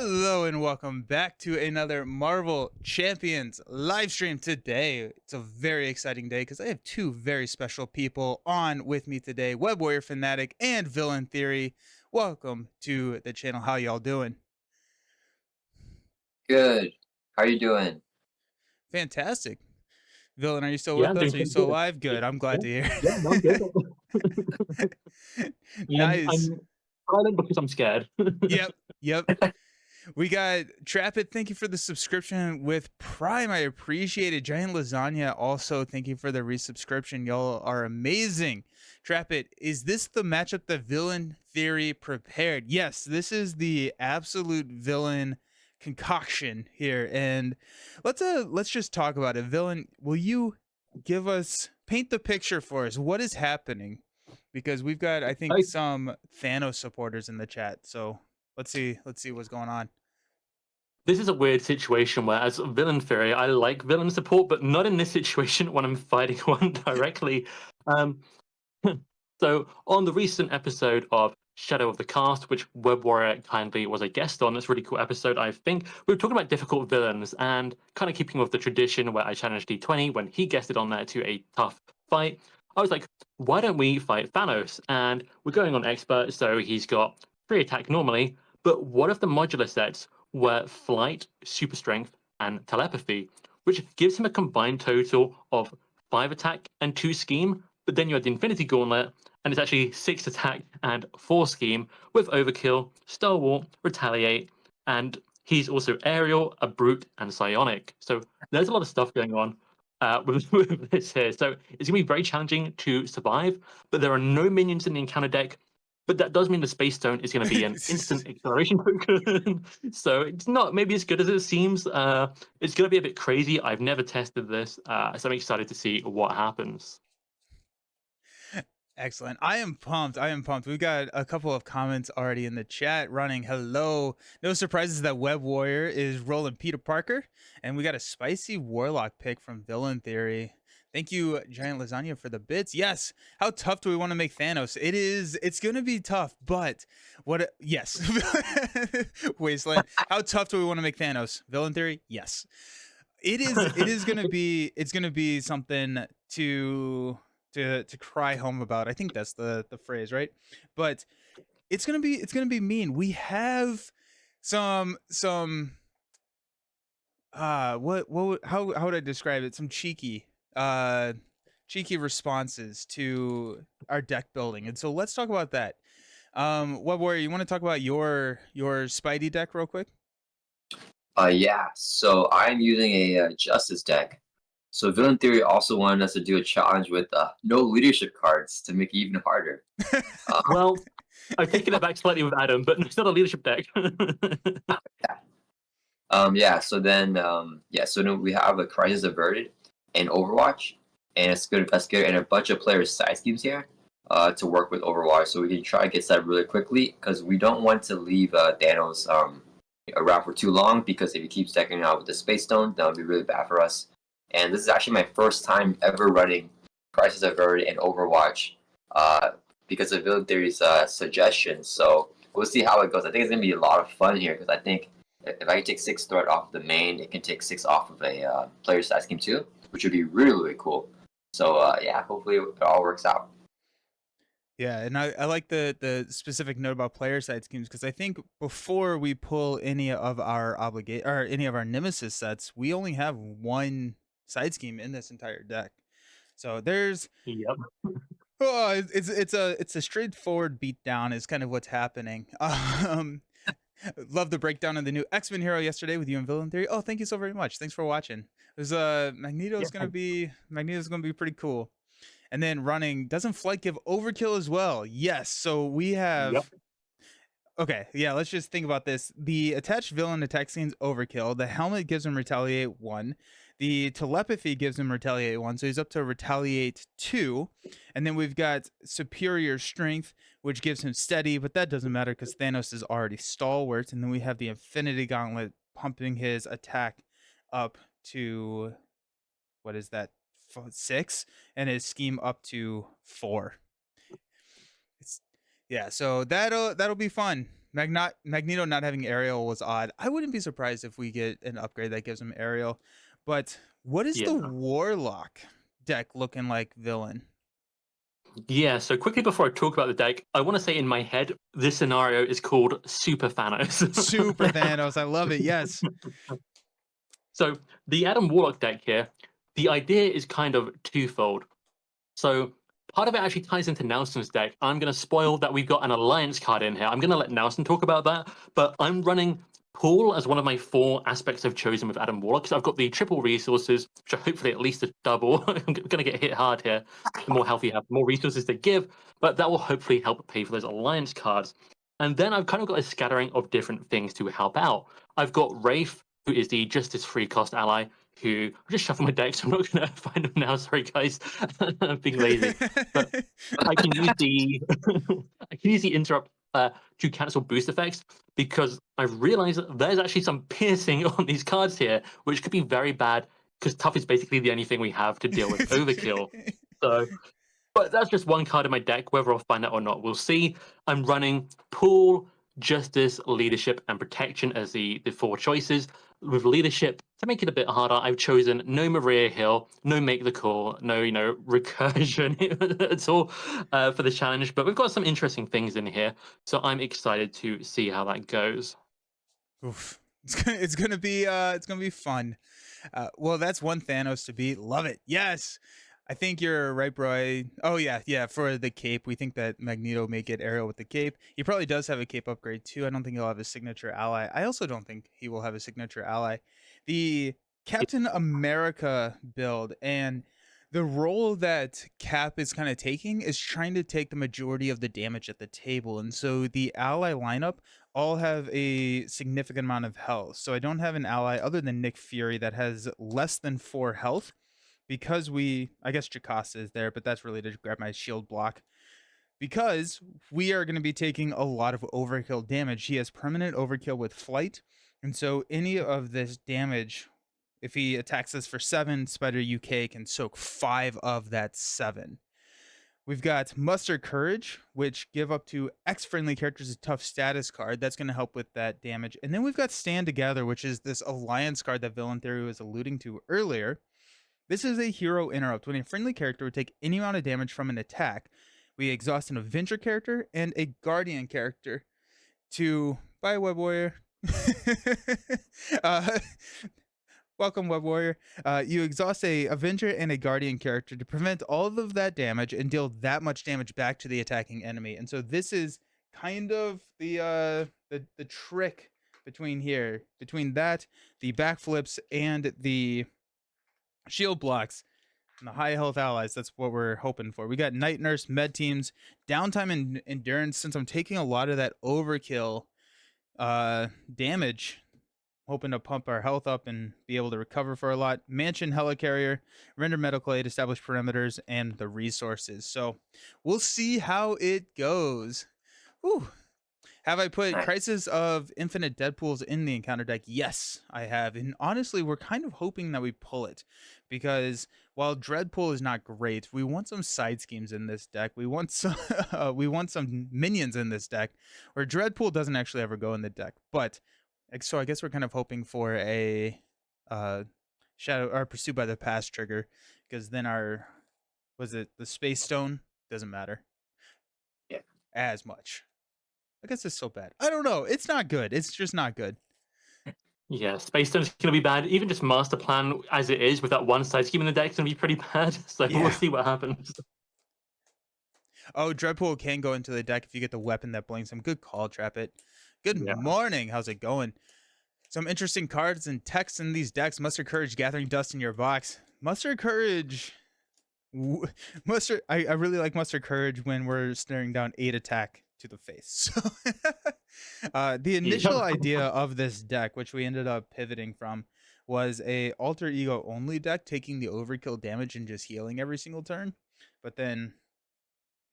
Hello and welcome back to another Marvel Champions live stream today. It's a very exciting day because I have two very special people on with me today, Web Warrior Fanatic and Villain Theory. Welcome to the channel. How y'all doing? Good. How you doing? Fantastic. Villain, are you still Yeah, with I'm us? doing Are you pretty still good. alive? Yeah, Good. I'm glad yeah, to hear. yeah, no, I'm good. Nice. I'm silent because I'm scared. Yep. Yep. We got Trapit, thank you for the subscription with Prime. I appreciate it. Giant Lasagna, also thank you for the resubscription. Y'all are amazing. Trapit, is this the matchup that Villain Theory prepared? Yes, this is the absolute villain concoction here. And let's just talk about it. Villain, will you paint the picture for us? What is happening? Because we've got, I think, I, some Thanos supporters in the chat. So let's see what's going on. this is a weird situation where, as a villain theory, I like villain support, but not in this situation when I'm fighting one directly. Um, so, on the recent episode of Shadow of the Cast, which Web Warrior kindly was a guest on, it's a really cool episode, I think. We were talking about difficult villains and kind of keeping with the tradition where I challenged D20 when he guested on there to a tough fight. I was like, why don't we fight Thanos? And we're going on expert, so he's got 3 attack normally, but what if the modular sets were flight, super strength, and telepathy, which gives him a combined total of 5 attack and 2 scheme, but then you had the Infinity Gauntlet, and it's actually 6 attack and 4 scheme with Overkill, Stalwart, Retaliate, and he's also Aerial, a Brute, and Psionic. So there's a lot of stuff going on with this here. So it's going to be very challenging to survive, but there are no minions in the encounter deck. But that does mean the Space Stone is going to be an instant acceleration token. So it's not maybe as good as it seems. It's going to be a bit crazy. I've never tested this, so I'm excited to see what happens. Excellent. I am pumped. I am pumped. We've got a couple of comments already in the chat running. Hello. No surprises that Web Warrior is rolling Peter Parker. And we got a spicy Warlock pick from Villain Theory. Thank you, Giant Lasagna, for the bits. Yes. How tough do we want to make Thanos? It's going to be tough, but yes. Wasteland. How tough do we want to make Thanos? Villain Theory? Yes. It's going to be something to cry home about. I think that's the phrase, right? But it's gonna be mean. We have some how would I describe it? Some cheeky responses to our deck building. And so let's talk about that. Web Warrior, you want to talk about your Spidey deck real quick? Yeah. So I'm using a Justice deck. So Villain Theory also wanted us to do a challenge with no leadership cards to make it even harder. Well, I've taken it back slightly with Adam, but it's not a leadership deck. Yeah. So then we have a Crisis Averted and Overwatch, and it's good. That's good, and a bunch of players' side schemes here to work with Overwatch, so we can try to get set really quickly because we don't want to leave Thanos around for too long because if he keeps decking out with the Space Stone, that would be really bad for us. And this is actually my first time ever running Crisis Averted and Overwatch because of Villain Theory's suggestions. So we'll see how it goes. I think it's gonna be a lot of fun here because I think if I can take 6 threat off the main, it can take 6 off of a player side scheme too, which would be really really cool. So yeah, hopefully it all works out. Yeah, and I like the specific note about player side schemes because I think before we pull any of our any of our Nemesis sets, we only have one side scheme in this entire deck. So there's Yep. it's a straightforward beatdown is kind of what's happening. Love the breakdown of the new X-Men hero yesterday with you and Villain Theory. Oh, thank you so very much. Thanks for watching. There's Yeah. Magneto's gonna be pretty cool. And then running, doesn't flight give overkill as well? Yes. So we Yep. have okay, yeah, let's just think about this. The attached villain attack scene's overkill. The helmet gives him retaliate 1. The telepathy gives him retaliate 1, so he's up to retaliate 2. And then we've got superior strength, which gives him steady, but that doesn't matter because Thanos is already stalwart. And then we have the infinity gauntlet pumping his attack up to what is that? 6, and his scheme up to 4. It's yeah, so that'll be fun. Magneto not having aerial was odd. I wouldn't be surprised if we get an upgrade that gives him aerial. But what is the Yeah. Warlock deck looking like, villain? Yeah, so quickly before I talk about the deck, I want to say in my head, this scenario is called Super Thanos. Super Thanos. I love it. Yes. So the Adam Warlock deck here, the idea is kind of twofold. So part of it actually ties into Nelson's deck. I'm going to spoil that we've got an alliance card in here. I'm going to let Nelson talk about that, but I'm running Pool as one of my 4 aspects I've chosen with Adam Warlock. So I've got the triple resources, which are hopefully at least a double. I'm going to get hit hard here. The more health you have, the more resources they give, but that will hopefully help pay for those alliance cards. And then I've kind of got a scattering of different things to help out. I've got Wraith, who is the Justice free cost ally, who I'll just shuffle my deck, so I'm not going to find them now. Sorry, guys, I'm being lazy. But I can use the I can use the interrupt to cancel boost effects because I've realized that there's actually some piercing on these cards here, which could be very bad because tough is basically the only thing we have to deal with overkill. So, but that's just one card in my deck. Whether I'll find it or not, we'll see. I'm running Pool, Justice, Leadership, and Protection as the 4 choices. With Leadership, to make it a bit harder, I've chosen no Maria Hill, no Make the Call, no, recursion at all for the challenge. But we've got some interesting things in here. So I'm excited to see how that goes. Oof. It's gonna be fun. Well, that's one Thanos to beat. Love it. Yes. I think you're right, bro. Oh yeah, yeah. For the cape, we think that Magneto may get aerial with the cape. He probably does have a cape upgrade too. I don't think he'll have a signature ally. I also don't think he will have a signature ally. The Captain America build and the role that Cap is kind of taking is trying to take the majority of the damage at the table. And so the ally lineup all have a significant amount of health. So I don't have an ally other than Nick Fury that has less than 4 health because I guess Jocasta is there, but that's really to grab my shield block. Because we are going to be taking a lot of overkill damage. He has permanent overkill with flight. And so any of this damage, if he attacks us for 7, Spider UK can soak 5 of that 7. We've got Muster Courage, which give up to X-friendly characters a tough status card. That's going to help with that damage. And then we've got Stand Together, which is this alliance card that Villain Theory was alluding to earlier. This is a hero interrupt. When a friendly character would take any amount of damage from an attack, we exhaust an Avenger character and a Guardian character to... Bye, Web Warrior. uh, Welcome, Web Warrior. You exhaust a Avenger and a Guardian character to prevent all of that damage and deal that much damage back to the attacking enemy. And so this is kind of the trick between that, the backflips, and the shield blocks and the high health allies. That's what we're hoping for. We got Night Nurse, med teams, downtime, and endurance. Since I'm taking a lot of that overkill damage, hoping to pump our health up and be able to recover for a lot. Mansion Helicarrier, render medical aid, establish perimeters, and the resources. So we'll see how it goes. Whew. Have I put Crisis of Infinite Deadpools in the encounter deck? Yes, I have. And honestly, we're kind of hoping that we pull it because while Dreadpool is not great, we want some side schemes in this deck. We want some minions in this deck where Dreadpool doesn't actually ever go in the deck. But so I guess we're kind of hoping for a Shadow or Pursued by the Past trigger because then the Space Stone doesn't matter as much. I guess it's so bad. I don't know. It's not good. It's just not good. Yeah, Space Stone's going to be bad. Even just Master Plan as it is with that one side scheme in the deck is going to be pretty bad. So we'll see what happens. Oh, Dreadpool can go into the deck if you get the weapon that blinks him. Good call, Trap It. Good morning. How's it going? Some interesting cards and text in these decks. Muster Courage, Gathering Dust in your box. Muster Courage. I really like Muster Courage when we're staring down 8 attack to the face. So, the initial idea of this deck, which we ended up pivoting from, was a alter ego only deck, taking the overkill damage and just healing every single turn. But then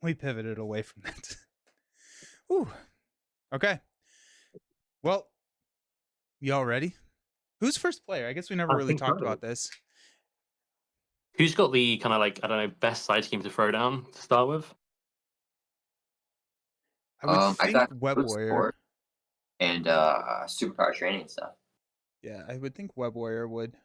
we pivoted away from that. Whew. Okay. Well, y'all ready? Who's first player? I guess we never really talked about this. Who's got the kind of like, I don't know, best side scheme to throw down to start with? I would think Web Warrior. and superpower training and stuff. Yeah, I would think Web Warrior would.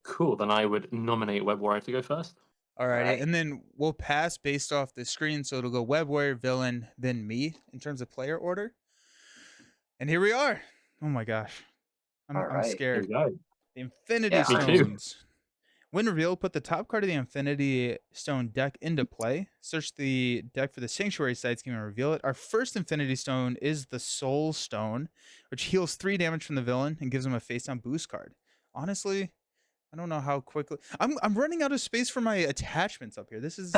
Cool. Then I would nominate Web Warrior to go first. Alrighty, Right. and then we'll pass based off the screen, so it'll go Web Warrior, Villain, then me in terms of player order. And here we are. Oh my gosh, All I'm right. Here scared. we go. The Infinity Yeah, Me too. Stones. When revealed, put the top card of the Infinity Stone deck into play. Search the deck for the Sanctuary side scheme and reveal it. Our first Infinity Stone is the Soul Stone, which heals 3 damage from the villain and gives him a face-down boost card. Honestly, I don't know how quickly I'm running out of space for my attachments up here. This is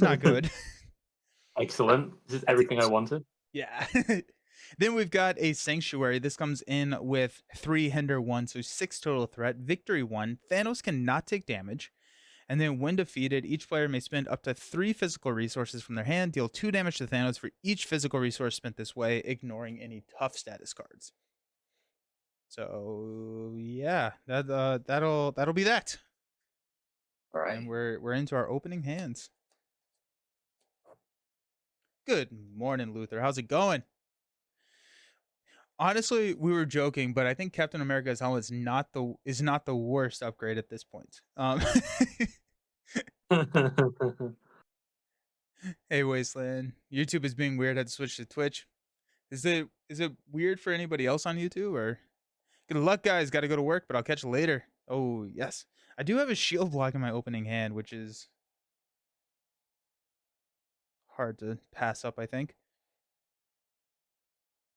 not good. Excellent. This is I think everything I wanted. Yeah. Then we've got a Sanctuary. This comes in with 3 Hinder 1, so 6 total threat. Victory 1. Thanos cannot take damage. And then when defeated, each player may spend up to 3 physical resources from their hand, deal 2 damage to Thanos for each physical resource spent this way, ignoring any tough status cards. So yeah, that'll be that. all right. And we're into our opening hands. Good morning, Luther. How's it going? Honestly, we were joking, but I think Captain America's helmet is not the worst upgrade at this point. Hey Wasteland, YouTube is being weird. I had to switch to Twitch. Is it weird for anybody else on YouTube or? Good luck, guys. Got to go to work, but I'll catch you later. Oh yes, I do have a shield block in my opening hand, which is hard to pass up. I think.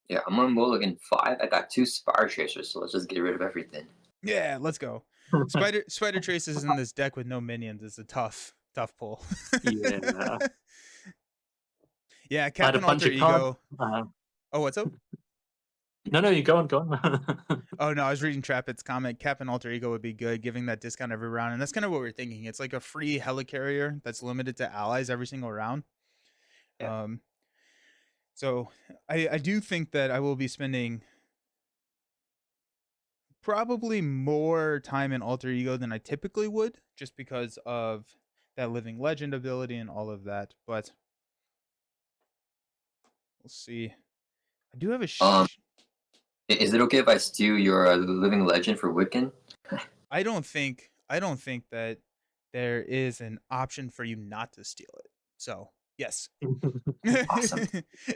Yeah, I'm on Mulligan 5. I got 2 Spire Tracers, so let's just get rid of everything. Yeah, let's go. Spider Traces in this deck with no minions is a tough pull. Yeah. Yeah, I had a Captain bunch Alter of cards. Ego. Oh, what's up? No, you go on. Oh no, I was reading Trapit's comment. Captain Alter Ego would be good, giving that discount every round, and that's kind of what we're thinking. It's like a free helicarrier that's limited to allies every single round. Yeah. So I do think that I will be spending probably more time in Alter Ego than I typically would, just because of that Living Legend ability and all of that. But we'll see. I do have a. Is it okay if I steal your Living Legend for Wiccan? I don't think that there is an option for you not to steal it. So yes. Awesome.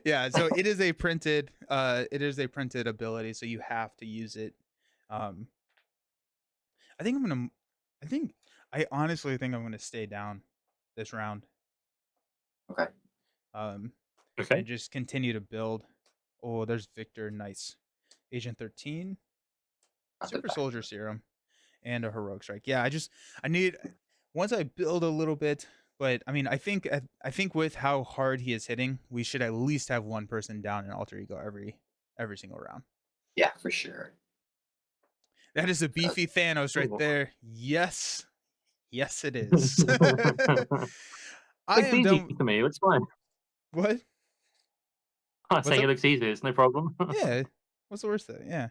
Yeah, so it is a printed ability, so you have to use it. I honestly think I'm gonna stay down this round. Okay. Okay. And just continue to build. Oh, there's Victor, nice. Agent 13, Got the Super back. Soldier Serum, and a Heroic Strike. Yeah, I need once I build a little bit, but I mean, I think with how hard he is hitting, we should at least have one person down in Alter Ego every single round. Yeah, for sure. That is a beefy Thanos right there. Yes, it is. I Looks am easy done. to me. It's fine. What? I'm What's saying up? it looks easy. It's no problem. Yeah. What's the worst thing? Yeah.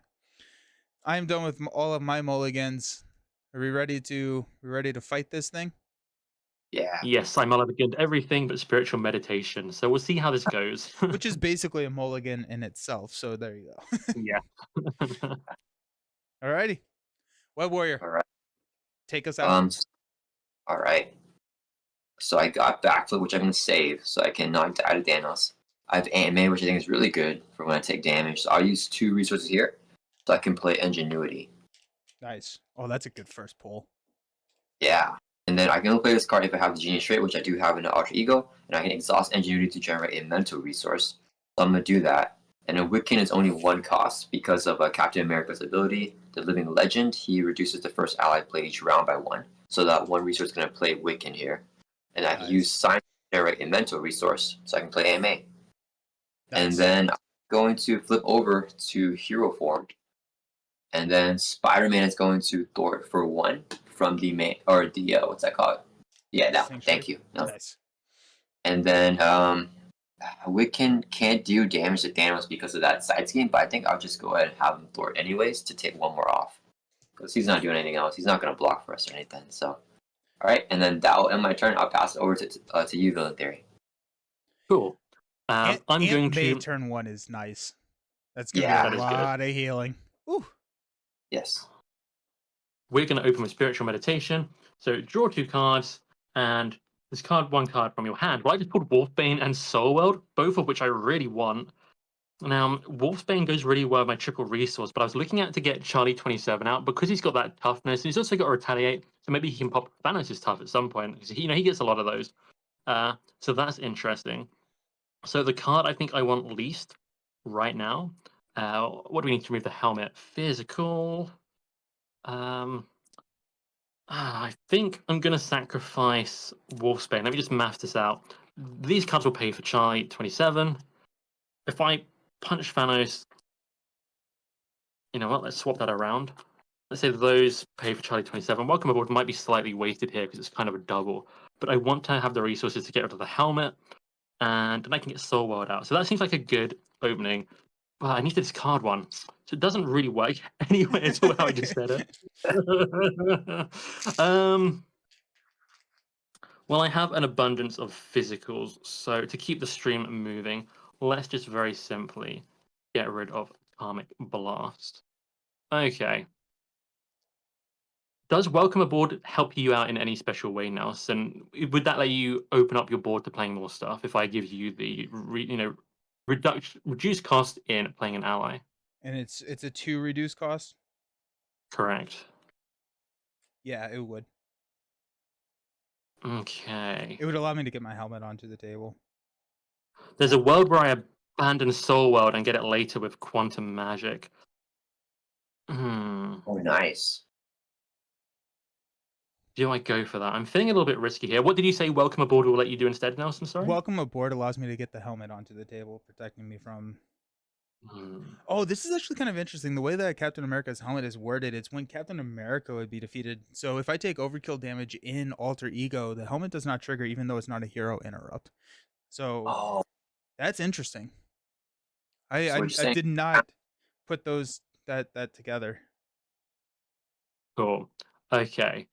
I am done with all of my mulligans. Are we ready to fight this thing? Yeah. Yes, I'm mulliganed everything but spiritual meditation. So we'll see how this goes. Which is basically a mulligan in itself. So there you go. Yeah. Alrighty. Web Warrior, All right. take us out. All right. So I got Backflip, which I'm going to save so I can not die to Thanos. I have Anime, which I think is really good for when I take damage. So I'll use 2 resources here so I can play Ingenuity. Nice. Oh, that's a good first pull. Yeah. And then I can only play this card if I have the Genius Trait, which I do have in the Alter Ego, and I can exhaust Ingenuity to generate a mental resource. So I'm going to do that. And then Wiccan is only 1 cost because of Captain America's ability, the Living Legend. He reduces the first ally played each round by 1. So that 1 resource is going to play Wiccan here. And I can use Sign to generate a mental resource so I can play AMA. And then I'm going to flip over to Hero Form. And then Spider-Man is going to thwart for 1 from the main, or the, what's that called? Yeah, that one. Thank you. No. Nice. And then Wiccan can't do damage to Thanos because of that side scheme, but I think I'll just go ahead and have him thwart anyways to take 1 more off. Because he's not doing anything else. He's not going to block for us or anything. So, alright, and then that'll end my turn. I'll pass it over to you, Villain Theory. Cool. I'm going May to. turn 1 is nice. That's gonna be a Yeah. That is good. lot of healing. Ooh. Yes. We're going to open with spiritual meditation. So draw 2 cards and discard 1 card from your hand. Well, I just pulled Wolfbane and Soul World, both of which I really want. Now, Wolfsbane goes really well with my triple resource, but I was looking at to get Charlie 27 out because he's got that toughness. And he's also got Retaliate, so maybe he can pop Thanos' tough at some point because he gets a lot of those. So that's interesting. So the card I think I want least right now. What do we need to remove the helmet? Physical. I think I'm gonna sacrifice Wolfsbane. Let me just math this out. These cards will pay for Charlie 27. If I punch Thanos, you know what? Let's swap that around. Let's say those pay for Charlie 27. Welcome aboard might be slightly weighted here because it's kind of a double. But I want to have the resources to get rid of the helmet, and then I can get Soul World out. So that seems like a good opening. But I need to discard one. So it doesn't really work anyway at all how I just said it. Well, I have an abundance of physicals. So to keep the stream moving, let's just very simply get rid of Karmic Blast. Okay. Does Welcome Aboard help you out in any special way, Nelson? Would that let you open up your board to playing more stuff if I give you the reduced cost in playing an ally? And it's a 2 reduced cost? Correct. Yeah, it would. Okay. It would allow me to get my helmet onto the table. There's a world where I abandon Soul World and get it later with Quantum Magic. Hmm. Oh, nice. Do I go for that? I'm feeling a little bit risky here. What did you say Welcome Aboard will let you do instead, Nelson? Sorry? Welcome Aboard allows me to get the helmet onto the table, protecting me from... Hmm. Oh, this is actually kind of interesting. The way that Captain America's helmet is worded, it's when Captain America would be defeated. So if I take overkill damage in Alter Ego, the helmet does not trigger even though it's not a hero interrupt. So Oh, that's interesting. so what you're I saying? did not put that together. Cool. Okay.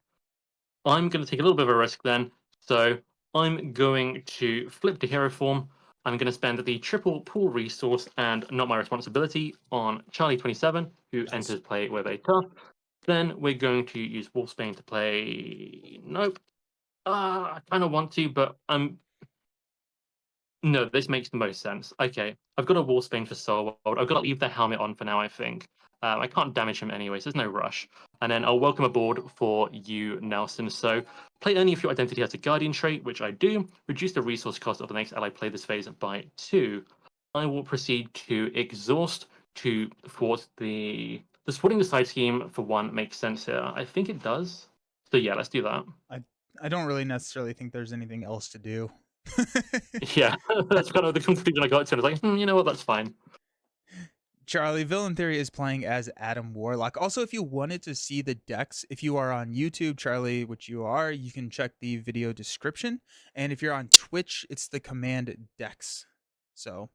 I'm going to take a little bit of a risk then. So I'm going to flip to hero form. I'm going to spend the triple pool resource and not my responsibility on Charlie 27, who Nice. enters play with a tough. Then we're going to use Wolfsbane to play. Nope. I kind of want to, but I'm. No, this makes the most sense. Okay, I've got a Wolfsbane for Soul World. I've got to leave the helmet on for now, I think. I can't damage him anyway, so there's no rush. And then I'll welcome aboard for you, Nelson. So play only if your identity has a Guardian trait, which I do. Reduce the resource cost of the next ally play this phase by 2. I will proceed to exhaust to thwart the thwarting the side scheme for 1 makes sense here. I think it does. So yeah, let's do that. I don't really necessarily think there's anything else to do. Yeah, that's kind of the conclusion I got to. I was like, you know what, that's fine. Charlie, Villain Theory is playing as Adam Warlock. Also, if you wanted to see the decks, if you are on YouTube, Charlie, which you are, you can check the video description. And if you're on Twitch, it's the command decks. So,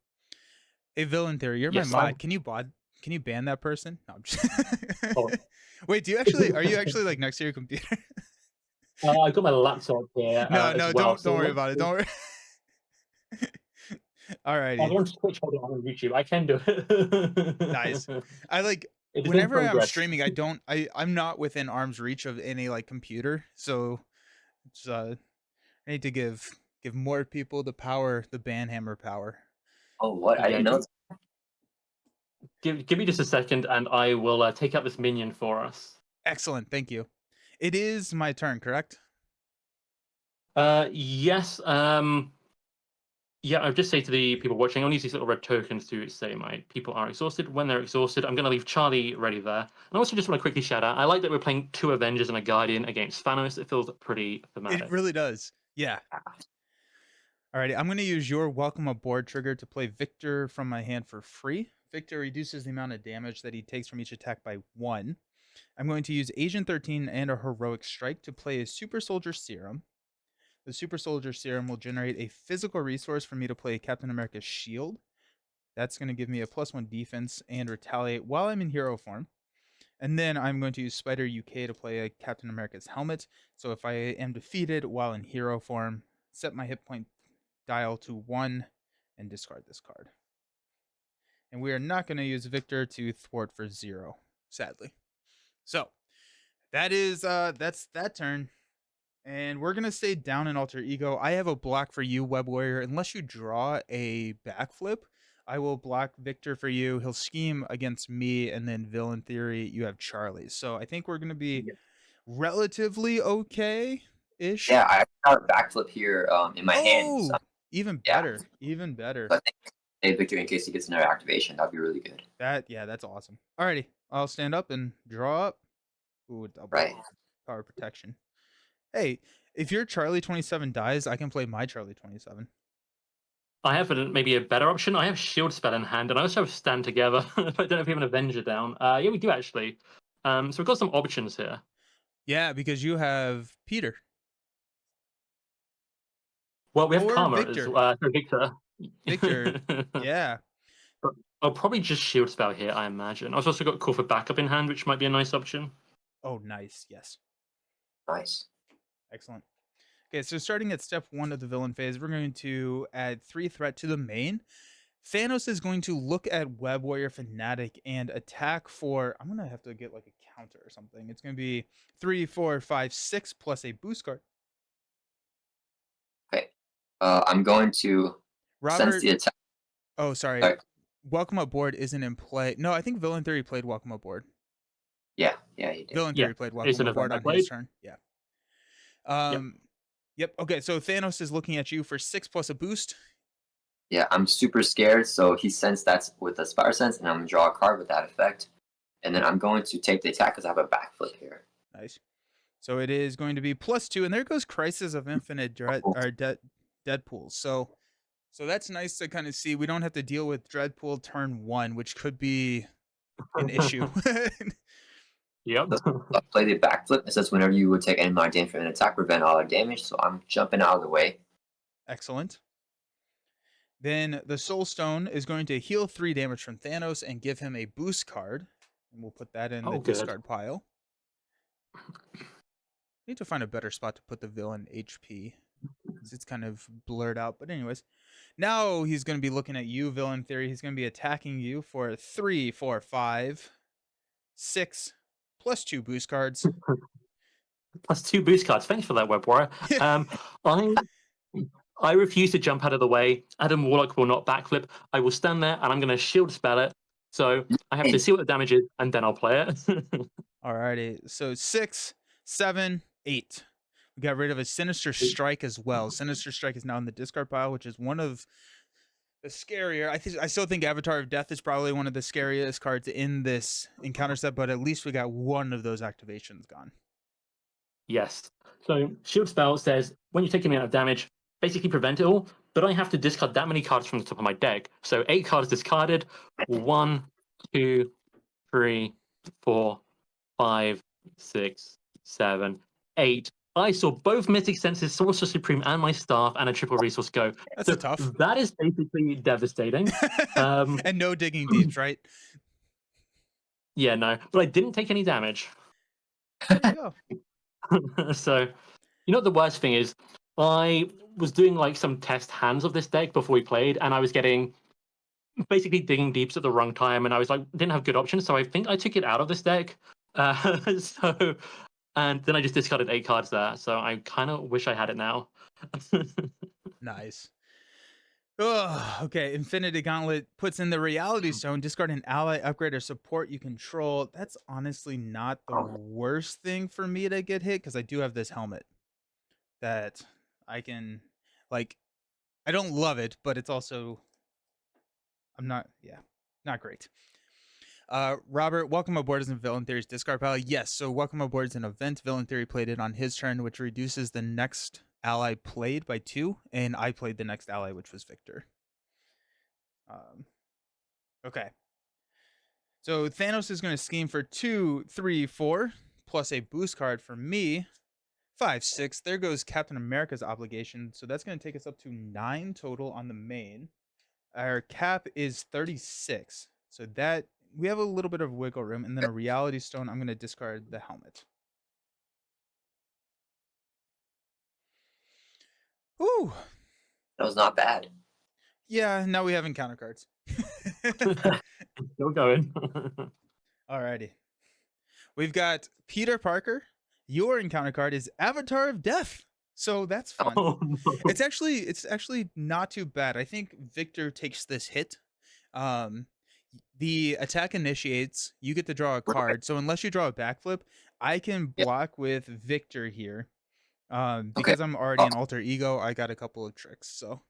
hey, Villain Theory, you're Yes, my mod. Can you ban that person? No, I'm just... Oh. Wait, are you actually like next to your computer? I've got my laptop here. No, as no, well, don't worry about it. Don't worry. I'm Alrighty. on Twitch, hold on YouTube. I can do it. Nice. I like It is in whenever I'm progress. streaming, I'm not within arm's reach of any like computer, so it's I need to give more people the power, the banhammer power. Oh, what? I Yeah, didn't know. give me just a second, and I will take out this minion for us. Excellent, thank you. It is my turn, correct? Yes. Yeah, I'll just say to the people watching, I'll use these little red tokens to say my people are exhausted. When they're exhausted, I'm going to leave Charlie ready there. And I also just want to quickly shout out, I like that we're playing 2 Avengers and a Guardian against Thanos. It feels pretty thematic. It really does. Yeah. Alrighty, I'm going to use your welcome aboard trigger to play Victor from my hand for free. Victor reduces the amount of damage that he takes from each attack by 1. I'm going to use Agent 13 and a Heroic Strike to play a Super Soldier Serum. The Super Soldier Serum will generate a physical resource for me to play Captain America's Shield. That's going to give me a +1 defense and retaliate while I'm in hero form. And then I'm going to use Spider UK to play a Captain America's Helmet. So if I am defeated while in hero form, set my hit point dial to 1 and discard this card. And we are not going to use Victor to thwart for 0, sadly. So that is that's that turn. And we're gonna stay down in Alter Ego. I have a block for you, Web Warrior. Unless you draw a backflip, I will block Victor for you. He'll scheme against me, and then Villain Theory, you have Charlie. So I think we're gonna be relatively okay-ish. Yeah, I have a backflip here in my hand. So, Oh, even yeah, better. Even better. so I think hey, Victor, in case he gets another activation, that'd be really good. That's awesome. Alrighty. I'll stand up and draw up. Ooh, double Right. power protection. Hey, if your Charlie 27 dies, I can play my Charlie 27. I have maybe a better option. I have Shield Spell in hand, and I also have Stand Together. I don't know if we have an Avenger down. Yeah, we do actually. So we've got some options here. Yeah, because you have Peter. Well, we have Or Karma Victor. Victor. Victor. Yeah. But I'll probably just Shield Spell here, I imagine. I've also got Call for Backup in hand, which might be a nice option. Oh, nice. Yes. Nice. Excellent. Okay, so starting at step 1 of the villain phase, we're going to add 3 threat to the main. Thanos is going to look at Web Warrior Fanatic and attack for. I'm going to have to get like a counter or something. It's going to be 3, 4, 5, 6 plus a boost card. Okay. I'm going to sense Robert. the attack. Oh, sorry. Sorry. Welcome Aboard isn't in play. No, I think Villain Theory played Welcome Aboard. Yeah, he did. Villain Yeah, Theory played it's Welcome an Aboard event I on played. his turn. Yeah. Yep. Okay, so Thanos is looking at you for 6 plus a boost. Yeah, I'm super scared, so he sensed that with a Spire Sense, and I'm going to draw a card with that effect. And then I'm going to take the attack because I have a backflip here. Nice. So it is going to be +2, and there goes Crisis of Infinite Deadpool. So that's nice to kind of see. We don't have to deal with Dreadpool turn 1, which could be an issue. Yep. I'll play the backflip. It says whenever you would take any minor damage from an attack, prevent all their damage. So I'm jumping out of the way. Excellent. Then the Soul Stone is going to heal 3 damage from Thanos and give him a boost card. And we'll put that in the discard pile. Need to find a better spot to put the villain HP. It's kind of blurred out. But anyways, now he's going to be looking at you, Villain Theory. He's going to be attacking you for 3, 4, 5, 6, plus 2 boost cards. Plus 2 boost cards. Thanks for that, Web Warrior. I refuse to jump out of the way. Adam Warlock will not backflip. I will stand there and I'm going to shield spell it. So I have to see what the damage is and then I'll play it. Alrighty. So 6, 7, 8. We got rid of a Sinister Strike as well. Sinister Strike is now in the discard pile, which is one of the scarier. I still think Avatar of Death is probably one of the scariest cards in this encounter set, but at least we got one of those activations gone. Yes. So shield spell says when you take a amount of damage, basically prevent it all, but I have to discard that many cards from the top of my deck. So 8 cards discarded. 1, 2, 3, 4, 5, 6, 7, 8. I saw both Mystic Senses, Sorcerer Supreme, and my staff, and a triple resource go. That's a tough. That is basically devastating. And no digging deeps, right? Yeah, no. But I didn't take any damage. There you go. So, you know what the worst thing is? I was doing like some test hands of this deck before we played, and I was getting basically digging deeps at the wrong time, and I was like, didn't have good options, so I think I took it out of this deck. And then I just discarded 8 cards there, so I kind of wish I had it now. Nice. Oh, okay. Infinity Gauntlet puts in the Reality Stone. Discard an ally, upgrade, or support you control. That's honestly not the worst thing for me to get hit, because I do have this helmet that I can, like, I don't love it, but it's also, not great. Robert, Welcome Aboard is in Villain Theory's discard pile. Yes, so Welcome Aboard is an event. Villain Theory played it on his turn, which reduces the next ally played by 2, and I played the next ally, which was Victor. Okay. So Thanos is going to scheme for 2, 3, 4, plus a boost card for me. 5, 6. There goes Captain America's obligation. So that's going to take us up to 9 total on the main. Our cap is 36. So that we have a little bit of wiggle room, and then a Reality Stone. I'm going to discard the helmet. Ooh. That was not bad. Yeah, now we have encounter cards. Still going. Alrighty. We've got Peter Parker. Your encounter card is Avatar of Death. So that's fun. Oh, no. It's actually not too bad. I think Victor takes this hit. Um the attack initiates, you get to draw a card. So unless you draw a backflip, I can Yeah. block with Victor here. Okay. Because I'm already an alter ego, I got a couple of tricks. So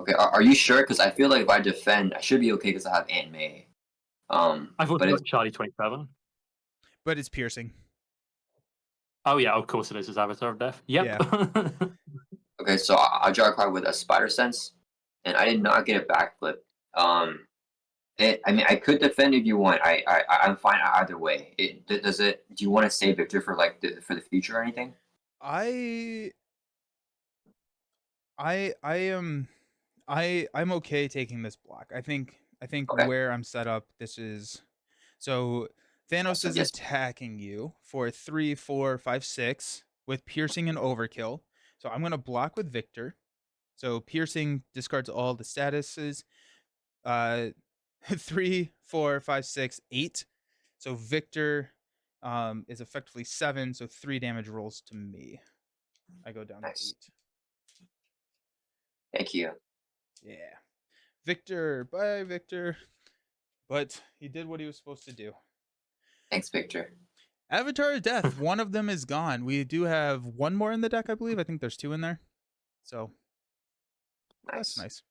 Okay. Are you sure? Because I feel like if I defend, I should be okay because I have Aunt May. I thought But you it's got Charlie 27. but it's piercing. Oh yeah, of course it is. His Avatar of Death. Yep. Yeah. okay. So I'll draw a card with a Spider Sense, and I did not get a backflip. I mean, I could defend if you want. I'm fine either way. Does it? Do you want to save Victor for like for the future or anything? I I'm okay taking this block. I think Okay. where I'm set up, this is so Thanos Awesome. is Yes. attacking you for 3, 4, 5, 6 with piercing and overkill. So I'm gonna block with Victor. So piercing discards all the statuses. 3, 4, 5, 6, 8. So Victor is effectively 7, so 3 damage rolls to me. I go down to Nice. 8. Thank you. Yeah. Victor, bye Victor. But he did what he was supposed to do. Thanks, Victor. Avatar of Death, one of them is gone. We do have one more in the deck, I believe. I think there's 2 in there. So that's Nice. nice.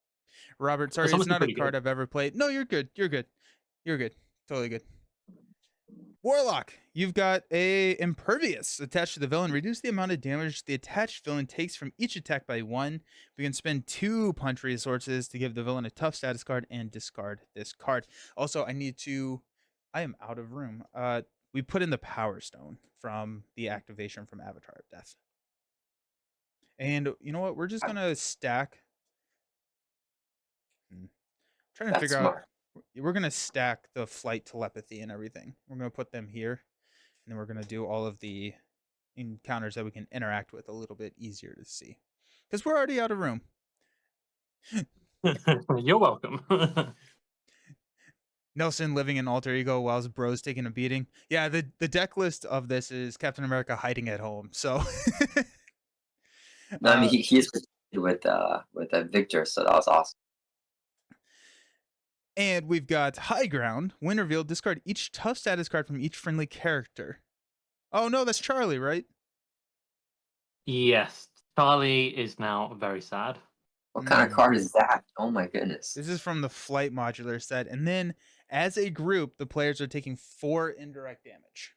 Robert, sorry, That's it's honestly not a pretty card good. I've ever played. No, you're good. You're good. You're good. Totally good. Warlock, you've got a impervious attached to the villain. Reduce the amount of damage the attached villain takes from each attack by 1. We can spend 2 punch resources to give the villain a tough status card and discard this card. Also, I am out of room. We put in the Power Stone from the activation from Avatar of Death. And you know what? We're just gonna stack. Trying to That's figure out. smart. We're gonna stack the flight telepathy and everything. We're gonna put them here, and then we're gonna do all of the encounters that we can interact with a little bit easier to see, because we're already out of room. You're welcome. Nelson living in alter ego while his bro's taking a beating. Yeah, the deck list of this is Captain America hiding at home. So, No, I mean he is protected with Victor, so that was awesome. and we've got High Ground. When revealed, discard each tough status card from each friendly character. Oh no, that's Charlie, right? Yes, Charlie is now very sad. What kind of card is that? Oh my goodness. This is from the Flight Modular set. And then, as a group, the players are taking 4 indirect damage.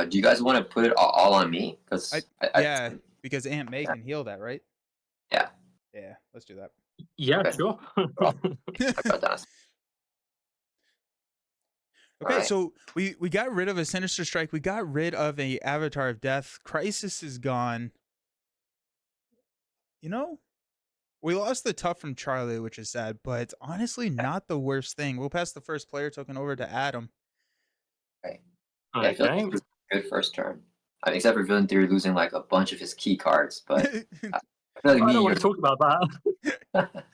Do you guys want to put it all on me? Because Yeah, because Aunt May Yeah. can heal that, right? Yeah. Yeah, let's do that. Yeah, Okay. sure. I got that. Okay, Alright. so we got rid of a Sinister Strike. We got rid of a Avatar of Death. Crisis is gone. You know, we lost the tough from Charlie, which is sad, but honestly, not the worst thing. We'll pass the first player token over to Adam. Right. Yeah, I feel like Okay. this was a good first turn. I mean, except for Villain Theory losing like a bunch of his key cards, but I feel like I me, don't you're want to talk about that.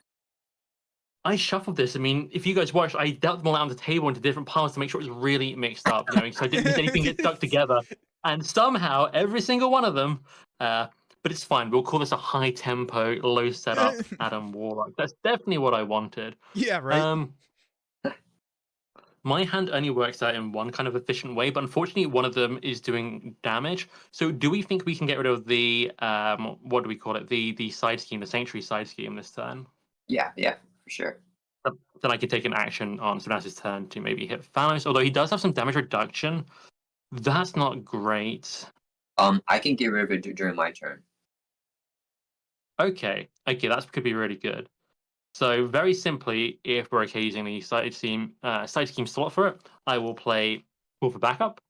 I shuffled this. I mean, if you guys watched, I dealt them all out on the table into different piles to make sure it was really mixed up, so I didn't miss anything get stuck together. And somehow, every single one of them, but it's fine. We'll call this a high tempo, low setup Adam Warlock. That's definitely what I wanted. Yeah, right. My hand only works out in one kind of efficient way, but unfortunately, one of them is doing damage. So, do we think we can get rid of the what do we call it? The side scheme, the sanctuary side scheme this turn? yeah, for sure. Then I could take an action on Sabina's turn to maybe hit Thanos, although he does have some damage reduction. That's not great. I can get rid of it during my turn. Okay, that could be really good. So very simply, if we're okay using the side scheme slot for it, I will play Call for Backup.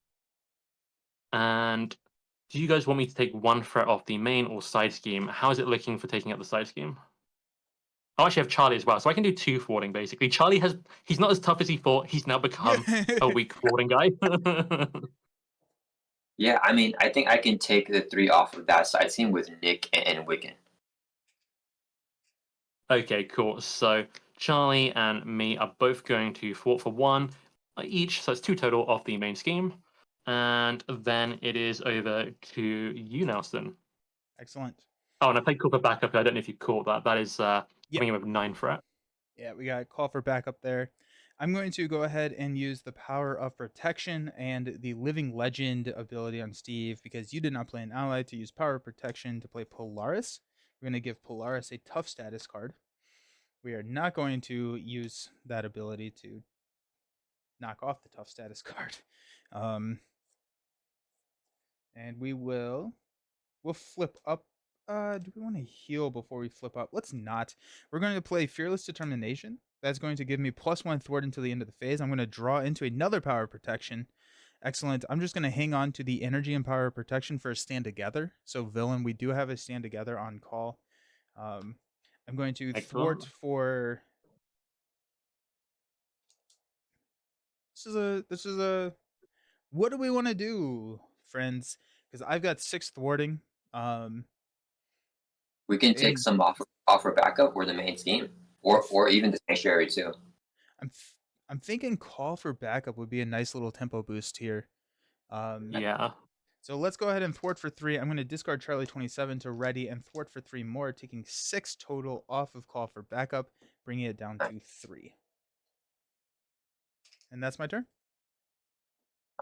And do you guys want me to take one threat off the main or side scheme? How is it looking for taking up the side scheme? I actually have Charlie as well, so I can do 2 thwarting basically. He's not as tough as he thought. He's now become a weak thwarting guy. Yeah, I mean, I think I can take the 3 off of that side scene with Nick and Wiccan. Okay, cool. So Charlie and me are both going to thwart for one each, so it's 2 total of the main scheme. And then it is over to you, Nelson. Excellent. Oh, and I played call for backup. I don't know if you caught that. That is Yep. coming in with 9 threat. Yeah, we got call for backup there. I'm going to go ahead and use the power of protection and the living legend ability on Steve because you did not play an ally to use power of protection to play Polaris. We're going to give Polaris a tough status card. We are not going to use that ability to knock off the tough status card. And we'll flip up. Do we want to heal before we flip up? Let's not. We're going to play Fearless Determination. That's going to give me +1 thwart until the end of the phase. I'm going to draw into another power of protection. Excellent. I'm just going to hang on to the energy and power of protection for a stand together. So villain, we do have a stand together on call. I'm going to thwart Excellent. for. This is a. What do we want to do, friends? Because I've got 6 thwarting. We can take And some offer backup or the main scheme, I'm or even the sanctuary too. I'm I'm thinking call for backup would be a nice little tempo boost here. Um, Yeah. so let's go ahead and thwart for 3. I'm going to discard Charlie 27 to ready and thwart for 3 more, taking 6 total off of call for backup, bringing it down to 3. And that's my turn.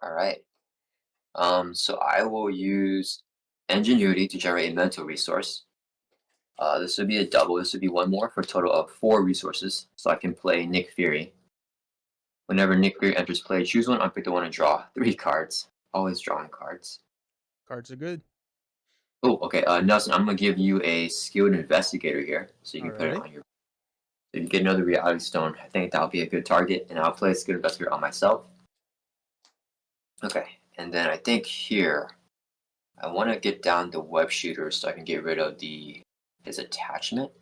All right. So I will use ingenuity to generate a mental resource. This would be a double. This would be 1 more for a total of 4 resources. So I can play Nick Fury. Whenever Nick Fury enters play, choose one. Unpick the one and draw 3 cards. Always drawing cards. Cards are good. Oh, okay. Nelson, I'm gonna give you a skilled investigator here, so you can put it Alrighty. on your. If you get another reality stone, I think that'll be a good target, and I'll play a skilled investigator on myself. Okay, and then I think here, I want to get down the web shooter so I can get rid of his attachment,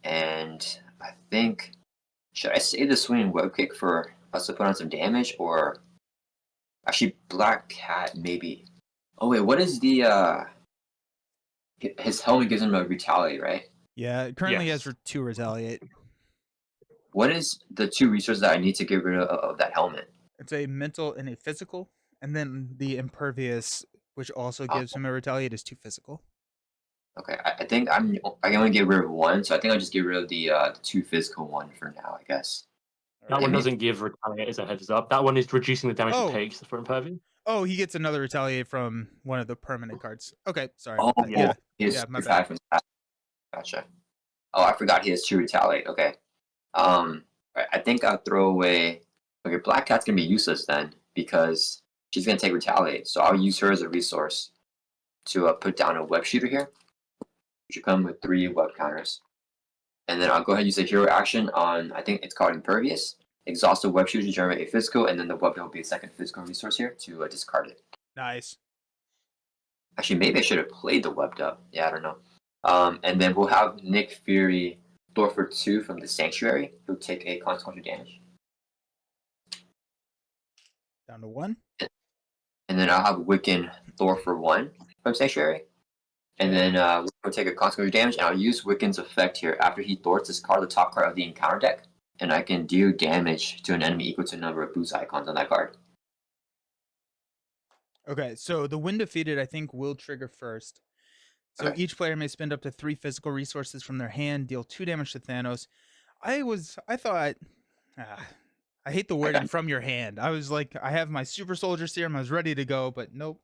and I think should I save the swinging web kick for us to put on some damage, or actually Black Cat maybe. Oh wait, what is his helmet gives him a retaliate, right? Yeah, currently has Yes. 2 retaliate. What is the 2 resources that I need to get rid of that helmet? It's a mental and a physical, and then the impervious, which also Oh, gives him a retaliate, is 2 physical. okay. I think I can only get rid of 1, so I think I'll just get rid of the 2 physical one for now, I guess. That Okay, one Alrighty. maybe. doesn't give retaliate as a heads up. That one is reducing the damage it Oh, takes for impervious. oh, he gets another retaliate from one of the permanent cards. Okay, sorry Oh, about that. Yeah. Yeah, he has yeah, my 2 bad. from that. Gotcha. Oh, I forgot he has 2 retaliate. Okay. I think I'll throw away. Okay, Black Cat's gonna be useless then because she's gonna take retaliate. So I'll use her as a resource to put down a web shooter here. Which should come with 3 web counters. And then I'll go ahead and use a hero action on, I think it's called Impervious. Exhaust the web shooter to generate a physical, and then the web will be a second physical resource here to discard it. Nice. Actually, maybe I should have played the webbed up. Yeah, I don't know. And then we'll have Nick Fury Thor for 2 from the Sanctuary, who'll take a consequential damage. Down to 1. And then I'll have Wiccan Thor for 1 from Sanctuary. And Okay. then we'll take a consequential damage, and I'll use Wiccan's effect here. After he thwarts, discard the top card of the encounter deck, and I can deal damage to an enemy equal to the number of boost icons on that card. Okay, so the when defeated, I think, will trigger first. So Okay. each player may spend up to 3 physical resources from their hand, deal 2 damage to Thanos. I thought, I hate the wording from your hand. I was like, I have my super soldier serum, I was ready to go, but nope.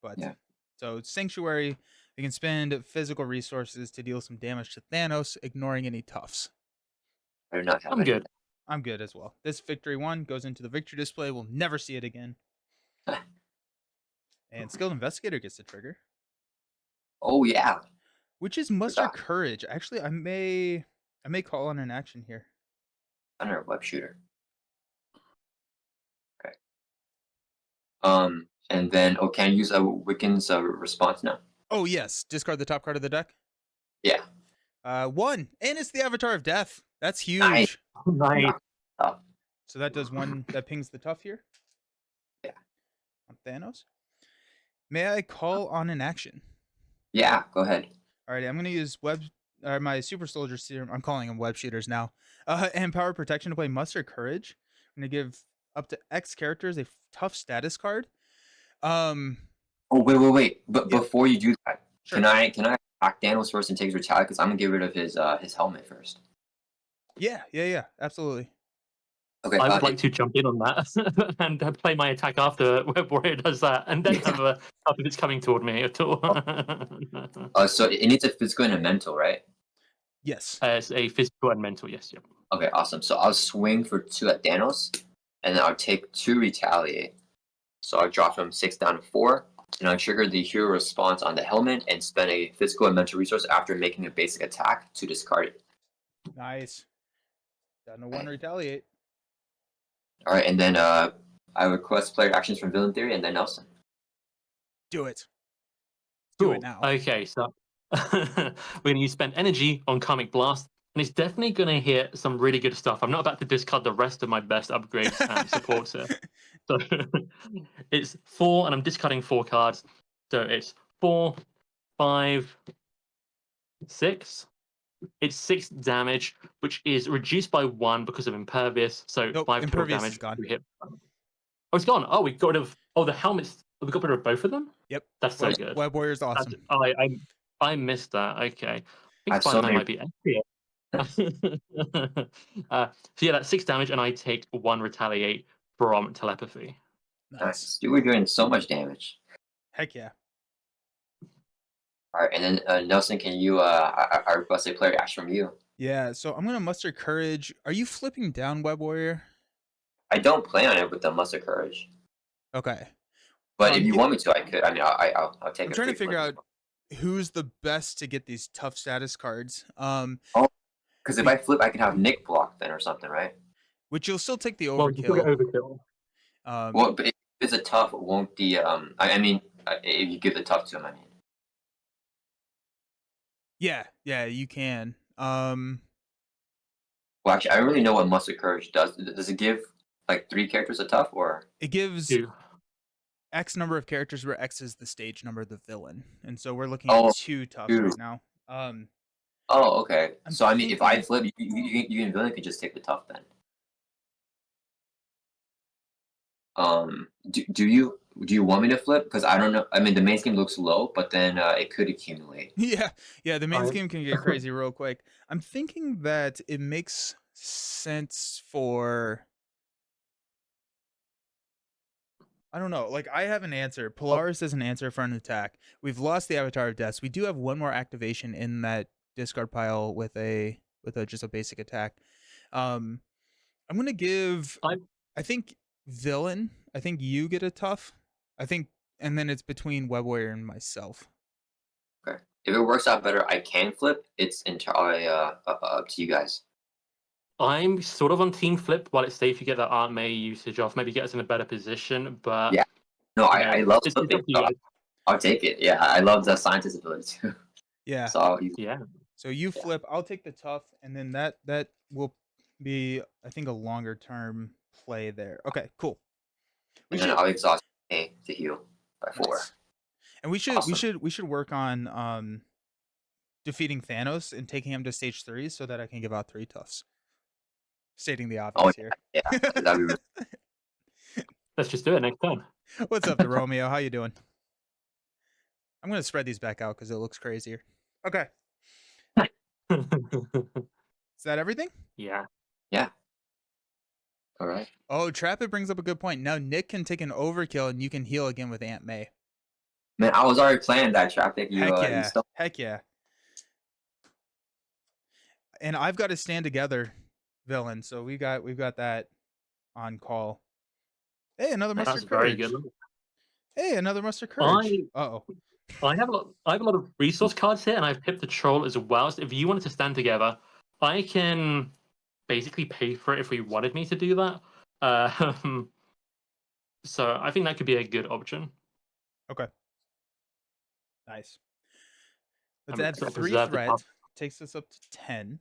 But Yeah. so Sanctuary, we can spend physical resources to deal some damage to Thanos, ignoring any toughs. I do not have I'm any. good. I'm good as well. This victory 1 goes into the victory display. We'll never see it again. And Skilled Investigator gets the trigger, Oh yeah. which is Muster Forgot. Courage. Actually, I may call on an action here. Under web shooter. Okay. And then can I use a Wiccan's response now? Oh yes, discard the top card of the deck. Yeah. 1, and it's the Avatar of Death. That's Nice. huge. Nice. So that does 1. That pings the tough here. Yeah. On Thanos. May I call on an action? Yeah. Go ahead. Alrighty, I'm gonna use web. or my super soldier serum. I'm calling them web shooters now. And power protection to play muster courage. I'm gonna give up to X characters a tough status card. Um, Oh wait. But yeah, before you do that, sure. can I attack Thanos first and take his retaliate? Because I'm gonna get rid of his helmet first. Yeah, absolutely. Okay. I would like to jump in on that and play my attack after Web Warrior does that, and then Yeah. have a up if it's coming toward me at all. So it needs a physical and a mental, right? Yes. As a physical and mental, yes, yep. Okay, awesome. So I'll swing for 2 at Thanos, and then I'll take 2 retaliate. So I'll drop from 6 down to 4, and I'll trigger the hero response on the helmet and spend a physical and mental resource after making a basic attack to discard it. Nice. Got no one retaliate. All right, and then I request player actions from Villain Theory, and then Nelson. Do it. Do Cool. it now. Okay, so we're going to spend energy on Karmic Blast, and it's definitely going to hit some really good stuff. I'm not about to discard the rest of my best upgrades and supports here. So it's 4, and I'm discarding 4 cards. So it's 4, 5, 6. It's 6 damage, which is reduced by 1 because of Impervious. So Nope, 5 total Impervious is damage. gone. We hit. Oh, it's gone. Oh, we got rid of. Oh, the helmets. We got rid of both of them. Yep. That's so good. Web Warrior's awesome. I missed that. Okay. I I think so Spider-Man many. might be accurate. So yeah, that's 6 damage, and I take 1 retaliate from telepathy. Nice. Dude, we're doing so much damage. Heck yeah. All right, and then Nelson, can you? I request a player action from you. Yeah, so I'm gonna muster courage. Are you flipping down Web Warrior? I don't plan on it with the Muscle Courage, Okay. but if you want me to, I could. I mean, I'll take I'm a trying to quick figure look. out who's the best to get these tough status cards. Oh, because if be- I flip, I can have Nick block then or something, right? which you'll still take the Well, you still get overkill. overkill. Well, but if it's a tough, won't the I mean, if you give the tough to him, I mean. Yeah, you can. Well, actually, I don't really know what Muscle Courage does. Does it give like 3 characters a tough or? It gives 2. X number of characters where X is the stage number of the villain, and so we're looking Oh, at 2 toughs 2. right now. Oh, okay. I'm So I mean, if I thinking. flip, you and villain could just take the tough then. Do you want me to flip? Because I don't know. I mean, the main scheme looks low, but then it could accumulate. Yeah, the main I- scheme can get crazy real quick. I'm thinking that it makes sense for. I don't know. Like, I have an answer. Polaris has an answer for an attack. We've lost the Avatar of Death. We do have one more activation in that discard pile with a just a basic attack. I'm gonna give. I- I think villain. I think you get a tough. I think, and then it's between Web Warrior and myself. Okay. If it works out better, I can flip. It's entirely up to you guys. I'm sort of on team flip while it's safe. You get that Aunt May usage off, maybe get us in a better position. But Yeah. No, I love it's flipping. up to you guys. I'll take it. Yeah, I love the scientist ability too. Yeah. So I'll use. Yeah. So you flip. I'll take the tough, and then that will be, I think, a longer term play there. Okay, cool. And then I'll exhaust A to heal by 4. Nice. And we should work on defeating Thanos and taking him to stage 3 so that I can give out 3 toughs. Stating the obvious here. Yeah, that'd be really. Let's just do it next time. What's up, Romeo? How you doing? I'm gonna spread these back out because it looks crazier. Okay. Is that everything? Yeah. Yeah. All right. Oh, Trapit brings up a good point. Now Nick can take an overkill and you can heal again with Aunt May. Man, I was already planning that traffic. You, Heck you yeah. stole. Heck yeah. And I've got to stand together, villain. So we've got that on call. Hey, another Muster That's very Courage. good. Hey, another Muster Courage. Uh-oh. I have a lot of resource cards here, and I've picked the troll as well. So if you wanted to stand together, I can basically pay for it if we wanted me to do that. So I think that could be a good option. Okay. Nice. Let's I'm add gonna 3 preserve the threat. top. Takes us up to 10.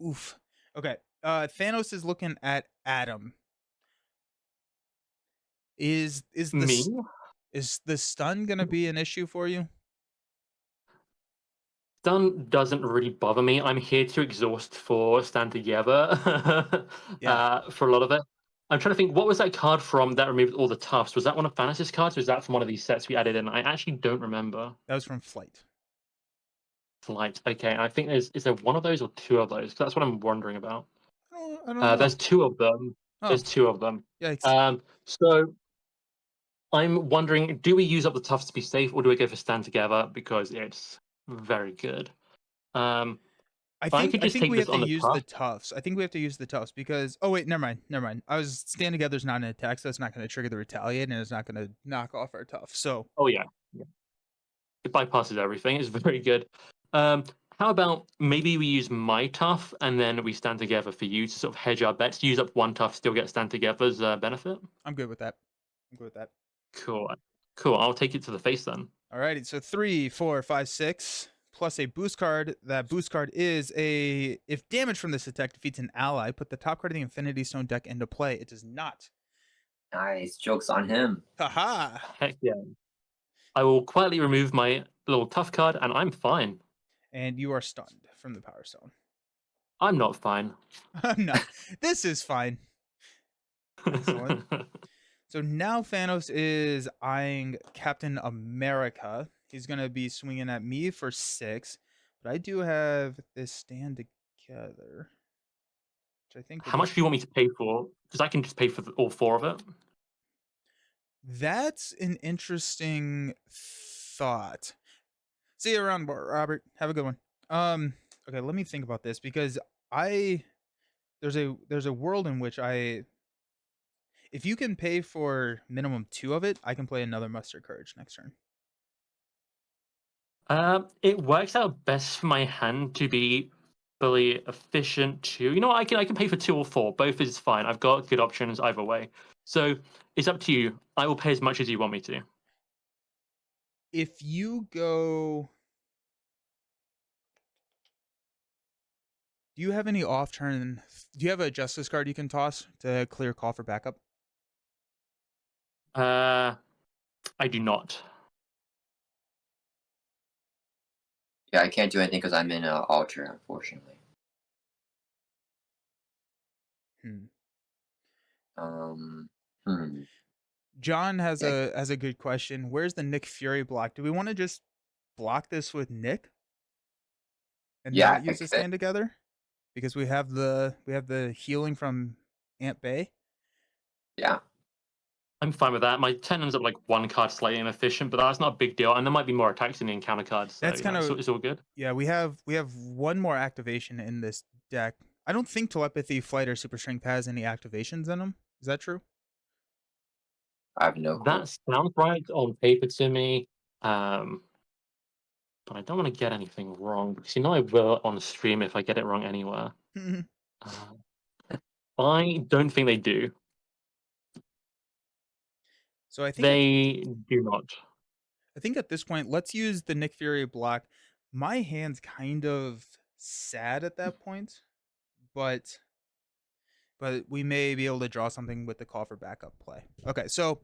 Oof. Okay. Thanos is looking at Adam. Is Me? the stun gonna be an issue for you? Stun doesn't really bother me. I'm here to exhaust for stand together Yeah, for a lot of it. I'm trying to think, what was that card from that removed all the tufts? Was that one of Thanos' cards, or is that from one of these sets we added in? I actually don't remember. that was from Flight. Flight. Okay, I think is there one of those or two of those? 'Cause that's what I'm wondering about. I don't know. There's two of them. Oh, There's two of them. yikes. So I'm wondering, do we use up the tufts to be safe, or do we go for stand together because it's very good? Um, I I think could I just think take we this have to on the use the tuft. tufts. I think we have to use the tufts because oh wait, never mind, never mind. I was stand together's not an attack, so it's not going to trigger the retaliate, and it's not going to knock off our tough. So Oh yeah. Yeah. It bypasses everything. It's very good. Um, how about maybe we use my tough and then we stand together for you to sort of hedge our bets. Use up one tough, still get stand together's benefit. I'm good with that. I'm good with that. Cool. Cool. I'll take it to the face then. Alrighty, so 3, 4, 5, 6 plus a boost card. That boost card is a if damage from this attack defeats an ally, put the top card of the Infinity Stone deck into play. It does not. Nice. Joke's on him. Haha. Heck yeah. I will quietly remove my little tough card and I'm fine. And you are stunned from the Power Stone. I'm not fine. I'm not. This is fine. Excellent. So now Thanos is eyeing Captain America. He's going to be swinging at me for 6. But I do have this stand together. Which I think will How be. much do you want me to pay for? Because I can just pay for all four of it. That's an interesting thought. See you around, Robert. Have a good one. Okay, let me think about this because I there's a world in which I if you can pay for minimum 2 of it, I can play another Muster Courage next turn. It works out best for my hand to be fully efficient too. You know what? I can pay for 2 or 4. Both is fine. I've got good options either way. So it's up to you. I will pay as much as you want me to. If you go do you have any off turn do you have a justice card you can toss to clear call for backup? I do not. Yeah, I can't do anything because I'm in altar, unfortunately. Hmm. Um, hmm. John has Yeah, a good question. Where's the Nick Fury block? Do we want to just block this with Nick and yeah, not I use the could. stand together? Because we have the healing from Aunt Bay. Yeah, I'm fine with that. My 10 ends up like 1 card slightly inefficient, but that's not a big deal. And there might be more attacks in the encounter cards, so That's kind of it's all good. yeah. We have one more activation in this deck. I don't think telepathy, flight, or super strength has any activations in them. Is that true? I have no clue. That sounds right on paper to me. Um, but I don't want to get anything wrong because you know I will on stream if I get it wrong anywhere. Uh, I don't think they do. So They do not. I think at this point, let's use the Nick Fury block. My hand's kind of sad at that point, but we may be able to draw something with the call for backup play. Okay, so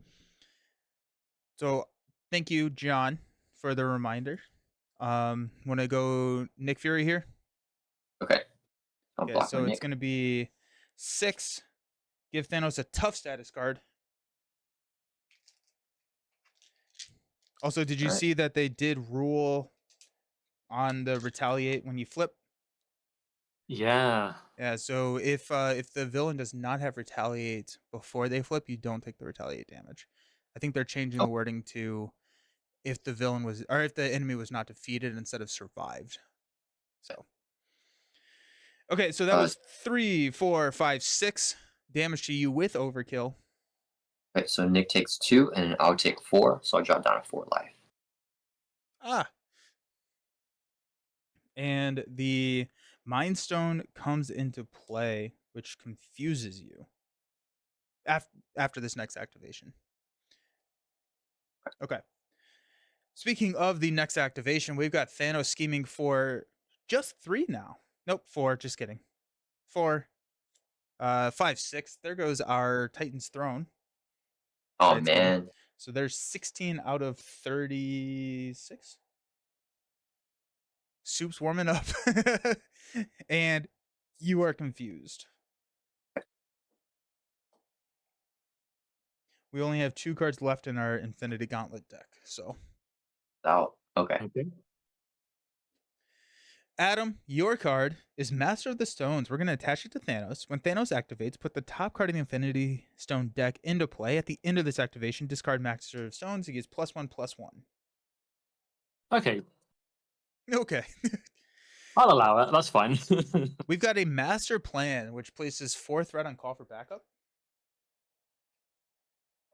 thank you, John, for the reminder. Want to go Nick Fury here? Okay, I'll Okay, block my so it's Nick. gonna be 6. Give Thanos a tough status card. Also, did you All right. see that they did rule on the retaliate when you flip? Yeah. Yeah, so if the villain does not have retaliate before they flip, you don't take the retaliate damage. I think they're changing Oh, the wording to if the villain was or if the enemy was not defeated instead of survived. So okay, so that uh, was 3, 4, 5, 6 damage to you with overkill. right, so Nick takes 2, and I'll take 4, so I'll drop down to 4 life. Ah, and the Mind Stone comes into play, which confuses you after this next activation. Okay. Speaking of the next activation, we've got Thanos scheming for just 3 now. Nope, 4. Just kidding. 4, 5, 6. There goes our Titan's throne. Oh It's gone. man, So there's 16 out of 36. Soup's warming up, and you are confused. We only have 2 cards left in our Infinity Gauntlet deck. So, Oh, okay. Okay. Adam, your card is Master of the Stones. We're going to attach it to Thanos. When Thanos activates, put the top card in the Infinity Stone deck into play. At the end of this activation, discard Master of Stones. He gets +1/+1. Okay. Okay. I'll allow it. That's fine. We've got a Master Plan, which places 4 threat on call for backup.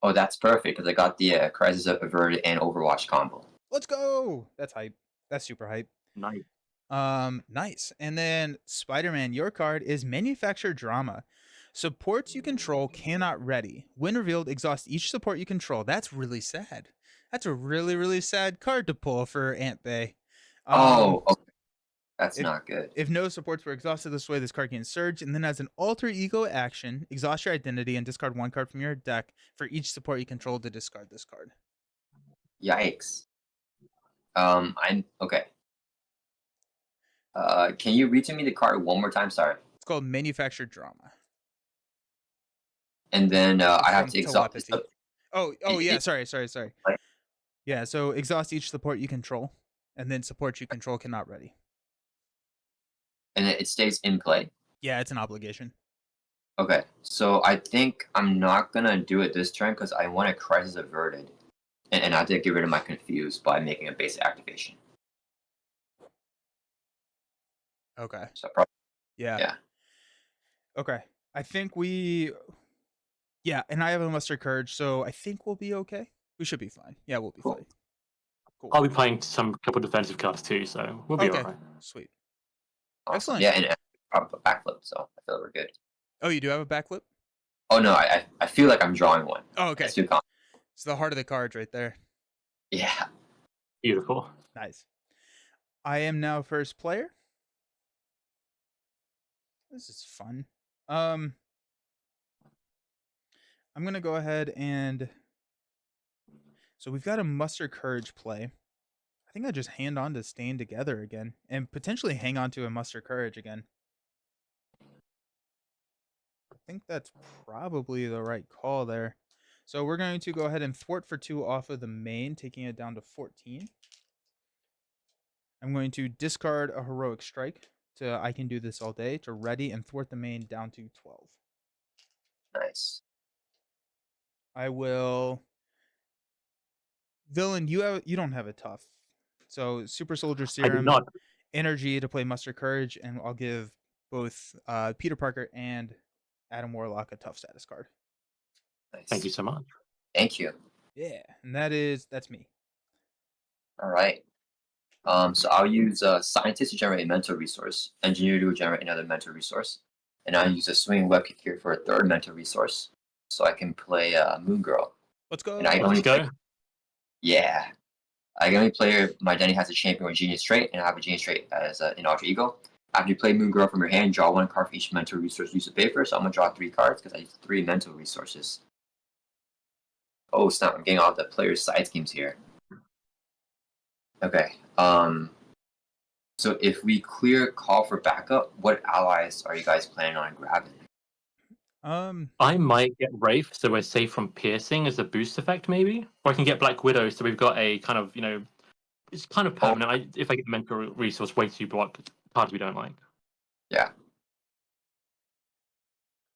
Oh, that's perfect because I got the Crisis of Averted and Overwatch combo. Let's go. That's hype. That's super hype. Nice. Nice. And then Spider-Man, your card is Manufacture Drama. Supports you control cannot ready. When revealed, exhaust each support you control. That's really sad. That's a really, really sad card to pull for Ant Bay. Oh, okay. That's if- not good. If no supports were exhausted this way, this card can surge, and then as an alter ego action, exhaust your identity and discard 1 card from your deck for each support you control to discard this card. Yikes. I'm okay. Can you read to me the card one more time? Sorry. It's called Manufactured Drama. And then I have From to exhaust this. telepathy. Oh yeah, sorry. Right. Yeah, so exhaust each support you control, and then support you control cannot ready. And it stays in play. Yeah, it's an obligation. Okay, so I think I'm not gonna do it this turn because I want a Crisis Averted, and I have to get rid of my Confused by making a basic activation. Okay. So probably, Yeah. yeah. Okay. I think yeah, and I have a Muster Courage, so I think we'll be okay. We should be fine. Yeah, we'll be Cool. fine. Cool. I'll be playing some couple defensive cards too, so we'll be Okay. alright. Sweet. Awesome. Excellent. Yeah, and probably a backflip, so I feel we're good. Oh, you do have a backflip? Oh no, I feel like I'm drawing one. Oh, okay. That's too calm. It's the heart of the cards right there. Yeah. Beautiful. Nice. I am now first player. This is fun. I'm gonna go ahead and so we've got a Muster Courage play. I think I just hand on to Staying Together again and potentially hang on to a Muster Courage again. I think that's probably the right call there. So we're going to go ahead and thwart for 2 off of the main, taking it down to 14. I'm going to discard a Heroic Strike to I Can Do This All Day to ready and thwart the main down to 12. Nice. I will. Villain, you don't have a tough. So Super Soldier I do Serum, not. Energy to play Muster Courage, and I'll give both Peter Parker and Adam Warlock a tough status card. Nice. Thank you so much. Thank you. Yeah, and that's me. All right. So I'll use Scientist to generate a mental resource, Engineer to generate another mental resource, and I'll use a Swinging Web Kick here for a 3rd mental resource, so I can play Moon Girl. Let's go. And I Let's only go. Yeah. I can only play my Denny has a champion with Genius Trait, and I have a Genius Trait as an alter ego. After you play Moon Girl from your hand, draw 1 card for each mental resource used to pay for. So I'm gonna draw 3 cards because I use 3 mental resources. Oh snap! I'm getting all the players' side schemes here. Okay. So if we clear call for backup, what allies are you guys planning on grabbing? I might get Wraith, so we're safe from piercing as a boost effect, maybe. Or I can get Black Widow, so we've got a kind of, it's kind of permanent. If I get mental resource, way to block cards we don't like. Yeah.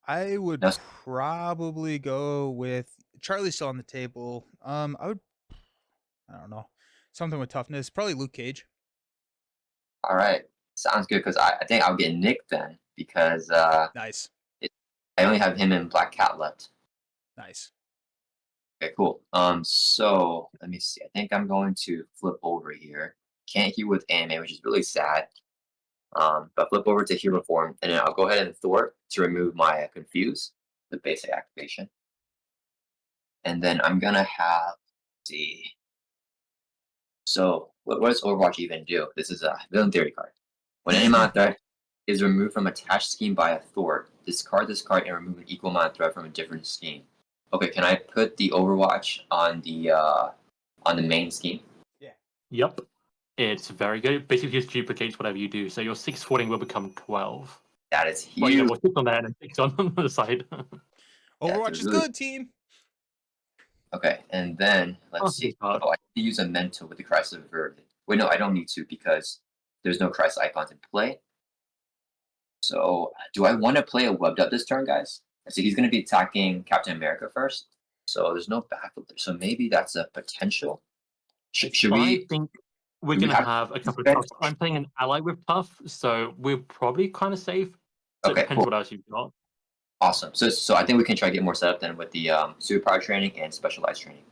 I would Yes. probably go with Charlie's still on the table. I don't know, something with toughness. Probably Luke Cage. All right. Sounds good because I think I'll get Nick then because Nice. I only have him and Black Cat left. Nice. Okay, cool. So let me see. I think I'm going to flip over here. Can't heal with anime, which is really sad. But flip over to hero form, and then I'll go ahead and thwart to remove my confuse, the basic activation. And then I'm gonna have let's see. So what does Overwatch even do? This is a villain theory card. When any amount of threat is removed from attached scheme by a thwart, discard this card and remove an equal amount of threat from a different scheme. Okay, can I put the Overwatch on the main scheme? Yep. It's very good. It basically just duplicates whatever you do. So your 614 will become 12. That is Well, you know, huge. we'll 6 on there and then 6 on the side. Yeah, it's a Overwatch is really good, team. okay. And then let's Awesome see. card. Oh, I need to use a mental with the crisis averted. Wait, no, I don't need to because there's no crisis icons in play. So, do I want to play a webbed up this turn, guys? So he's going to be attacking Captain America first. So there's no backup there. So maybe that's a potential. Should I we? think we're Do we going to have? have a couple of toughs. I'm playing an ally with tough, so we're probably kind of safe. So it Okay, depends cool, what else you've got. awesome. So I think we can try to get more setup then with the superpower training and specialized training.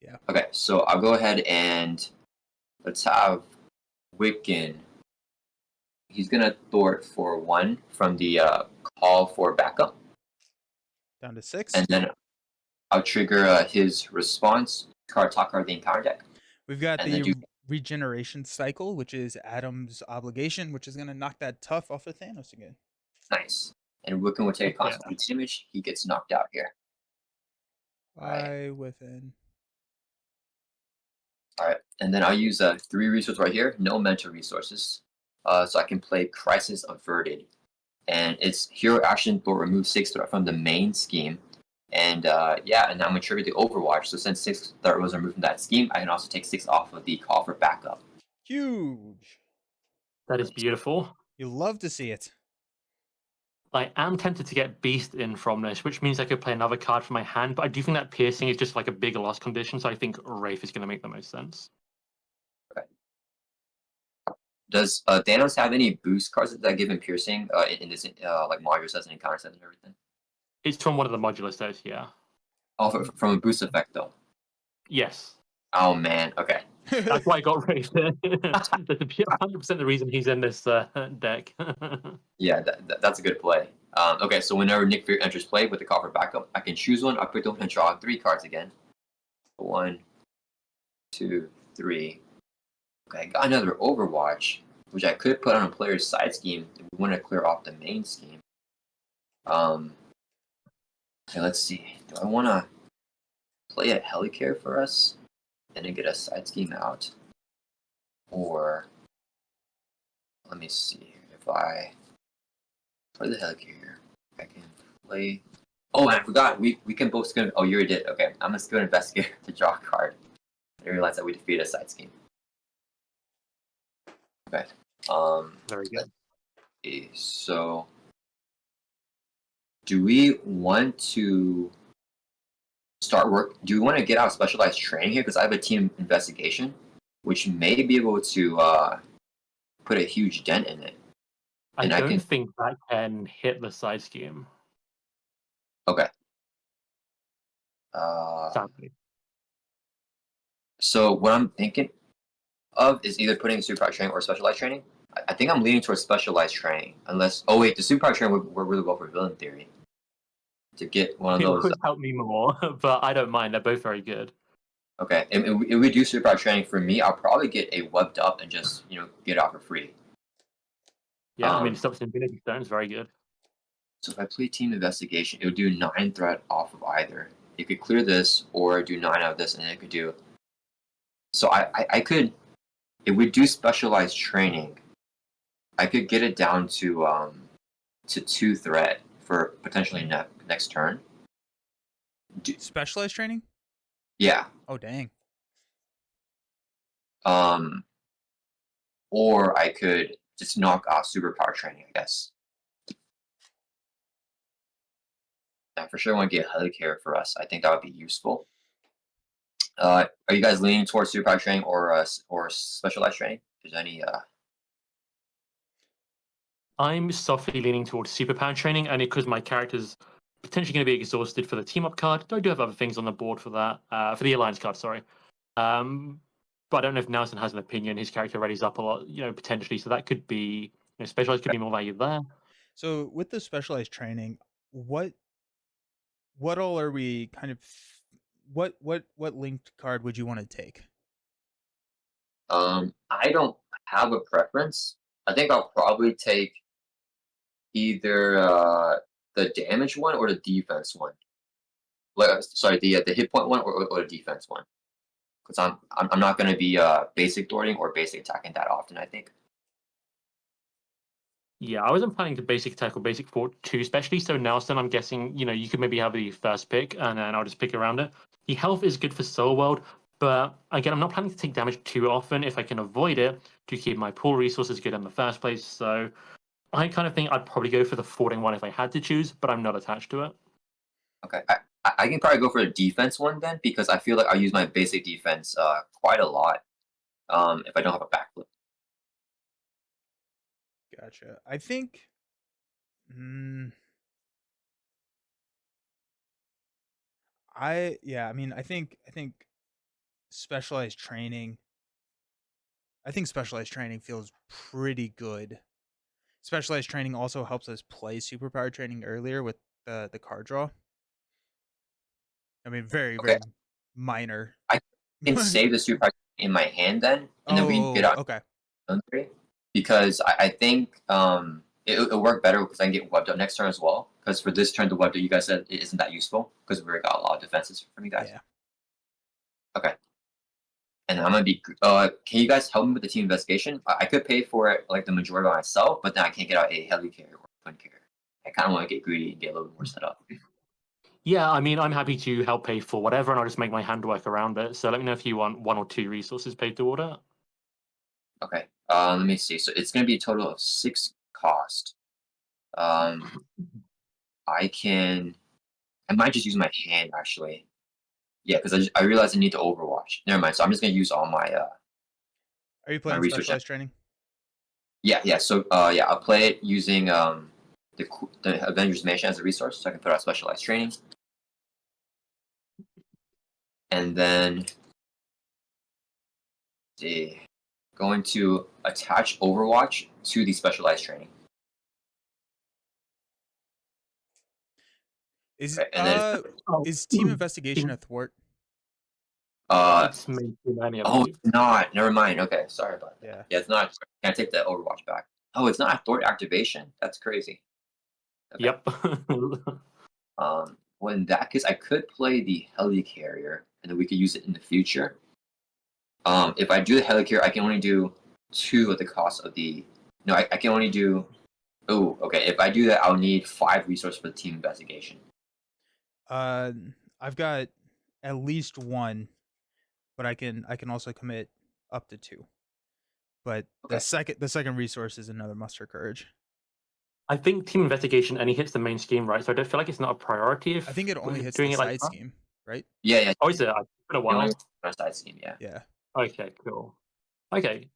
Yeah. Okay, so I'll go ahead and let's have Wiccan. He's gonna thwart for 1 from the call for backup, Down to 6. and then I'll trigger his response card, top card, the encounter deck, We've got and then the do regeneration cycle, which is Adam's obligation, which is going to knock that tough off of Thanos again. nice. And Wiccan will take a Yeah. constitution damage. He gets knocked out here. By within. All right, and then I'll use 3 resources right here. No mental resources, so I can play Crisis Averted, and it's hero action will remove 6 threat from the main scheme. And yeah, and I'm gonna trigger the Overwatch. So since 6 threat was removed from that scheme, I can also take 6 off of the call for backup. Huge. That is beautiful. You love to see it. I am tempted to get Beast in from this, which means I could play another card from my hand, but I do think that piercing is just like a big loss condition, so I think Wraith is going to make the most sense. Does Thanos have any boost cards that give him piercing in this like module sets and encounter sets and everything? It's from one of the modular sets, yeah. Oh, from a boost effect though. Yes. Oh man, okay. That's why I got Wraith. That's 100% the reason he's in this deck. Yeah, that's a good play. Okay, so whenever Nick Fury enters play with the call for backup, I can choose one, upgrade them, and draw 3 cards again. 1, 2, 3. Okay, I got another Overwatch, which I could put on a player's side scheme if we want to clear off the main scheme. Okay, let's see. Do I want to play a Helicare for us and then get a side scheme out? Or, let me see. If I play the Helicare, I can play. Oh, and I forgot. We can both skip. Oh, you already did. Okay, I'm going to skip Investigator to draw a card. I realized that we defeated a side scheme. Okay. Very good. Okay, so do we want to start work? Do we want to get out specialized training here? Because I have a team investigation, which may be able to put a huge dent in it. I And I don't can. think that can hit the side scheme, Okay. sadly. So what I'm thinking of is either putting superpower training or specialized training. I think I'm leaning towards specialized training, unless. Oh wait, the superpower training would work really well for villain theory. To get one of It those. would help me more, but I don't mind. They're both very good. Okay, if we do superpower training for me, I'll probably get a webbed up and just get it off for free. Yeah, I mean, Substance Infinity Stone is very good. So if I play team investigation, it would do 9 threat off of either. It could clear this or do 9 out of this, and then it could do. So I could, if we do specialized training, I could get it down to 2 threat for potentially next turn. Specialized training? Yeah. Oh, dang. Or I could just knock off superpower training, I guess. I for sure want to get Helicare for us. I think that would be useful. Are you guys leaning towards superpower training or specialized training? Is there any I'm softly leaning towards superpower training, and because my character's potentially going to be exhausted for the team up card. I do have other things on the board for that, for the alliance card. Sorry, but I don't know if Nelson has an opinion. His character readies up a lot, potentially. So that could be specialized could be more value there. So with the specialized training, what all are we kind of what linked card would you want to take? I don't have a preference. I think I'll probably take either the damage one or the defense one. Sorry, the hit point one or the defense one. because I'm not going to be basic thwarting or basic attacking that often, I think. Yeah, I wasn't planning to basic attack or basic fort too, especially. So Nelson, I'm guessing, you could maybe have the first pick and then I'll just pick around it. The health is good for Soul World, but again, I'm not planning to take damage too often if I can avoid it to keep my pool resources good in the first place. So I kind of think I'd probably go for the forting one if I had to choose, but I'm not attached to it. Okay, I can probably go for the defense one then, because I feel like I use my basic defense quite a lot if I don't have a backflip. Gotcha. I think. Mm, I mean, I think specialized training. I think specialized training feels pretty good. Specialized training also helps us play superpower training earlier with the card draw. I mean, very Okay, very minor. I can save the super in my hand then, and then we can get Oh, out okay. Hungary, because I think it'll work better because I can get webbed up next turn as well. Because for this turn, the web that you guys said it isn't that useful because we already got a lot of defenses from you guys. Yeah. Okay, and I'm gonna be. Can you guys help me with the team investigation? I could pay for it like the majority by myself, but then I can't get out a heli carrier or twin carrier. I kind of want to get greedy and get a little bit more set up. Yeah, I mean, I'm happy to help pay for whatever, and I'll just make my hand work around it. So let me know if you want one or two resources paid to order. Okay, let me see. So it's gonna be a total of 6 cost. Um, I can. I might just use my hand actually. Yeah, because I realized I need to Overwatch. Never mind. So I'm just gonna use all my Are you my playing research. specialized training? Yeah. So yeah, I'll play it using the Avengers Mansion as a resource, so I can put out specialized training, and then see, going to attach Overwatch to the specialized training. Is Okay, and then Oh, is team investigation a thwart? uh it's made too many, I oh, believe. it's not. Never mind. Okay, sorry about that. Yeah. Yeah, it's not. Can I take the Overwatch back? Oh, it's not a thwart activation. That's crazy. Okay. Yep. Well, in that case, I could play the helicarrier, and then we could use it in the future. If I do the helicarrier, I can only do 2 at the cost of the. No, I can only do. Oh, okay. If I do that, I'll need 5 resources for the team investigation. Uh, I've got at least one, but I can also commit up to 2. But the Okay. second resource is another muster courage. I think team investigation only hits the main scheme, right? So I don't feel like it's not a priority I if think it only we're hits the doing it like side that. scheme, right? Yeah. Oh, is it? It's been a The only while. side scheme. Yeah. Yeah. Okay, cool. Okay.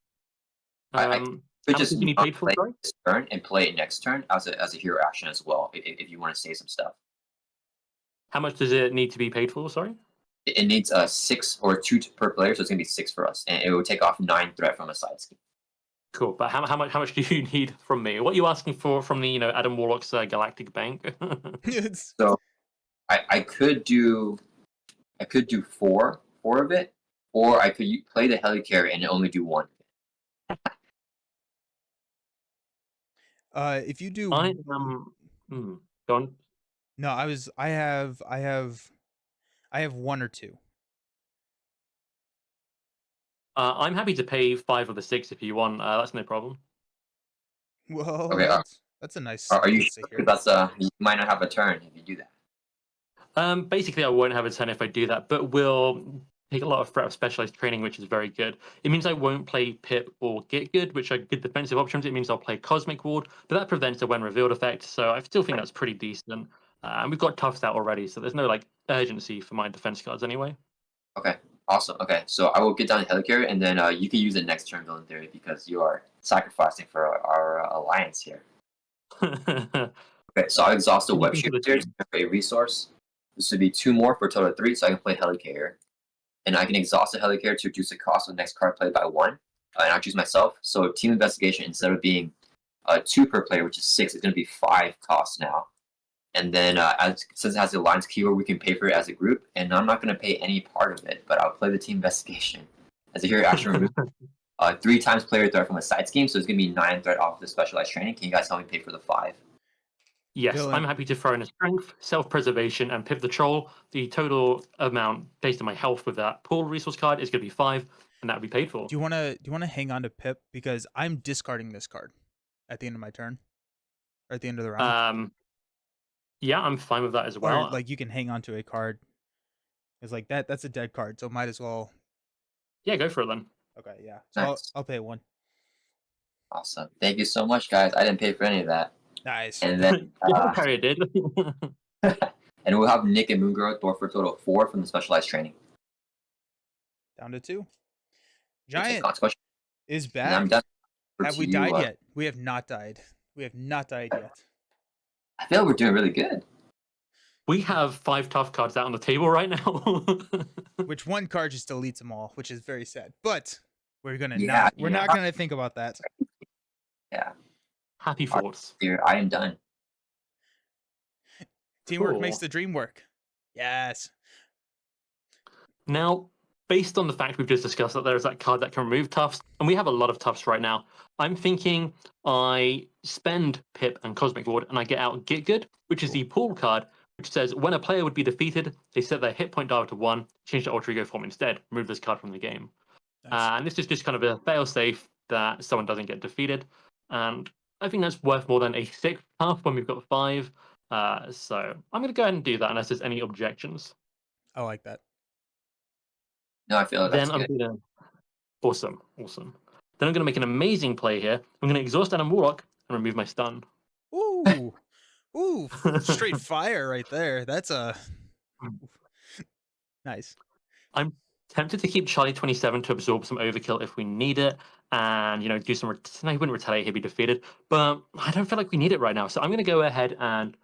I could How much just did you need not paid for, play sorry? this turn and play it next turn as a hero action as well. If you want to say some stuff, How much does it need to be paid for, sorry? it needs 6 or 2 per player, so it's gonna be 6 for us, and it will take off 9 threat from a side scheme. Cool. But how much do you need from me? What are you asking for from the Adam Warlock's Galactic Bank? It's So I could do 4 of it, or I could play the helicarrier and only do 1. if you do I go on. no, I have 1 or 2. I'm happy to pay 5 of the 6 if you want. That's no problem. Well, Okay, that's a nice are you nice to sure? hear. Because that's you might not have a turn if you do that. Basically, I won't have a turn if I do that, but we'll take a lot of threat of specialized training, which is very good. It means I won't play Pip or Get Good, which are good defensive options. It means I'll play Cosmic Ward, but that prevents a when revealed effect, so I still think that's pretty decent. And we've got Toughs out already, so there's no urgency for my defense cards anyway. Okay, awesome. Okay, so I will get down the helicarrier, and then you can use it next turn, villain theory, because you are sacrificing for our alliance here. Okay, so I exhausted web Anything for shooter the here to team. generate a resource. This would be 2 more for a total of 3, so I can play helicarrier. And I can exhaust the helicarrier to reduce the cost of the next card played by 1. And I'll choose myself. So team investigation, instead of being 2 per player, which is 6, it's going to be 5 costs now. And then since it has the alliance keyword, we can pay for it as a group. And I'm not going to pay any part of it, but I'll play the team investigation. As a hero action, remove 3 times player threat from a side scheme, so it's going to be 9 threat off the specialized training. Can you guys help me pay for the 5? Yes, I'm Villain. happy to throw in a strength, self-preservation, and pivot the troll. The total amount based on my health with that pool resource card is going to be 5, and that will be paid for. Do you wanna hang on to Pip because I'm discarding this card at the end of my turn or at the end of the round, Yeah, I'm fine with that as or well. like you can hang on to a card. It's like that's a dead card, so might as well. Yeah, go for it then. Okay, yeah. So Nice. I'll pay 1. Awesome. Thank you so much, guys. I didn't pay for any of that. Nice. And then, Yeah, Harry did. and we'll have Nick and Moongirl door for a total of 4 from the specialized training. Down to 2. Okay, Giant consequence. is And I'm done. back. Have we died yet? We have not died. We have not died yet. I feel like we're doing really good. We have 5 tough cards out on the table right now. Which one card just deletes them all, which is very sad. But we're gonna Yeah, we're yeah. not gonna think about that. Yeah. Happy thoughts. Dear, I am done. Teamwork makes Cool. the dream work. Yes. Now, based on the fact we've just discussed that there's that card that can remove toughs, and we have a lot of toughs right now, I'm thinking I spend Pip and Cosmic Ward and I get out Get Good, which is the pool card, which says when a player would be defeated, they set their hit point dial to 1, change the alter ego form instead, remove this card from the game. Nice. And this is just kind of a fail safe that someone doesn't get defeated. And I think that's worth more than a 6 tough when we've got 5. So I'm going to go ahead and do that unless there's any objections. I like that. No, I feel like that's Then I'm good. gonna awesome. Then I'm gonna make an amazing play here. I'm gonna exhaust Adam Warlock and remove my stun. Ooh. Ooh. Straight fire right there. That's a nice. I'm tempted to keep Charlie 27 to absorb some overkill if we need it, and do some. No, he wouldn't retaliate; he'd be defeated. But I don't feel like we need it right now, so I'm gonna go ahead and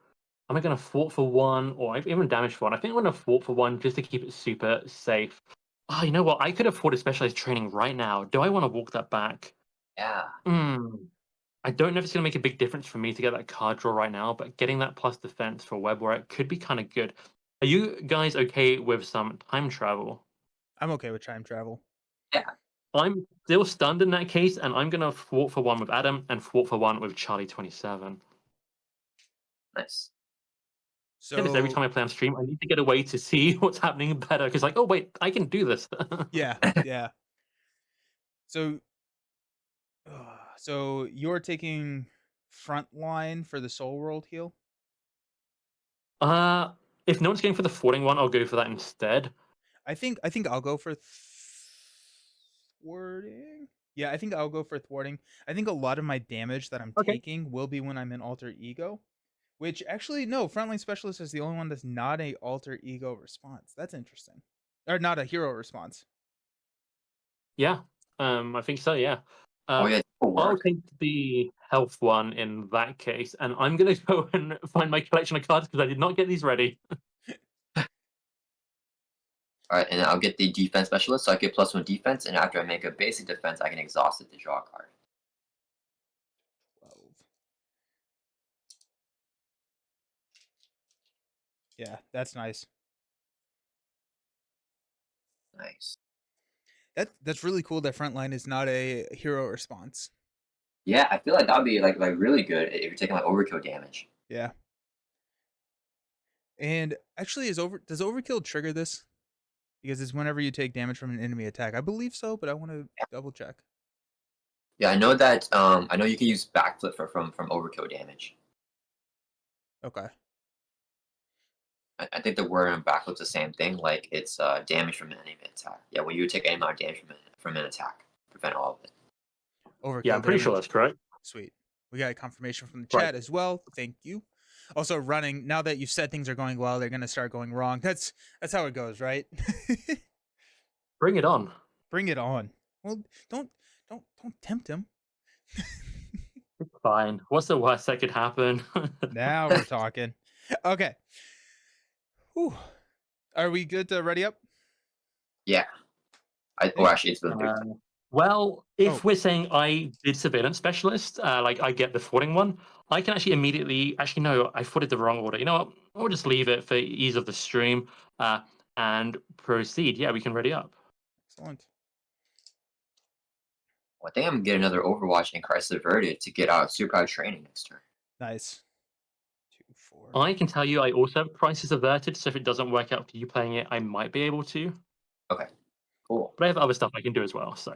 am I gonna fort for 1 or even damage for 1? I think I'm gonna fort for 1 just to keep it super safe. Oh, you know what? I could afford a specialized training right now. Do I want to walk that back? Yeah. I don't know if it's going to make a big difference for me to get that card draw right now, but getting that plus defense for web work could be kind of good. Are you guys okay with some time travel? I'm okay with time travel. Yeah. I'm still stunned in that case, and I'm going to fort for 1 with Adam and fort for 1 with Charlie 27. Nice. So Every time I play on stream, I need to get away to see what's happening better because, like, oh wait, I can do this. yeah, yeah. So so you're taking front line for the soul world heal? If no one's going for the forting one, I'll go for that instead. I think I'll go for thwarting. Yeah, I think I'll go for thwarting. I think a lot of my damage that I'm Okay. taking will be when I'm in alter ego, which actually no, frontline specialist is the only one that's not a alter ego response. That's interesting, or not a hero response. Yeah, I think so. Yeah. Oh yeah, it'll I'll work. take the health one in that case, and I'm gonna go and find my collection of cards because I did not get these ready. All right, and I'll get the defense specialist, so I get +1 defense, and after I make a basic defense, I can exhaust it to draw a card. 12. Yeah, that's nice. Nice. That's really cool that frontline is not a hero response. Yeah, I feel like that'd be like really good if you're taking like overkill damage. Yeah. And actually, does overkill trigger this? Because it's whenever you take damage from an enemy attack. I believe so, but I want to double check. Yeah, I know that. I know you can use backflip from overkill damage. Okay. I think the word on backflip's the same thing. Like it's damage from an enemy attack. Yeah, when you take any amount of damage from an attack, prevent all of it. Overkill Yeah, I'm pretty sure damage. that's correct. Sweet. We got a confirmation from the Right. chat as well. Thank you. Also, running. Now that you said things are going well, they're gonna start going wrong. That's how it goes, right? Bring it on. Bring it on. Well, don't tempt him. It's fine. What's the worst that could happen? Now we're talking. Okay. Whew. Are we good to ready up? Yeah. Actually, it's really big. Well, if Oh. we're saying I did surveillance specialist, like I get the footing one, I can actually immediately. Actually, no, I footed the wrong order. You know what? We'll just leave it for ease of the stream and proceed. Yeah, we can ready up. Excellent. Well, I think I'm gonna get another Overwatch and Crisis Averted to get out superpower training next turn. Nice. 2, 4. I can tell you, I also have Crisis Averted, so if it doesn't work out for you playing it, I might be able to. Okay, cool. But I have other stuff I can do as well, so.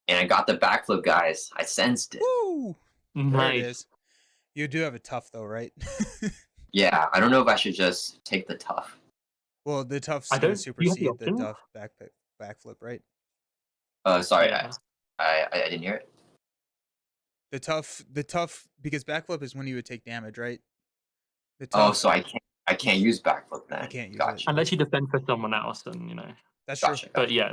And I got the backflip, guys. I sensed it. Woo! There it Nice. is. You do have a tough though, right? Yeah, I don't know if I should just take the tough. Well, the tough's I gonna don't. You have the supersede the option. tough backflip, right? Sorry, Yeah. I didn't hear it. The tough because backflip is when you would take damage, right? The Oh, tough so I can't use backflip then. you can't use it. Gotcha. Unless you defend for someone else, then, you know. That's true. Gotcha. But yeah.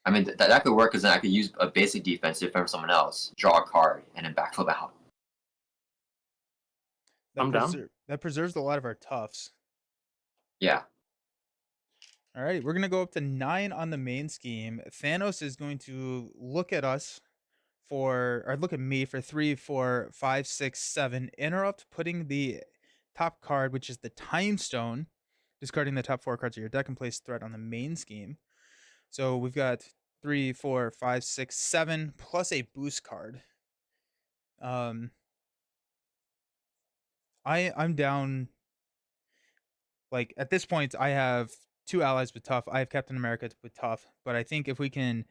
I mean, that could work because then I could use a basic defense to defend for someone else, draw a card, and then backflip out. I'm down. That preserves a lot of our toughs. Yeah. All right, we're gonna go up to 9 on the main scheme. Thanos is going to look at us look at me for 3, 4, 5, 6, 7. Interrupt, putting the top card, which is the Time Stone, discarding the top 4 cards of your deck and place threat on the main scheme. So we've got 3, 4, 5, 6, 7 plus a boost card. I'm down. Like at this point, I have 2 allies with tough. I have Captain America with tough, but I think if we can.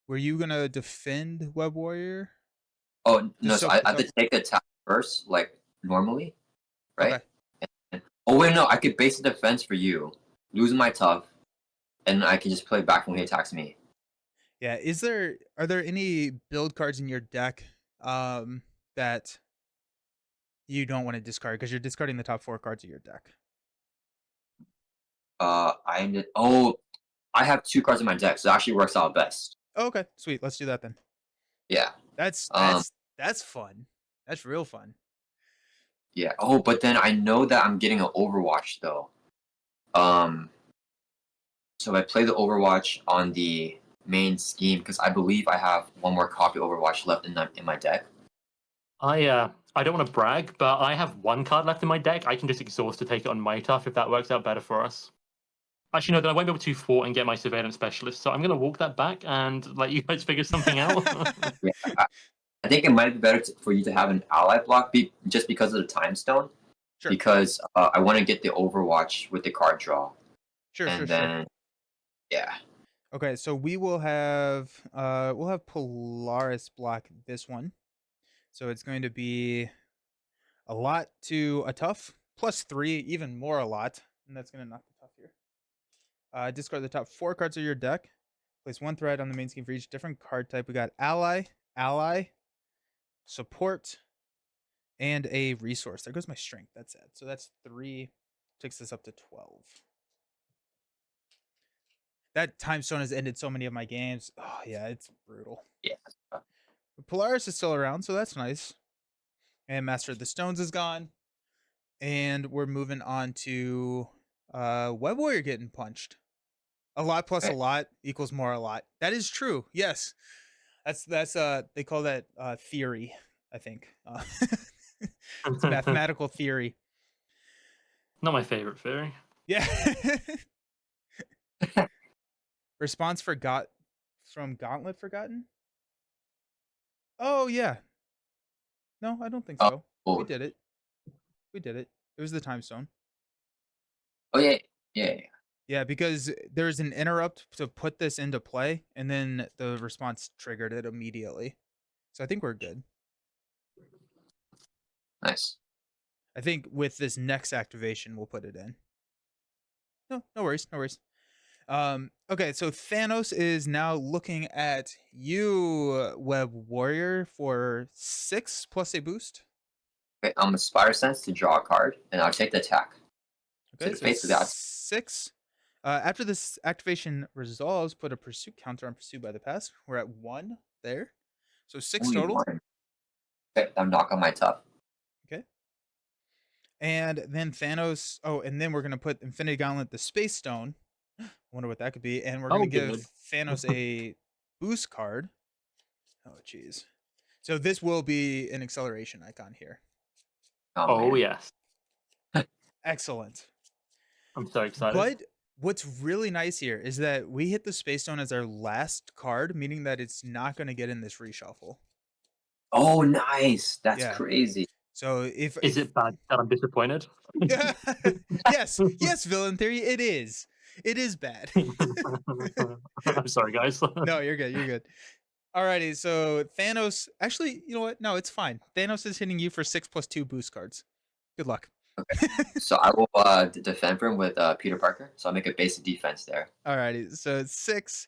Were you gonna defend Web Warrior? Oh no, so soak I the have to tough? take the attack first, like normally, right? Okay. Oh wait, no, I could base the defense for you, lose my tough, and I can just play back when he attacks me. Yeah. Are there any build cards in your deck that you don't want to discard because you're discarding the top 4 cards of your deck? I have 2 cards in my deck, so it actually works out best. Oh, okay, sweet. Let's do that then. Yeah. That's Um. that's fun. That's real fun. Yeah. Oh, but then I know that I'm getting an Overwatch though. So if I play the Overwatch on the main scheme because I believe I have one more copy of Overwatch left in my deck. I don't want to brag, but I have 1 card left in my deck. I can just exhaust to take it on my tough if that works out better for us. Actually, no, then I won't be able to fort and get my surveillance specialist. So I'm going to walk that back and let you guys figure something out. Yeah, I think it might be better for you to have an ally block just because of the time stone. Sure. Because I want to get the Overwatch with the card draw. Sure. And then, yeah. Okay, so we'll have Polaris block this one. So it's going to be a lot to a tough plus 3, even more a lot, and that's going to knock the tough here. Discard the top 4 cards of your deck. Place 1 threat on the main scheme for each different card type. We got ally, support, and a resource. There goes my strength. That's it. So that's 3. Takes this up to 12. That time stone has ended so many of my games. Oh yeah, it's brutal. Yeah. Polaris is still around, so that's nice. And Master of the Stones is gone. And we're moving on to Web Warrior getting punched. A lot plus a lot equals more a lot. That is true. Yes. That's they call that theory, I think. It's mathematical theory. Not my favorite theory. Yeah. Response from Gauntlet Forgotten? Oh yeah. No, I don't think so. Oh, We did it. It was the time stone. oh yeah. Yeah, because there's an interrupt to put this into play, and then the response triggered it immediately. So I think we're good. Nice. I think with this next activation, we'll put it in. No worries. Okay, so Thanos is now looking at you, Web Warrior, for 6 plus a boost. Okay, I'm a Spider Sense to draw a card, and I'll take the attack. Okay, So so basically that's 6. After this activation resolves, put a pursuit counter on pursuit by the pass. We're at 1 there. So 6 only total. 1. Okay, I'm knocking my tough. Okay. And then Thanos. Oh, and then we're going to put Infinity Gauntlet, the Space Stone. I wonder what that could be. And we're going to give good. Thanos a boost card. Oh, jeez. So this will be an acceleration icon here. Oh, man. yes. Excellent. I'm so excited. But what's really nice here is that we hit the Space Stone as our last card, meaning that it's not going to get in this reshuffle. Oh, nice. That's Yeah. crazy. So if Is if it bad that I'm disappointed? yes, villain theory, it is. It is bad. I'm sorry, guys. No, you're good. You're good. Alrighty, so Thanos. Actually, you know what? No, it's fine. Thanos is hitting you for 6+2 boost cards. Good luck. So I will defend for him with Peter Parker. So I'll make a basic defense there. Alrighty, so it's 6,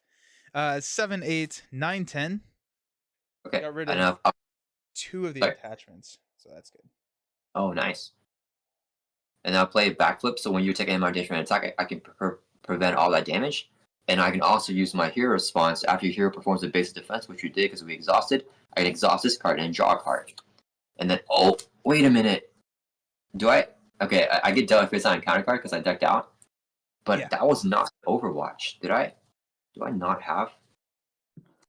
7, 8, 9, 10. Okay. Got rid And of 2 of the sorry. attachments, so that's good. Oh, nice. And I'll play backflip. So when you take an damage from an attack, I can prevent all that damage. And I can also use my hero response after your hero performs a basic defense, which you did because we exhausted. I can exhaust this card and draw a card. And then, oh, wait a minute. Do I? Okay, I get dealt if it's on a counter card because I decked out. But Yeah. that was not Overwatch. Did I? Do I not have?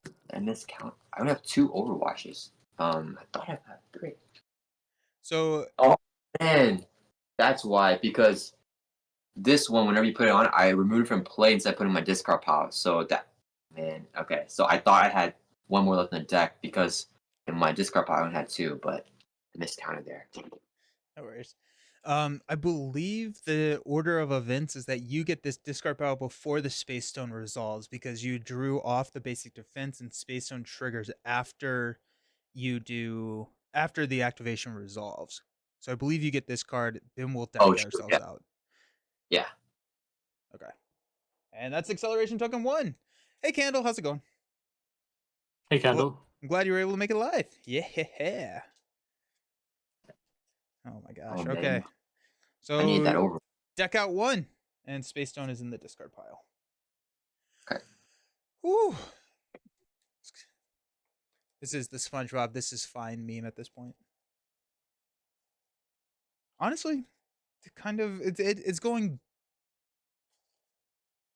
Did I miscount? I only have 2 Overwatches. I thought I had 3. So Oh, man. That's why. Because this one, whenever you put it on, I removed it from play instead of putting my discard pile. So that, man, okay. So I thought I had 1 more left in the deck because in my discard pile I only had 2, but I miscounted there. no worries. I believe the order of events is that you get this discard pile before the Space Stone resolves because you drew off the basic defense and Space Stone triggers after the activation resolves. So I believe you get this card, then we'll deck Oh, sure, ourselves yeah. out. Yeah. Okay. And that's acceleration token 1. Hey Candle, how's it going? Hey, Candle. Well, I'm glad you were able to make it live. Yeah. Oh my gosh. Oh, man. Okay. I need that So over. deck out 1, and Space Stone is in the discard pile. Okay. Whew. This is the SpongeBob "This is fine" meme at this point. Honestly, it's going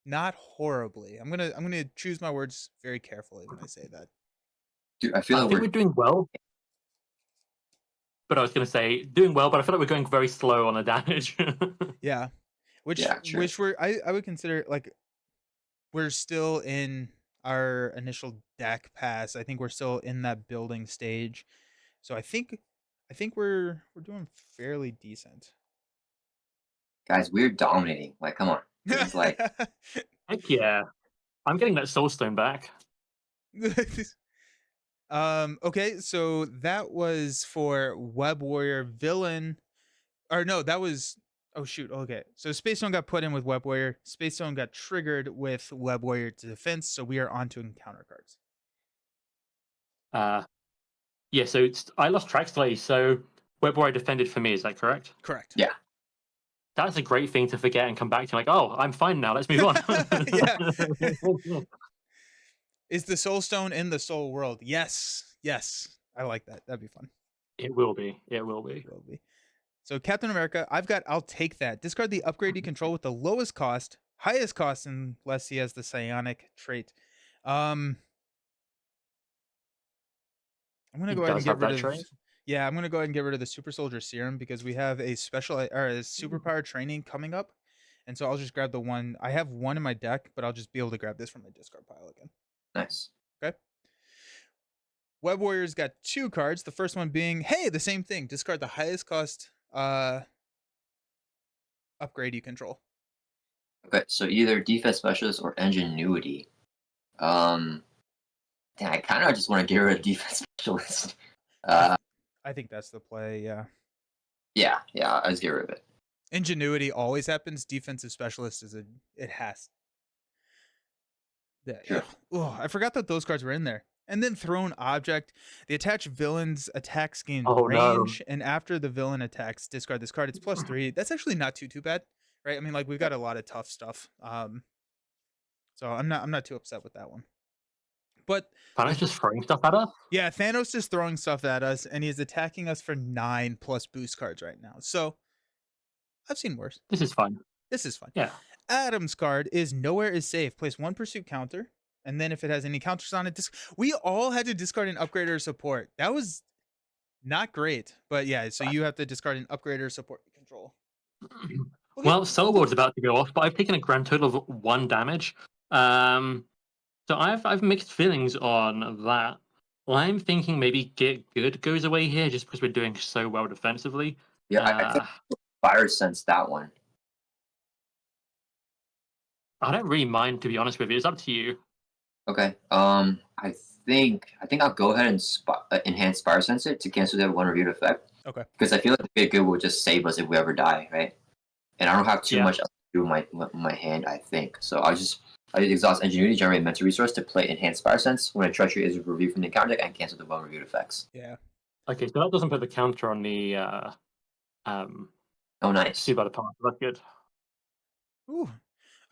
not horribly. I'm gonna choose my words very carefully when I say that. Dude, I feel I like think we're doing well. But I was going to say, doing well, but I feel like we're going very slow on the damage. Yeah, which Yeah, true. I would consider like we're still in our initial deck pass. I think we're still in that building stage. So I think we're doing fairly decent. Guys, we're dominating. Like, come on. It's like, Heck yeah. I'm getting that soul stone back. Okay, so that was for Web Warrior villain. Or no, that was oh shoot, okay. So Space Stone got put in with Web Warrior. Space Stone got triggered with Web Warrior to defense, so we are on to encounter cards. Yeah, so I lost track slightly, so Web Warrior defended for me, is that correct? Correct. yeah. That's a great thing to forget and come back to, like, oh, I'm fine now, let's move on. Yeah. Is the Soul Stone in the Soul World? Yes. I like that. That'd be fun. It will be. It will be. It will be. So Captain America, I'll take that. Discard the upgrade you control with the lowest cost, highest cost unless he has the psionic trait. I'm gonna He go ahead and does get have rid that of trait. yeah, I'm gonna go ahead and get rid of the super soldier serum because we have a superpower training coming up. And so I'll just grab the one. I have one in my deck, but I'll just be able to grab this from my discard pile again. Nice. Okay. Web Warrior's got 2 cards. The first one being, hey, the same thing. Discard the highest cost upgrade you control. Okay, so either defense specialist or ingenuity. Damn, I kind of just want to get rid of defense specialist. I think that's the play, yeah. Yeah, I'll just get rid of it. Ingenuity always happens. Defensive specialist it has. Yeah. Sure. Oh, I forgot that those cards were in there. And then thrown object. The attached villain's attacks gain Oh, no. range, and after the villain attacks, discard this card. It's +3. That's actually not too bad, right? I mean, like we've got a lot of tough stuff. So I'm not too upset with that one. But Thanos just throwing stuff at us? yeah, Thanos is throwing stuff at us, and he's attacking us for 9 plus boost cards right now. So I've seen worse. This is fun. This is fun. Yeah. Adam's card is Nowhere is Safe. Place 1 pursuit counter, and then if it has any counters on it, we all had to discard an upgrade or support. That was not great, but yeah. So you have to discard an upgrade or support you control. Well, Soul Ward's about to go off, but I've taken a grand total of 1 damage. So I've mixed feelings on that. I'm thinking maybe Get Good goes away here just because we're doing so well defensively. Yeah, I think Uh, Fire Sense that one. I don't really mind, to be honest with you. It's up to you. Okay. I think I'll go ahead and enhance Fire Sensor to cancel that one reviewed effect. Okay. Because I feel like the Get Good will just save us if we ever die, right? And I don't have too Yeah. much else to do with my hand, I think. So I exhaust Ingenuity, generate mental resource to play Enhanced Fire Sense. When a treachery is reviewed from the encounter deck and cancel the one reviewed effects. Yeah. Okay, so that doesn't put the counter on the Oh, nice. Super Part. That's good. Ooh.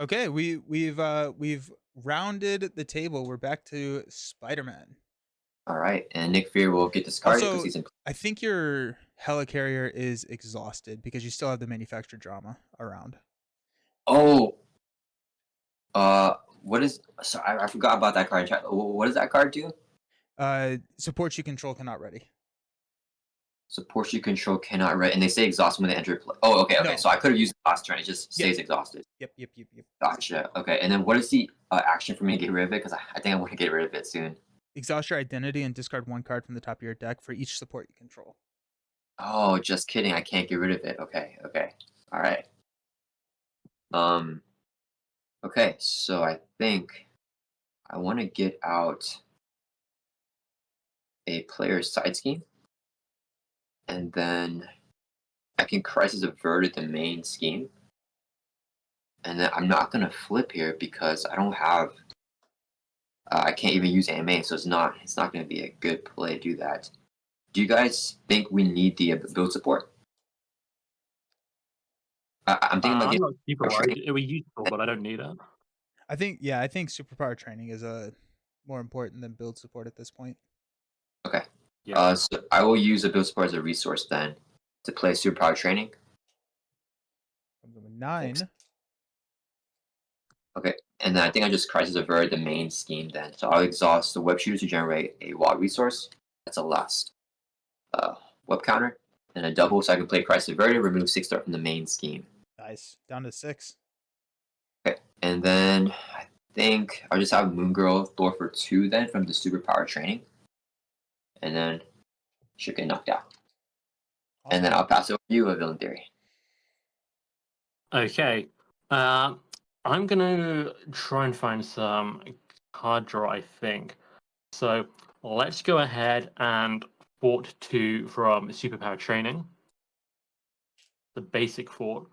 Okay, we've rounded the table. We're back to Spider-Man. All right, and Nick Fury will get discarded because Also, he's in. I think your helicarrier is exhausted because you still have the manufactured drama around. Oh, what is? Sorry, I forgot about that card. What does that card do? Supports you control cannot ready. Supports you control cannot read, and they say exhaust when they enter play. Oh, okay. No. So I could have used it last turn. It just stays exhausted. Yep. Gotcha. Okay, and then what is the action for me to get rid of it? Because I think I want to get rid of it soon. Exhaust your identity and discard one card from the top of your deck for each support you control. Oh, just kidding. I can't get rid of it. Okay. All right. Okay, so I think I want to get out a player's side scheme, and then I can Crisis Averted the main scheme, and then I'm not gonna flip here because I don't have. I can't even use AMA, so it's not gonna be a good play to do that. Do you guys think we need the build support? I'm thinking about I'm getting not super a worried. training. It was useful, but I don't need it. I think superpower training is more important than build support at this point. Okay. Yeah. So I will use a build support as a resource then to play superpower training. Comes in with 9. Okay, and then I think I just Crisis Avert the main scheme then. So I'll exhaust the web shooter to generate a wild resource. That's a last web counter. And a double so I can play Crisis Averted, remove 6 star from the main scheme. Nice. Down to 6. Okay, and then I think I'll just have Moon Girl Thor for 2 then from the superpower training. And then she get knocked out. Awesome. And then I'll pass it over to you, a Villain Theory. Okay. I'm gonna try and find some card draw, I think. So let's go ahead and fort 2 from superpower training. The basic fort.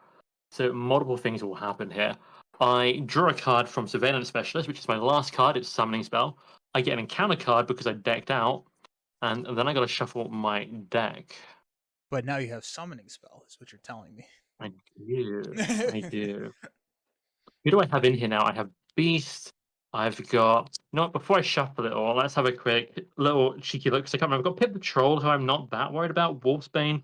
So multiple things will happen here. I draw a card from Surveillance Specialist, which is my last card. It's Summoning Spell. I get an encounter card because I decked out, and then I got to shuffle my deck. But now you have summoning spell, is what you're telling me. I do. Who do I have in here now? I have Beast. I've got. You know what? Before I shuffle it all, let's have a quick little cheeky look. Because I can't remember. I've got Pip Patrol, who I'm not that worried about. Wolfsbane.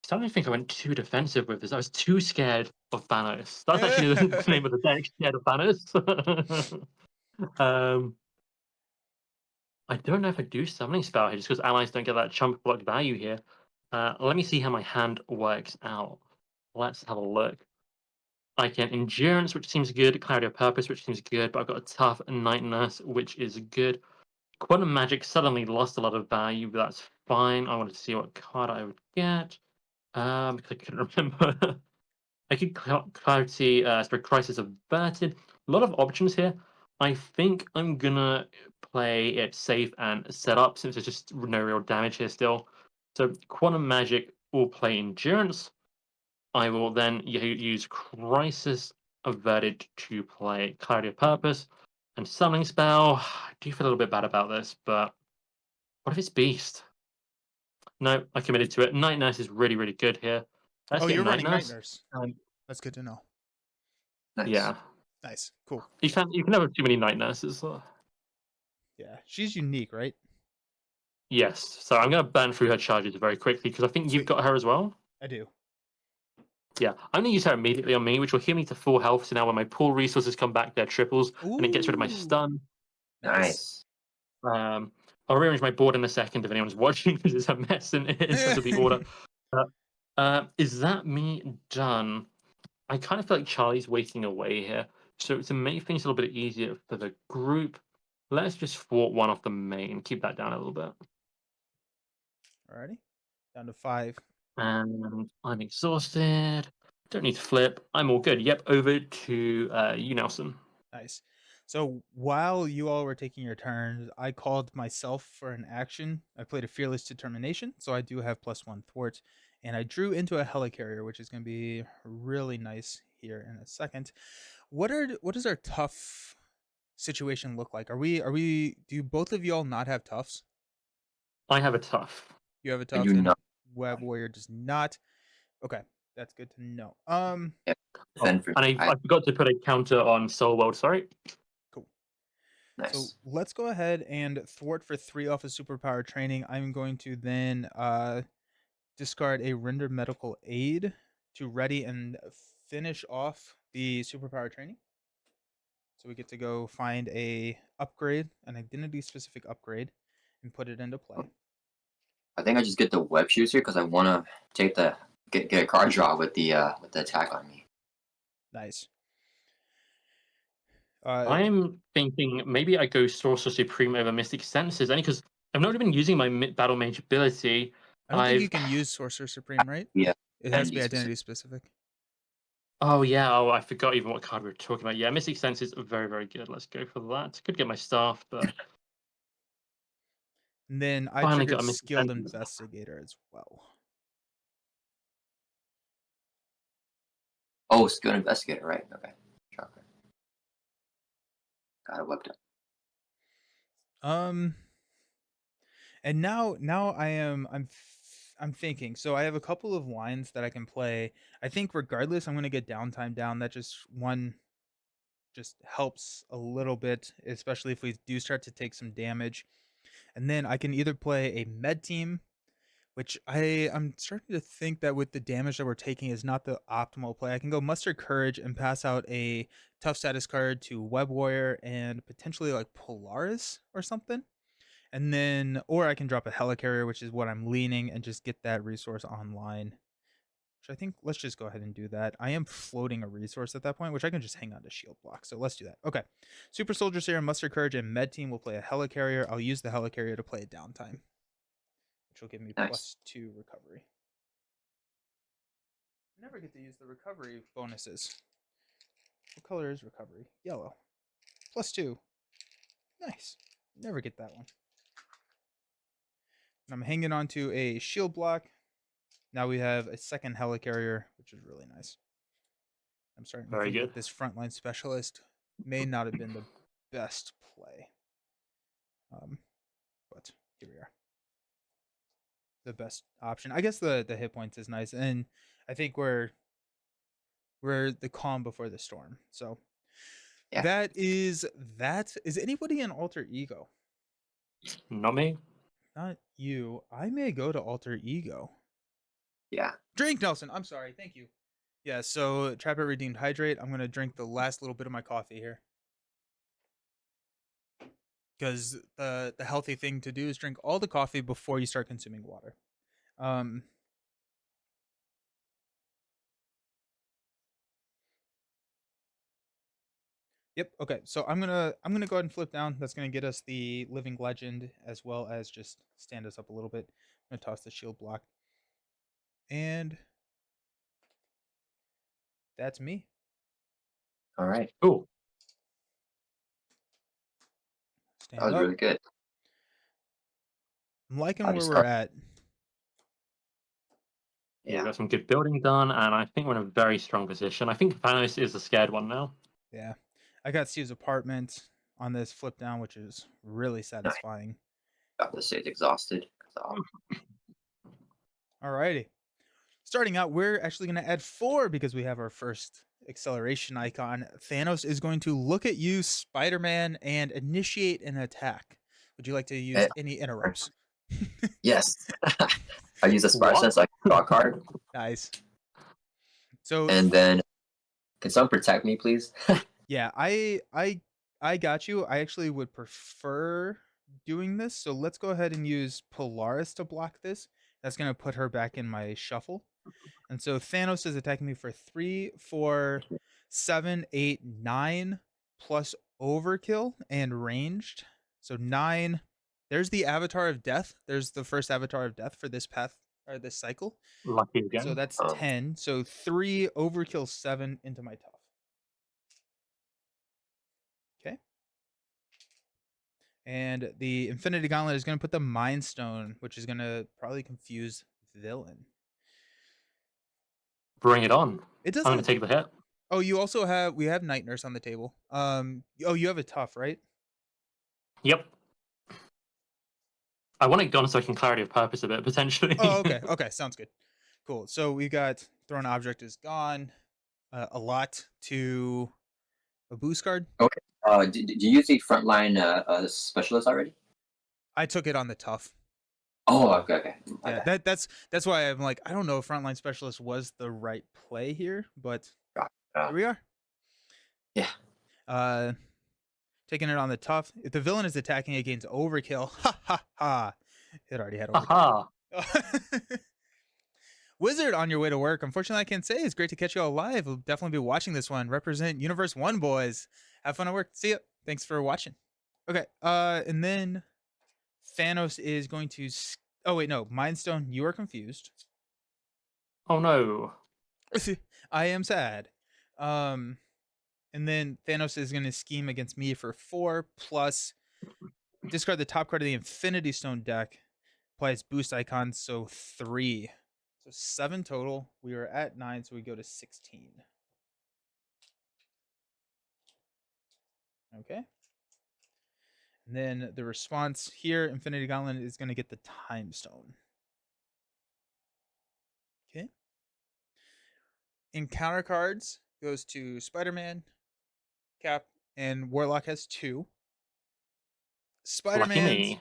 Starting to think I went too defensive with this. I was too scared of Thanos. That's actually the name of the deck, Scared of Thanos. I don't know if I do Summoning Spell here, just because allies don't get that chump block value here. Let me see how my hand works out. Let's have a look. I can Endurance, which seems good. Clarity of Purpose, which seems good. But I've got a Tough Night Nurse, which is good. Quantum Magic suddenly lost a lot of value, but that's fine. I wanted to see what card I would get. Because I couldn't remember. I could Clarity, sorry, Crisis Averted. A lot of options here. I think I'm gonna play it safe and set up since there's just no real damage here still. So Quantum Magic will play Endurance. I will then use Crisis Averted to play Clarity of Purpose and Summoning Spell. I do feel a little bit bad about this, but what if it's Beast? No, I committed to it. Night Nurse is really, really good here. Let's get You're Night running Night Nurse. Nurse. That's good to know. Nice. Yeah. Nice. Cool. You can never have too many Night Nurses. Yeah. She's unique, right? Yes. So I'm going to burn through her charges very quickly because I think you've Sweet. got her as well. I do. Yeah, I'm going to use her immediately on me, which will heal me to full health. So now when my pool resources come back, they're triples, and it gets rid of my Ooh. stun. Nice. I'll rearrange my board in a second if anyone's watching because it's a mess in terms of the order. Is that me done? I kind of feel like Charlie's waiting away here. So to make things a little bit easier for the group, Let's just thwart one off the main. Keep that down a little bit. Alrighty. Down to 5. And I'm exhausted. Don't need to flip. I'm all good. Yep, over to you, Nelson. Nice. So while you all were taking your turns, I called myself for an action. I played a Fearless Determination, so I do have +1 thwart, and I drew into a helicarrier, which is going to be really nice here in a second. What does our tough situation look like? Do both of y'all not have toughs? I have a tough. You have a I tough do and not. Web Warrior does not. Okay, that's good to know. Yeah, Oh, defend for and me. I forgot to put a counter on Soul World. Sorry. Cool. So Nice. let's go ahead and thwart for 3 off of superpower training. I'm going to then discard a render medical aid to ready and finish off the superpower training. So we get to go find a upgrade, an identity specific upgrade, and put it into play. I think I just get the web shoes here because I want to take the get a card draw with the attack on me. Nice. I'm thinking maybe I go Sorcerer Supreme over Mystic Senses, only because I've not been using my Battle Mage ability. I don't think you I've can use Sorcerer Supreme, right? Yeah, It has to be identity identity specific. Oh yeah, oh I forgot even what card we were talking about. Yeah, Mystic Sense is very, very good. Let's go for that. Could get my staff, but And then I finally triggered got a Mystic Skilled Senses. Investigator as well. Oh, skill investigator, right? Okay. Shocker. Got it webbed up. And now I'm thinking. So I have a couple of lines that I can play. I think regardless, I'm going to get downtime down. That just helps a little bit, especially if we do start to take some damage. And then I can either play a med team, which I'm starting to think that with the damage that we're taking is not the optimal play. I can go muster courage and pass out a tough status card to Web Warrior and potentially like Polaris or something. And then, or I can drop a helicarrier, which is what I'm leaning, and just get that resource online. Which I think, let's just go ahead and do that. I am floating a resource at that point, which I can just hang on to shield block. So let's do that. Okay. Super Soldier Serum, Muster Courage, and Med Team will play a helicarrier. I'll use the helicarrier to play a downtime, which will give me Nice. +2 recovery. I never get to use the recovery bonuses. What color is recovery? Yellow. +2. Nice. Never get that one. And I'm hanging on to a shield block. Now we have a second helicarrier, which is really nice. I'm starting to Very think good. that this frontline specialist may not have been the best play. But here we are. The best option. I guess the hit points is nice. And I think we're the calm before the storm. So Yeah. that is that. Is anybody in alter ego? Not me. Not you. I may go to alter ego. Yeah. Drink, Nelson. I'm sorry. Thank you. Yeah, so Trapper Redeemed Hydrate. I'm going to drink the last little bit of my coffee here. Because the healthy thing to do is drink all the coffee before you start consuming water. Yep. Okay. So I'm gonna go ahead and flip down. That's gonna get us the Living Legend as well as just stand us up a little bit. I'm gonna toss the shield block, and that's me. All right. Cool. That Stand was up. really good. I'm liking I'll where just we're start. at. Yeah, Yeah. got some good building done, and I think we're in a very strong position. I think Thanos is the scared one now. Yeah, I got Steve's apartment on this flip down, which is really Nice. satisfying. Got the stage exhausted. So, Alrighty. Starting out, we're actually going to add 4 because we have our first acceleration icon. Thanos is going to look at you, Spider-Man, and initiate an attack. Would you like to use any interrupts? yes. I use a Spark What? Sense, so I can draw a card. Nice. So And then, can someone protect me, please? yeah, I got you. I actually would prefer doing this. So let's go ahead and use Polaris to block this. That's going to put her back in my shuffle. And so Thanos is attacking me for 3, 4, 7, 8, 9 plus overkill and ranged. So 9. There's the Avatar of Death. There's the first Avatar of Death for this path or this cycle. Lucky So again. that's 10. So 3 overkill 7 into my tough. Okay. And the Infinity Gauntlet is going to put the Mind Stone, which is going to probably confuse Villain. Bring it on. It I'm going to doesn't. take the hit. Oh, you also have. We have Night Nurse on the table. Oh, you have a tough, right? Yep. I want it gone so I can clarity of purpose a bit, potentially. Oh, okay. Okay, sounds good. Cool. So we got thrown object is gone. A lot to a boost card. Okay. Did you use the frontline specialist already? I took it on the tough. Oh, okay. Yeah, Okay. that's why I'm like, I don't know if frontline specialist was the right play here, but here we are. Yeah. Taking it on the tough. If the villain is attacking against overkill, ha ha ha. It already had overkill. Aha. Wizard on your way to work. Unfortunately, I can't say. It's great to catch you all live. We'll definitely be watching this one. Represent Universe 1, boys. Have fun at work. See ya. Thanks for watching. Okay. And then Thanos is going to. Oh, wait, no. Mind Stone, you are confused. Oh no. I am sad. And then Thanos is going to scheme against me for 4 plus discard the top card of the Infinity Stone deck. Applies boost icon, so 3. So 7 total. We are at 9, so we go to 16. Okay. And then the response here, Infinity Gauntlet is going to get the Time Stone. Okay. Encounter cards goes to Spider-Man, Cap, and Warlock has 2. Lucky Spider-Man's. me.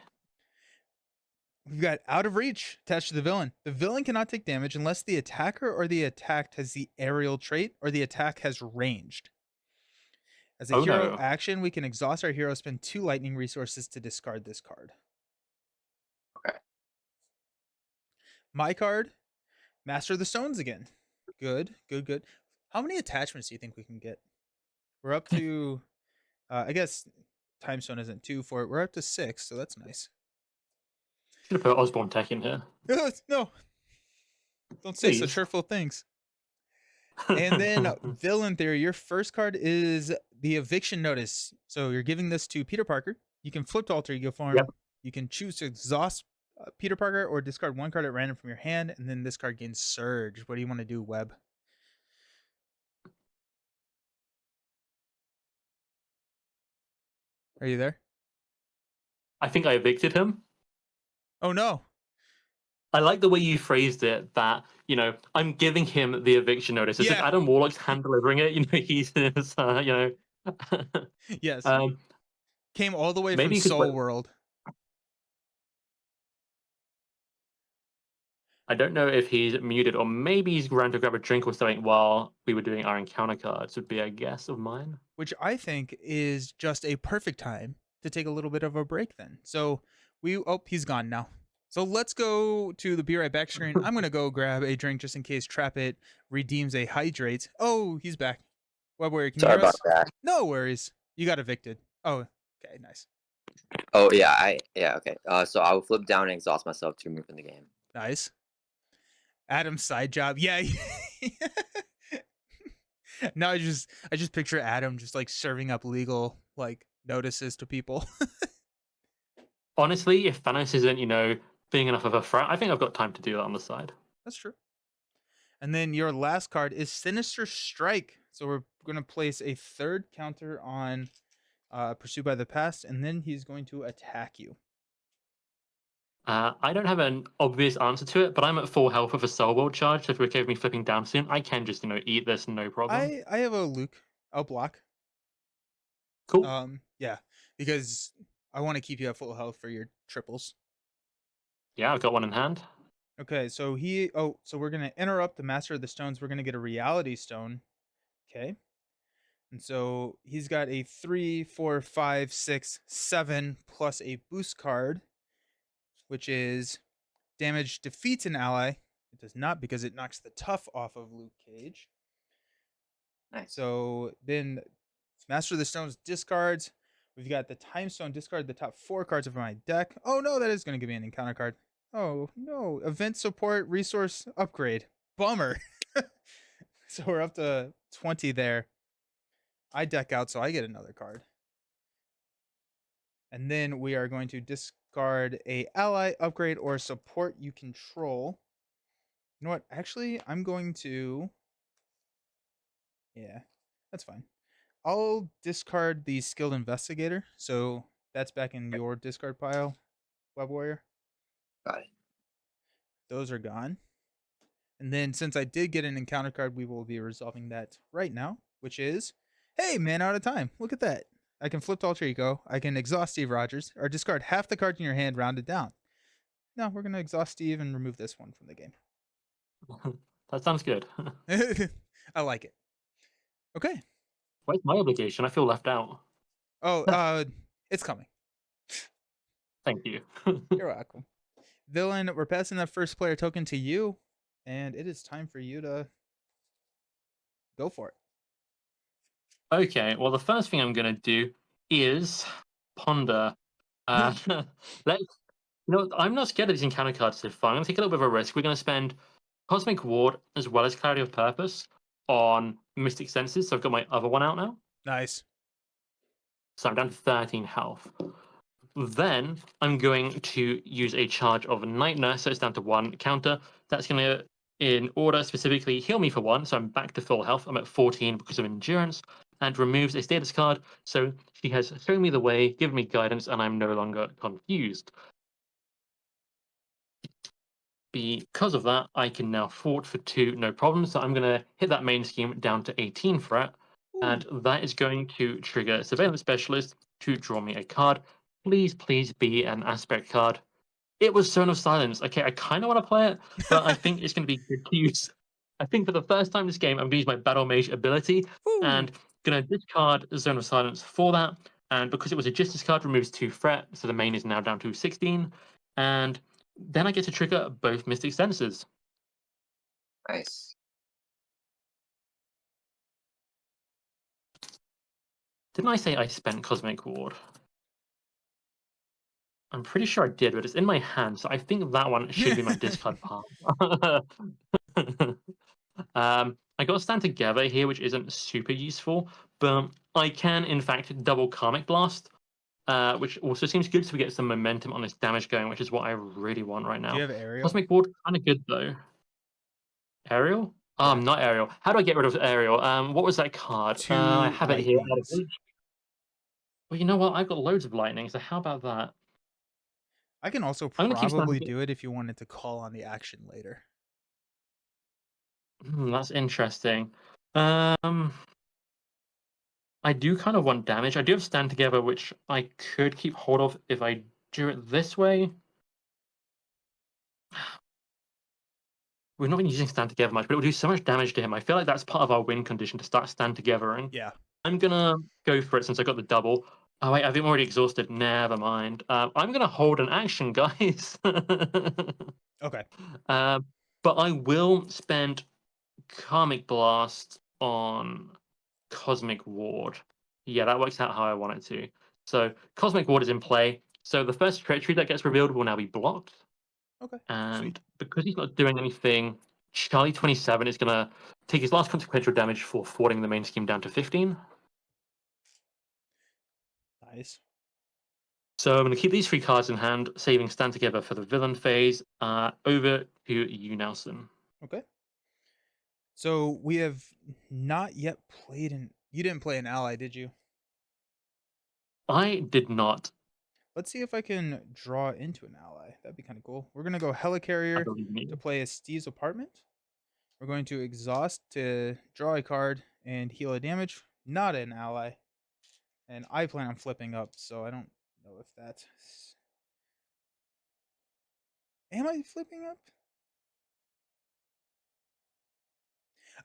We've got Out of Reach attached to the villain. The villain cannot take damage unless the attacker or the attacked has the aerial trait or the attack has ranged. As a hero No. action, we can exhaust our hero, spend 2 lightning resources to discard this card. Okay. My card, Master of the Stones again. Good. How many attachments do you think we can get? We're up to, I guess Time Stone isn't 2 for it. We're up to 6, so that's nice. Should have put Osborne Tech in here. No. Don't say Please. such hurtful things. And then Villain Theory, your first card is the Eviction Notice. So you're giving this to Peter Parker. You can flip to alter ego form. Yep. You can choose to exhaust Peter Parker or discard 1 card at random from your hand, and then this card gains Surge. What do you want to do, Webb? Are you there? I think I evicted him. Oh no. I like the way you phrased it, that, I'm giving him the eviction notice. As if Yeah. Adam Warlock's hand delivering it, he's his, Yes. Um, Came all the way from maybe you could Soul put- World. I don't know if he's muted, or maybe he's ran to grab a drink or something while we were doing our encounter cards, would be a guess of mine. Which I think is just a perfect time to take a little bit of a break then. So he's gone now. So let's go to the Be Right Back screen. I'm going to go grab a drink just in case Trap It redeems a hydrate. Oh, he's back. Web Warrior, can you Sorry hear us? about that. No worries. You got evicted. Oh, okay, nice. Oh yeah, okay. So I will flip down and exhaust myself to remove from the game. Nice. Adam's side job. Yeah. Now I just picture Adam just like serving up legal like notices to people. Honestly, if Thanos isn't, being enough of a threat, I think I've got time to do that on the side. That's true. And then your last card is Sinister Strike. So we're going to place a 3rd counter on Pursued by the Past, and then he's going to attack you. I don't have an obvious answer to it, but I'm at full health with a Soul World charge, so if you're okay with me flipping down soon, I can just, eat this, no problem. I have a Luke. I'll block. Cool. Yeah, because I want to keep you at full health for your triples. Yeah, I've got one in hand. Okay, so so we're gonna interrupt the Master of the Stones. We're gonna get a Reality Stone. Okay, and so he's got a 3, 4, 5, 6, 7 plus a boost card, which is damage defeats an ally. It does not because it knocks the tough off of Luke Cage. Nice. So then Master of the Stones discards. We've got the Time Stone. Discard the top 4 cards of my deck. Oh no, that is going to give me an encounter card. Oh no, event support resource upgrade. Bummer. So we're up to 20 there. I deck out, so I get another card. And then we are going to discard a ally, upgrade, or support you control. You know what? Actually, I'm going to... Yeah, that's fine. I'll discard the Skilled Investigator. So that's back in your discard pile, Web Warrior. Got it. Those are gone. And then since I did get an encounter card, we will be resolving that right now, which is, hey, man out of time. Look at that. I can flip to Alter Ego. I can exhaust Steve Rogers or discard half the cards in your hand rounded down. No, we're going to exhaust Steve and remove this one from the game. That sounds good. I like it. Okay. Where's my obligation? I feel left out. Oh, it's coming. Thank you. You're welcome. Villain, we're passing that first player token to you, and it is time for you to go for it. Okay, well, the first thing I'm going to do is ponder. Let's. I'm not scared of these encounter cards so far. I'm going to take a little bit of a risk. We're going to spend Cosmic Ward as well as Clarity of Purpose on Mystic Senses. So I've got my other one out now. Nice. So I'm down to 13 health. Then I'm going to use a charge of Night Nurse, so it's down to 1 counter. That's going to, in order, specifically heal me for 1, so I'm back to full health. I'm at 14 because of endurance, and removes a status card. So she has shown me the way, given me guidance, and I'm no longer confused. Because of that, I can now fort for 2, no problem. So I'm going to hit that main scheme down to 18 threat, and that is going to trigger Surveillance Specialist to draw me a card. Please, please be an aspect card. It was Zone of Silence. Okay, I kind of want to play it, but I think it's going to be good to use. I think for the first time this game, I'm going to use my Battle Mage ability and going to discard Zone of Silence for that. And because it was a Justice card, removes 2 threat, so the main is now down to 16. And then I get to trigger both Mystic Senses. Nice. Didn't I say I spent Cosmic Ward? I'm pretty sure I did, but it's in my hand, so I think that one should be my discard part. I got Stand Together here, which isn't super useful, but I can, in fact, double Karmic Blast, which also seems good, so we get some momentum on this damage going, which is what I really want right now. Do you have Aerial? Cosmic Ward, kind of good, though. Aerial? Yeah. Not Aerial. How do I get rid of Aerial? What was that card? 2 I have it here. lightnings. Well, you know what? I've got loads of lightning, so how about that? I can also I'm gonna keep probably standing. do it if you wanted to call on the action later. That's interesting. I do kind of want damage. I do have Stand Together, which I could keep hold of if I do it this way. We've not been using Stand Together much, but it will do so much damage to him. I feel like that's part of our win condition to start Stand Togethering. Yeah. I'm gonna go for it since I got the double. Oh wait, I've been already exhausted. Never mind. I'm gonna hold an action, guys. Okay. But I will spend Karmic Blast on Cosmic Ward. Yeah, that works out how I want it to. So Cosmic Ward is in play. So the first treachery that gets revealed will now be blocked. Okay. And Sweet. because he's not doing anything, Charlie 27 is going to take his last consequential damage for thwarting the main scheme down to 15. Nice. So I'm going to keep these 3 cards in hand, saving Stand Together for the villain phase. Over to you, Nelson. Okay. So we have not yet played an... You didn't play an ally, did you? I did not. Let's see if I can draw into an ally. That'd be kind of cool. We're going to go I Helicarrier believe me. to play as Steve's Apartment. We're going to Exhaust to draw a card and heal a damage. Not an ally. And I plan on flipping up, so I don't know if that's... Am I flipping up?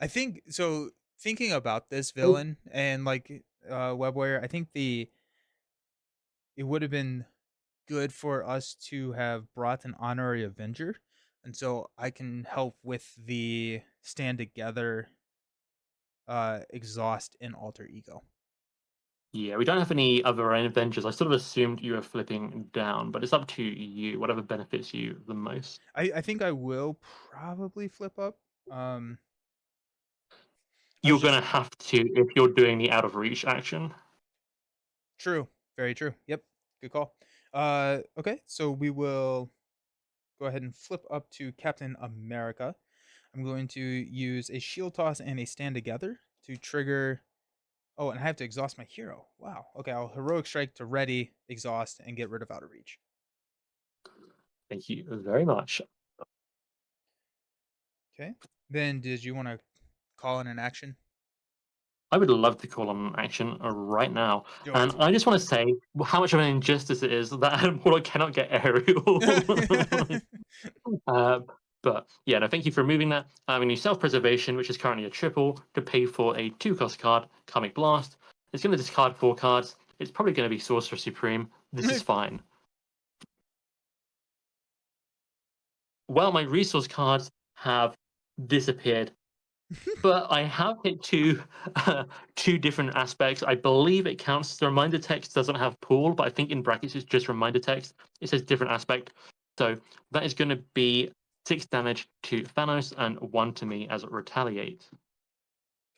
I think so. Thinking about this villain and like Web Warrior, I think it would have been good for us to have brought an honorary Avenger, and so I can help with the stand together, exhaust and alter ego. Yeah, we don't have any other Avengers. I sort of assumed you were flipping down, but it's up to you. Whatever benefits you the most. I think I will probably flip up. Um, I was You're just gonna have to if you're doing the out of reach action. true, very true. Yep, good call. Okay, so we will go ahead and flip up to Captain America. I'm going to use a shield toss and a stand together to trigger. Oh, and I have to exhaust my hero. Wow. Okay, I'll heroic strike to ready, exhaust, and get rid of out of reach. Thank you very much. Okay. Then, did you want to call in an action? I would love to call on action right now. Do And it. I just want to say how much of an injustice it is that Adam Warlock cannot get aerial. uh, but yeah, no, thank you for removing that. I'm going to use self-preservation, which is currently a triple, to pay for a 2-cost card, Karmic Blast. It's going to discard 4 cards. It's probably going to be Sorcerer Supreme. This is fine. Well, my resource cards have disappeared, but I have hit two different aspects. I believe it counts. The reminder text doesn't have pool, but I think in brackets it's just reminder text. It says different aspect. So that is going to be 6 damage to Thanos and 1 to me as it retaliates.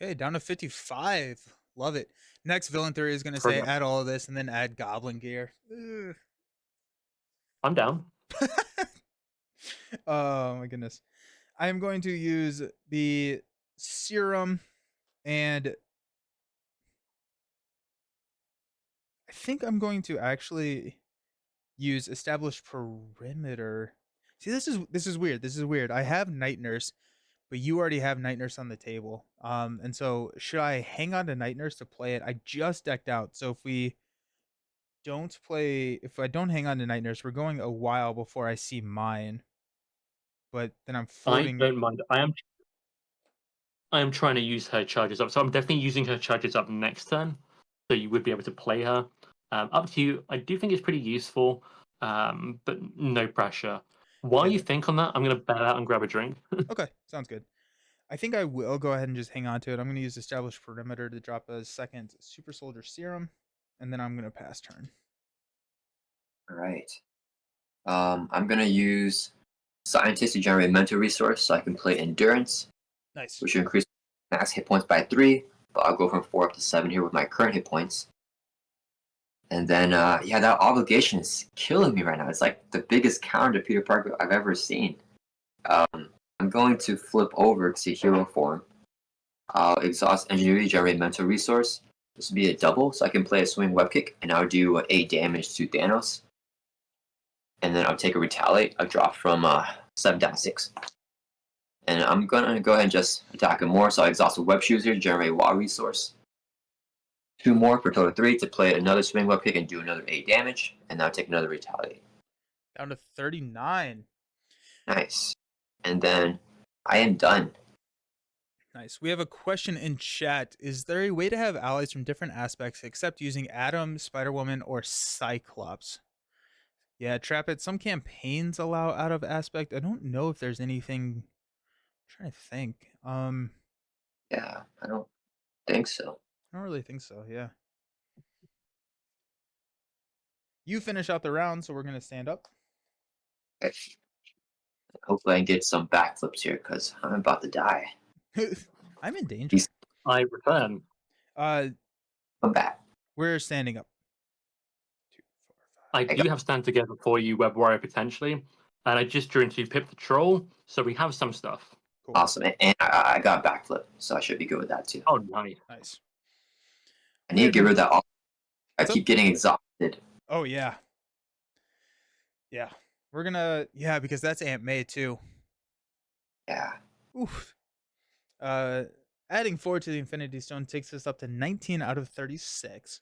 Okay, down to 55. Love it. Next villain theory is going to say Progress. add all of this and then add goblin gear. Ugh. I'm down. Oh my goodness. I am going to use the serum and I think I'm going to actually use established perimeter. See, this is weird. This is weird. I have night nurse, but you already have night nurse on the table. And so should I hang on to night nurse to play it? I just decked out. So if I don't hang on to night nurse, we're going a while before I see mine. But then I'm I floating. don't mind. I am trying to use her charges up, so I'm definitely using her charges up next turn. So you would be able to play her. Up to you. I do think it's pretty useful, but no pressure. While you Okay. think on that, I'm going to bail out and grab a drink. Okay, sounds good. I think I will go ahead and just hang on to it. I'm going to use established perimeter to drop a second super soldier serum, and then I'm going to pass turn. All right. I'm gonna use scientist to generate mental resource, so I can play endurance, Nice. which will increase max hit points by 3. But I'll go from 4 up to 7 here with my current hit points. And then, yeah, that obligation is killing me right now. It's like the biggest counter to Peter Parker I've ever seen. I'm going to flip over to hero form. I'll exhaust ingenuity, generate mental resource. This will be a double, so I can play a swing web kick, and I'll do 8 damage to Thanos. And then I'll take a retaliate. I'll drop from 7 down to 6. And I'm gonna go ahead and just attack him more. So I exhaust a web shoes here to generate wild resource. 2 more for a total of 3 to play another swing web kick and do another 8 damage. And now take another retaliate. Down to 39. Nice. And then I am done. Nice. We have a question in chat. Is there a way to have allies from different aspects except using Atom, Spider Woman, or Cyclops? Yeah, Trap It. Some campaigns allow out of aspect. I don't know if there's anything. I'm trying to think. Yeah, I don't think so. I don't really think so. Yeah. You finish out the round, so we're gonna stand up. Okay. Hopefully I can get some backflips here because I'm about to die. I'm in danger. He's I return. come back. We're standing up. 2, 4, 5. I do have stand together for you, Web Warrior, potentially. And I just drew into Pip the Troll, so we have some stuff. Cool. Awesome. And I got a backflip, so I should be good with that too. Oh, nice. Nice. I need to get rid of that. I What's keep getting exhausted. Oh yeah. Yeah. We're gonna because that's Aunt May too. Yeah. Oof. Adding 4 to the Infinity Stone takes us up to 19 out of 36.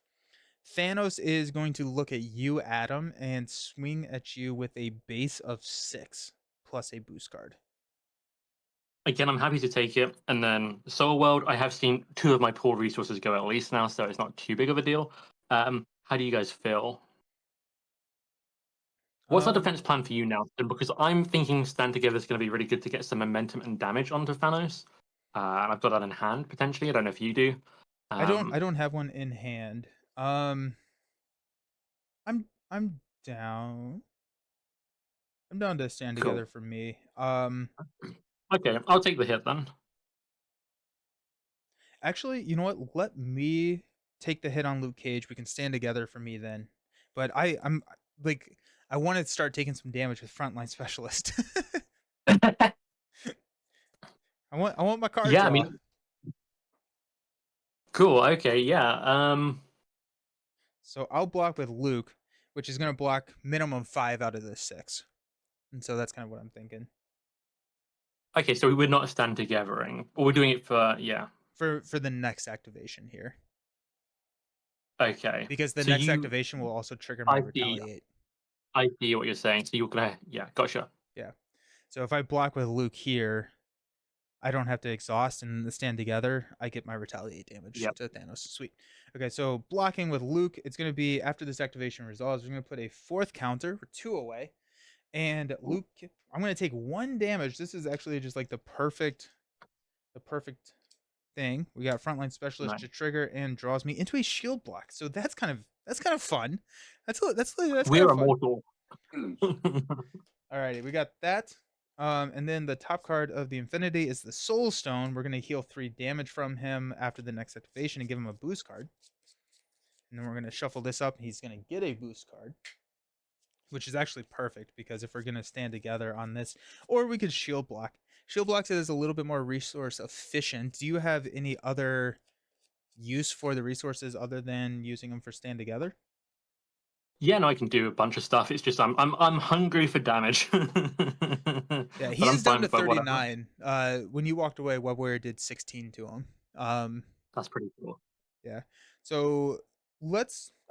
Thanos is going to look at you, Adam, and swing at you with a base of 6 plus a boost card. Again, I'm happy to take it. And then Soul World, I have seen 2 of my pool resources go at least now, so it's not too big of a deal. How do you guys feel? What's our defense plan for you now? Because I'm thinking stand together is going to be really good to get some momentum and damage onto Thanos. And I've got that in hand potentially. I don't know if you do. I don't have one in hand. Um, I'm down. I'm down to stand Cool. together for me. Okay, I'll take the hit then. Actually, you know what? Let me take the hit on Luke Cage. We can stand together for me then. But I'm like I want to start taking some damage with frontline specialist. I want my card Yeah, I draw. mean, cool. Okay, yeah. So I'll block with Luke, which is gonna block minimum 5 out of the 6. And so that's kind of what I'm thinking. Okay, so we're not stand togethering, or we're doing it for yeah. For the next activation here. Okay, Because the so next activation will also trigger my I see, retaliate. I see what you're saying. So you're gonna, yeah, gotcha. Yeah. So if I block with Luke here, I don't have to exhaust and stand together. I get my retaliate damage Yep. to Thanos. Sweet. Okay, so blocking with Luke, it's going to be after this activation resolves, we're going to put a 4th counter for 2 away. And Luke, I'm going to take 1 damage. This is actually just like the perfect thing. We got frontline specialist Nice. to trigger and draws me into a shield block. So that's kind of fun. That's kind We're of fun. immortal. Alrighty, we got that. And then the top card of the Infinity is the Soul Stone. We're going to heal 3 damage from him after the next activation and give him a boost card. And then we're going to shuffle this up. And he's going to get a boost card, which is actually perfect because if we're going to stand together on this, or we could shield block. Shield blocks is a little bit more resource efficient. Do you have any other use for the resources other than using them for stand together? Yeah, no, I can do a bunch of stuff. It's just I'm hungry for damage. Yeah, But he I'm is down fine to with whatever. 39. When you walked away, Web Warrior did 16 to him. That's pretty cool. Yeah. So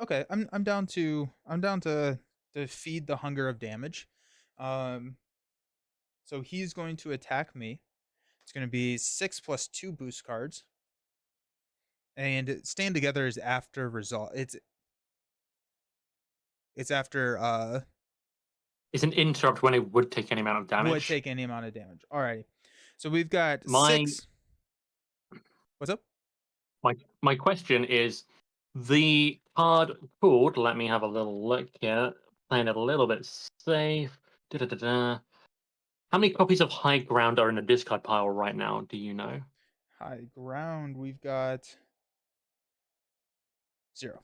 okay, I'm down to feed the hunger of damage. Um so he's going to attack me. It's going to be 6 plus 2 boost cards. And stand together is after result. It's after It's an interrupt when it would take any amount of would damage. take any amount of damage. Alrighty. So we've got My 6. What's up? my question is the card called. Let me have a little look here. Playing it a little bit safe. Da-da-da-da. How many copies of High Ground are in the discard pile right now? Do you know? High ground. We've got 0.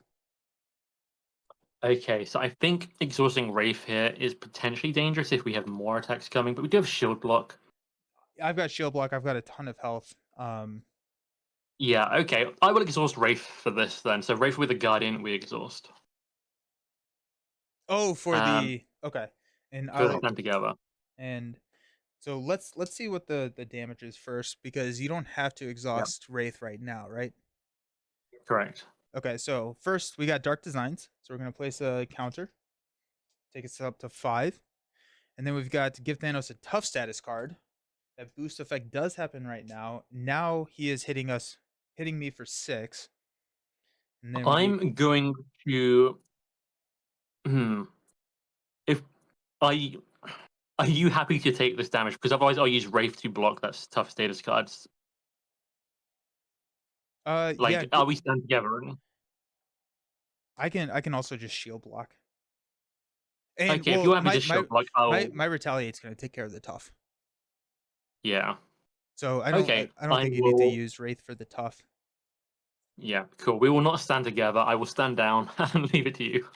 Okay, so I think exhausting Wraith here is potentially dangerous if we have more attacks coming, but we do have shield block. I've got shield block. I've got a ton of health. Yeah, okay. I will exhaust Wraith for this then. So Wraith with a Guardian, we exhaust. Oh, for Um, the okay. And for the I'll stand together. and so let's see what the damage is first because you don't have to Yeah, exhaust Wraith right now, right? correct. Okay, so first we got Dark Designs. So we're gonna place a counter, take us up to 5. And then we've got to give Thanos a tough status card. That boost effect does happen right now. Now he is hitting me for 6. And then I'm going to. Hmm. If I are you happy to take this damage? Because otherwise, I'll use Wraith to block that tough status cards. yeah, Like, are we stand together? I can also just shield block. And Okay, if well, you're happy to shield block, I'll. my retaliate's gonna take care of the tough. Yeah. So Okay, I don't I think you need to will. use Wraith for the tough. Yeah, cool. We will not stand together. I will stand down and leave it to you.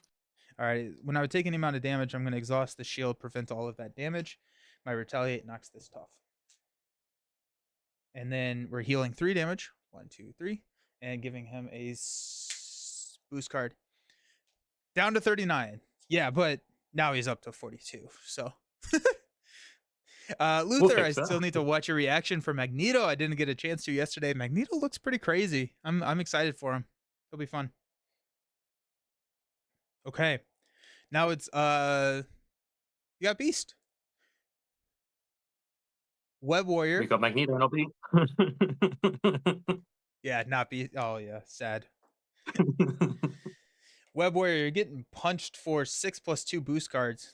All right. When I would take any amount of damage, I'm gonna exhaust the shield, prevent all of that damage. My retaliate knocks this tough. And then we're healing 3 damage. 1, 2, 3, and giving him a boost card down to 39. Yeah, but now he's up to 42. So We'll Luther, I fix that. still need to watch your reaction for Magneto. I didn't get a chance to yesterday. Magneto looks pretty crazy. I'm excited for him. It'll be fun. Okay. Now it's you got Beast. Web Warrior. We got Magneto and Obi. Yeah, not Beast. Oh yeah, sad. Web Warrior, you're getting punched for 6 plus 2 boost cards.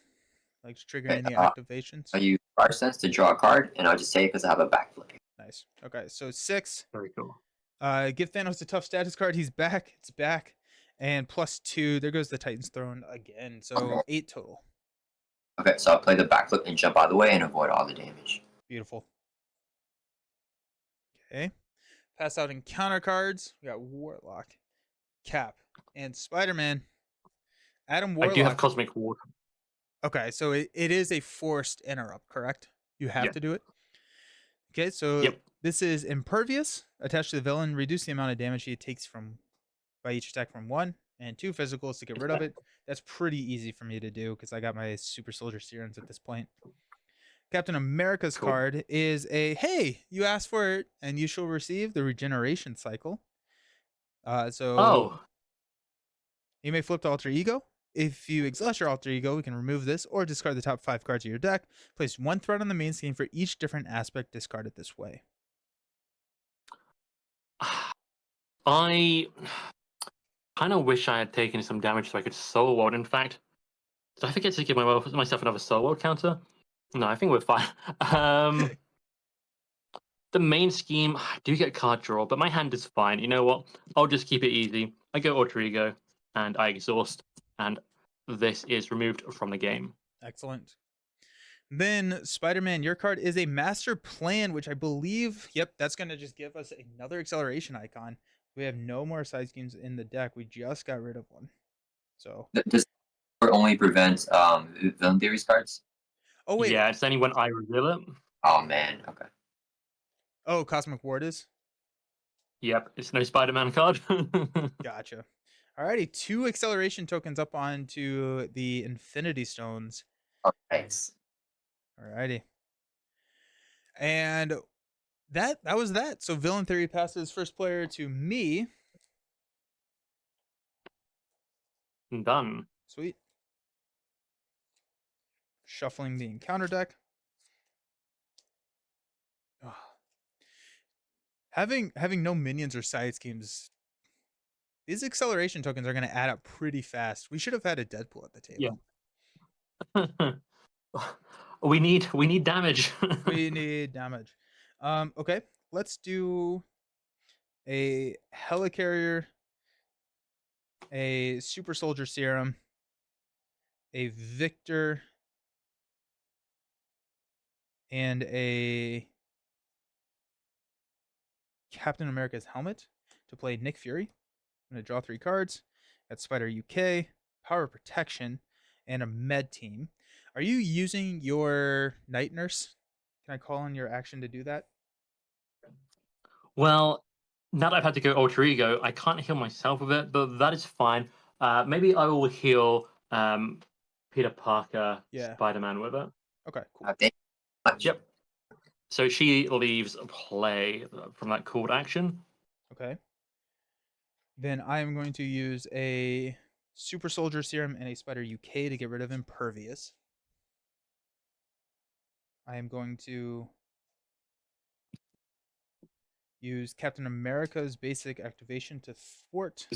Like to trigger Okay, any activations. I use Fire Sense to draw a card, and I'll just say it because I have a backflip. Nice. Okay, so 6. Very cool. Give Thanos a tough status card. He's back. It's back. And +2, there goes the Titan's Throne again. So 8 total. Okay, so I'll play the backflip and jump out of the way and avoid all the damage. Beautiful. Okay. Pass out encounter cards. We got Warlock, Cap, and Spider-Man. Adam I do have Warlock. Cosmic Ward. Okay, so it is a forced interrupt, correct? You have Yeah. to do it. Okay, so Yep. this is impervious. Attached to the villain, reduce the amount of damage he takes by each attack from 1, and 2 physicals to get rid of it. That's pretty easy for me to do because I got my Super Soldier Serums at this point. Captain America's Cool. card is a hey, you asked for it, and you shall receive the regeneration cycle. Oh, You may flip to alter ego. If you exhaust your alter ego, we can remove this or discard the top 5 cards of your deck. Place 1 threat on the main screen for each different aspect discarded this way. I kind of wish I had taken some damage so I could soul ward. In fact, did I forget to give myself another soul ward counter? No, I think we're fine. The main scheme, I do get card draw, but my hand is fine. You know what? I'll just keep it easy. I go alter ego, and I exhaust, and this is removed from the game. Excellent. Then Spider-Man, your card is a master plan, which I believe, yep, that's going to just give us another acceleration icon. We have no more side schemes in the deck. We just got rid of one. So, Does it only prevent villain theories cards? oh wait, Yeah, it's only when I reveal it. Oh man, okay. oh, Cosmic Ward is? Yep, it's no Spider-Man card. Gotcha. Alrighty, 2 acceleration tokens up onto the Infinity Stones. Oh, nice. Alrighty. And that was that. So Villain Theory passes first player to me. Done. Sweet. Shuffling the encounter deck. Oh. Having no minions or side schemes, these acceleration tokens are going to add up pretty fast. We should have had a Deadpool at the table. Yeah. we need damage. We need damage. Okay, let's do a Helicarrier, a Super Soldier Serum, a Victor, and a Captain America's helmet to play Nick Fury. I'm going to draw 3 cards. Got Spider UK, Power Protection, and a Med Team. Are you using your Night Nurse? Can I call on your action to do that? Well, now that I've had to go alter ego, I can't heal myself with it, but that is fine. Maybe I will heal Peter Parker, Yeah. Spider-Man with it. Okay, cool. Thank you much. Yep. So she leaves play from that called action. Okay. Then I am going to use a Super Soldier Serum and a Spider UK to get rid of Impervious. I am going to use Captain America's basic activation to thwart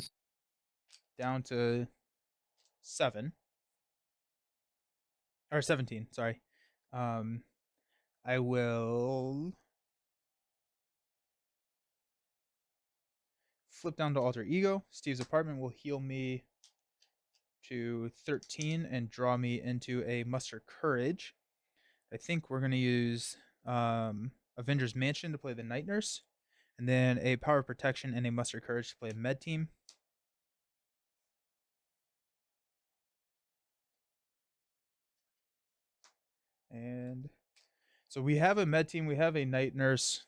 down to 7. Or 17, sorry. I will flip down to alter ego. Steve's apartment will heal me to 13 and draw me into a muster courage. I think we're going to use Avengers Mansion to play the Night Nurse, and then a Power Protection and a Muster Courage to play a Med Team. And so we have a Med Team, we have a Night Nurse.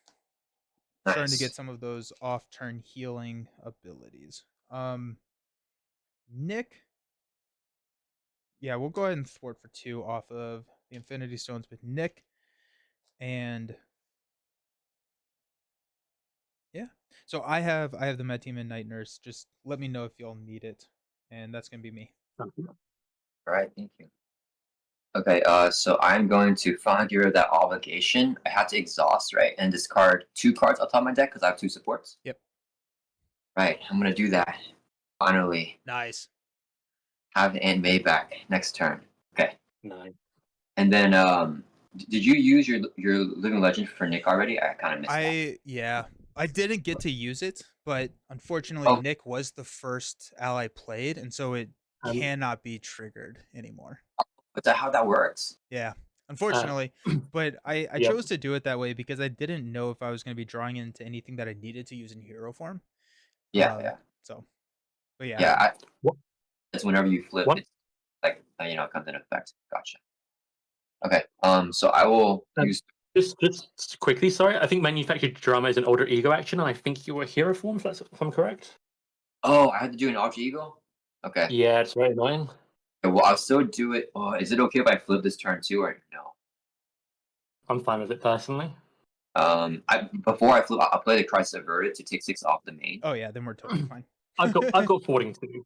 Nice. Starting to get some of those off-turn healing abilities. Nick, yeah, we'll go ahead and thwart for 2 off of the Infinity Stones with Nick, and yeah. So I have the Med Team and Night Nurse. Just let me know if y'all need it, and that's gonna be me. All right, thank you. Okay, so I'm going to finally get rid of that obligation. I had to exhaust, right, and discard 2 cards on top of my deck because I have 2 supports. Yep. Right, I'm gonna do that. Finally, Nice. have Aunt May back next turn. Okay, Nice. and then did you use your Living Legend for Nick already? I kind of missed that. Yeah, I didn't get to use it but unfortunately, Oh, Nick was the first ally played, and so it Um, cannot be triggered anymore. but that how that works? Yeah, uh, unfortunately. But I yep. chose to do it that way because I didn't know if I was going to be drawing into anything that I needed to use in hero form. Yeah, yeah, So, but yeah, yeah. What? It's whenever you flip, What? it's like comes in effect. Gotcha. Okay. So I will Um, use. just quickly, sorry. I think manufactured drama is an alter ego action, and I think you were hero form. If I'm correct. Oh, I have to do an alter ego. Okay. Yeah, it's very annoying. Okay, well, I'll still do it. Oh, is it okay if I flip this turn too, or no? I'm fine with it personally. Before I flip, I'll play the Crisis Averted to take 6 off the main. oh yeah, then we're totally fine. I've got forwarding to do.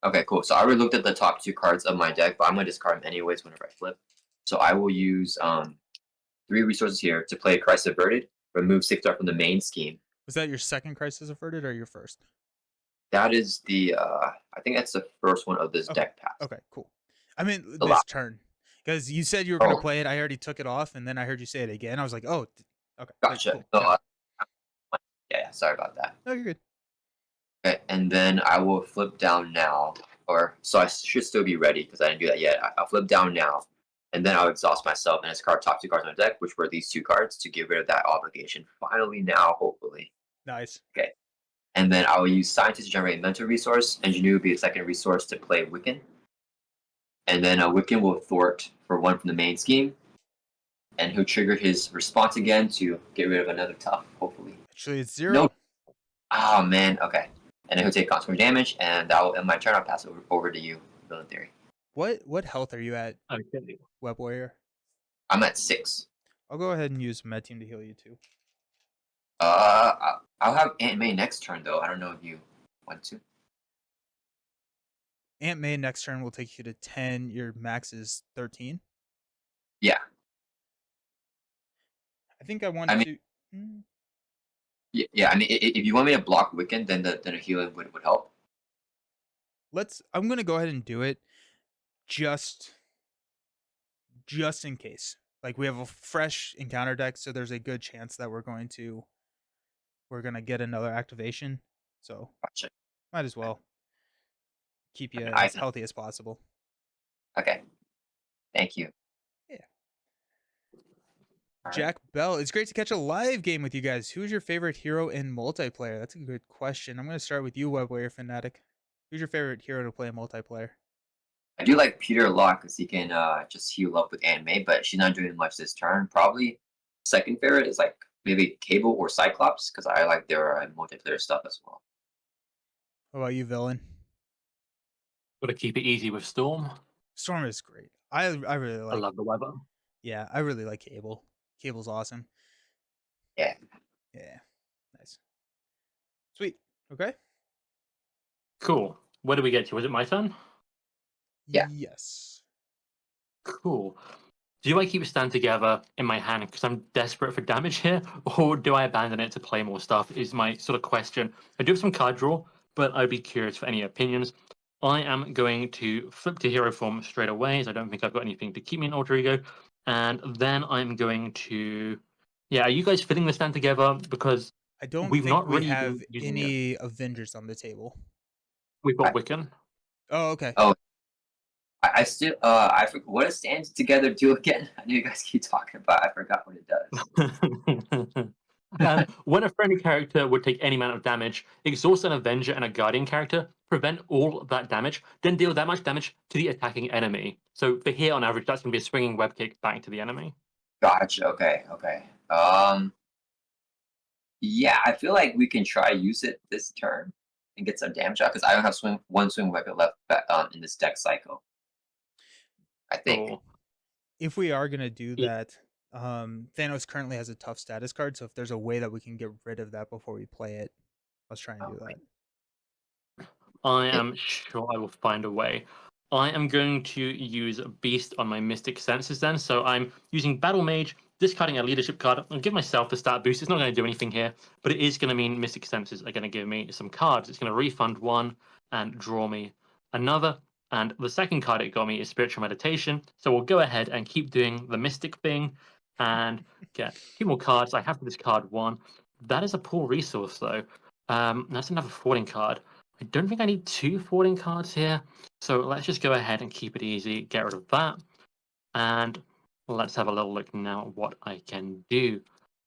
Okay, cool. So I already looked at the top 2 cards of my deck, but I'm gonna discard them anyways whenever I flip. So I will use 3 resources here to play Crisis Averted, remove 6 art from the main scheme. Was that your second crisis averted or your first? That is the I think that's the first one of this Okay. deck pass. Okay, cool. I mean The this last. turn. Because you said you were gonna Oh, play it, I already took it off, and then I heard you say it again. I was like, oh, okay, gotcha. cool. So, Yeah. yeah, sorry about that. No, you're good. Okay, and then I will flip down now, or so I should still be ready because I didn't do that yet. I'll flip down now, and then I'll exhaust myself and discard top 2 cards on the deck, which were these 2 cards, to get rid of that obligation. Finally, now, hopefully. Nice. Okay, and then I will use Scientist to generate a mental resource. Engineer will be a second resource to play Wiccan, and then Wiccan will thwart for 1 from the main scheme, and he'll trigger his response again to get rid of another tough, hopefully. Actually it's No. 0. Oh man. Okay. And then he'll take consequence damage, and that will end my turn. I'll pass over to you, Villain Theory. What health are you at, Okay. Web Warrior? I'm at 6. I'll go ahead and use Med Team to heal you too. I'll have Aunt May next turn though. I don't know if you want to. Aunt May next turn will take you to 10. Your max is 13. Yeah. I think I I want mean, to. Hmm, yeah. I mean, if you want me to block Wiccan, then the healing would help. I'm gonna go ahead and do it just just in case. Like we have a fresh encounter deck, so there's a good chance that we're gonna get another activation. So Gotcha. might as well keep you I as healthy as possible. okay. Thank you. Yeah. All right. Jack Bell, it's great to catch a live game with you guys. Who's your favorite hero in multiplayer? That's a good question. I'm gonna start with you, Web Warrior Fanatic. Who's your favorite hero to play in multiplayer? I do like Peter a lot because he can just heal up with Aunt May, but she's not doing much this turn. Probably second favorite is like maybe Cable or Cyclops because I like their multiplayer stuff as well. What about you, Villain? Got to keep it easy with Storm. Storm is great. I really I like. love the weather. Yeah, I really like Cable. Cable's awesome. Yeah. Yeah, nice, sweet. Okay. Cool. Where do we get to? Was it my turn? Yeah. Yes. Cool. Do I keep Stand Together in my hand because I'm desperate for damage here, or do I abandon it to play more stuff? Is my sort of question. I do have some card draw, but I'd be curious for any opinions. I am going to flip to hero form straight away, as I don't think I've got anything to keep me in alter ego. And then I'm going to. Yeah, are you guys fitting the Stand Together? Because I don't we've think not we really have been using it. any Avengers on the table. We've got I, Wiccan. Oh, okay. oh, I still I forgot what does stand together do again? I know you guys keep talking about. I forgot what it does. When a friendly character would take any amount of damage, exhaust an Avenger and a Guardian character, prevent all of that damage, then deal that much damage to the attacking enemy. So for here, on average, that's going to be a swinging web kick back to the enemy. Gotcha. Okay. Okay. Yeah, I feel like we can try use it this turn and get some damage out because I don't have one swing weapon left in this deck cycle. I think. Cool. If we are gonna do Yeah. that, Thanos currently has a tough status card, so if there's a way that we can get rid of that before we play it, let's try and do that. I It, am sure I will find a way. I am going to use Beast on my Mystic Senses then. So I'm using Battle Mage, discarding a leadership card. I'll give myself the stat boost. It's not going to do anything here, but it is going to mean Mystic Senses are going to give me some cards. It's going to refund one and draw me another. And the second card it got me is Spiritual Meditation. So we'll go ahead and keep doing the Mystic thing and get a few more cards. I have to discard one. That is a poor resource though. That's another forwarding card. I don't think I need 2 forwarding cards here. So let's just go ahead and keep it easy. Get rid of that. And let's have a little look now at what I can do.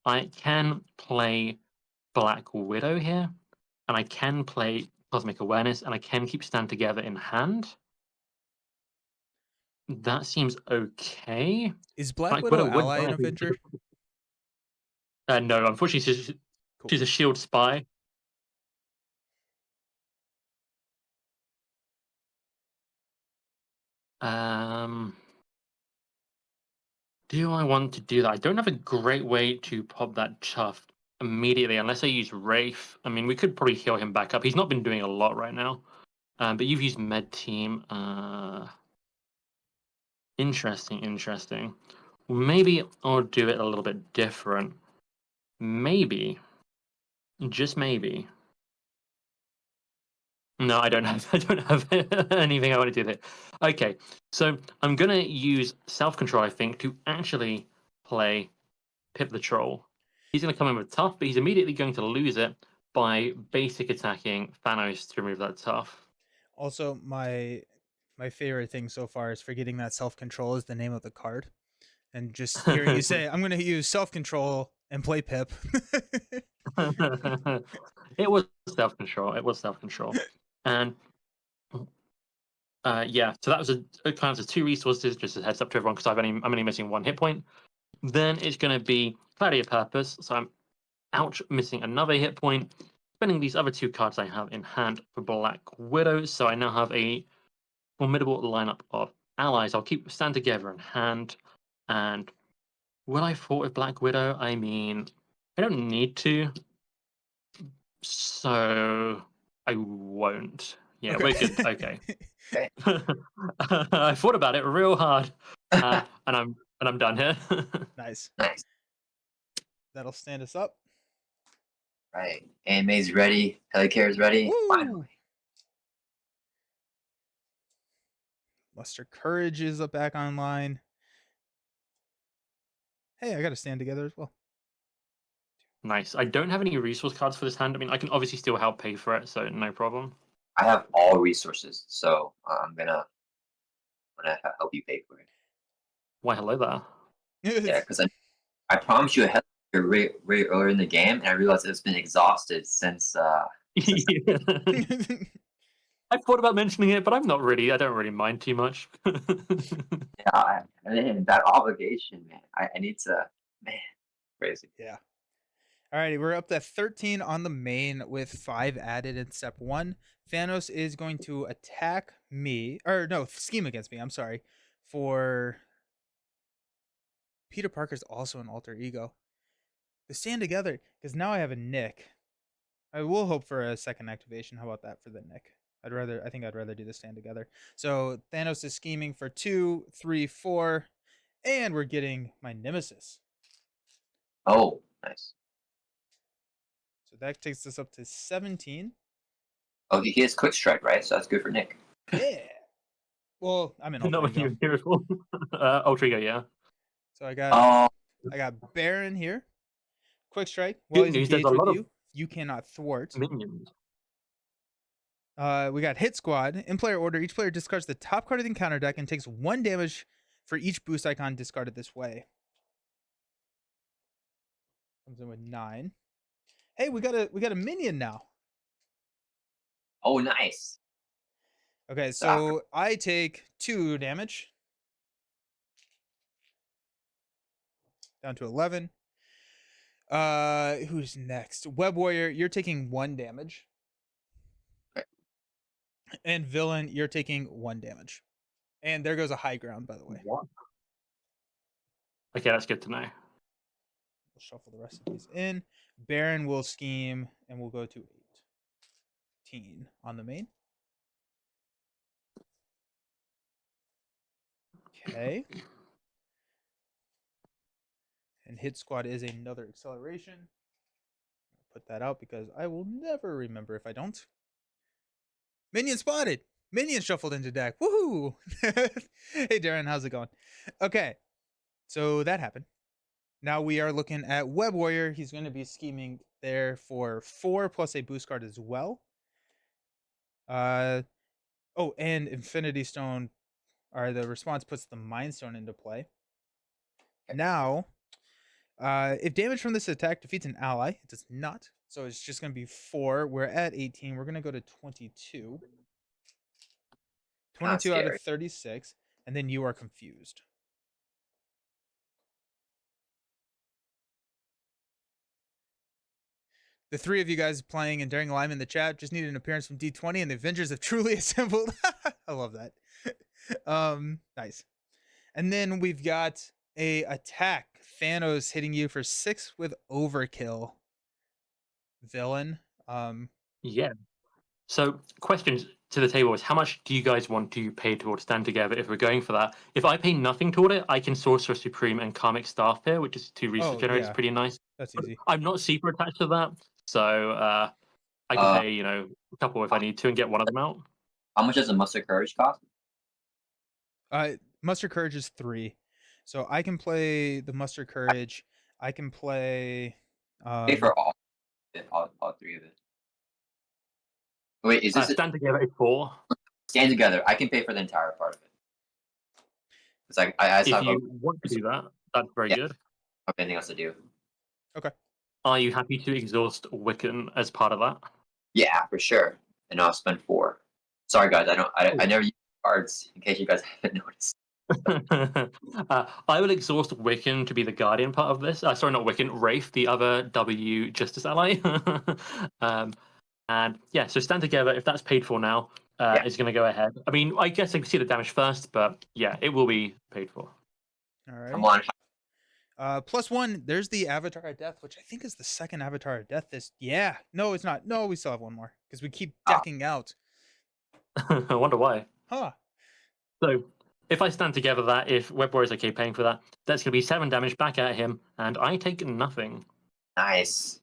I can play Black Widow here. And I can play Cosmic Awareness. And I can keep Stand Together in hand. That seems okay. Is Black Black Widow Widow would ally die in if we Avenger? no, unfortunately, Cool. she's a shield spy. Do I want to do that? I don't have a great way to pop that chuff immediately unless I use Wraith. I mean, we could probably heal him back up. He's not been doing a lot right now. But you've used Med Team. Interesting. Maybe I'll do it a little bit different. Maybe, just maybe. No, I don't have. I don't have anything I want to do there. Okay, so I'm gonna use self control. I think to actually play Pip the Troll. He's gonna come in with tough, but he's immediately going to lose it by basic attacking Thanos to remove that tough. Also, my favorite thing so far is forgetting that self control is the name of the card, and just hearing you say, "I'm going to use self control and play Pip." It was self control. It was self control, and yeah. So that was it counts as 2 resources. Just a heads up to everyone because I'm only missing 1 hit point. Then it's going to be Clarity of Purpose. So I'm ouch, missing another hit point. Spending these other 2 cards I have in hand for Black Widow. So I now have a formidable lineup of allies. I'll keep Stand Together in hand. And will I fought with Black Widow? I mean, I don't need to. So I won't. Yeah, Okay. we're good. Okay. Okay. I thought about it real hard. And I'm done here. Nice. Nice. That'll stand us up. Right. AMA's ready. Helicare's ready. Woo! Finally. Muster Courage is up back online. Hey, I got to stand together as well. Nice. I don't have any resource cards for this hand. I mean, I can obviously still help pay for it, so no problem. I have all resources, so I'm gonna help you pay for it. Why, hello there. Yeah, because I promised you a Helicare way earlier in the game, and I realized it's been exhausted since. Yeah. I thought about mentioning it, but I don't really mind too much. Yeah, man, that obligation, man. I need to, man, crazy. Yeah. Alrighty, we're up to 13 on the main with 5 added in step 1. Thanos is going to attack me, or no, scheme against me. I'm sorry. For Peter Parker's also an alter ego. To stand together, because now I have a Nick. I will hope for a second activation. How about that for the Nick? I think I'd rather do the stand together. So Thanos is scheming for 2, 3, 4, and we're getting my nemesis. Oh, nice. So that takes us up to 17. Oh, he has quick strike, right? So that's good for Nick. Yeah. Well, I'm an alter Not when ego. you're beautiful. Ultra Ego, yeah. So I got Baron here. Quick strike. While Good he's news, there's engaged a with lot you, of you cannot thwart. minions. We got Hit Squad. In player order, each player discards the top card of the encounter deck and takes 1 damage for each boost icon discarded this way. Comes in with 9. Hey, we got a minion now. Oh, nice. Okay, so I take 2 damage. Down to 11. Who's next? Web Warrior, you're taking 1 damage. Okay. And Villain, you're taking 1 damage. And there goes a high ground, by the way. What? Okay, that's good to know. We'll shuffle the rest of these in. Baron will scheme, and we'll go to 18 on the main. Okay. And Hit Squad is another acceleration. Put that out because I will never remember if I don't. Minion spotted. Minion shuffled into deck. Woohoo! Hey, Darren, how's it going? Okay. So that happened. Now we are looking at Web Warrior. He's going to be scheming there for 4 plus a boost card as well. Oh, and Infinity Stone, or the response puts the Mind Stone into play. Now, if damage from this attack defeats an ally, it does not. So it's just going to be 4. We're at 18. We're going to go to 22. Kind of 22 out of scary. 36. And then you are confused. The 3 of you guys playing and Daring Lime in the chat just need an appearance from D20 and the Avengers have truly assembled. I love that. Nice. And then we've got a attack. Thanos hitting you for 6 with overkill. Villain. Yeah. So, questions to the table is how much do you guys want to pay towards Stand Together if we're going for that? If I pay nothing toward it, I can Sorcerer Supreme and Karmic Staff here, which is 2 resource generators, Yeah, pretty nice. that's But easy. I'm not super attached to that, so I can Uh, pay, a couple if I need to and get one of them out. how much does a Mustard Courage cost? Mustard Courage is 3. So I can play the Mustard Courage. I can play Pay for all 3 of it. Wait, is this Stand Together is 4. Stand Together? I can pay for the entire part of it. It's like I just If have you want to do that, that's very yeah, good. anything else to do. Okay. Are you happy to exhaust Wiccan as part of that? Yeah, for sure. And I'll spend 4. Sorry guys, I never use cards in case you guys haven't noticed. I will exhaust Wiccan to be the guardian part of this. Sorry, not Wiccan, Wraith, the other W Justice ally. And yeah, so Stand Together, if that's paid for now, Yeah. is going to go ahead. I mean, I guess I can see the damage first, but yeah, it will be paid for. All Come right. on. +1, there's the Avatar of Death, which I think is the second Avatar of Death. Yeah. No, it's not. No, we still have one more because we keep decking out. I wonder why. Huh. So if I Stand Together that, if Web Warrior is okay paying for that, that's going to be 7 damage back at him, and I take nothing. Nice.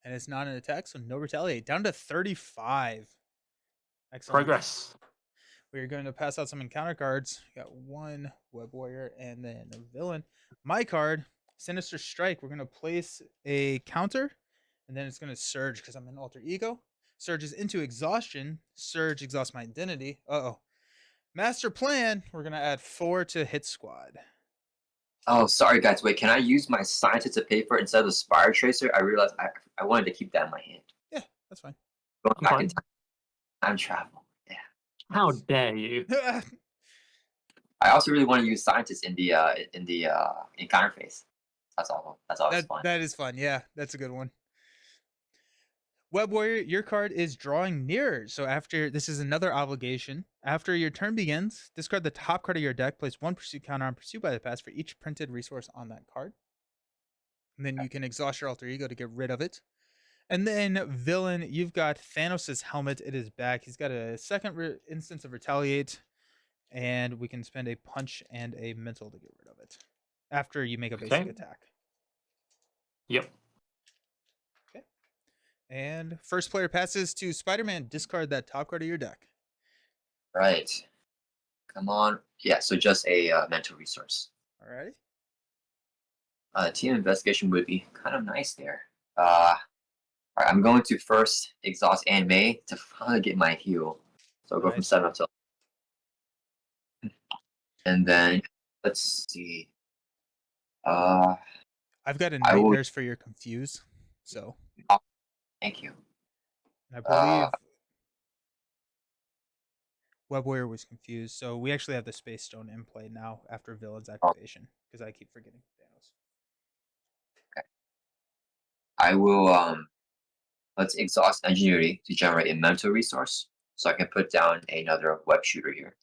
And it's not an attack, so no retaliate. Down to 35. Excellent. Progress. We're going to pass out some encounter cards. We got 1 Web Warrior and then a villain. My card, Sinister Strike. We're going to place a counter, and then it's going to surge because I'm an alter ego. Surges into exhaustion. Surge exhausts my identity. Uh-oh. Master plan. We're going to add 4 to hit squad. Oh, sorry guys. Wait, can I use my scientist to pay for it instead of the Spire Tracer? I realized I wanted to keep that in my hand. Yeah, that's fine. Going I'm back fine. in time travel. Yeah. How dare you? I also really want to use scientist in the encounter phase. That's all. That's always fun. That is fun. Yeah, that's a good one. Web Warrior, your card is drawing nearer. So after this is another obligation. After your turn begins, discard the top card of your deck, place 1 pursuit counter on pursuit by the pass for each printed resource on that card. And then you can exhaust your alter ego to get rid of it. And then villain, you've got Thanos' helmet. It is back. He's got a second instance of retaliate, and we can spend a punch and a mental to get rid of it after you make a basic attack. Yep. Okay. And first player passes to Spider-Man. Discard that top card of your deck. Right. Come on. Yeah. So just a mental resource. All right. Team investigation would be kind of nice there. All right, I'm going to first exhaust Anime to finally get my heal. So I'll go from Nice. 7 up to. And then let's see. I've got a I will- nightmares for your confuse. So Thank you. I believe Web Warrior was confused. So we actually have the Space Stone in play now after Villain's activation because I keep forgetting Thanos. I will let's exhaust Ingenuity to generate a mental resource, so I can put down another web shooter here.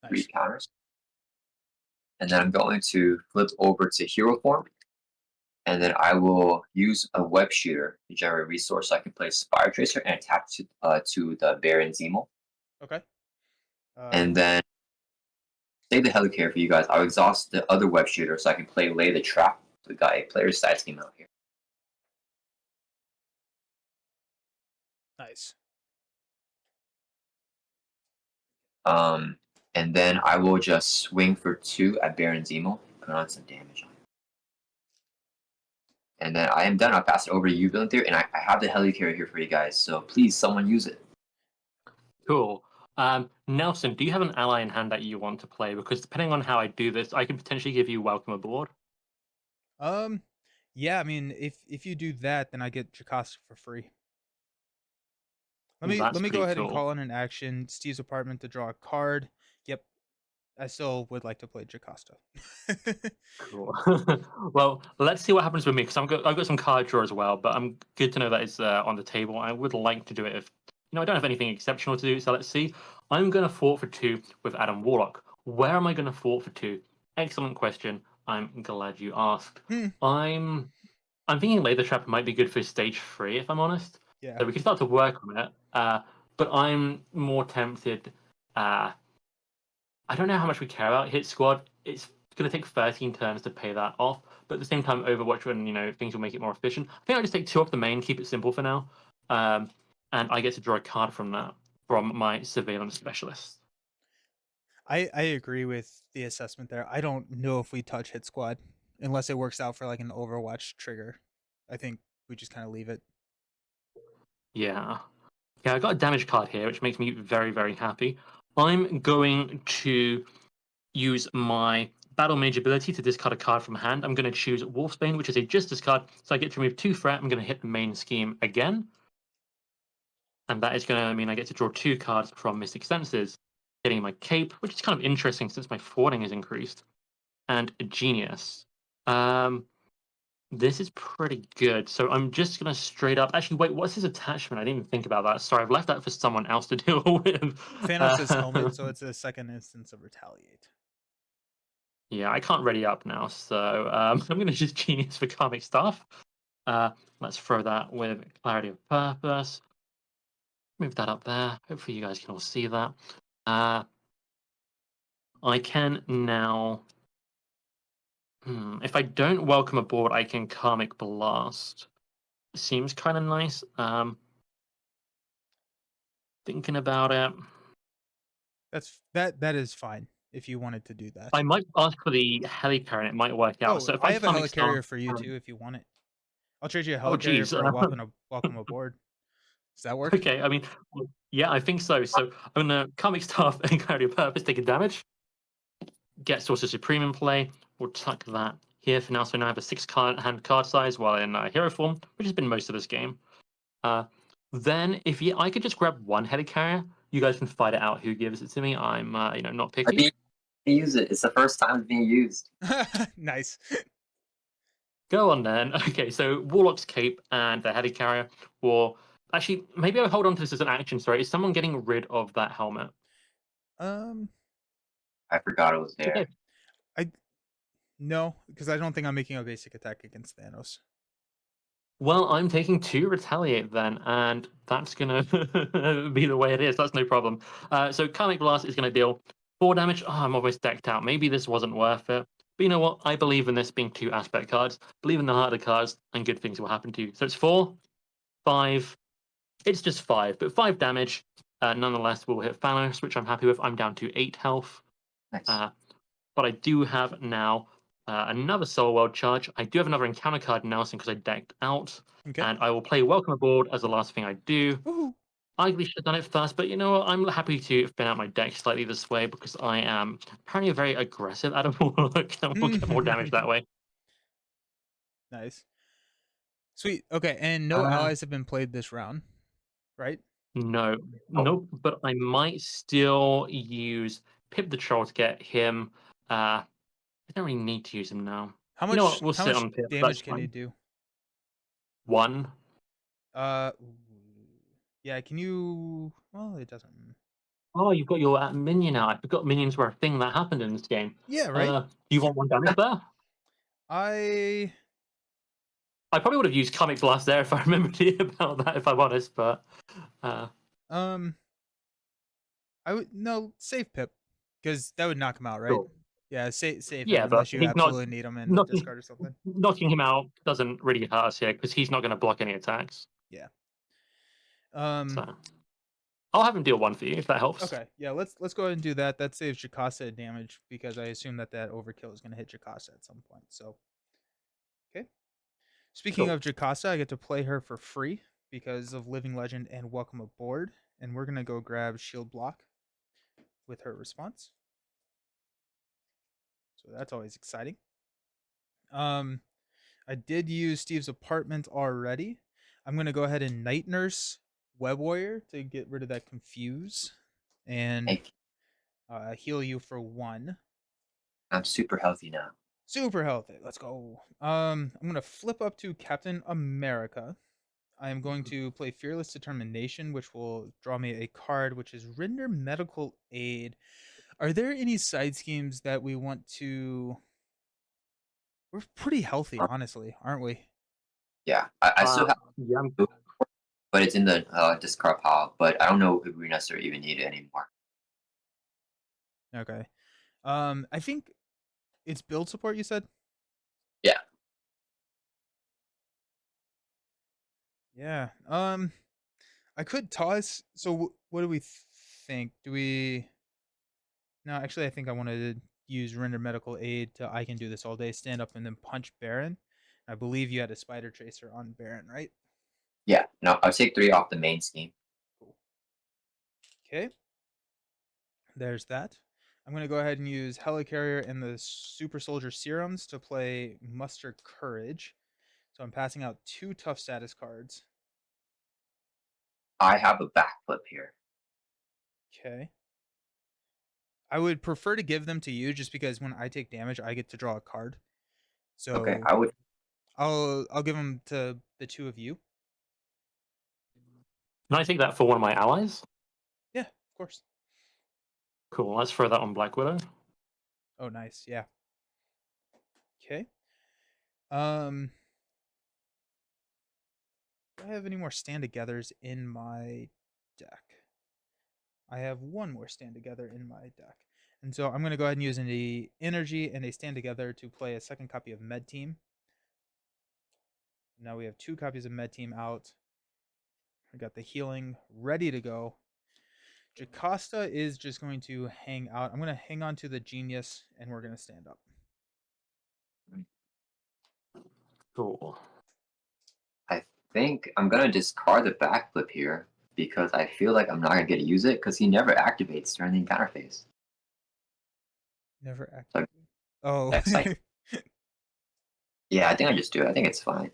Nice. 3 counters. And then I'm going to flip over to hero form. And then I will use a web shooter to generate a resource so I can place Spire Tracer and attach to the Baron Zemo. Okay. And then save the helicarrier for you guys. I'll exhaust the other web shooter so I can play Lay the Trap. So we got a player's side scheme out here. Nice. And then I will just swing for 2 at Baron Zemo. Put on some damage on him. And then I am done. I'll pass it over to you, Villain Theory, and I have the helicarrier here for you guys. So please, someone use it. Cool. Nelson, do you have an ally in hand that you want to play? Because depending on how I do this, I can potentially give you welcome aboard. Yeah, I mean, if you do that, then I get Jocasta for free. That's Let me go pretty ahead and cool. call in an action. Steve's apartment to draw a card. Yep, I still would like to play Jocasta. Cool. Well, let's see what happens with me because I've got some card draw as well, but I'm good to know that it's on the table. I would like to do it if I don't have anything exceptional to do. So let's see. I'm going to fort for 2 with Adam Warlock. Where am I going to fort for 2? Excellent question. I'm glad you asked. Hmm. I'm thinking Laser Trap might be good for stage 3, if I'm honest. Yeah. So we can start to work on it. But I'm more tempted. I don't know how much we care about Hit Squad. It's going to take 13 turns to pay that off. But at the same time, Overwatch, when things will make it more efficient. I think I'll just take 2 off the main, keep it simple for now. And I get to draw a card from that, from my Surveillance Specialist. I agree with the assessment there. I don't know if we touch Hit Squad unless it works out for like an Overwatch trigger. I think we just kind of leave it. Yeah. Yeah, I got a damage card here, which makes me very, very happy. I'm going to use my Battle Mage ability to discard a card from hand. I'm going to choose Wolfsbane, which is a Justice card, so I get to remove 2 threat. I'm going to hit the main scheme again. And that is going to mean I get to draw 2 cards from Mystic Senses, getting my Cape, which is kind of interesting since my forwarding is increased, and a Genius. This is pretty good. So I'm just going to straight up... Actually, wait, what's his attachment? I didn't even think about that. Sorry, I've left that for someone else to deal with. Thanos' helmet, so it's a second instance of Retaliate. Yeah, I can't ready up now, so I'm going to just Genius for comic stuff. Let's throw that with Clarity of Purpose. Move that up there. Hopefully you guys can all see that. I can now... if I don't welcome aboard, I can Karmic Blast. Seems kind of nice. Thinking about it. That is fine if you wanted to do that. I might ask for the Helicarrier and it might work out. Oh, So if I I have a Karmic Star... helicarrier for you too if you want it. I'll trade you a Oh, helicarrier geez. for a welcome aboard. Does that work? Okay, I mean, yeah, I think so. So I'm going to Karmic Staff and Clarity of Purpose, taking damage. Get Source of Supreme in play. We'll tuck that here for now. So now I have a 6-hand card size while in hero form, which has been most of this game. Then if I could just grab 1 Helicarrier, you guys can fight it out who gives it to me. I'm not I picky. mean, use it. It's the first time it's being used. Nice. Go on then. Okay, so Warlock's Cape and the Helicarrier will... Actually, maybe I'll hold on to this as an action. Sorry, is someone getting rid of that helmet? I forgot it was there. Okay. No, because I don't think I'm making a basic attack against Thanos. Well, I'm taking 2 Retaliate then, and that's going to be the way it is. That's no problem. So Karmic Blast is going to deal 4 damage. Oh, I'm almost decked out. Maybe this wasn't worth it. But you know what? I believe in this being 2 aspect cards. Believe in the heart of the cards, and good things will happen to you. So it's 4, 5. It's just 5, but 5 damage. Nonetheless, we'll hit Thanos, which I'm happy with. I'm down to 8 health. Nice. But I do have now another Soul World charge. I do have another encounter card in Nelson because I decked out. Okay. And I will play Welcome Aboard as the last thing I do. Woohoo. Arguably should have done it first, but you know what? I'm happy to thin out my deck slightly this way because I am apparently a very aggressive Adam Warlock and we'll get more damage that way. Nice. Sweet. Okay, and no allies have been played this round, right? No, nope. But I might still use Pip the Troll to get him. I don't really need to use him now. How You know much what? We'll how sit much on Pip. That's damage can fine. he do? 1. Yeah, can you... Well, it doesn't... Oh, you've got your minion out. I forgot minions were a thing that happened in this game. Yeah, right? Do you want 1 damage there? I probably would have used Comic Blast there if I remembered about that, if I'm honest, but... I would... No, save Pip. Because that would knock him out, right? Sure. Yeah, save Yeah, him but unless you he's not... absolutely need him in knocking, discard or something. knocking him out doesn't really hurt us here, because he's not going to block any attacks. Yeah. So... I'll have him deal 1 for you, if that helps. Okay, yeah, let's go ahead and do that. That saves Jocasta damage, because I assume that overkill is going to hit Jocasta at some point, so... Okay. Speaking Cool. of Jocasta, I get to play her for free because of Living Legend and Welcome Aboard. And we're going to go grab Shield Block with her response. So that's always exciting. I did use Steve's apartment already. I'm going to go ahead and Night Nurse Web Warrior to get rid of that confuse and Thank you. heal you for 1. I'm super healthy now. Super healthy. Let's go. I'm gonna flip up to Captain America. I am going to play Fearless Determination, which will draw me a card, which is Render Medical Aid. Are there any side schemes that we want to? We're pretty healthy, Um, honestly, aren't we? yeah, I still have, Yeah, it, but it's in the discard pile. But I don't know if we necessarily even need it anymore. Okay. I think it's build support. You said. Yeah. Yeah. I could toss. So what do we think? Do we? No, actually, I think I wanted to use render medical aid to I can do this all day, stand up and then punch Baron. I believe you had a spider tracer on Baron, right? Yeah. No, I'll take 3 off the main scheme. Cool. Okay, there's that. I'm going to go ahead and use Helicarrier and the Super Soldier Serums to play Muster Courage. So I'm passing out 2 tough status cards. I have a backflip here. Okay. I would prefer to give them to you just because when I take damage, I get to draw a card. Okay, So I would. I'll give them to the 2 of you. can I take that for one of my allies? Yeah, of course. Cool. Let's throw that on Black Widow. Oh, nice. Yeah. Okay. Um, do I have any more stand togethers in my deck? I have 1 more stand together in my deck. And so I'm going to go ahead and use an energy and a stand together to play a second copy of Med Team. Now we have 2 copies of Med Team out. I got the healing ready to go. Jocasta is just going to hang out. I'm going to hang on to the genius and we're going to stand up. Cool. I think I'm gonna discard the backflip here because I feel like I'm not gonna get to use it because he never activates during the encounter phase. Never Like activate. Oh. next cycle. Yeah, I think I just do it. I think it's fine.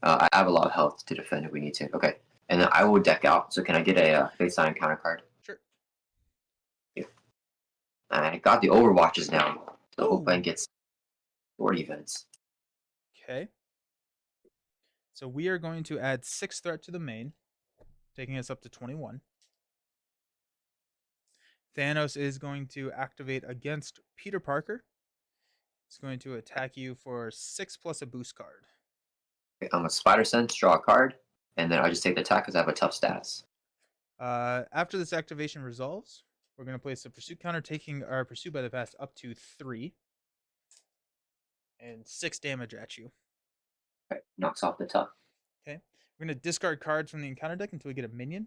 I have a lot of health to defend if we need to. Okay, and then I will deck out. So can I get a face on encounter card? Sure. Yeah. I got the Overwatches now, so hope I Oh. get sword events. Okay. So we are going to add 6 threat to the main, taking us up to 21. Thanos is going to activate against Peter Parker. He's going to attack you for 6 plus a boost card. Okay, I'm a Spider Sense, draw a card, and then I just take the attack because I have a tough status. After this activation resolves, we're going to place a pursuit counter, taking our pursuit by the past up to 3 and 6 damage at you. Okay, knocks off the tough. Okay. We're going to discard cards from the encounter deck until we get a minion,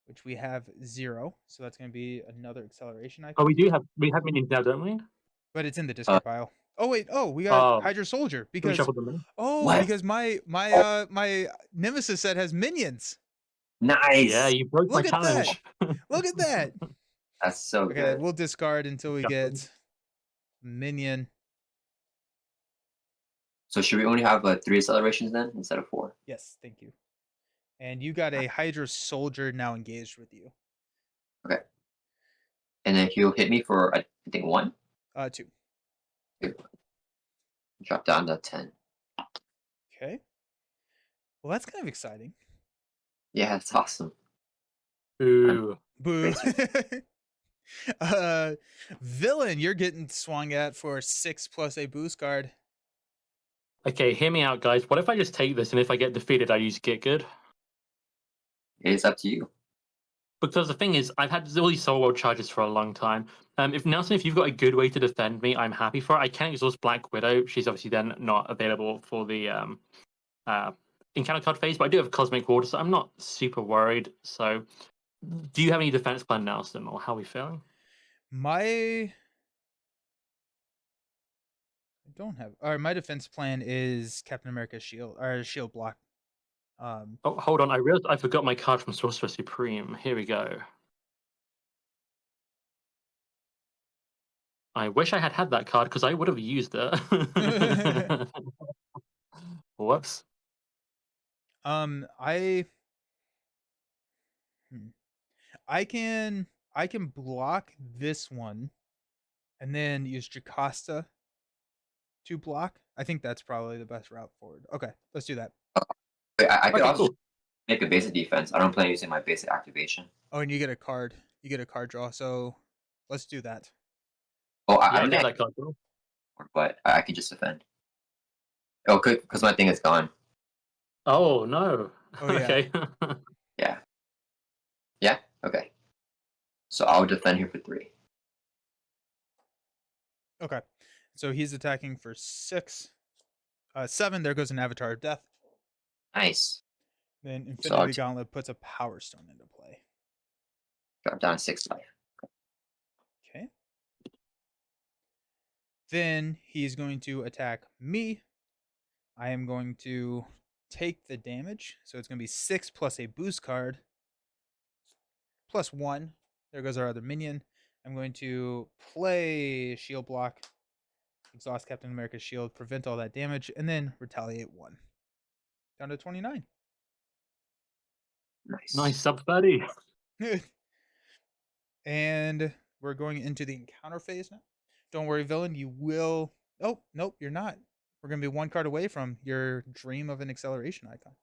which we have 0. So that's going to be another acceleration icon. Oh, we have minions now, don't we? But it's in the discard pile. Oh wait, we got Hydra Soldier Can we because shuffle them in? What? because my my Nemesis set has minions. Nice. Yeah, you broke my Look at that. challenge. Look at that. That's so Okay, good. we'll discard until we Shuffle. get minion. So should we only have 3 accelerations then instead of 4? Yes, thank you. And you got a Hydra Soldier now engaged with you. Okay. And then he'll hit me for I think 1. 2. Drop down to 10. Okay. Well, that's kind of exciting. Yeah, it's awesome. Ooh. Boo. Villain, you're getting swung at for 6 plus a boost card. Okay, hear me out, guys. What if I just take this and if I get defeated, I use Get Good? It is up to you. Because the thing is, I've had all these soul world charges for a long time. If Nelson, if you've got a good way to defend me, I'm happy for it. I can exhaust Black Widow. She's obviously then not available for the encounter card phase, but I do have Cosmic Water, so I'm not super worried. So, do you have any defense plan, Nelson, or how are we feeling? I don't have. All right, my defense plan is Captain America's shield or shield block. Oh, hold on. I realized I forgot my card from Sorcerer Supreme. Here we go. I wish I had had that card because I would have used it. Whoops. I hmm. I can block this one, and then use Jocasta to block. I think that's probably the best route forward. Okay, let's do that. Wait, I could Okay, also cool. make a basic defense. I don't plan on using my basic activation. Oh, and you get a card. You get a card draw. So let's do that. Oh, I Yeah, don't get think that card. Draw. but I could just defend. Oh, good, because my thing is gone. Oh no. Oh yeah. Okay. Yeah. Yeah. Okay. So I'll defend here for 3. Okay. So he's attacking for 6. 7. There goes an Avatar of Death. Nice. Then So I'll Infinity Gauntlet puts a Power Stone into play. drop down 6 life. Okay. Then he's going to attack me. I am going to take the damage. So it's going to be 6 plus a boost card plus 1. There goes our other minion. I'm going to play Shield Block, exhaust Captain America's shield, prevent all that damage, and then retaliate 1. Down to 29. Nice. Sub 30. And we're going into the encounter phase now. Don't worry, villain. You will. Oh, nope, you're not. We're going to be 1 card away from your dream of an acceleration icon.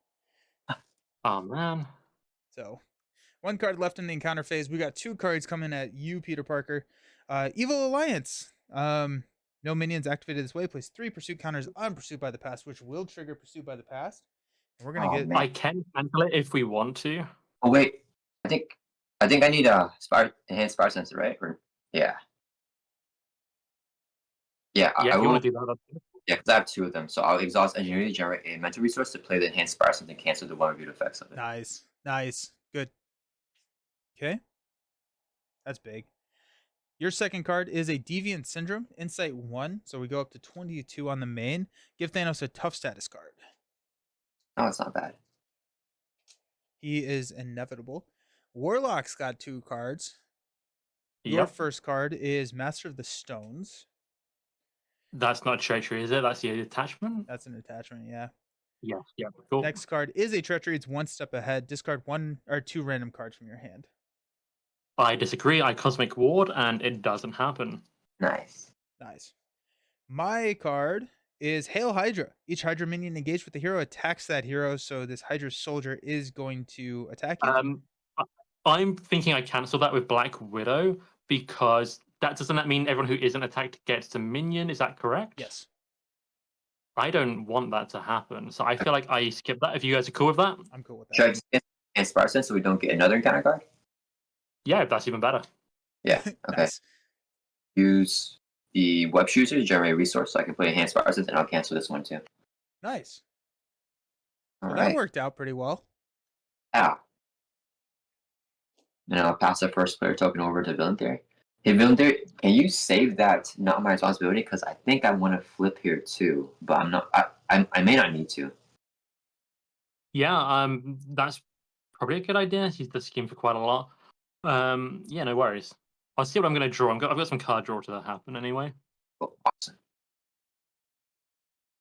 Oh man. So, 1 card left in the encounter phase. We got 2 cards coming at you, Peter Parker. Evil Alliance. No minions activated this way. Place 3 pursuit counters on Pursuit by the Past, which will trigger Pursuit by the Past. And we're gonna Oh, get. man. I can cancel it if we want to. Oh wait. I think I need a enhanced fire sensor, right? Yeah. Yeah. Yeah, I if you will. want to do that. Yeah, because I have 2 of them. So I'll exhaust engineering to generate a mental resource to play the enhanced fire sensor and cancel the 1 reviewed effects of it. Nice. Good. Okay. That's big. Your second card is a Deviant Syndrome, Insight 1. So we go up to 22 on the main. Give Thanos a tough status card. No, it's not bad. He is inevitable. Warlock's got 2 cards. Your Yep. first card is Master of the Stones. That's not treachery, is it? That's the attachment? That's an attachment, yeah. Yeah, cool. Next card is a treachery. It's 1 step ahead. Discard 1 or 2 random cards from your hand. I disagree. I Cosmic Ward, and it doesn't happen. Nice. Nice. My card is Hail Hydra. Each Hydra minion engaged with the hero attacks that hero, so this Hydra soldier is going to attack you. I'm thinking I cancel that with Black Widow because doesn't that mean everyone who isn't attacked gets a minion? Is that correct? Yes. I don't want that to happen, so I feel like I skip that. If you guys are cool with that, I'm cool with Should I that. just get enhanced fire sensor so we don't get another encounter card? yeah, that's even better. Yeah. Okay. Nice. Use the web shooter to generate a resource so I can play enhanced fire sensor, and I'll cancel this one too. Nice. All Well, right. that worked out pretty well. Yeah. And I'll pass the first player token over to Villain Theory. Hey, Villain Theory, can you save that not my responsibility? Because I think I want to flip here too, but I'm not. I may not need to. Yeah, that's probably a good idea. He's the scheme for quite a lot. Yeah, no worries. I'll see what I'm going to draw. I've got some card draw to happen anyway. Oh, awesome.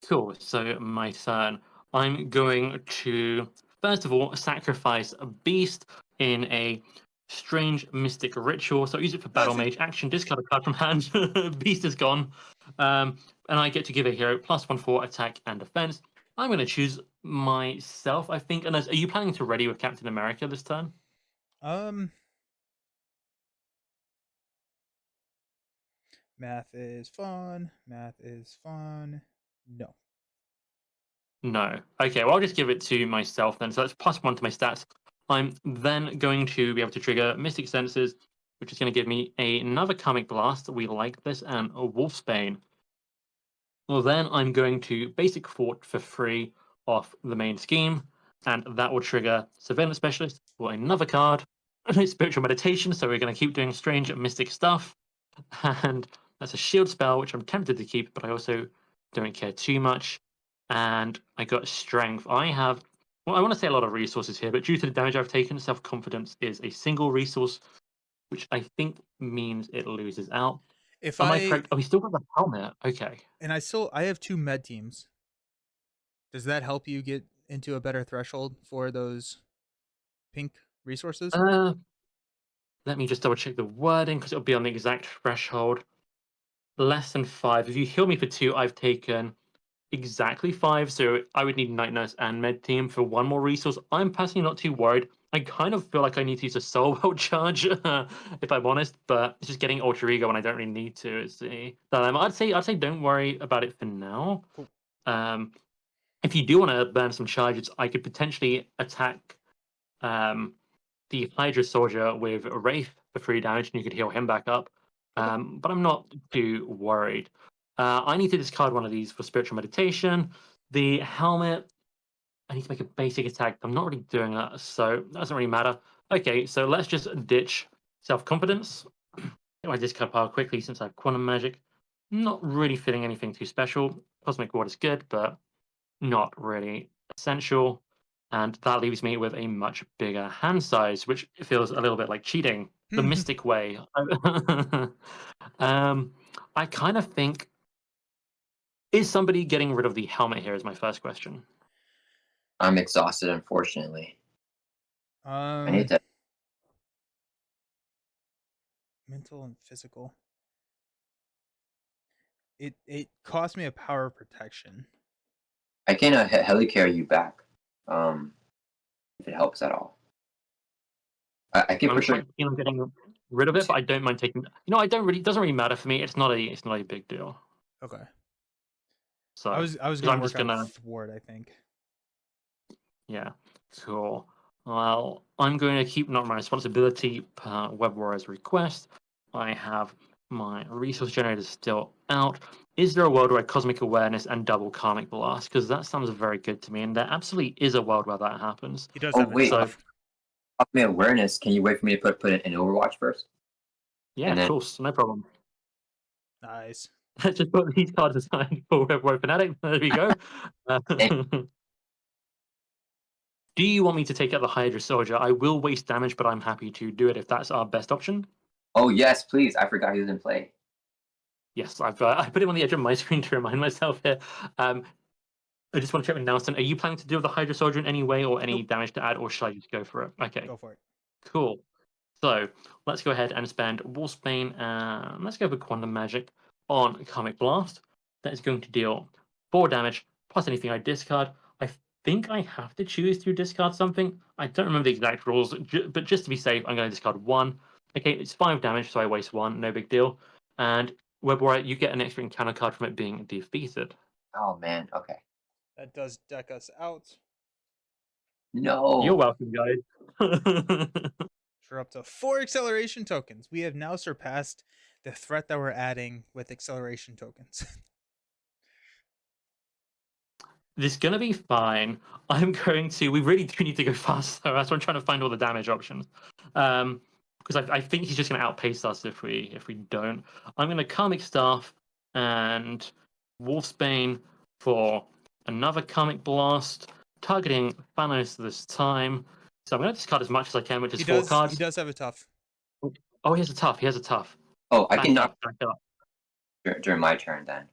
Cool. So my turn. I'm going to first of all sacrifice a beast in a strange mystic ritual. So use it for battle mage action. Discard a card from hand. Beast is gone. And I get to give a hero +1 for attack and defense. I'm going to choose myself, I think. Unless, are you planning to ready with Captain America this turn? Math is fun. No. No. Okay, well, I'll just give it to myself then. So that's +1 to my stats. I'm then going to be able to trigger Mystic Senses, which is going to give me another Karmic Blast. We like this, and a Wolfsbane. Well, then I'm going to Basic Fort for free off the main scheme, and that will trigger Surveillance Specialist for another card. Spiritual Meditation, so we're going to keep doing strange mystic stuff. And that's a shield spell, which I'm tempted to keep, but I also don't care too much. And I got strength. I have, well, I want to say a lot of resources here, but due to the damage I've taken, self confidence is a single resource, which I think means it loses out. If Am I I correct? Oh, he still got the helmet. Okay. and I have 2 med teams. Does that help you get into a better threshold for those pink resources? Uh, Let me just double check the wording because it'll be on the exact threshold. Less than 5. If you heal me for 2, I've taken exactly 5. So I would need Night Nurse and Med Team for 1 more resource. I'm personally not too worried. I kind of feel like I need to use a Soul World charge, if I'm honest, but it's just getting Ultra Ego when I don't really need to. It's the dilemma. I'd say don't worry about it for now. Cool. Um, if you do want to burn some charges, I could potentially attack the Hydra Soldier with Wraith for 3 damage, and you could heal him back up. Okay. But I'm not too worried. I need to discard one of these for Spiritual Meditation. The helmet, I need to make a basic attack. I'm not really doing that, so that doesn't really matter. Okay, so let's just ditch Self Confidence. I discard power quickly since I have Quantum Magic. Not really feeling anything too special. Cosmic Ward is good, but not really essential. And that leaves me with a much bigger hand size, which feels a little bit like cheating the mystic way. I kind of think, is somebody getting rid of the helmet here? Is my first question. I'm exhausted, unfortunately. I need um to. mental and physical. It cost me a power of protection. I can heli carry you back. If it helps at all. I can I'm for sure. quite keen on getting rid of it, but I don't mind taking. I don't really. It doesn't really matter for me. It's not a big deal. Okay. So I was because gonna I'm just work on gonna. thwart, I think. Yeah, cool. Well, I'm going to keep not my responsibility per Web Warrior's request. I have my resource generator still out. Is there a world where Cosmic Awareness and double Karmic Blast? Because that sounds very good to me, and there absolutely is a world where that happens. He does Oh have a wait, So, off my awareness. Can you wait for me to put it in Overwatch first, yeah, and of then course, no problem. nice. Let's just put these cards aside for Web Warrior Fanatic. There we go. Uh, and, do you want me to take out the Hydra Soldier? I will waste damage, but I'm happy to do it if that's our best option. oh yes, please. I forgot he was in play. Yes, I put him on the edge of my screen to remind myself here. I just want to check with Nelson. Are you planning to deal with the Hydra Soldier in any way or any Nope. damage to add, or should I just go for it? Okay, Go for it. cool. So let's go ahead and spend Wolfsbane and let's go for Quantum Magic on Karmic Blast. That is going to deal 4 damage plus anything I discard. I think I have to choose to discard something. I don't remember the exact rules, but just to be safe, I'm going to discard 1. Okay, it's 5 damage, so I waste 1, no big deal. And Web Warrior, you get an extra encounter card from it being defeated. Oh man. Okay. That does deck us out. You're No. welcome, guys. For up to 4 acceleration tokens. We have now surpassed the threat that we're adding with acceleration tokens. This is gonna be fine. I'm going to. We really do need to go fast, though. That's why I'm trying to find all the damage options. Because I think he's just gonna outpace us if we don't. I'm gonna Karmic Staff and Wolfsbane for another Karmic Blast, targeting Thanos this time. So I'm gonna discard as much as I can, which is 4 He cards. does have a tough. Oh, he has a tough. He has a tough. Oh, I can Back knock up, back up. during my turn then.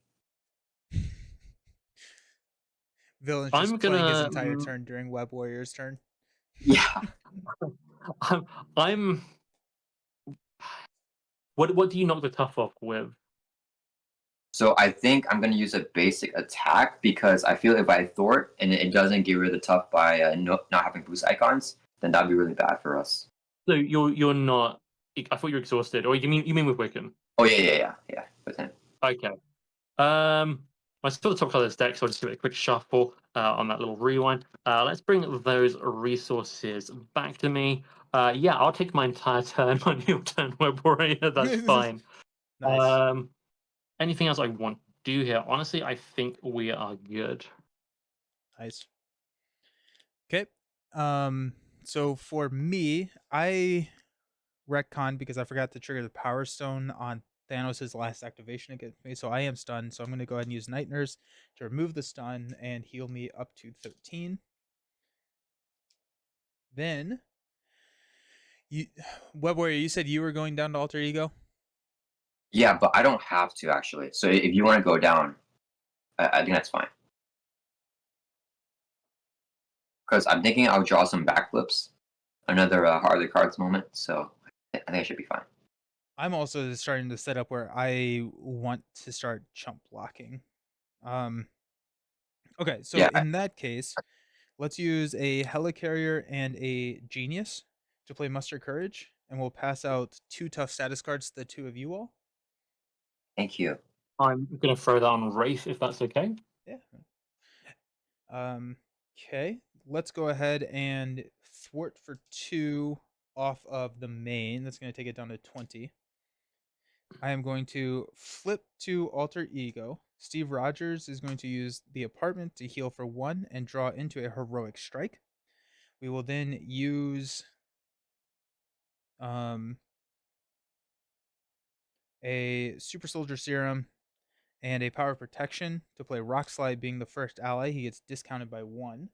Villain's I'm just playing his gonna. entire turn during Web Warrior's turn. Yeah. I'm. What do you knock the tough off with? So I think I'm gonna use a basic attack because I feel if I thwart and it doesn't get rid of the tough by not having boost icons, then that'd be really bad for us. So you're not. I thought you were exhausted, or you mean with Wiccan? Oh yeah. With him. Okay. I saw the top card of this deck, so I'll just give it a quick shuffle on that little rewind. Let's bring those resources back to me. Yeah, I'll take my entire turn on your turn, Web Warrior. That's fine. Nice. Anything else I want to do here? Honestly, I think we are good. Nice. Okay. So for me, I retcon because I forgot to trigger the Power Stone on Thanos' last activation against me, so I am stunned. So I'm going to go ahead and use Night Nurse to remove the stun and heal me up to 13. Then, you, Web Warrior, you said you were going down to Alter Ego? Yeah, but I don't have to actually. So if you want to go down, I think that's fine. Because I'm thinking I'll draw some backflips, another Harley Cards moment. So I think I should be fine. I'm also starting to set up where I want to start chump blocking. Okay, so Yeah, in that case, let's use a Helicarrier and a Genius to play Muster Courage, and we'll pass out 2 tough status cards to the 2 of you all. thank you. I'm going to throw that on Wraith if that's okay. Yeah. Okay, let's go ahead and thwart for 2 off of the main. That's going to take it down to 20. I am going to flip to Alter Ego. Steve Rogers is going to use the apartment to heal for 1 and draw into a heroic strike. We will then use a Super Soldier Serum and a Power Protection to play Rock Slide. Being the first ally, he gets discounted by 1.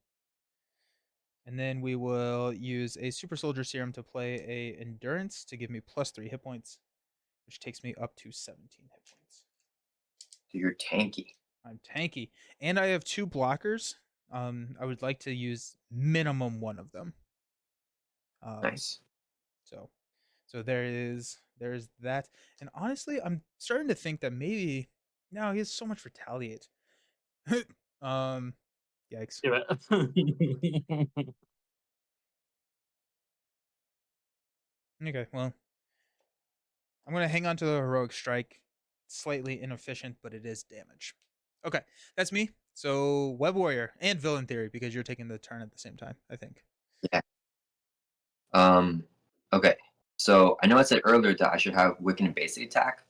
And then we will use a Super Soldier Serum to play a Endurance to give me plus 3 hit points, which takes me up to 17 hit points. So you're tanky. I'm tanky. And I have 2 blockers. I would like to use minimum 1 of them. Nice. So there's that. And honestly, I'm starting to think that maybe no, he has so much retaliate. Yikes. Do it. Okay, well, I'm gonna hang on to the heroic strike. Slightly inefficient, but it is damage. Okay, that's me. So Web Warrior and Villain Theory, because you're taking the turn at the same time, I think. Yeah. Okay. So I know I said earlier that I should have Wiccan and Basic Attack.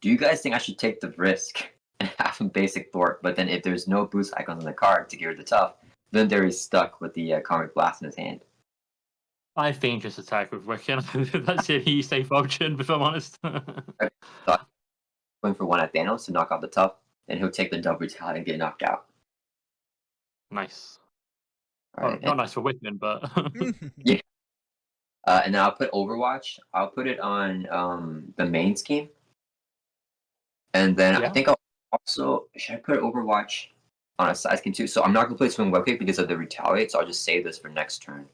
Do you guys think I should take the risk and have a Basic Thwart, but then if there's no boost icons on the card to get rid of the tough, then there he's stuck with the Karmic Blast in his hand? I think just attack with Wiccan. That's a safe option, if I'm honest. Okay. So I'm going for 1 at Thanos to knock out the tough, and he'll take the double retaliate and get knocked out. Nice. All Oh, right. not nice for Wiccan, but Yeah. And then I'll put Overwatch. I'll put it on the main scheme. And then I yeah. think I'll also, should I put Overwatch on a side scheme too? So I'm not going to play Swing Webkick because of the retaliate, so I'll just save this for next turn.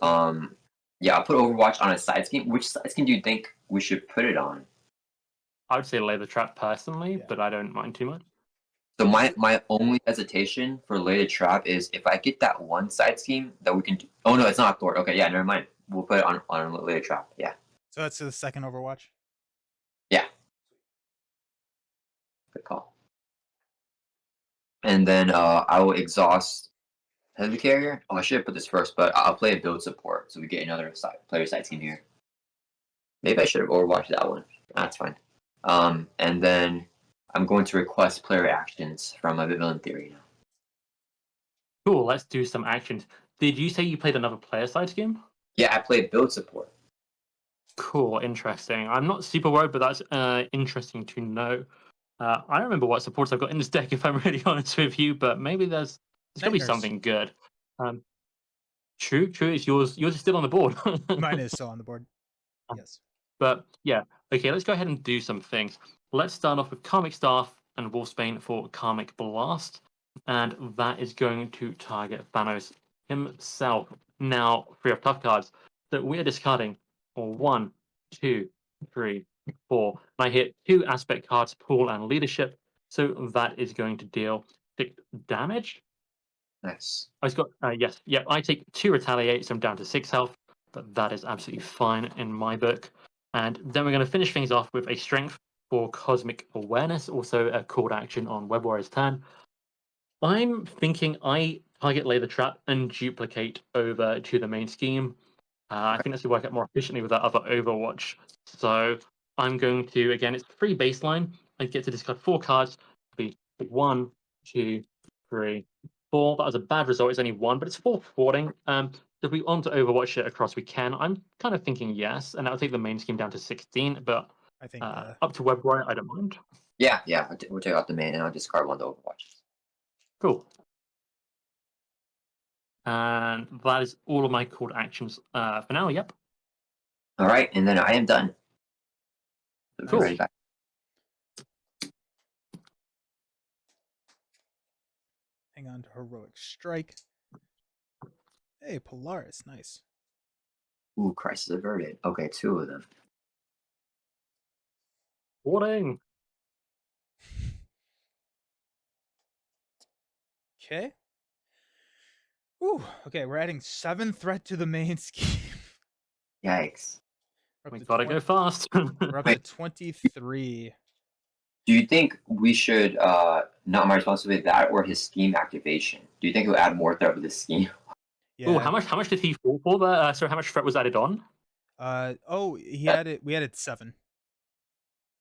Yeah, I'll put Overwatch on a side scheme. Which side scheme do you think we should put it on? I would say Lay the Trap personally, Yeah. but I don't mind too much. So my only hesitation for Lay the Trap is if I get that one side scheme that we can do. Oh no, it's not Thor. Okay, yeah, never mind. We'll put it on Lay the Trap. Yeah. So that's the second Overwatch. Yeah. Good call. And then I will exhaust Heavy Carrier. Oh, I should have put this first, but I'll play a build support so we get another player side team here. Maybe I should have overwatched that one. That's fine. And then I'm going to request player actions from my Villain Theory now. Cool, let's do some actions. Did you say you played another player side game? Yeah, I played build support. Cool, interesting. I'm not super worried, but that's interesting to know. I don't remember what supports I've got in this deck, if I'm really honest with you, but maybe there's got to be Nightmares. something good. True. It's yours. Yours is still on the board. Mine is still on the board. Yes. But yeah, okay, let's go ahead and do some things. Let's start off with Karmic Staff and Wolfsbane for Karmic Blast, and that is going to target Thanos himself. Now, 3 of tough cards that we are discarding for 1, 2, 3, 4. And I hit 2 aspect cards, Pool and Leadership, so that is going to deal 6 damage. Nice. I've got yes, yep. I take 2 retaliate, so I'm down to 6 health, but that is absolutely fine in my book. And then we're going to finish things off with a strength for Cosmic Awareness, also a called action on Web Warrior's turn. I'm thinking I target Lay the Trap and duplicate over to the main scheme. I think that's going to work out more efficiently with that other Overwatch. So I'm going to, again, it's free baseline. I get to discard 4 cards. Be 1, 2, 3, 4. That was a bad result. It's only 1, but it's 4 thwarting. If we want to Overwatch it across, we can. I'm kind of thinking yes, and that'll take the main scheme down to 16. But I think Up to Web Warrior, I don't mind. Yeah, we'll take out the main, and I'll discard one of the Overwatches. Cool. And that is all of my call to actions for now. Yep. All right, and then I am done. Cool. Ready, guys. hang on to heroic strike. Hey, Polaris, nice. Ooh, Crisis Averted. Okay, 2 of them. Warning. Okay. Ooh, okay, we're adding 7 threat to the main scheme. Yikes. We're up We to gotta go fast. We're up to Wait. 23. Do you think we should not my responsibility that or his scheme activation? Do you think he'll add more threat with his scheme? Yeah. Oh, how much did he fall for there? Sorry, how much threat was added on? He added. We added 7.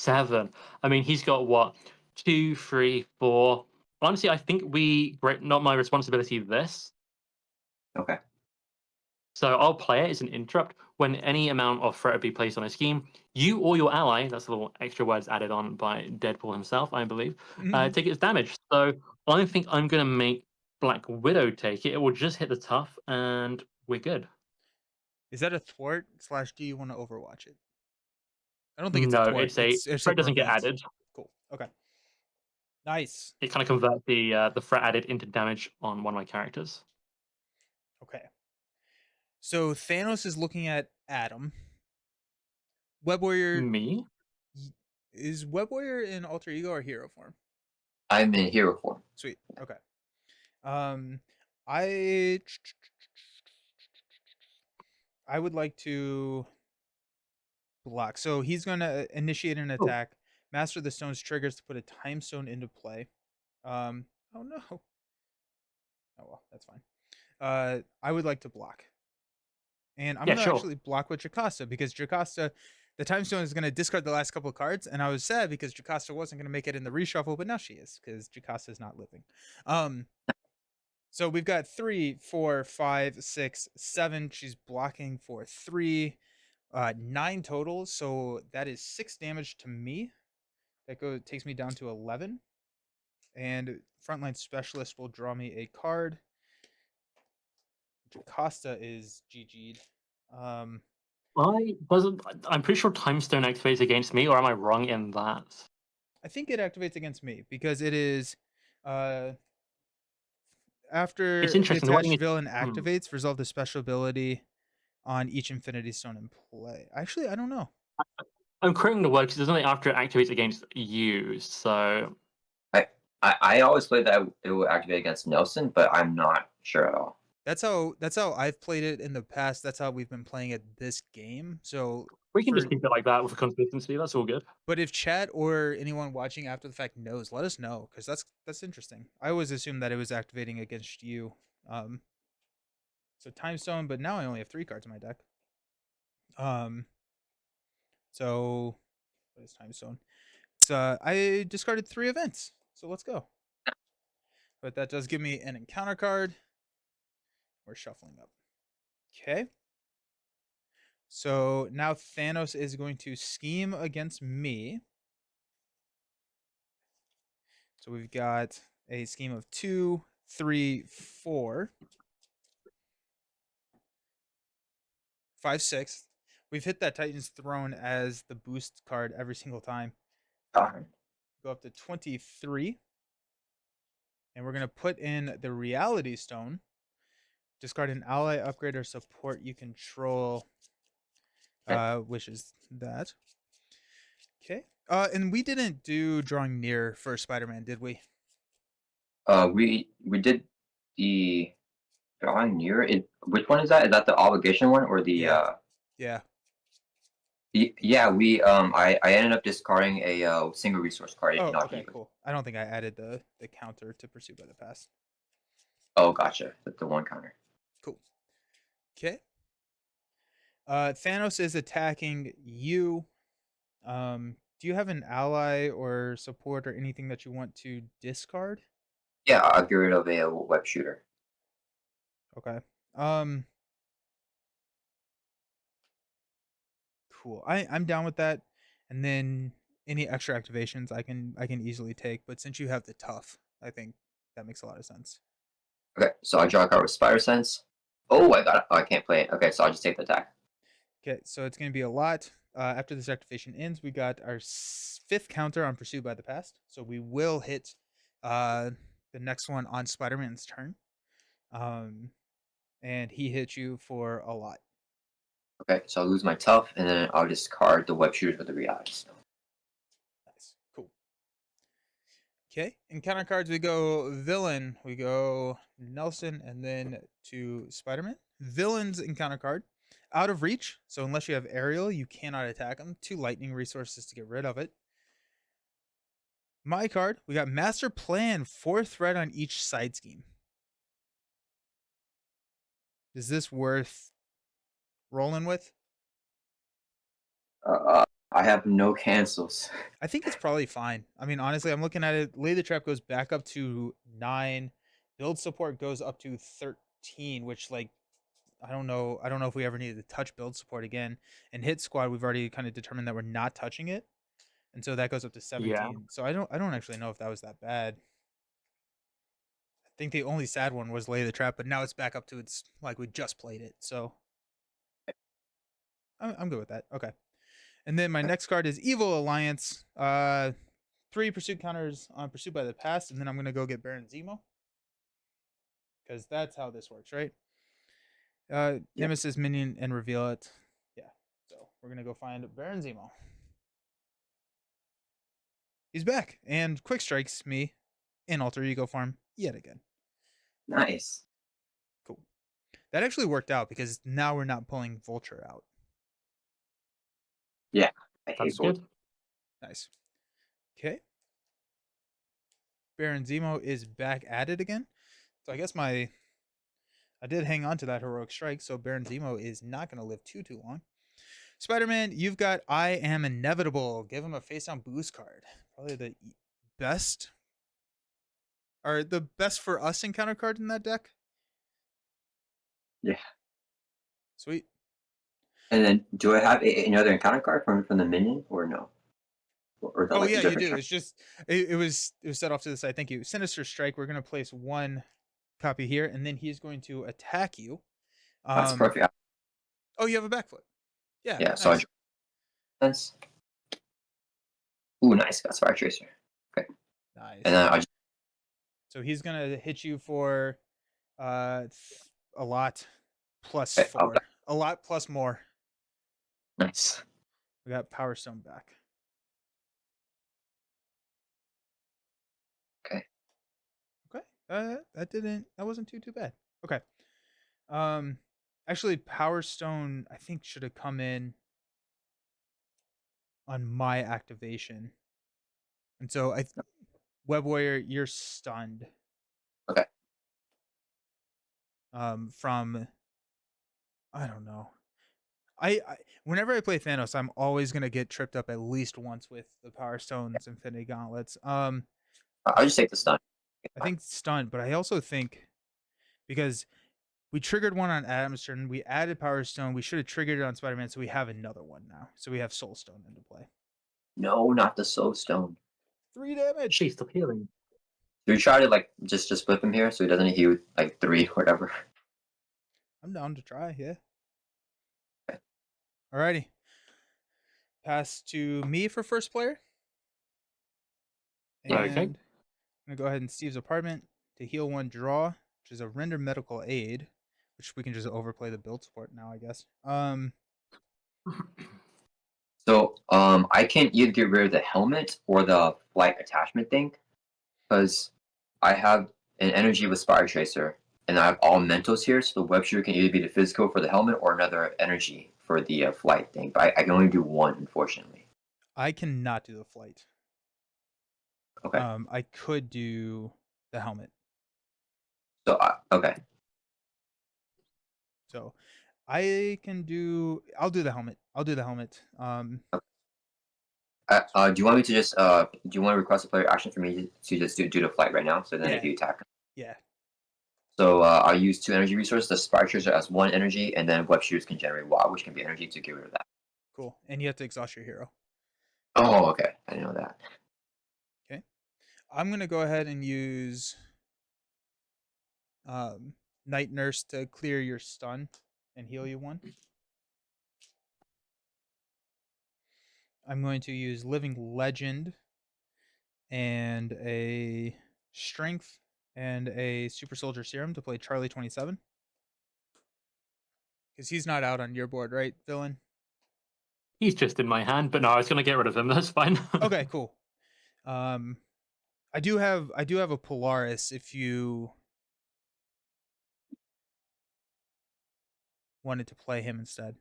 7. I mean, he's got what? 2, 3, 4. Honestly, I think not my responsibility this. Okay. So I'll play it as an interrupt. When any amount of threat would be placed on a scheme, you or your ally, that's a little extra words added on by Deadpool himself, I believe, take its damage. So I think I'm going to make Black Widow take it. It will just hit the tough, and we're good. Is that a thwart / do you want to Overwatch it? I don't think it's No, a thwart. It's a threat doesn't get prevent. added. Cool. Okay. Nice. It kind of converts the threat added into damage on one of my characters. Okay. So Thanos is looking at Adam. Web Warrior Me? is Web Warrior in alter ego or hero form? I'm in hero form. Sweet. Okay. I would like to block. So he's going to initiate an attack. Master the Stone's triggers to put a time stone into play. Oh no. Oh well, that's fine. I would like to block. And I'm Yeah, gonna sure. actually block with Jocasta because Jocasta, the time stone is gonna discard the last couple of cards, and I was sad because Jocasta wasn't gonna make it in the reshuffle, but now she is because Jocasta is not living. So we've got 3, 4, 5, 6, 7. She's blocking for 3, 9 total. So that is 6 damage to me. That takes me down to 11. And Frontline Specialist will draw me a card. Jocasta is GG'd. I'm pretty sure Time Stone activates against me, or am I wrong in that? I think it activates against me because it is after It's the interesting. The one attached thing is, villain activates, resolve the special ability on each Infinity Stone in play. Actually, I don't know. I'm quoting the word because there's something after it activates against you. So I always play that it will activate against Nelson, but I'm not sure at all. That's how I've played it in the past. That's how we've been playing it this game. So we can just keep it like that with consistency. That's all good. But if chat or anyone watching after the fact knows, let us know because that's interesting. I always assumed that it was activating against you. So Time Stone, but now I only have 3 cards in my deck. So what is Time Stone? It's I discarded 3 events. So let's go. But that does give me an encounter card. We're shuffling up. Okay. So now Thanos is going to scheme against me. So we've got a scheme of 2, 3, 4, 5, 6. We've hit that Titan's Throne as the boost card every single time. Darn. Go up to 23. And we're going to put in the Reality Stone. Discard an ally, upgrade, or support you control, which is that. Okay. And we didn't do drawing near for Spider-Man, did we? We did the drawing near it. Which one is that? Is that the obligation one or the Yeah. Yeah, we I ended up discarding a single resource card. Oh, Not okay, even. cool. I don't think I added the counter to pursue by the pass. Oh, gotcha. That's the one counter. Cool. Okay. Thanos is attacking you. Do you have an ally or support or anything that you want to discard? Yeah, I'll get rid of a web shooter. Okay. Cool. I'm down with that. and then any extra activations I can easily take. But since you have the tough, I think that makes a lot of sense. Okay, so I draw a card with Spider Sense. Oh, I got it. Oh, I can't play it. Okay, so I'll just take the attack. Okay, so it's going to be a lot. After this activation ends, we got our fifth counter on Pursued by the Past. So we will hit the next one on Spider-Man's turn. And he hits you for a lot. Okay, so I'll lose my tough, and then I'll discard the web shooters with the reality stone. Nice. Cool. Okay, in counter cards, we go villain, we go Nelson, and then to Spider-Man. Villains in counter card. Out of reach, so unless you have aerial, you cannot attack him. 2 lightning resources to get rid of it. My card, we got Master Plan, 4 threat on each side scheme. Is this worth rolling with? I have no cancels. I think it's probably fine. I mean, honestly, I'm looking at it. Lay the Trap goes back up to 9. Build support goes up to 13, which like I don't know if we ever needed to touch build support again. And hit squad, we've already kind of determined that we're not touching it. And so that goes up to 17. Yeah. So I don't actually know if that was that bad. I think the only sad one was Lay the Trap, but now it's back up to it's like we just played it. So I'm good with that. Okay. And then my next card is Evil Alliance. 3 pursuit counters on Pursued by the Past, and then I'm gonna go get Baron Zemo. Because that's how this works, right? Nemesis minion and reveal it. Yeah. So we're gonna go find Baron Zemo. He's back and quick strikes me in alter ego form yet again. Nice. Cool. That actually worked out because now we're not pulling Vulture out. Yeah, I hate That's both. good. Nice. Okay. Baron Zemo is back at it again. So I guess I did hang on to that heroic strike, so Baron Zemo is not going to live too long. Spider-Man, you've got I Am Inevitable. Give him a face-down boost card. Probably the best, or the best for us encounter card in that deck. Yeah. Sweet. And then, do I have another encounter card from the minion, or no? Or the, Oh like, yeah, a you different do. turn? It's just it was set off to the side. Thank you. Sinister Strike. We're going to place 1 copy here, and then he's going to attack you. That's perfect. Oh, you have a backflip. Yeah, Yeah, so I nice. draw sense. Ooh, nice. Got Fire Tracer. Okay. Nice. And then I just. So he's gonna hit you for a lot plus Okay, 4. A lot plus more. Nice. We got Power Stone back. Okay. Okay. That wasn't too bad. Okay. Actually Power Stone I think should have come in on my activation. And so Web Warrior, you're stunned. Okay. From I don't know. I whenever I play Thanos, I'm always gonna get tripped up at least once with the Power Stones, Infinity Gauntlets. I'll just take the stun. I think stunned, but I also think because we triggered one on Adam's turn, we added Power Stone, we should have triggered it on Spider-Man, so we have another one now. So we have Soul Stone into play. No, not the Soul Stone. 3 damage. She's still healing. Do we try to like just flip him here so he doesn't heal like 3 or whatever? I'm down to try, yeah. Okay. Alrighty. Pass to me for first player. And Okay. I'm gonna go ahead and Steve's apartment to heal 1 draw, which is a render medical aid, which we can just overplay the build support now, I guess. So I can either get rid of the helmet or the flight attachment thing, because I have an energy with Spire Tracer, and I have all mentals here. So the web shooter can either be the physical for the helmet or another energy for the flight thing. But I can only do one, unfortunately. I cannot do the flight. Okay. I could do the helmet. So okay. So I can do. I'll do the helmet. I'll do the helmet. Do you want me to just do you want to request a player action for me to just do the flight right now? So then if you attack. Yeah. So I'll use 2 energy resources. The Spire Tracer has 1 energy, and then web shooters can generate WoW, which can be energy to get rid of that. Cool. And you have to exhaust your hero. Oh, okay. I didn't know that. Okay. I'm gonna go ahead and use Night Nurse to clear your stun and heal you one. I'm going to use Living Legend and a Strength and a Super Soldier Serum to play Charlie 27. Because he's not out on your board, right, villain? He's just in my hand, but no, I was going to get rid of him. That's fine. Okay, cool. I do have a Polaris if you wanted to play him instead.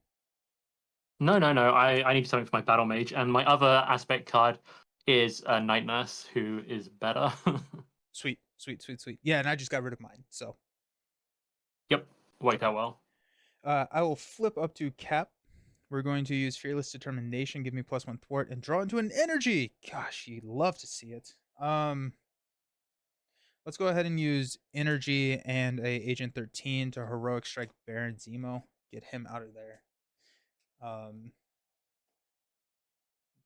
No. I need something for my battle mage, and my other aspect card is a Night Nurse, who is better. Sweet. Yeah, and I just got rid of mine, so Yep, worked okay. out well. I will flip up to Cap. We're going to use Fearless Determination, give me +1 thwart, and draw into an energy. Gosh, you'd love to see it. Let's go ahead and use energy and a Agent 13 to heroic strike Baron Zemo. Get him out of there.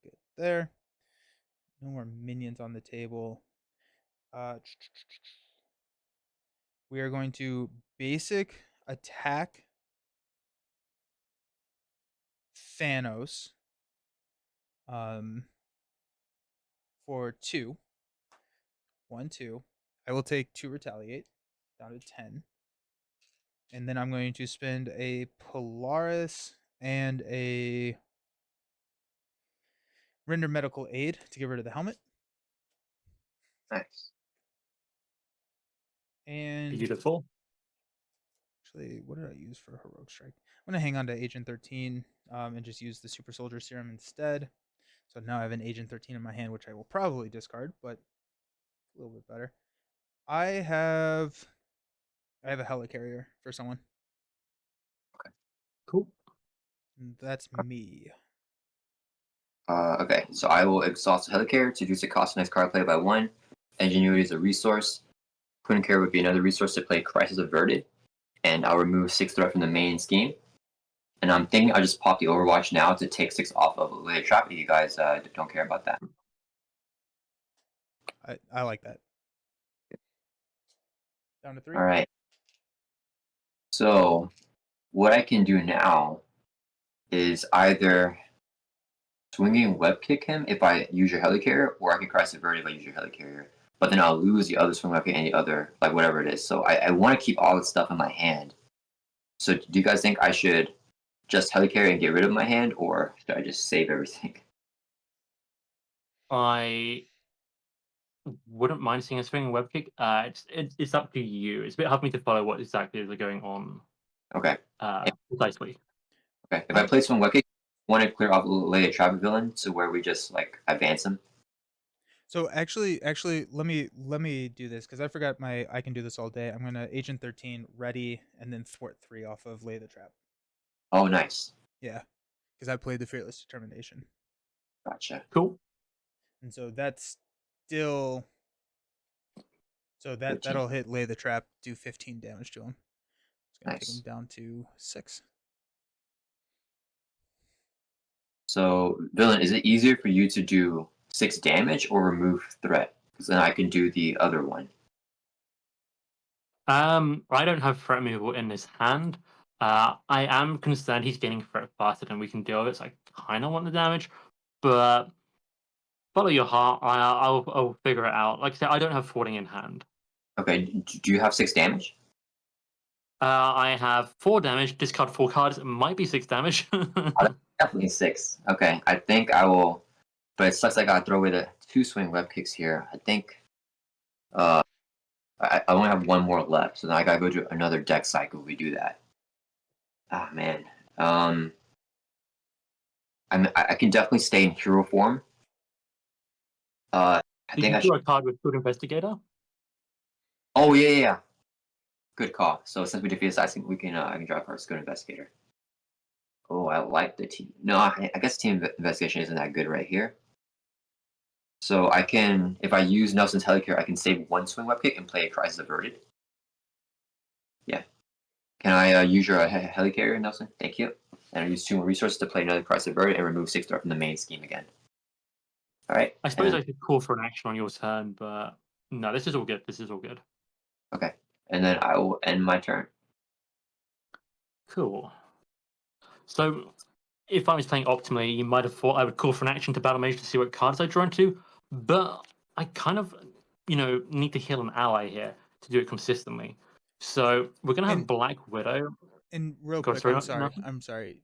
Good there. No more minions on the table. We are going to basic attack Thanos for 2. 1, 2. I will take 2 retaliate down to 10. And then I'm going to spend a Polaris and a render medical aid to get rid of the helmet. Nice. And Beautiful. actually, what did I use for heroic strike? I'm gonna hang on to Agent 13 and just use the Super Soldier Serum instead. So now I have an Agent 13 in my hand, which I will probably discard, but a little bit better. I have a helicarrier for someone. Cool. And that's me. Okay, so I will exhaust Helicarrier to reduce the cost of next card play by 1. Ingenuity is a resource. Couldn't Care would be another resource to play Crisis Averted. And I'll remove 6 threat from the main scheme. And I'm thinking I'll just pop the Overwatch now to take 6 off of Layer Trap if you guys don't care about that. I like that. Down to 3. All right. So what I can do now is either swinging web kick him if I use your helicarrier, or I can Crisis Averted if I use your helicarrier. But then I'll lose the other swing web kick and the other, like whatever it is. So I want to keep all this stuff in my hand. So do you guys think I should just helicarrier and get rid of my hand, or should I just save everything? I wouldn't mind seeing a swinging web kick. It's up to you. It's a bit hard for me to follow what exactly is going on. Okay. Precisely. Okay. If I play swing web kick, I want to clear off Leia Trap Villain to where we just like advance him. So actually, let me do this because I forgot I can do this all day. I'm gonna Agent 13 ready and then thwart 3 off of Lay the Trap. Oh, nice. Yeah, because I played the Fearless Determination. Gotcha. Cool. And so that's still That'll that'll hit Lay the Trap, do 15 damage to him. It's gonna take him nice. down to 6. So, Villain, is it easier for you to do 6 damage or remove threat? Because then I can do the other one. I don't have threat removal in this hand. I am concerned he's gaining threat faster than we can deal with it, so I kind of want the damage. But follow your heart. I'll figure it out. Like I said, I don't have thwarting in hand. Okay, do you have 6 damage? I have 4 damage. Discard 4 cards. It might be 6 damage. Definitely 6. Okay, I think I will. But it sucks I gotta throw away the 2 swing web kicks here. I think I only have 1 more left, so then I gotta go to another deck cycle if we do that. Ah, man. I can definitely stay in hero form. I Did think you I should. draw a card with Good Investigator? Oh, yeah. Good call. So since we defeat assassin, we can I can draw a card. Good investigator. Oh, I like the team. No, I guess team investigation isn't that good right here. So I can, if I use Nelson's Helicare, I can save 1 swing web kick and play a Crisis Averted. Yeah. Can I use your Helicarrier, Nelson? Thank you. And I use 2 more resources to play another Crisis Averted and remove 6 threat from the main scheme again. All right. I suppose And I could call for an action on your turn, but no, this is all good. This is all good. okay. And then I will end my turn. Cool. So if I was playing optimally, you might have thought I would call for an action to battle mage to see what cards I draw into, but I kind of, need to heal an ally here to do it consistently. So we're gonna have And Black Widow. and real Go quick, sorry, no. I'm sorry.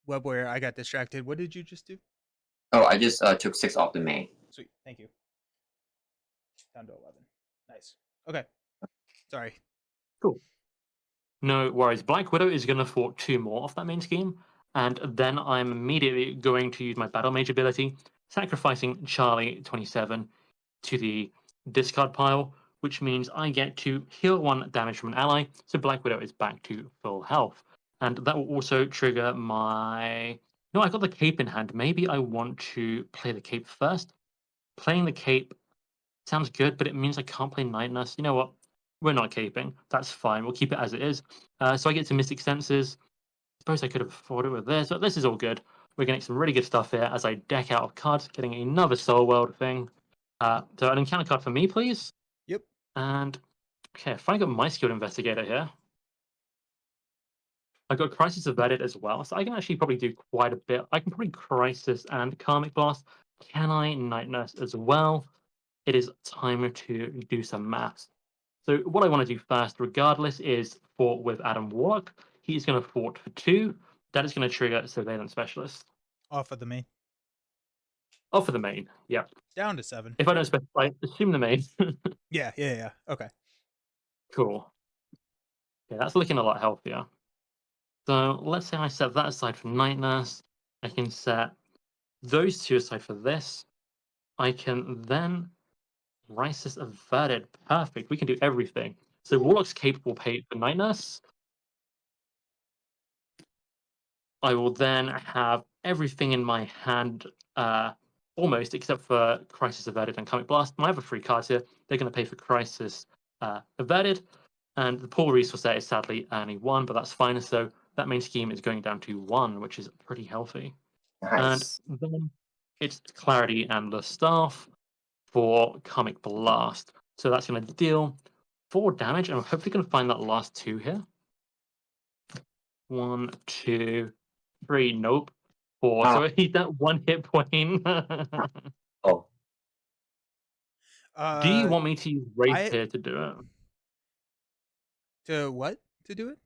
Web Warrior, I got distracted. What did you just do? Oh, I just took 6 off the main. Sweet, thank you. Down to 11. Nice. Okay. Sorry. Cool. No worries. Black Widow is gonna fort 2 more off that main scheme, and then I'm immediately going to use my battle mage ability, sacrificing Charlie 27 to the discard pile, which means I get to heal 1 damage from an ally, so Black Widow is back to full health. And that will also trigger my... No, I got the cape in hand. Maybe I want to play the cape first. Playing the cape sounds good, but it means I can't play Night Nurse. You know what? We're not caping. That's fine. We'll keep it as it is. So I get to Mystic Senses. Suppose I could have afforded it with this, but this is all good. We're getting some really good stuff here as I deck out of cards, getting another Soul World thing. So an encounter card for me, please. Yep. And okay, finally got my skilled investigator here. I've got Crisis Averted as well, so I can actually probably do quite a bit. I can probably Crisis and Karmic Blast. Can I Night Nurse as well? It is time to do some maths. So what I want to do first, regardless, is fort with Adam Warlock. He's going to fort for 2. That is going to trigger Surveillance Specialist. Off of the main. Oh, for the main. Yeah. Down to 7. If I don't specify, assume the main. Yeah. Okay. Cool. Yeah, that's looking a lot healthier. So let's say I set that aside for Night Nurse. I can set those 2 aside for this. I can then Crisis Averted. Perfect. We can do everything. So Warlock's capable pay for Night Nurse. I will then have everything in my hand, almost except for Crisis Averted and Comic Blast. My other 3 cards here, they're going to pay for Crisis Averted, and the pool resource there is sadly only 1, but that's fine. So that main scheme is going down to 1, which is pretty healthy. And Nice. then it's Clarity and the Staff for Comic Blast. So that's going to deal 4 damage, and I'm hopefully going to find that last 2 here. 1, 2, 3. Nope. 4. Ah, So he's at 1 hit point. oh, Do you Uh, want me to use Wraith I here to do it? to what to do it?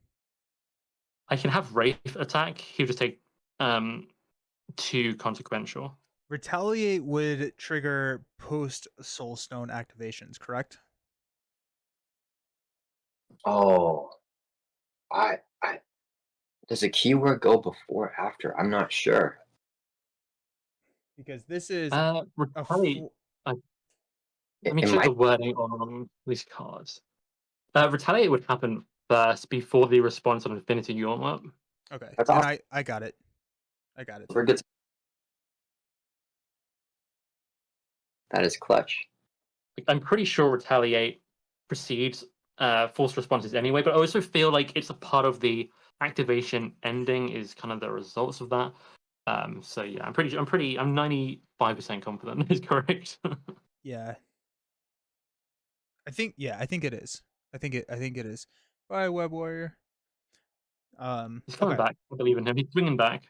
I can have Wraith attack. He'll just take 2 consequential. Retaliate would trigger post Soulstone activations, correct? oh. I. Does a keyword go before or after? I'm not sure. Because this is a Retaliate. Let me It check the might. wording on these cards. Retaliate would happen first before the response on Infinity Gauntlet. okay. That's Then awesome. I got it. I got it We're then. good. That is clutch. I'm pretty sure Retaliate precedes forced responses anyway, but I also feel like it's a part of the activation ending is kind of the results of that. So yeah, I'm 95% confident is correct. Yeah. I think it is. I think it is. Bye, Web Warrior. He's coming Okay. back. I believe in him. He's bringing back.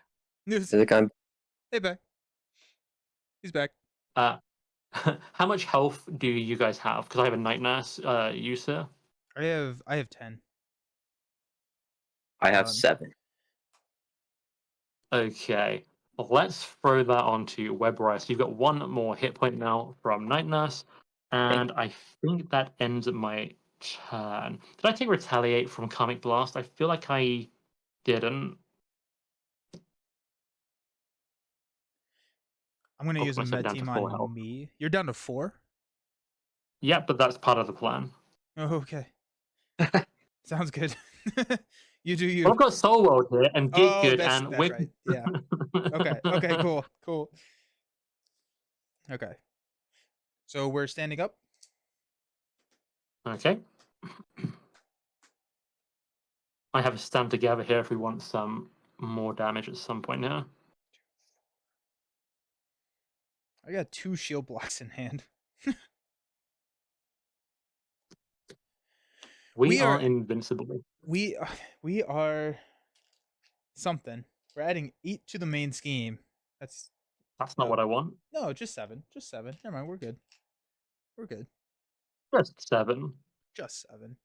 Is it kind of, Hey, back. He's back. Uh, how much health do you guys have? Because I have a night nurse user. I have 10. I have Um 7. Okay, well, let's throw that onto Web Rice. You've got 1 more hit point now from Night Nurse, Thank and I think that ends my turn. Did I take Retaliate from Comic Blast? I feel like I didn't. I'm gonna Oh, use a myself med down to team full health. on me. You're down to 4? Yeah, but that's part of the plan. Oh, okay. Sounds good. You do Well, you. I've got Soul World here and Get Oh, Good, and that's we're right. Yeah. Okay, cool. Okay. So we're standing up. Okay. I have a stand together here if we want some more damage at some point now. I got 2 shield blocks in hand. We We are are invincible. we we are something. We're adding 8 to the main scheme. That's That's not no, what I want. no, just 7. Just 7. Never mind, we're good. We're good. Just 7. Just 7.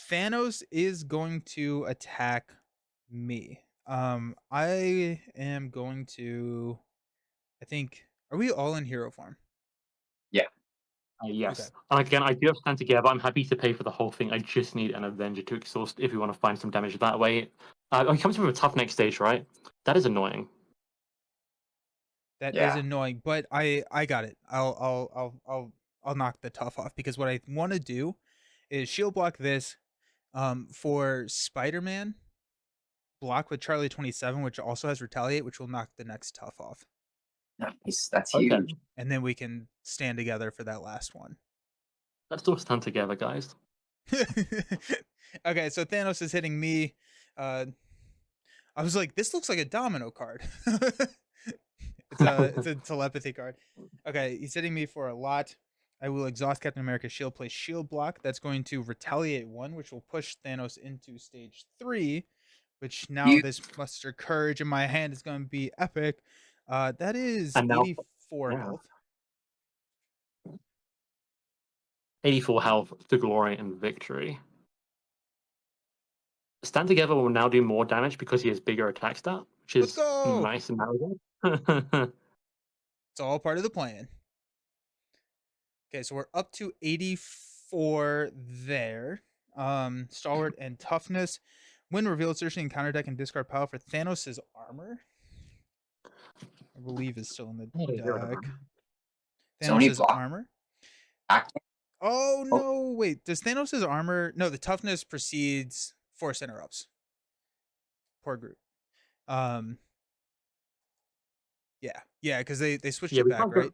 Thanos is going to attack me. I am going to. I think. Are we all in hero form? Yeah. Yes. Okay. And again, I do have stand together. I'm happy to pay for the whole thing. I just need an Avenger to exhaust if we want to find some damage that way. It comes from a tough next stage, right? That is annoying. That is Yeah. annoying, but I got it. I'll knock the tough off because what I want to do is shield block this. For Spider-Man, block with Charlie 27, which also has retaliate, which will knock the next tough off, Nice. That's Okay. huge. and then we can stand together for that last one. Let's all stand together, guys. Okay, so Thanos is hitting me. I was like, this looks like a domino card. It's a telepathy card. Okay, he's hitting me for a lot. I will exhaust Captain America's shield, place shield block. That's going to retaliate 1, which will push Thanos into stage 3. Which now You this muster courage in my hand is going to be epic. That is And now, 84 yeah, health. 84 health to glory and victory. Stand together will now do more damage because he has bigger attack stat, which Let's is go. nice and valuable. It's all part of the plan. Okay, so we're up to 84 there. Stalwart and toughness. When revealed, searching and counter deck and discard pile for Thanos' armor. I believe is still in the deck. Sony Thanos' block armor. back. Oh Oh, no! Wait, does Thanos' armor? No, the toughness precedes force interrupts. Poor Groot. Um, yeah, because they switched Yeah, it we back, can't go.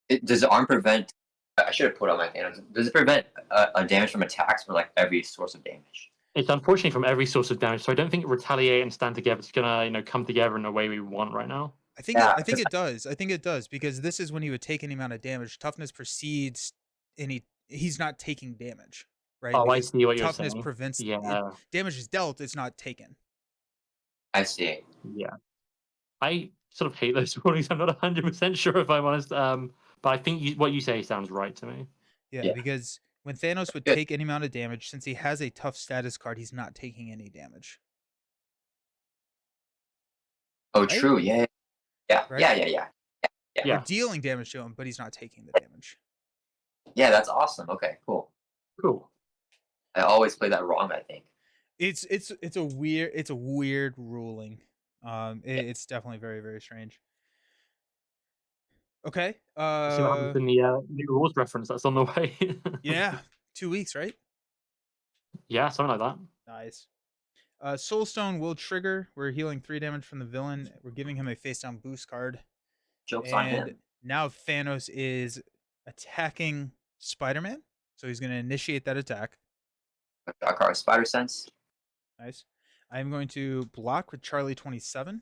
right? does the arm prevent? I should have put on my Thanos. Does it prevent a damage from attacks for like every source of damage? It's unfortunately from every source of damage, so I don't think retaliate and stand together is gonna come together in a way we want right now. Yeah, I think because it does. I think it does because this is when he would take any amount of damage. Toughness precedes any. He's not taking damage, right? Oh, I Because see what you're toughness saying. prevents it. Yeah, Damage is dealt. It's not taken. I see. yeah. I sort of hate those rulings. I'm not 100% sure if I'm honest. But I think what you say sounds right to me. Yeah, Yeah. because when Thanos would Good. take any amount of damage, since he has a tough status card, he's not taking any damage. Oh, Right? true. Yeah. Yeah. Right? Yeah. Yeah. Yeah. Yeah. We're Yeah, dealing damage to him, but he's not taking the damage. Yeah. That's awesome. Okay. Cool. cool. I always play that wrong. I think. It's a weird ruling. It's definitely very, very strange. Okay. We'll see what happens in the new rules reference that's on the way. Yeah, 2 weeks, right? Yeah, something like that. Nice. Soulstone will trigger. We're healing 3 damage from the villain. We're giving him a face down boost card. Jokes on And him. now Thanos is attacking Spider-Man. So he's going to initiate that attack. Draw Spider Sense. Nice. I'm going to block with Charlie 27.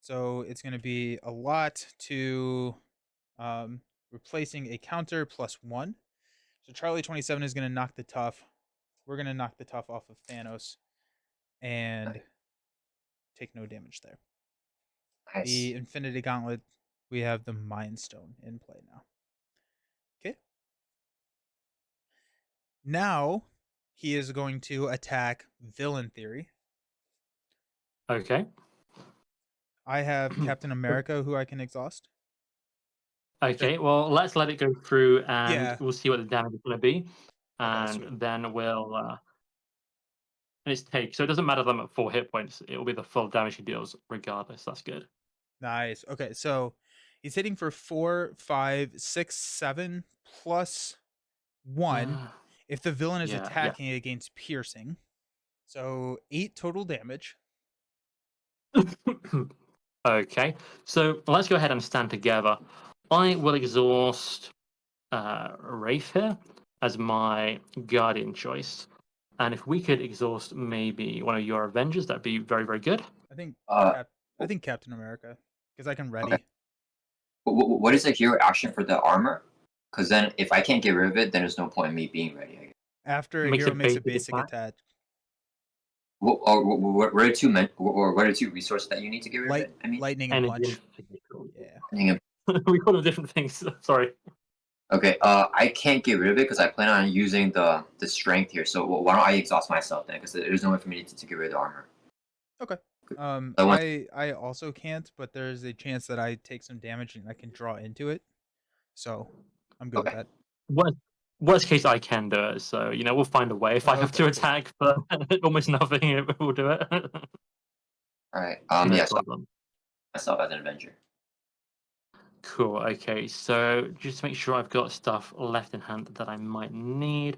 So it's going to be a lot to replacing a counter +1. So Charlie 27 is going to knock the tough. We're going to knock the tough off of Thanos and Nice. take no damage there. Nice. The Infinity Gauntlet, we have the Mind Stone in play now. Okay. Now he is going to attack Villain Theory. Okay. I have Captain America who I can exhaust. Okay, well, let's let it go through and Yeah. we'll see what the damage is going to be. Okay, And sweet. then we'll. And it's take, so it doesn't matter them at 4 hit points. It will be the full damage he deals regardless. That's good. Nice. Okay, so he's hitting for 4, 5, 6, 7 plus 1 if the villain is Yeah, yeah. attacking against piercing. So 8 total damage. Okay, so let's go ahead and stand together. I will exhaust Wraith here as my guardian choice. And if we could exhaust maybe one of your Avengers, that'd be very, very good. I think Uh, I think Captain America because I can ready. Okay. What is the hero action for the armor? Because then if I can't get rid of it, then there's no point in me being ready. I guess. After a Makes hero a makes a basic basic attack. attack, What are the two what are the two resources that you need to get rid of it? I mean, lightning and Energy and punch. physical. Yeah. hang on. We call them different things. Sorry. Okay. I can't get rid of it because I plan on using the strength here. So why don't I exhaust myself then? Because there's no way for me to get rid of the armor. Okay. I want. I also can't, but there's a chance that I take some damage and I can draw into it. So I'm good with Okay. that. Worst case, I can do it. So we'll find a way. If I have Okay, to cool. attack for almost nothing, we'll do it. All right. No Yeah. So problem. myself as an Avenger. Cool. Okay. So just to make sure I've got stuff left in hand that I might need.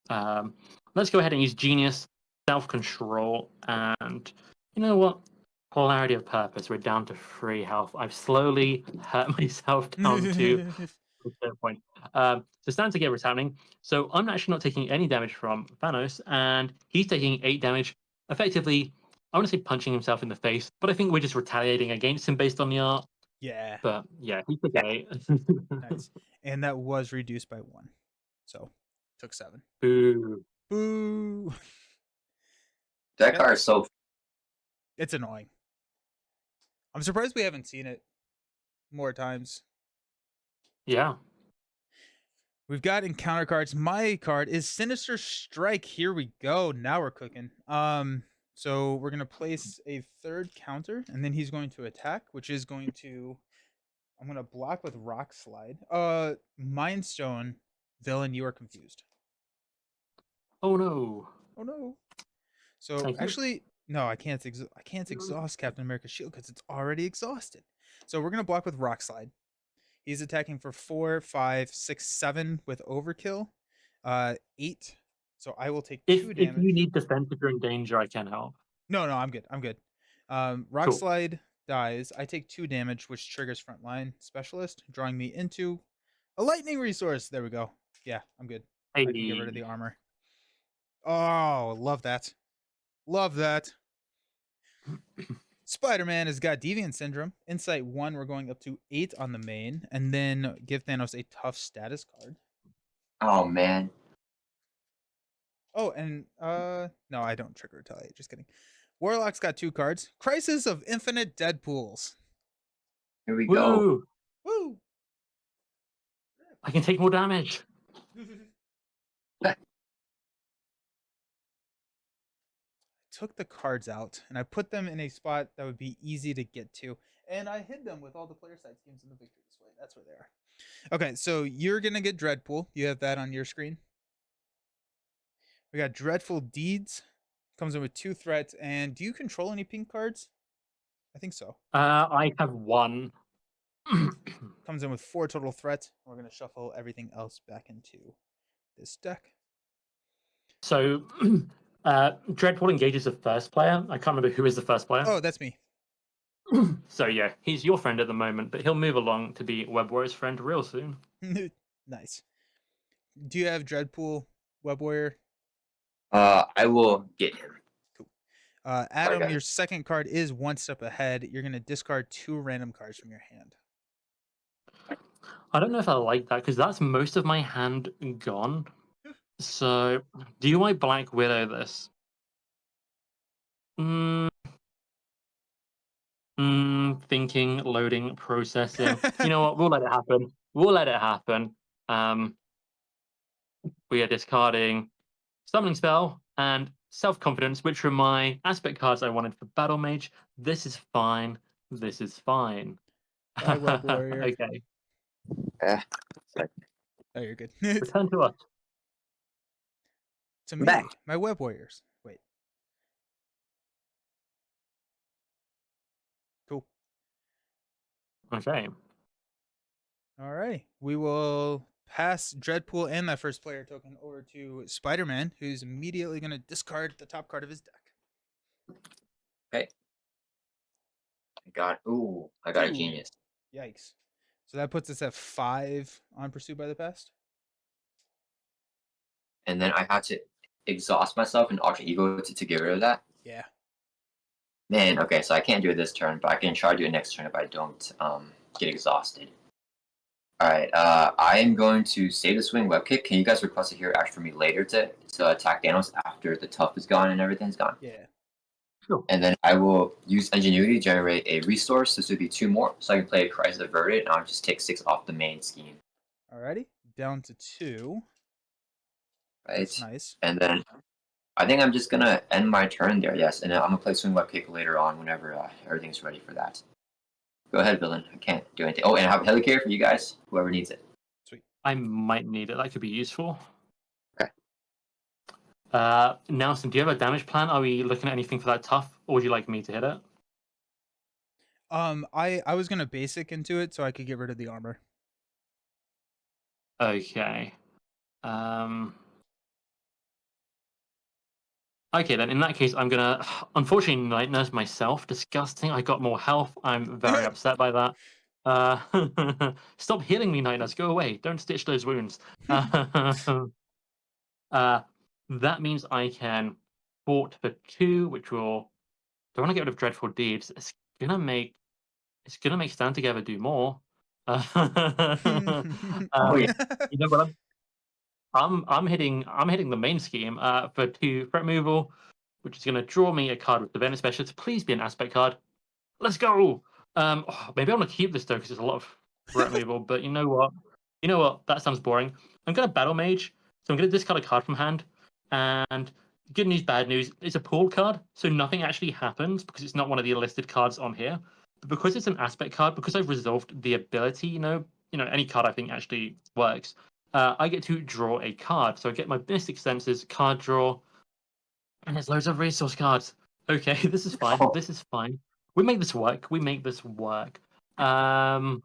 Let's go ahead and use Genius, Self-Control, and you know what? Polarity of Purpose. We're down to 3 health. I've slowly hurt myself down to a certain point. So stand together is happening. So I'm actually not taking any damage from Thanos, and he's taking 8 damage. Effectively, I want to say punching himself in the face, but I think we're just retaliating against him based on the art. Yeah. But yeah, he took Yeah. 8. Nice. And that was reduced by 1. So took 7. Boo. Boo. That Yep. card is so. It's annoying. I'm surprised we haven't seen it more times. Yeah. We've got encounter cards. My card is Sinister Strike. Here we go. Now we're cooking. So we're gonna place a 3rd counter, and then he's going to attack, which is going to. I'm gonna block with Rock Slide. Mind Stone, villain. You are confused. Oh no. Oh no. So Thank you. actually, no, I can't. I can't exhaust Captain America's shield because it's already exhausted. So we're gonna block with Rock Slide. He's attacking for 4, 5, 6, 7 with overkill. 8. So I will take If 2 if you damage. need defense, if you're in danger, I can help. No, I'm good. I'm good. Rock Cool. Slide dies. I take 2 damage, which triggers Frontline Specialist, drawing me into a lightning resource. There we go. Yeah, I'm good. I can get rid of the Hey. armor. Oh, love that. Love that. Spider-Man has got Deviant Syndrome. Insight 1, we're going up to 8 on the main, and then give Thanos a tough status card. Oh man. Oh, and no, I don't trigger retaliate. Just kidding. Warlock's got 2 cards. Crisis of Infinite Deadpools. Here we go. Woo! Woo! I can take more damage. Took the cards out and I put them in a spot that would be easy to get to, and I hid them with all the player side schemes in the victory display. That's where they are. Okay, so you're gonna get Dreadpool. You have that on your screen. We got Dreadful Deeds. Comes in with 2 threats. And do you control any pink cards? I think so. I have 1. Comes in with 4 total threats. We're gonna shuffle everything else back into this deck. So, Dreadpool engages the first player. I can't remember who is the first player. Oh, that's me. So yeah, he's your friend at the moment, but he'll move along to be Web Warrior's friend real soon. Nice. Do you have Dreadpool, Web Warrior? I will get him. Cool. Adam, Okay. your second card is 1 step ahead. You're gonna discard 2 random cards from your hand. I don't know if I like that because that's most of my hand gone. So, do I Black Widow this? Thinking, loading, processing. You know what? We'll let it happen. We'll let it happen. We are discarding Summoning Spell and Self-Confidence, which were my aspect cards I wanted for Battle Mage. This is fine. This is fine. Bye, Web Warrior. Okay. Oh, you're good. Return to us. To Back. me, my Web Warriors. Wait. Cool. Okay. All right. We will pass Dreadpool and that first player token over to Spider-Man, who's immediately going to discard the top card of his deck. Okay. I got a genius. Yikes. So that puts us at 5 on Pursued by the Past. And then I had to exhaust myself in alter ego to get rid of that. Yeah. Man, okay, so I can't do it this turn, but I can try to do it next turn if I don't get exhausted. Alright, I am going to save the swing web kick. Can you guys request a hero action for me later to attack Thanos after the tough is gone and everything's gone? Yeah. Sure. And then I will use Ingenuity to generate a resource. This would be 2 more, so I can play a Crisis Averted, and I'll just take 6 off the main scheme. Alrighty. Down to 2. Right? That's nice. And then I think I'm just gonna end my turn there, yes, and then I'm gonna play Swing Web Kick later on whenever everything's ready for that. Go ahead, villain. I can't do anything. Oh, and I have a Helicarrier for you guys, whoever needs it. Sweet. I might need it. That could be useful. Okay. Nelson, do you have a damage plan? Are we looking at anything for that tough, or would you like me to hit it? I was gonna basic into it so I could get rid of the armor. Okay. Okay, then in that case, I'm gonna unfortunately night nurse myself. Disgusting. I got more health. I'm very upset by that. Stop healing me, night nurse. Go away. Don't stitch those wounds. That means I can fort for 2, which will. Don't want to get rid of dreadful deeds. It's gonna make Stand Together do more. Oh yeah. You know what? I'm hitting the main scheme for 2 threat removal, which is going to draw me a card with the Venom Specialist. Please be an aspect card. Let's go. Maybe I'm going to keep this though because there's a lot of threat removal. But you know what? That sounds boring. I'm going to Battle Mage, so I'm going to discard a card from hand. And good news, bad news. It's a pool card, so nothing actually happens because it's not one of the listed cards on here. But because it's an aspect card, because I've resolved the ability, any card I think actually works. I get to draw a card. So I get my Mystic Senses, card draw, and there's loads of resource cards. Okay, this is fine. Oh, This is fine. We make this work. I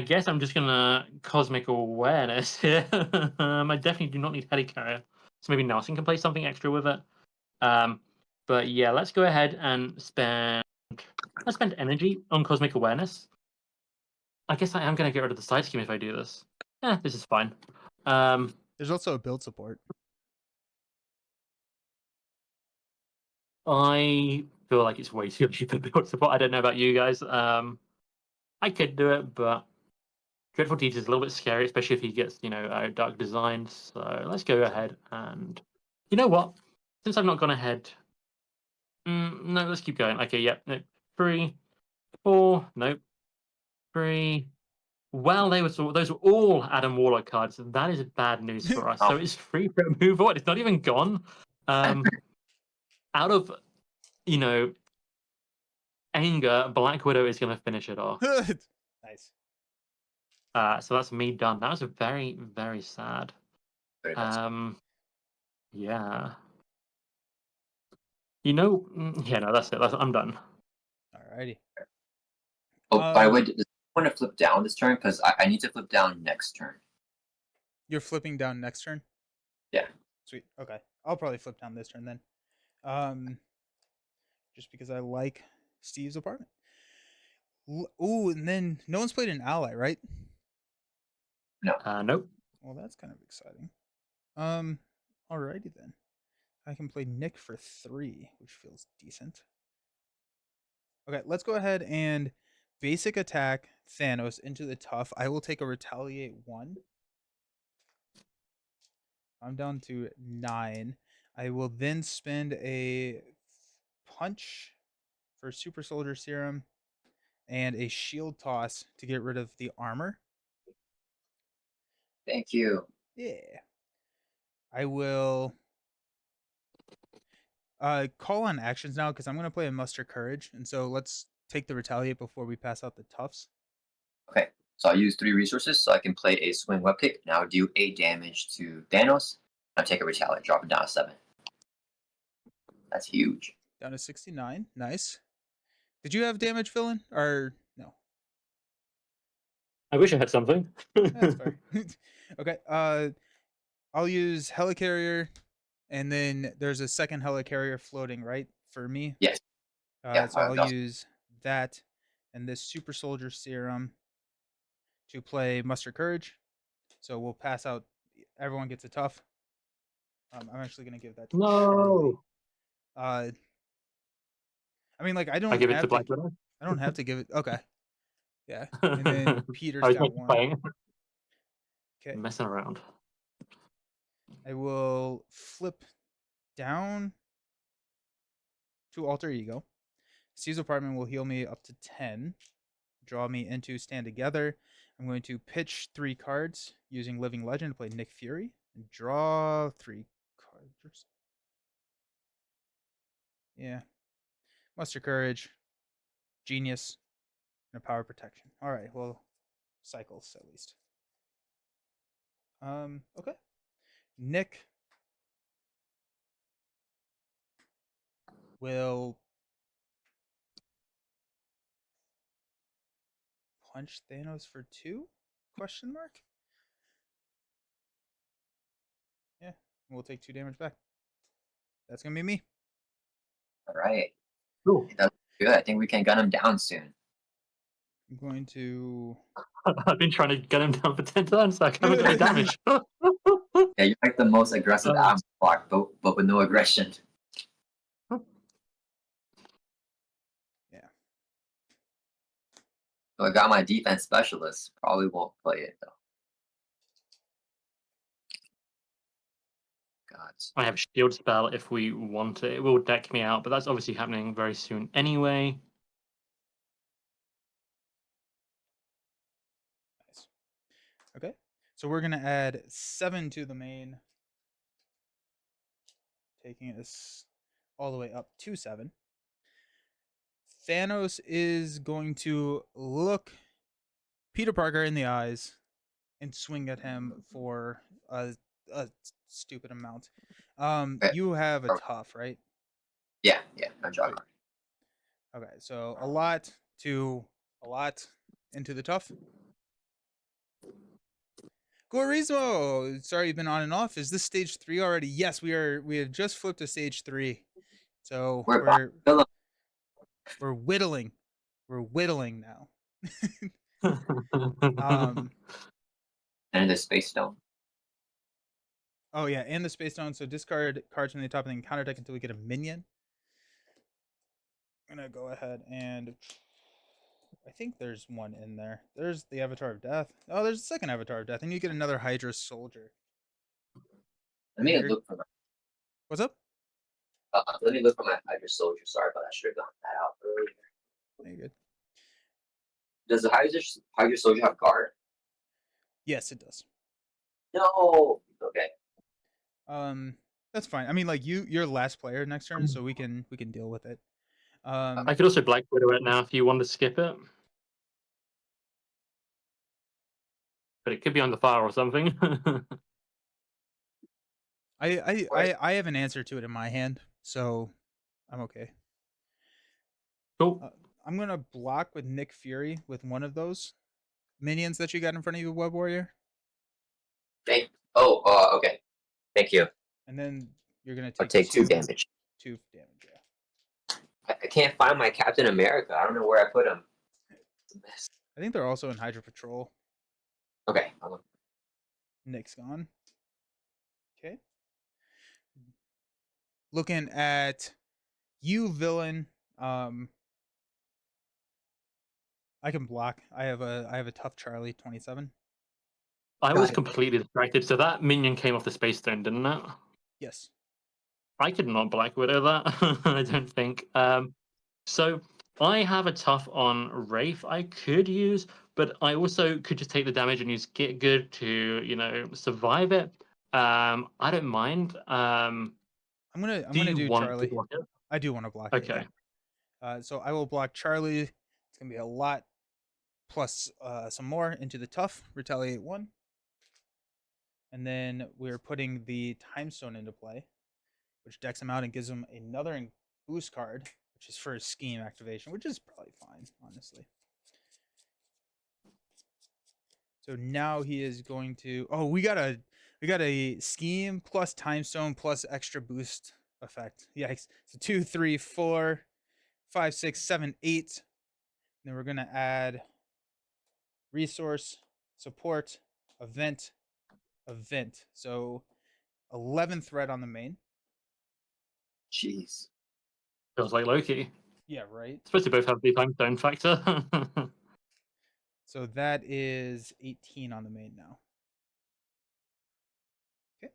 guess I'm just gonna Cosmic Awareness here. I definitely do not need Helicarrier. So maybe Nelson can play something extra with it. But yeah, let's go ahead and spend energy on Cosmic Awareness. I guess I am gonna get rid of the side scheme if I do this. This is fine. There's also a build support. I feel like it's way too cheap for build support. I don't know about you guys. I could do it, but Dreadful Deeds is a little bit scary, especially if he gets, dark designs. So let's go ahead and, you know what? Since I've not gone ahead, no, let's keep going. Okay, yep, no, 3, 4, nope, 3. Well, those were all Adam Warlock cards. That is bad news for us. So it's free removal. It's not even gone. Out of anger, Black Widow is going to finish it off. Nice. So that's me done. That was very, very sad. very nice. Yeah. Yeah, no, that's it. I'm done. Alrighty. Oh, by the way, does anyone want to flip down this turn? Because I need to flip down next turn. You're flipping down next turn? Yeah. Sweet. Okay. I'll probably flip down this turn then. Just because I like Steve's apartment. Ooh, and then no one's played an ally, right? No. Nope. Well, that's kind of exciting. Alrighty then. I can play Nick for 3, which feels decent. Okay, let's go ahead and basic attack Thanos into the tough. I will take a retaliate 1. I'm down to 9. I will then spend a punch for Super Soldier Serum and a shield toss to get rid of the armor. Thank you. Yeah. I will call on actions now because I'm going to play a Muster Courage. And so let's take the retaliate before we pass out the toughs. Okay, so I'll use 3 resources so I can play a Swing Web Kick. Now do 8 damage to Thanos. Now take a Retaliate, drop it down to 7. That's huge. Down to 69. Nice. Did you have damage fill-in or no? I wish I had something. That's fair. Okay. I'll use Helicarrier, and then there's a second Helicarrier floating, right, for me? Yes. Yeah, So I'll use that and this Super Soldier Serum to play Muster Courage. So we'll pass out. Everyone gets a tough. I'm actually going to give that to Charlie. No. I mean, like I I don't give it to have to. Black Widow. I don't have to give it. Okay. Yeah. And I then Peter's was got just one. playing, Okay. messing around. I will flip down to alter ego. Steve's apartment will heal me up to 10. Draw me into stand together. I'm going to pitch 3 cards using Living Legend to play Nick Fury and draw 3 cards. Yeah. Muster Courage, Genius, and a Power Protection. All right. Well, cycles at least. Okay. Nick will punch Thanos for 2? Question mark? Yeah. We'll take 2 damage back. That's going to be me. All right. Cool. That's good. I think we can gun him down soon. I'm going to I've been trying to get him down for 10 turns, so I haven't done any damage. Yeah, you're like the most aggressive Uh, block, but with no aggression. yeah. So I got my defense specialist. Probably won't play it though. God. I have shield spell if we want it. It will deck me out, but that's obviously happening very soon anyway. Nice. Okay. So we're going to add 7 to the main, taking us all the way up to 7. Thanos is going to look Peter Parker in the eyes and swing at him for a stupid amount. Okay. You have a tough, right? Yeah, no draw Sweet. card. Okay, so a lot to a lot into the tough. Guarismo, sorry you've been on and off. Is this stage 3 already? Yes, we are. We have just flipped to stage 3, so We're back. we're whittling. We're whittling now. um. And the space stone. Oh yeah, and the space stone. So discard cards from the top and then counter deck until we get a minion. I'm gonna go ahead and I think there's one in there. There's the Avatar of Death. Oh, there's a second Avatar of Death, and you get another Hydra soldier. Let me look for my. What's up? Let me look for my Hydra soldier. Sorry, but I should have gotten that out earlier. Very good. Does the Hydra soldier have guard? Yes, it does. No. Okay. That's fine. I mean, like you're last player next turn, so we can deal with it. I could also Black Widow it now if you want to skip it. But it could be on the fire or something. I have an answer to it in my hand, so I'm okay. Cool. I'm gonna block with Nick Fury with one of those minions that you got in front of you, Web Warrior. Okay. Thank you. And then you're gonna I'll take take 2 damage. 2 damage. Yeah. I can't find my Captain America. I don't know where I put him. It's a mess. I think they're also in Hydra Patrol. Okay. Nick's gone. Okay. Looking at you, villain. I can block. I have a tough Charlie 27. I was completely distracted. So that minion came off the space stone, didn't it? Yes. I could not Black Widow that. I don't think. So I have a tough on Wraith I could use, but I also could just take the damage and use Get Good to survive it. I don't mind. I'm gonna do Want to Charlie. block it? I do want to block it. Okay. Yeah. So I will block Charlie. It's gonna be a lot plus some more into the tough. Retaliate 1. And then we're putting the Time Stone into play, which decks him out and gives him another boost card, which is for his scheme activation, which is probably fine, honestly. So now he is going to. Oh, we got a scheme plus Time Stone plus extra boost effect. Yikes! So 2, 3, 4, 5, 6, 7, 8. And then we're gonna add resource, support, event. So 11 threat on the main. Jeez. Feels like Loki. Yeah, right. Supposed to both have the time zone factor. So that is 18 on the main now. Okay.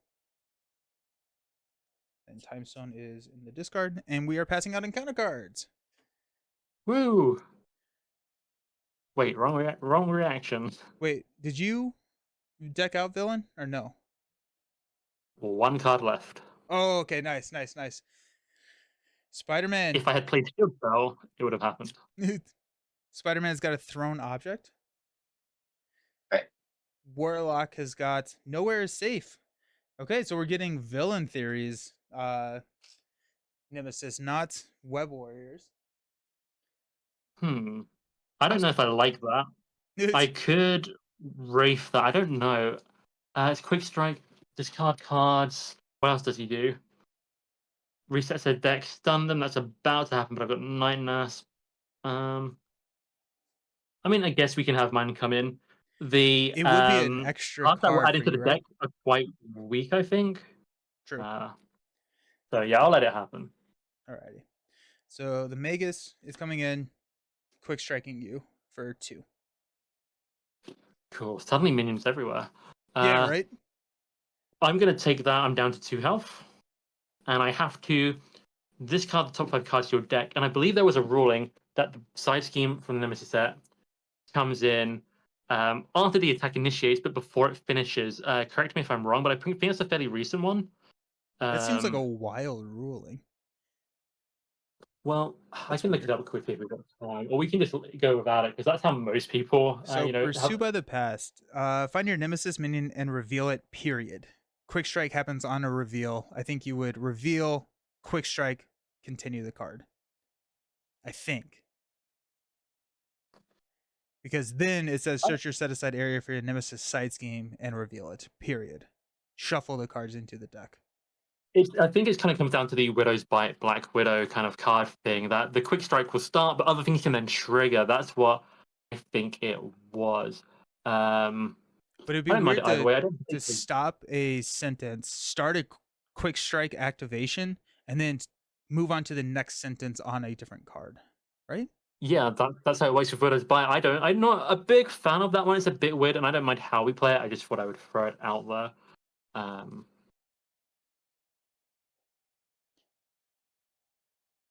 And time zone is in the discard, and we are passing out encounter cards. Woo! Wait, wrong reaction. Wait, did you deck out villain or no? One card left. Oh, okay, nice. Spider-Man. If I had played Shield Spell, it would have happened. Spider-Man's got a thrown object. Right. Warlock has got nowhere is safe. Okay, so we're getting villain theories. Nemesis, not web warriors. I don't know if I like that. I could Wraith that. I don't know. It's Quick Strike, discard cards. What else does he do? Resets their deck, stun them. That's about to happen, but I've got Night Nurse. I mean, I guess we can have mine come in. The It would be an extra cards that were card for added to the you, right? deck are quite weak, I think. True. So yeah, I'll let it happen. Alrighty. So the Magus is coming in, quick striking you for 2. Cool. Suddenly minions everywhere. Yeah, right? I'm gonna take that. I'm down to 2 health, and I have to discard the top 5 cards to your deck. And I believe there was a ruling that the side scheme from the Nemesis set comes in after the attack initiates, but before it finishes. Correct me if I'm wrong, but I think it's a fairly recent one. That seems like a wild ruling. Well, I That's can look weird. it up quickly if we've got time, or we can just go without it because that's how most people, So pursue have. by the past. Find your nemesis minion and reveal it. Period. Quick strike happens on a reveal. I think you would reveal, quick strike, continue the card. I think. Because then it says search your set aside area for your nemesis side scheme and reveal it. Period. Shuffle the cards into the deck. I think it kind of comes down to the Widow's Bite, Black Widow kind of card thing. That the quick strike will start, but other things can then trigger. That's what I think it was. But it'd I be don't mind weird it either way. I don't to think stop a sentence, start a quick strike activation, and then move on to the next sentence on a different card, right? yeah, that's how it works with Widow's Bite. I'm not a big fan of that one. It's a bit weird, and I don't mind how we play it. I just thought I would throw it out there.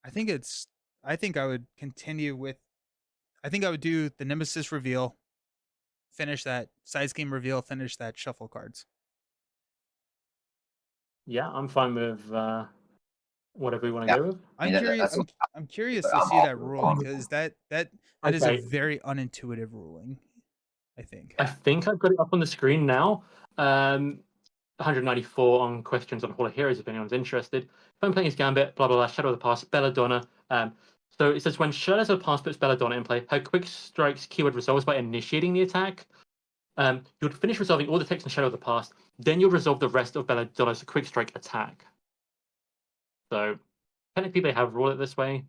I think I would continue with. I think I would do the Nemesis reveal, finish that side scheme reveal, finish that shuffle cards. Yeah, I'm fine with whatever we want to Yeah. go with. I'm curious. I'm curious to I'm see that awful. ruling because that is a Okay. very unintuitive ruling. I think. I think I've got it up on the screen now. 194 on questions on Hall of Heroes if anyone's interested. If I'm playing his Gambit, blah, blah, blah, Shadow of the Past, Belladonna. So it says when Shadows of the Past puts Belladonna in play, her quick strikes keyword resolves by initiating the attack. You'll finish resolving all the text in Shadow of the Past, then you'll resolve the rest of Belladonna's quick strike attack. So technically they have ruled it this way,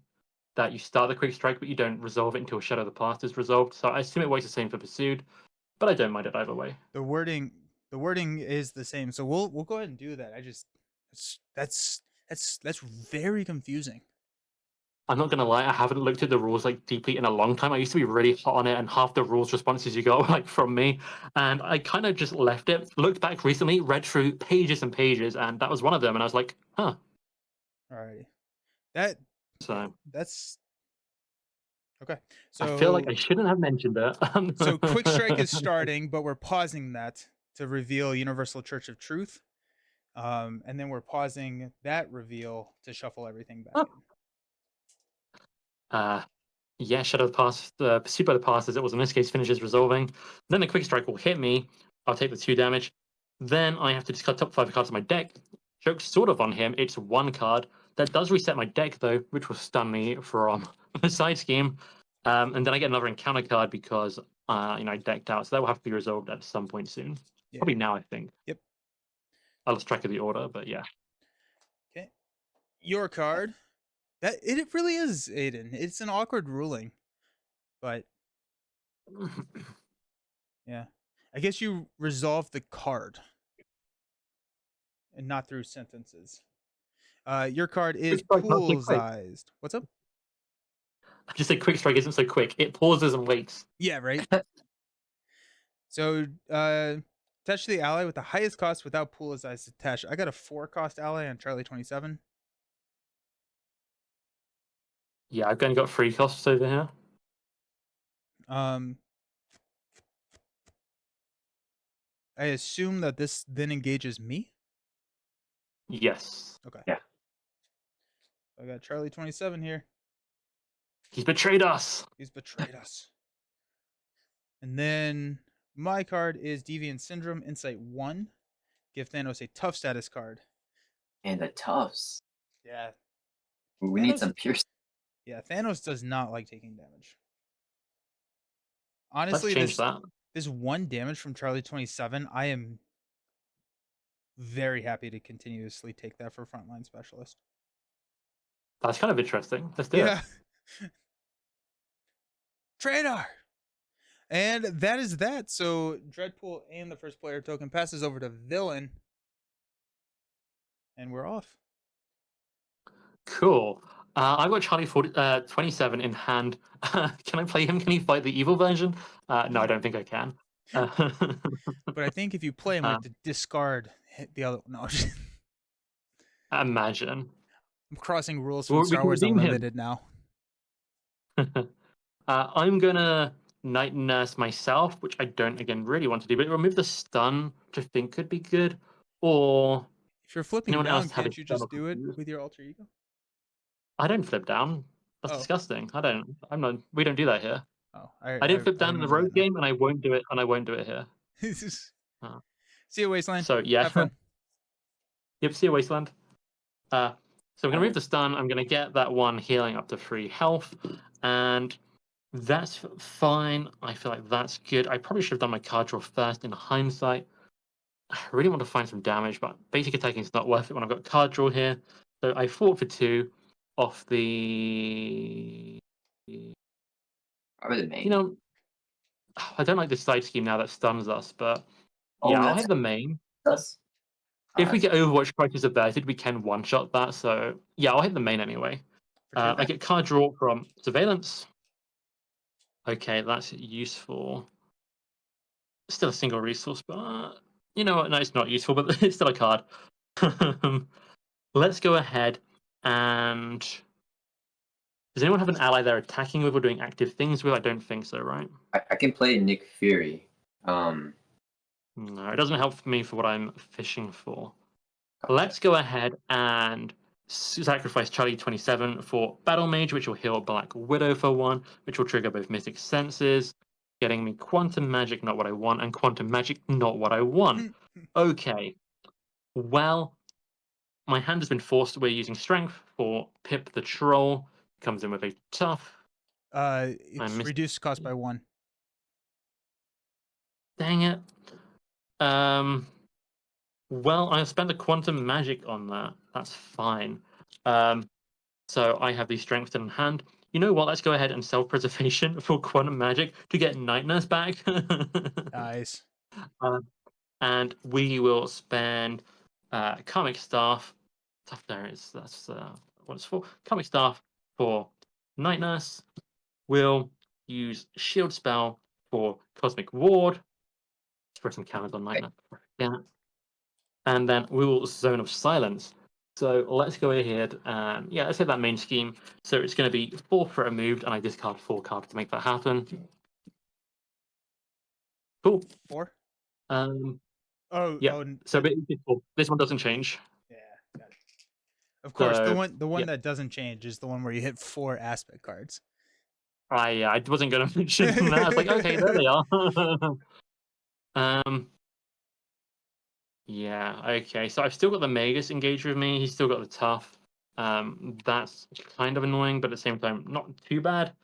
that you start the quick strike, but you don't resolve it until Shadow of the Past is resolved. So I assume it works the same for Pursued, but I don't mind it either way. The wording is the same, so we'll go ahead and do that. I just that's very confusing. I'm not gonna lie, I haven't looked at the rules like deeply in a long time. I used to be really hot on it, and half the rules responses you got were like from me, and I kind of just left it. Looked back recently, read through pages and pages, and that was one of them. And I was like, huh. Alrighty, that So yeah, that's okay. I feel like So I shouldn't have mentioned it. so quick strike is starting, but we're pausing that to reveal Universal Church of Truth, and then we're pausing that reveal to shuffle everything back in. Yeah, Shadow of the Past, Pursued by the Past, as it was in this case, finishes resolving. Then the quick strike will hit me. I'll take the 2 damage. Then I have to discard top 5 cards of my deck. Joke's sort of on him. It's 1 card. That does reset my deck, though, which will stun me from the side scheme. And then I get another encounter card because I decked out. So that will have to be resolved at some point soon. Yeah. Probably now, I think. Yep. I lost track of the order, but yeah. Okay. Your card. That it really is, Aiden. It's an awkward ruling, but yeah. I guess you resolve the card and not through sentences. Your card is Quick strike, not quick. poolsized. What's up? I just said quick strike isn't so quick. It pauses and waits. Yeah, right. So, attach the ally with the highest cost without pool as attached. I got a 4 cost ally on Charlie 27. Yeah, I've only got 3 costs over here. I assume that this then engages me. Yes. Okay. Yeah. I got Charlie 27 here. He's betrayed us. He's betrayed us. And then my card is Deviant Syndrome, Insight 1. Give Thanos a tough status card. And the toughs. Yeah. We need Thanos- some pierce. Yeah, Thanos does not like taking damage. Let's Honestly, change that. this 1 damage from Charlie 27, I am very happy to continuously take that for frontline specialist. That's kind of interesting. Let's do it. Trader! And that is that. So Dreadpool and the first player token passes over to Villain. And we're off. Cool. I've got Charlie 27 in hand. Can I play him? Can he fight the evil version? No, I don't think I can. But I think if you play him, we have to discard the other. No, Imagine. I'm crossing rules Well, from we Star can Wars redeem him. Unlimited now. I'm gonna Night Nurse myself, which I don't again really want to do, but remove the stun, which I think could be good. Or If you're flipping anyone down, else have can't a you stun just or do it confuse? with your alter ego? I don't flip down. That's Oh. disgusting. I don't. I'm not. We don't do that here. Oh, I didn't flip down in the remember road game, and I won't do it. And I won't do it here. now. See you, Wasteland. So yeah, Have fun. Yep. See you, Wasteland. So I'm gonna Alright. remove the stun. I'm gonna get that one healing up to 3 health, and that's fine. I feel like that's good. I probably should have done my card draw first in hindsight. I really want to find some damage, but basic attacking is not worth it when I've got card draw here. So I fought for 2 off the. Probably the main. You know, I don't like this side scheme now that stuns us, but Oh, yeah, I'll that's hit the main. us. If we get Overwatch Crisis Averted, we can one-shot that. So yeah, I'll hit the main anyway. I get card draw from Surveillance. Okay, that's useful. Still a single resource, but you know what? No, it's not useful, but it's still a card. Let's go ahead and. Does anyone have an ally they're attacking with or doing active things with? I don't think so, right? I can play Nick Fury. No, it doesn't help me for what I'm fishing for. Let's go ahead and sacrifice Charlie 27 for Battle Mage, which will heal Black Widow for 1, which will trigger both Mystic Senses, getting me Quantum Magic, not what I want, and Quantum Magic, not what I want. Okay. Well, my hand has been forced. We're using Strength for Pip the Troll. Comes in with a tough. It's reduced cost by 1. Dang it. Well, I spent a Quantum Magic on that. That's fine. So I have the Strength in hand. You know what? Let's go ahead and Self-Preservation for Quantum Magic to get Night Nurse back. Nice. And we will spend Karmic Staff. Tough there is. That's what it's for. Karmic Staff for Night Nurse. We'll use Shield Spell for Cosmic Ward. Let's throw some counters on Night Nurse. Yeah. And then we will Zone of Silence. So let's go ahead and yeah, let's hit that main scheme. So it's going to be 4 threat removed, and I discard 4 cards to make that happen. Cool. 4? Yeah. Oh, So this one doesn't change. yeah, got it. Of course, So, the one yeah. that doesn't change is the one where you hit 4 aspect cards. I wasn't going to mention that. I was like, okay, there they are. Yeah, okay. So I've still got the Magus engaged with me. He's still got the tough. That's kind of annoying, but at the same time, not too bad.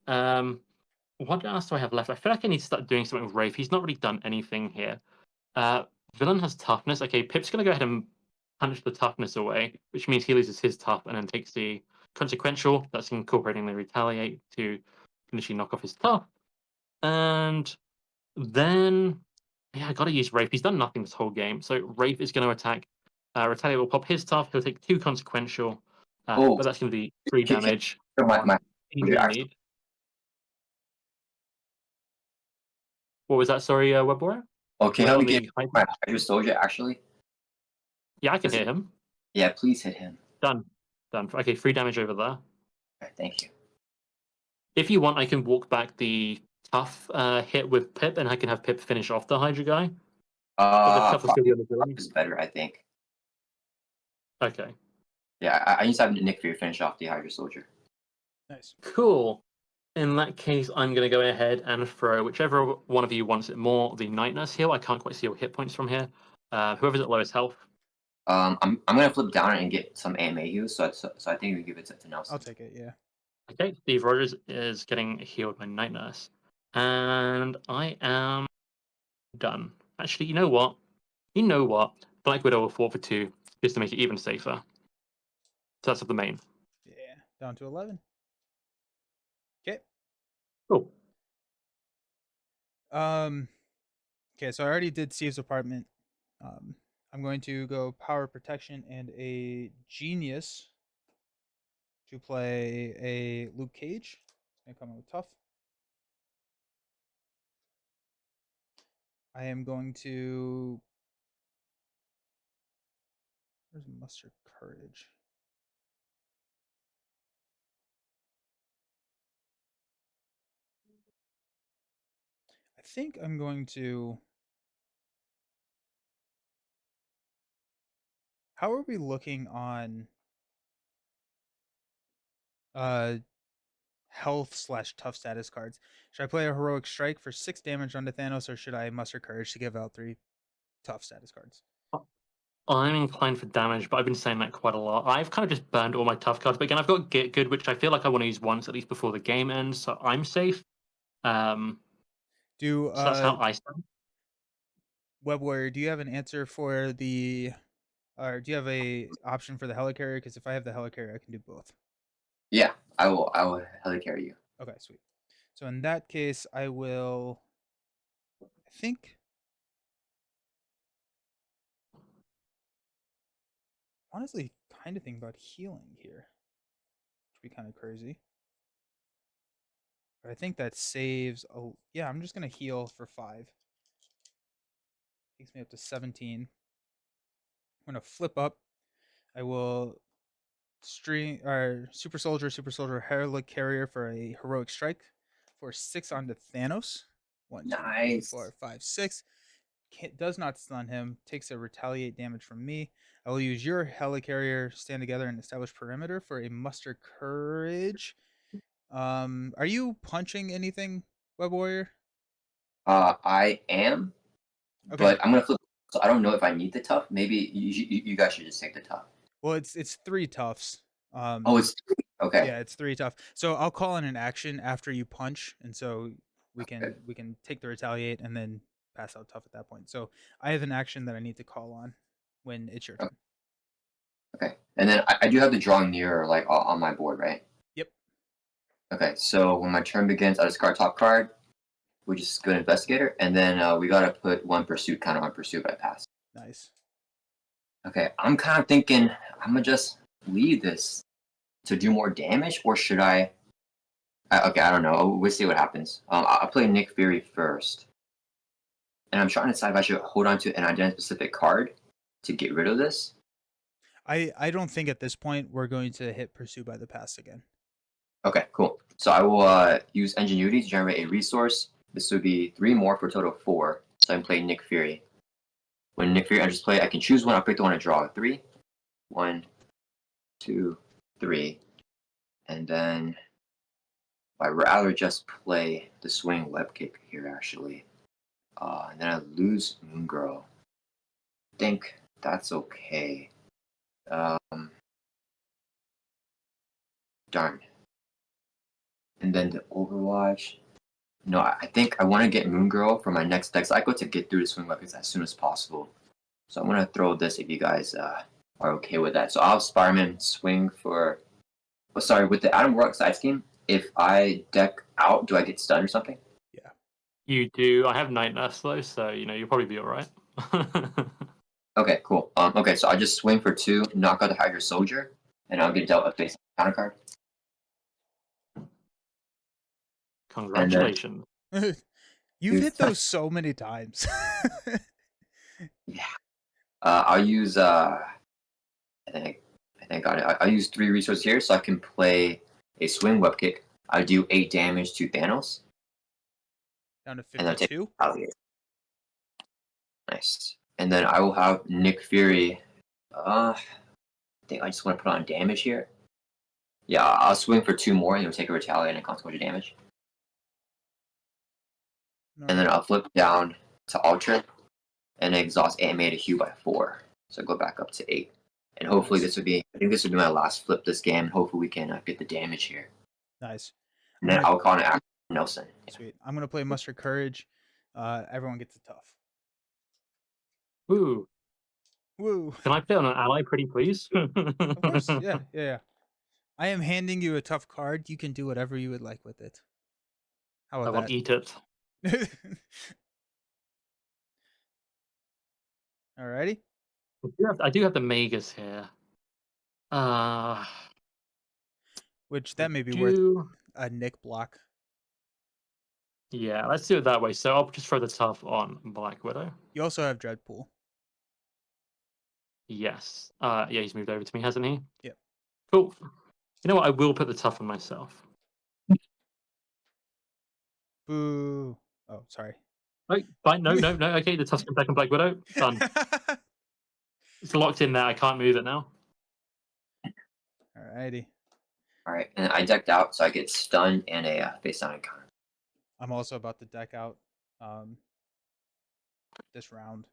What else do I have left? I feel like I need to start doing something with Rafe. He's not really done anything here. Villain has toughness. Okay, Pip's going to go ahead and punch the toughness away, which means he loses his tough and then takes the consequential. That's incorporating the retaliate to initially knock off his tough. And then, yeah, I got to use Rafe. He's done nothing this whole game. So Rafe is going to attack. Retaliate will pop his tough. He'll take 2 consequential. But that's going to be 3 damage. My do you need? What was that? Sorry, Web Warrior? Oh, can you Where help on me the get high- my Hydra Soldier, actually? Yeah, I can hear him. Yeah, please hit him. Done. Okay, 3 damage over there. Alright, thank you. If you want, I can walk back the tough hit with Pip, and I can have Pip finish off the Hydra guy. But the tough will still be on the villain. Is better, I think. Okay. Yeah, I need to have Nick Fury finish off the Hydra Soldier. Nice. Cool. In that case, I'm going to go ahead and throw whichever one of you wants it more, the Night Nurse heal. I can't quite see your hit points from here. Whoever's at lowest health. I'm gonna flip down and get some AMA heals, so I think we give it to Nelson. I'll take it. Yeah. Okay, Steve Rogers is getting healed by Night Nurse. And I am done. Actually, you know what? Black Widow will fall for 2, just to make it even safer. So that's of the main. Yeah. Down to 11. Okay. Cool. Okay, so I already did Steve's apartment. I'm going to go power protection and a genius to play a Luke Cage. Gonna come out with tough. I am going to. Where's muster courage? I think I'm going to. How are we looking on health / tough status cards? Should I play a heroic strike for 6 damage onto Thanos, or should I muster courage to give out 3 tough status cards? I'm inclined for damage, but I've been saying that quite a lot. I've kind of just burned all my tough cards, but again, I've got Get Good, which I feel like I want to use once at least before the game ends, so I'm safe. So that's how I stand. Web Warrior, do you have an answer for the, or do you have a option for the helicarrier? Because if I have the helicarrier, I can do both. Yeah, I will helicarry you. Okay, sweet. So in that case, I will. I think. Honestly, kind of think about healing here, which would be kind of crazy. But I think that saves. Oh, yeah, I'm just gonna heal for 5. Takes me up to 17. I'm gonna flip up. I will string or super soldier, helicarrier for a heroic strike for 6 onto Thanos. 1, 2, 3, Nice. 4, 5, 6. Does not stun him. Takes a retaliate damage from me. I will use your helicarrier, stand together, and establish perimeter for a muster courage. Are you punching anything, Web Warrior? I am, Okay. but I'm gonna flip. So I don't know if I need the tough. Maybe you guys should just take the tough. Well, it's 3 toughs. Oh, it's 3. Okay. Yeah, it's 3 tough. So I'll call in an action after you punch, and so we can take the retaliate and then pass out tough at that point. So I have an action that I need to call on when it's your turn. Okay. And then I do have the draw near like on my board, right? Yep. Okay. So when my turn begins, I discard top card, which is good investigator, and then we gotta put 1 pursuit counter on pursuit by pass. Nice. Okay. I'm kind of thinking I'm gonna just leave this to do more damage, or should I? Okay, I don't know. We'll see what happens. I'll play Nick Fury first, and I'm trying to decide if I should hold on to an identity-specific card to get rid of this. I don't think at this point we're going to hit pursue by the pass again. Okay, cool. So I will use Ingenuity to generate a resource. This would be 3 more for a total of 4. So I can play Nick Fury. When Nick Fury enters play, I can choose one. I'll pick the one to draw. 3. 1, 2, 3. And then I'd rather just play the swing web kick here, actually. And then I lose Moon Girl. I think that's okay. Darn. And then the Overwatch. No, I think I want to get Moon Girl for my next deck cycle to get through the swing weapons as soon as possible. So I'm going to throw this if you guys are okay with that. So I'll have Spider-Man swing for... Oh, sorry, with the Adam Warlock side scheme, if I deck out, do I get stunned or something? Yeah. You do. I have Night Nurse though, so you'll probably be alright. Okay, cool. Okay, so I just swing for 2, knock out the Hydra Soldier, and I'll get dealt a face counter card. And then Congratulations. You've hit those so many times. yeah, I'll use I think I got it. I'll use 3 resources here, so I can play a swing web kick. I do 8 damage to Thanos, Down to and then take 52. retaliate. Nice. And then I will have Nick Fury. I think I just want to put on damage here. Yeah, I'll swing for 2 more, and he'll take a retaliate and consequential damage. And then I'll flip down to Ultra and exhaust animated Hue by 4. So go back up to 8. And hopefully Nice. I think this would be my last flip this game. Hopefully we can get the damage here. Nice. And then I'll call an act Nelson. Yeah. Sweet. I'm gonna play Muster Courage. Everyone gets a tough. Woo. Woo. Can I play on an ally, pretty please? Of course. Yeah. I am handing you a tough card. You can do whatever you would like with it. How I about will eat it. that? Alrighty. I do have the Magus here. Which that may be worth do a Nick block. Yeah, let's do it that way. So I'll just throw the tough on Black Widow. You also have Dreadpool. Yes. Yeah, he's moved over to me, hasn't he? Yep. Cool. You know what? I will put the tough on myself. Boo. Oh, sorry. Oh, fine. No. Okay, the tough's come back on Black Widow. Done. It's locked in there. I can't move it now. Alrighty. Alright, and I decked out, so I get stunned and a face down encounter. I'm also about to deck out this round.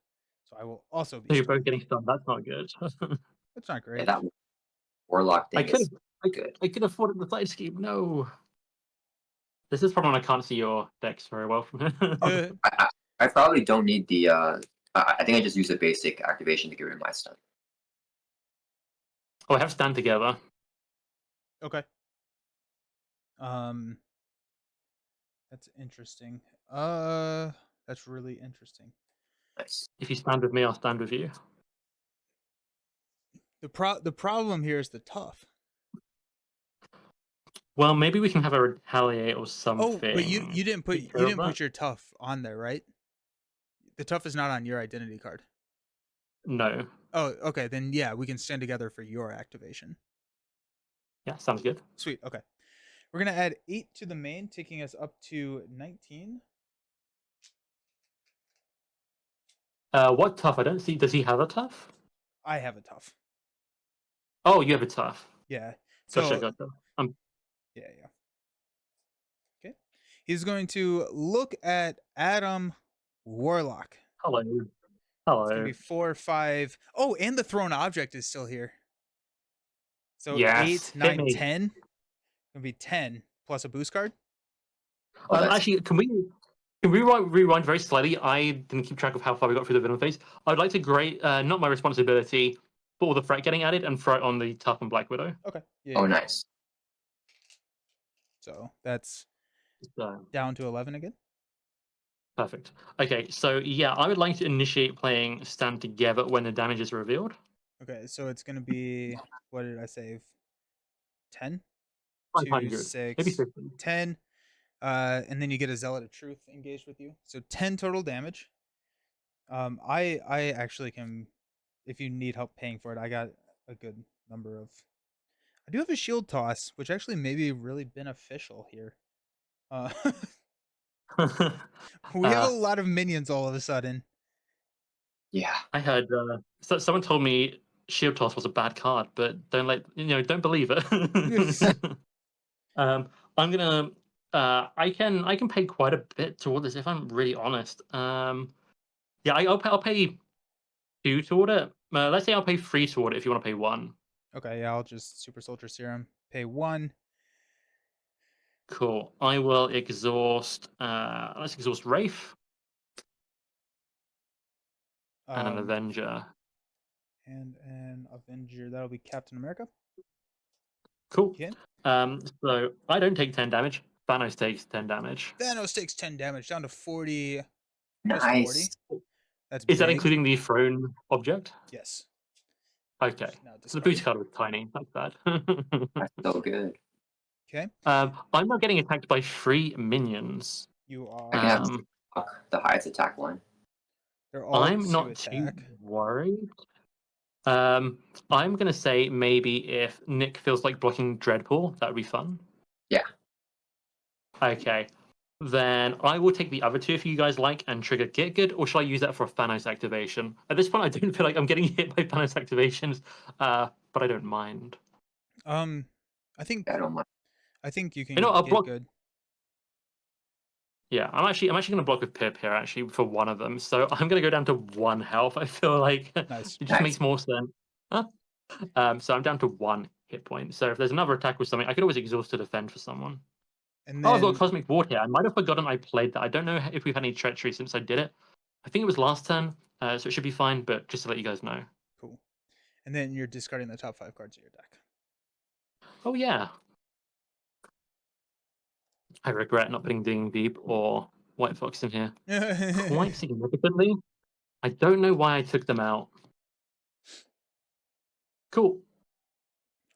So I will also be So you're stunned. both getting stunned. That's not good. That's not Yeah, great. that Warlock I thing could is good. I could afford the side scheme. No. This is probably when I can't see your decks very well from here. I probably don't need the I think I just use a basic activation to get rid of my stun. Oh, I have stand together. Okay. That's interesting. That's really interesting. Nice. If you stand with me, I'll stand with you. The problem here is the tough. Well, maybe we can have a retaliate or something. Oh, but you didn't put Take care of that. your tough on there, right? The tough is not on your identity card. No. Oh, okay. Then yeah, we can stand together for your activation. Yeah, sounds good. Sweet. Okay. We're gonna add 8 to the main, taking us up to 19. What tough? I don't see. Does he have a tough? I have a tough. Oh, you have a tough. Yeah. So Gotcha. yeah. Okay. He's going to look at Adam Warlock. Hello. It's gonna be 4, 5. Oh, and the thrown object is still here. So Yes, 8, 9, me. 10. Gonna be 10 plus a boost card. Oh, that's Actually, can we rewind very slightly? I didn't keep track of how far we got through the villain phase. I'd like to grade, not my responsibility, but all the threat getting added and throw it on the tough and Black Widow. Okay. Yeah. oh nice. So that's So, down to 11 again. perfect. Okay, so yeah, I would like to initiate playing stand together when the damage is revealed. Okay, so it's gonna be, what did I save? 10? 2, 500. 6, Maybe 50. 10. And then you get a Zealot of Truth engaged with you. So 10 total damage. I actually can, if you need help paying for it, I got a good number of. I do have a shield toss, which actually may be really beneficial here. We have a lot of minions all of a sudden. Yeah. I heard someone told me Shield Toss was a bad card, but don't believe it. I'm gonna I can pay quite a bit toward this if I'm really honest. Yeah, I'll pay 2 toward it. Let's say I'll pay 3 toward it if you want to pay 1. Okay, yeah, I'll just Super Soldier Serum. Pay 1. Cool. I will exhaust. Let's exhaust Wraith and an Avenger. And an Avenger. That'll be Captain America. Cool. Again. So I don't take 10 damage. Thanos takes 10 damage. Thanos takes 10 damage, down to 40. Nice. 40. That's Is that big. including the thrown object? Yes. Okay. Now So the discard. boost card was tiny. That's bad. That's so good. Okay, I'm not getting attacked by 3 minions. you I can are. have Um, the highest attack one. They're all I'm 2 not too attack. worried. I'm gonna say maybe if Nick feels like blocking Dreadpool, that would be fun. Yeah. Okay. Then I will take the other 2 if you guys like and trigger Get Good, or shall I use that for a Thanos activation? At this point, I don't feel like I'm getting hit by Thanos activations, but I don't mind. I think I don't mind. you You know, can I'll get block. good. Yeah, I'm actually gonna block with Pip here actually for one of them. So I'm gonna go down to 1 health. I feel like Nice. it just Nice. makes more sense. Huh? So I'm down to 1 hit point. So if there's another attack with something, I could always exhaust to defend for someone. And Oh, I've got then Cosmic Ward here. I might have forgotten I played that. I don't know if we've had any treachery since I did it. I think it was last turn, so it should be fine. But just to let you guys know. cool. And then you're discarding the top 5 cards of your deck. Oh yeah. I regret not putting Digging Deep or White Fox in here quite significantly. I don't know why I took them out. Cool.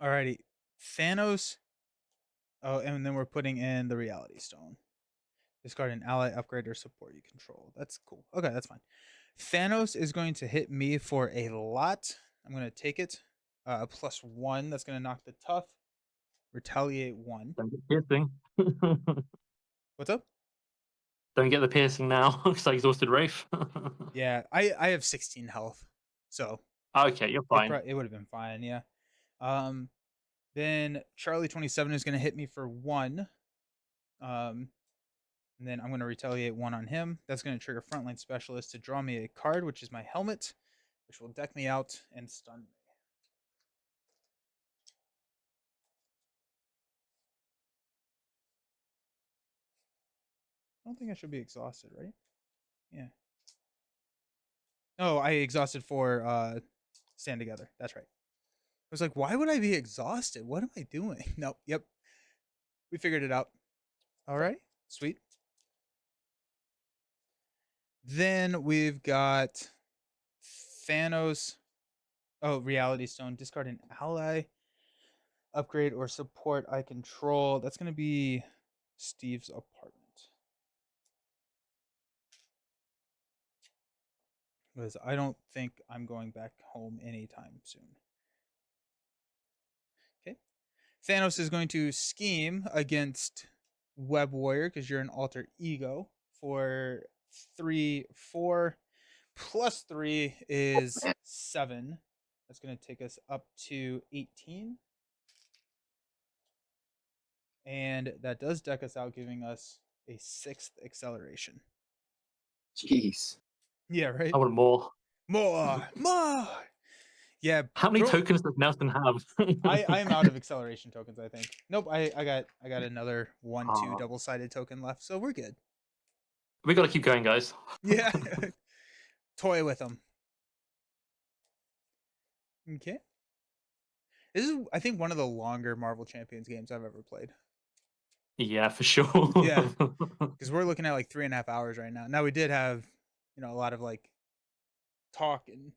Alrighty. Thanos. Oh, and then we're putting in the Reality Stone. Discard an ally, upgrade, or support you control. That's cool. Okay, that's fine. Thanos is going to hit me for a lot. I'm going to take it. +1. That's going to knock the tough. Retaliate 1. Don't get piercing. What's up? Don't get the piercing now because I exhausted Wraith. Yeah, I have 16 health. So Okay, you're fine. it would have been fine, yeah. Then Charlie 27 is going to hit me for 1. And then I'm going to retaliate 1 on him. That's going to trigger Frontline Specialist to draw me a card, which is my helmet, which will deck me out and stun me. I don't think I should be exhausted, right? Yeah. Oh, I exhausted for Stand Together. That's right. I was like, why would I be exhausted? What am I doing? Nope. Yep. We figured it out. All right. Sweet. Then we've got Thanos. Oh, Reality Stone. Discard an ally, upgrade, or support I control. That's going to be Steve's apartment. Because I don't think I'm going back home anytime soon. Okay. Thanos is going to scheme against Web Warrior because you're an alter ego for 3, 4. +3 is 7. That's going to take us up to 18. And that does deck us out, giving us a 6th acceleration. Jeez. Yeah, right? I want more. More. Yeah. How many tokens does Nelson have? I am out of acceleration tokens, I think. Nope, I got another 1, 2 Ah, double-sided token left, so we're good. we got to keep going, guys. Yeah. Toy with them. Okay. This is, I think, one of the longer Marvel Champions games I've ever played. Yeah, for sure. Yeah. Because we're looking at like 3.5 hours right now. Now we did have, a lot of like talk and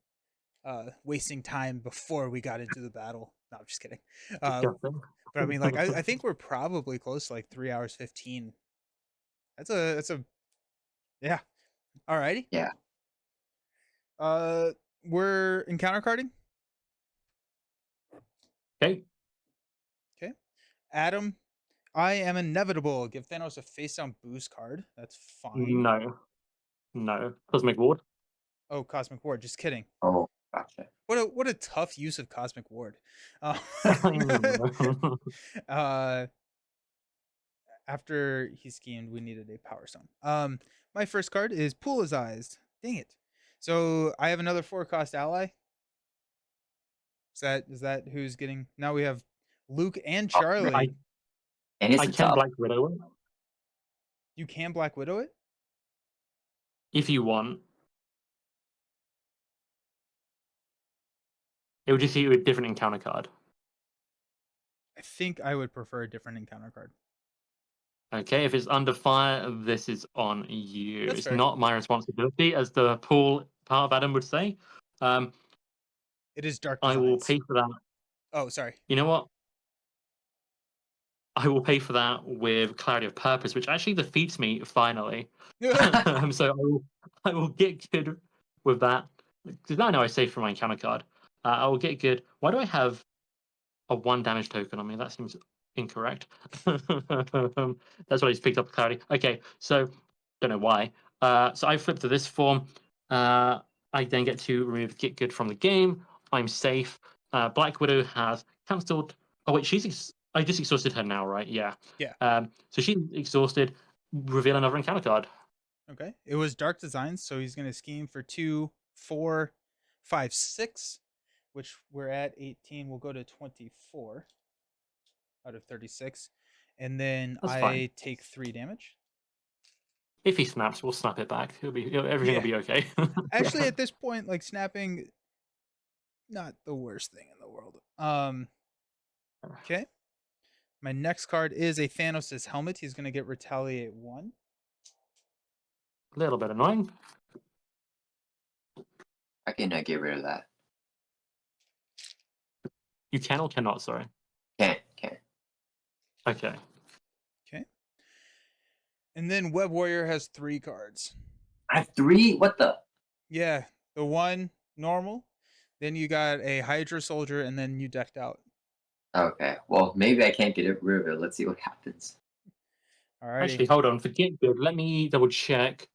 wasting time before we got into the battle. No, I'm just kidding. But I mean, like, I think we're probably close to like 3 hours 15. That's a yeah. Alrighty. Yeah. We're encounter carding. Okay. Okay. Adam, I am inevitable. Give Thanos a face down boost card. That's fine. No. Cosmic Ward. Oh, Cosmic Ward. Just kidding. Oh, gotcha. What a tough use of Cosmic Ward. I know. uh, after he schemed, we needed a Power Stone. My first card is Poolized. Dang it. So I have another 4-cost ally. Is that who's getting? Now we have Luke and Charlie. And it's I a can tough. Black Widow it You can Black Widow it. if you want. It would just give you a different encounter card. I think I would prefer a different encounter card. Okay, if it's under fire, this is on you. That's It's fair. not my responsibility, as the pool part of Adam would say. It is Dark I will Designs. pay for that. Oh, sorry. You know what? I will pay for that with clarity of purpose, which actually defeats me finally. So I will get good with that. Because now I know I save for my encounter card. I will get good. Why do I have a 1 damage token on me? That seems incorrect. That's what I just picked up clarity. Okay, so don't know why. So I flip to this form. I then get to remove get good from the game. I'm safe. Black Widow has cancelled. Oh wait, I just exhausted her now, right? Yeah. Yeah. So she's exhausted. Reveal another encounter card. Okay. It was Dark Designs, so he's going to scheme for 2, 4, 5, 6, which we're at 18. We'll go to 24 out of 36. And then That's fine. I take 3 damage. If he snaps, we'll snap it back. Everything Yeah. will be okay. Actually, at this point, like snapping, not the worst thing in the world. Okay. My next card is a Thanos' helmet. He's going to get Retaliate 1. A little bit annoying. I can get rid of that. You can or cannot, sorry. Can't. Okay. Okay. And then Web Warrior has 3 cards. I have 3? What the? Yeah. The 1, normal. Then you got a Hydra Soldier, and then you decked out. Okay. Well, maybe I can't get rid of it. Let's see what happens. Alrighty. Actually, hold on. Forget good. Let me double check.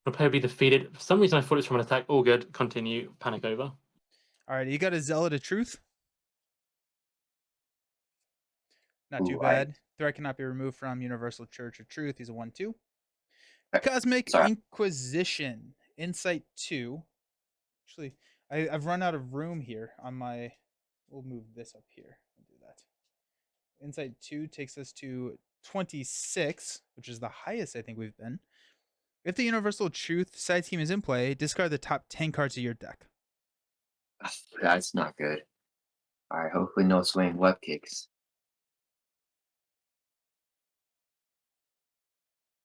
Prepare to be defeated. For some reason, I thought it was from an attack. All good. Continue. Panic over. Alrighty. You got a Zealot of Truth. Not too Ooh, bad. Threat cannot be removed from Universal Church of Truth. He's a 1/2. Cosmic Sorry. Inquisition. Insight 2. Actually, I've run out of room here on my. We'll move this up here. We'll do that. Insight 2 takes us to 26, which is the highest I think we've been. If the Universal Truth side team is in play, discard the top 10 cards of your deck. That's not good. Alright, hopefully no swing web kicks.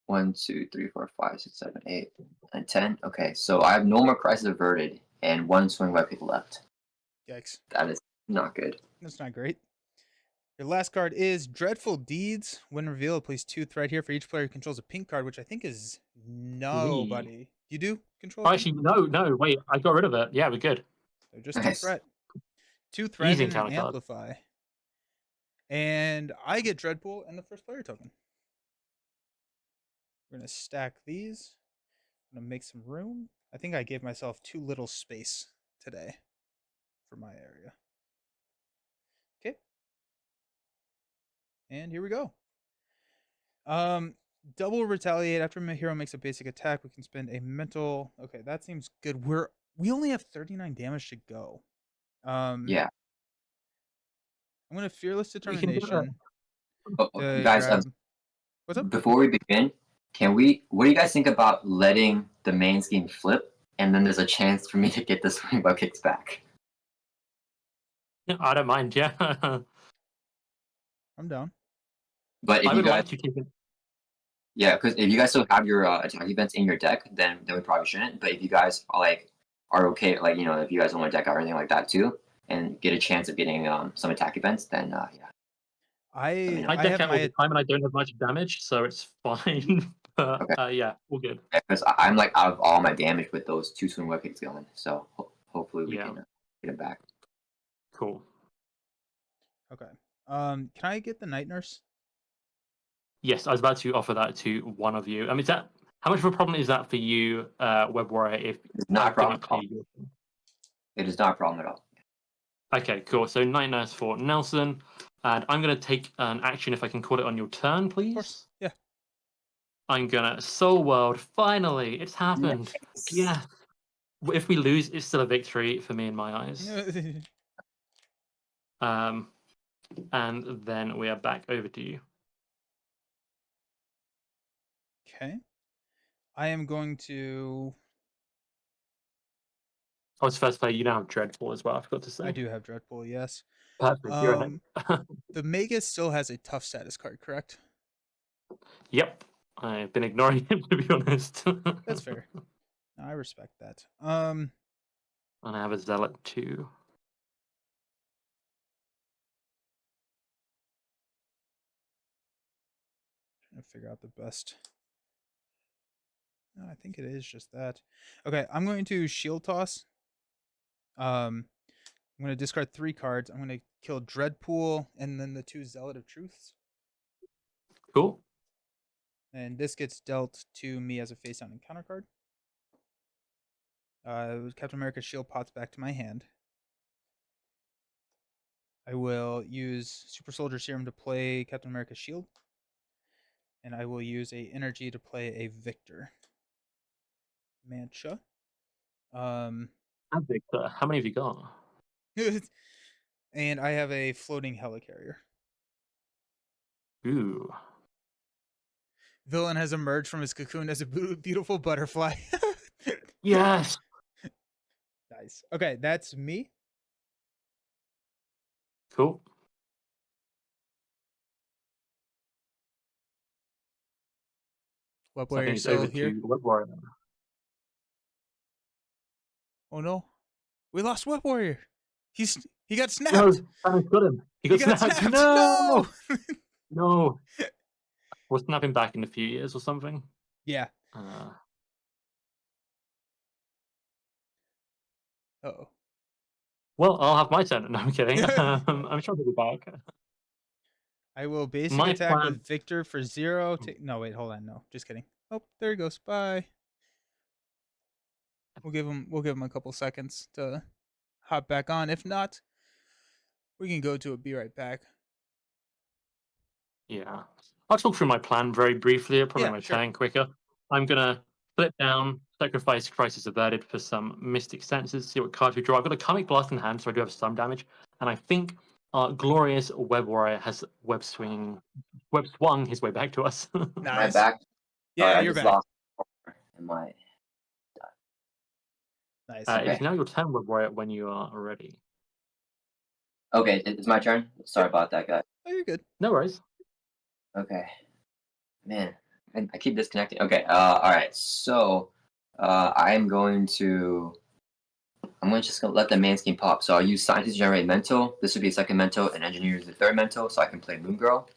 1, 2, 3, 4, 5, 6, 7, 8, 9, 10. Okay, so I have no more Crisis Averted and 1 swing web kick left. Yikes. That is not good. That's not great. Your last card is Dreadful Deeds. When revealed, place 2 threat here for each player who controls a pink card, which I think is nobody. You do control Oh, a pink? actually, no. Wait, I got rid of it. Yeah, we're good. So just 2 Nice. threat. 2 threat Easy and an encounter card. amplify. And I get Dreadpool and the first player token. We're going to stack these. I'm going to make some room. I think I gave myself too little space today for my area. Okay. And here we go. Double retaliate. After my hero makes a basic attack, we can spend a mental. Okay, that seems good. We only have 39 damage to go. Yeah. I'm gonna fearless We can do determination to Guys, grab. What's up? before we begin, what do you guys think about letting the main scheme flip, and then there's a chance for me to get the swing web kicks back? I don't mind. Yeah. I'm down. But if I you would guys, like to keep it. yeah, because if you guys still have your attack events in your deck, then we probably shouldn't. But if you guys are okay, if you guys don't want to deck out or anything like that too, and get a chance of getting some attack events, then yeah. I I I deck have out all the my time and I don't have much damage, so it's fine. But Okay. yeah, all good. Because I'm like out of all my damage with those 2 swing web kicks going, so hopefully we Yeah. can get it back. Cool. okay. Can I get the Night Nurse? Yes, I was about to offer that to one of you. I mean, how much of a problem is that for you, Web Warrior? If It's not a I do problem not at all. clear your It is not a problem at all. Okay, cool. So Night Nurse for Nelson, and I'm gonna take an action if I can call it on your turn, Of please. course. Yeah. I'm gonna Soul World. Finally, it's happened. Yeah. If we lose, it's still a victory for me in my eyes. And then we are back over to you. Okay. I am going to. I was first player. You now have Dreadful as well. I forgot to say. I do have Dreadpool. Yes. Perfect. You're ahead. The Magus still has a tough status card, correct? Yep. I've been ignoring him to be honest. That's fair. No, I respect that. And I have a Zealot too. trying to figure out the best. No, I think it is just that. Okay, I'm going to shield toss. I'm going to discard 3 cards. I'm going to kill Dreadpool and then the 2 Zealot of Truths. Cool. And this gets dealt to me as a face down encounter card. Captain America's shield pots back to my hand. I will use Super Soldier Serum to play Captain America's shield. And I will use a energy to play a Victor. Mancha. Victor, how many have you got? And I have a floating helicarrier. Ooh. Villain has emerged from his cocoon as a beautiful butterfly. Yes. Nice. Okay, that's me. Cool. Web So I Warrior think it's still over here. to Web Warrior. Oh no, we lost Web Warrior. He got No, snapped. Thanos got him. He He got got snapped. snapped. No, No. no. We'll snap him back in a few years or something. Yeah. Uh, Oh. well, I'll have my turn. No, I'm kidding. I'm sure he'll be back. I will basic My attack plan. with Victor for 0. No, wait, hold on. No, just kidding. Oh, there he goes. Bye. We'll give him a couple seconds to hop back on. If not, we can go to a be right back. Yeah, I'll talk through my plan very briefly. I'll probably Yeah, my sure. turn quicker. I'm gonna flip down, sacrifice Crisis Averted for some Mystic Senses. See what cards we draw. I've got a Comic Blast in hand, so I do have some damage. And I think Glorious Web Warrior has web swung his way back to us. Am I Nice. back? Yeah, Sorry, I you're just back. lost. Am I? Nice. It Okay. is now your turn, Web Warrior, when you are ready. Okay, it's my turn. Sorry about that, guy. Oh, you're good. No worries. Okay. Man, I keep disconnecting. Okay. All right. So, I'm going to. I'm just gonna let the man scheme pop. So I'll use scientist to generate mental. This would be a second mental, and engineer is the third mental. So I can play Moon Girl.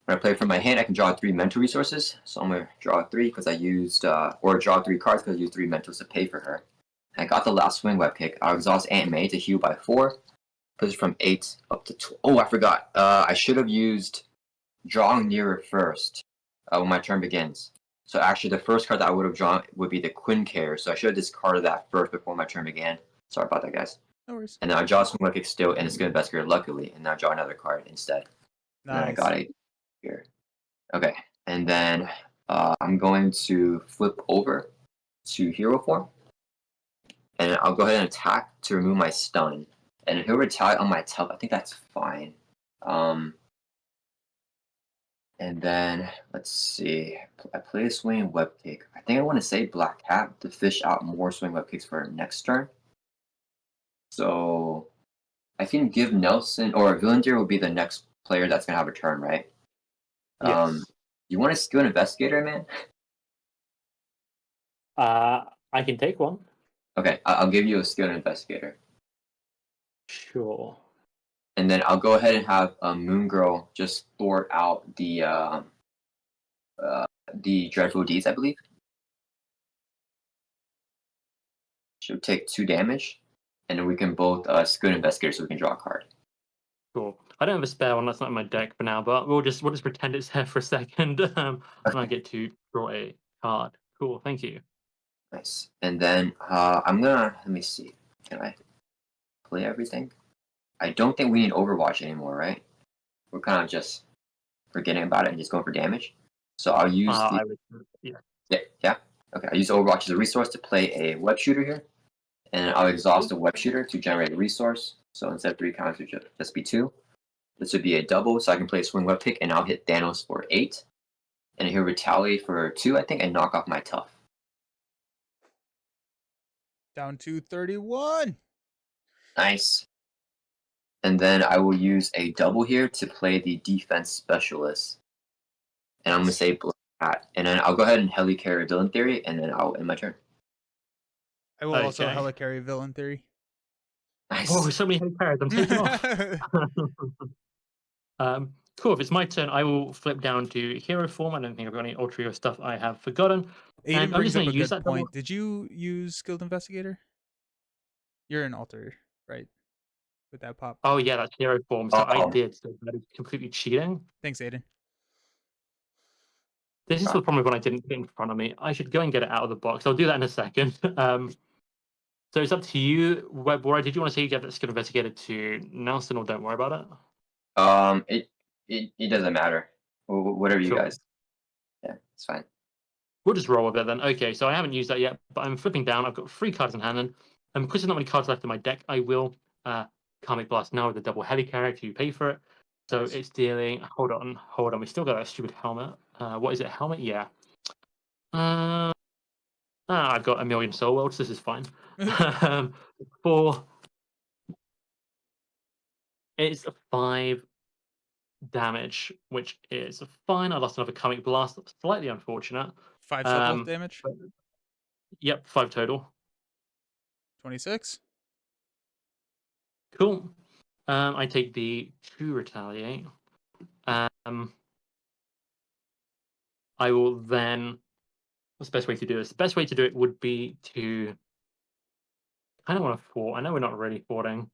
When I play from my hand, I can draw 3 mental resources. So I'm gonna draw 3 because I used, or draw 3 cards because I used 3 mentals to pay for her. I got the last swing web kick. I'll exhaust Aunt May to heal by 4. Push from 8 up to 12. Oh, I forgot. I should have used drawing nearer first when my turn begins. So actually, the first card that I would have drawn would be the Quinn Care. So I should have discarded that first before my turn began. Sorry about that, guys. No worries. And then I draw swing web kick still, and it's good investigator luckily, and now I draw another card instead. And then I Nice. got a here. Okay, and then I'm going to flip over to hero form, and I'll go ahead and attack to remove my stun. And if he'll retaliate on my tell, I think that's fine. And then let's see. I play a swing web kick. I think I want to say Black Cat to fish out more swing web kicks for next turn. So I can give Nelson or Villandier will be the next player that's gonna have a turn, right? Yes. You want to skill an investigator, man? I can take one. Okay, I'll give you a skill investigator. Sure. And then I'll go ahead and have Moon Girl just sort out the dreadful deeds, I believe. She'll take 2 damage, and then we can both skill an investigator so we can draw a card. Cool. I don't have a spare one. That's not in my deck for now, but we'll just pretend it's there for a second. And I get to draw a card. Cool. Thank you. Nice. And then I'm gonna let me see. Can I play everything? I don't think we need Overwatch anymore, right? We're kind of just forgetting about it and just going for damage. So I'll use the I would, yeah. yeah. Okay, I use Overwatch as a resource to play a web shooter here, and I'll exhaust the web shooter to generate a resource. So instead of 3 counters, it should just be 2. This would be a double, so I can play a swing web kick, and I'll hit Thanos for 8, and he'll retaliate for 2, I think, and knock off my tough. Down to 31. Nice. And then I will use a double here to play the defense specialist. And I'm going to say Black Cat. And then I'll go ahead and helicarry Villain Theory, and then I'll end my turn. I will also Okay. helicarry Villain Theory. Nice. Oh, so many head cards. I'm taking off. Cool. If it's my turn, I will flip down to hero form. I don't think I've got any ultra hero stuff I have forgotten. Aiden And I'm just brings up going a to use good that double. point. Did you use skilled investigator? You're an alter, right? With that pop. Oh, yeah, that's hero form. So I Oh, did. So that is completely cheating. Thanks, Aiden. This is the problem when I didn't put it in front of me. I should go and get it out of the box. I'll do that in a second. So it's up to you. Webora, did you want to say you get that skill investigator to Nelson, or don't worry about it? it doesn't matter. Whatever you Cool. guys. Yeah, it's fine. We'll just roll with it then. Okay, so I haven't used that yet, but I'm flipping down. I've got 3 cards in hand, and because there's not many cards left in my deck, I will Karmic Blast now with the double heli to pay for it. So Nice. it's dealing. Hold on. We still got that stupid helmet. What is it? Helmet? Yeah. I've got a million soul worlds. This is fine. For it's 5 damage, which is fine. I lost another Karmic Blast. Slightly unfortunate. 5 sub wolf damage. But, yep, 5 total. 26. Cool. I take the 2 retaliate. I will then. What's the best way to do this? The best way to do it would be to. I don't want to fort. I know we're not really forting.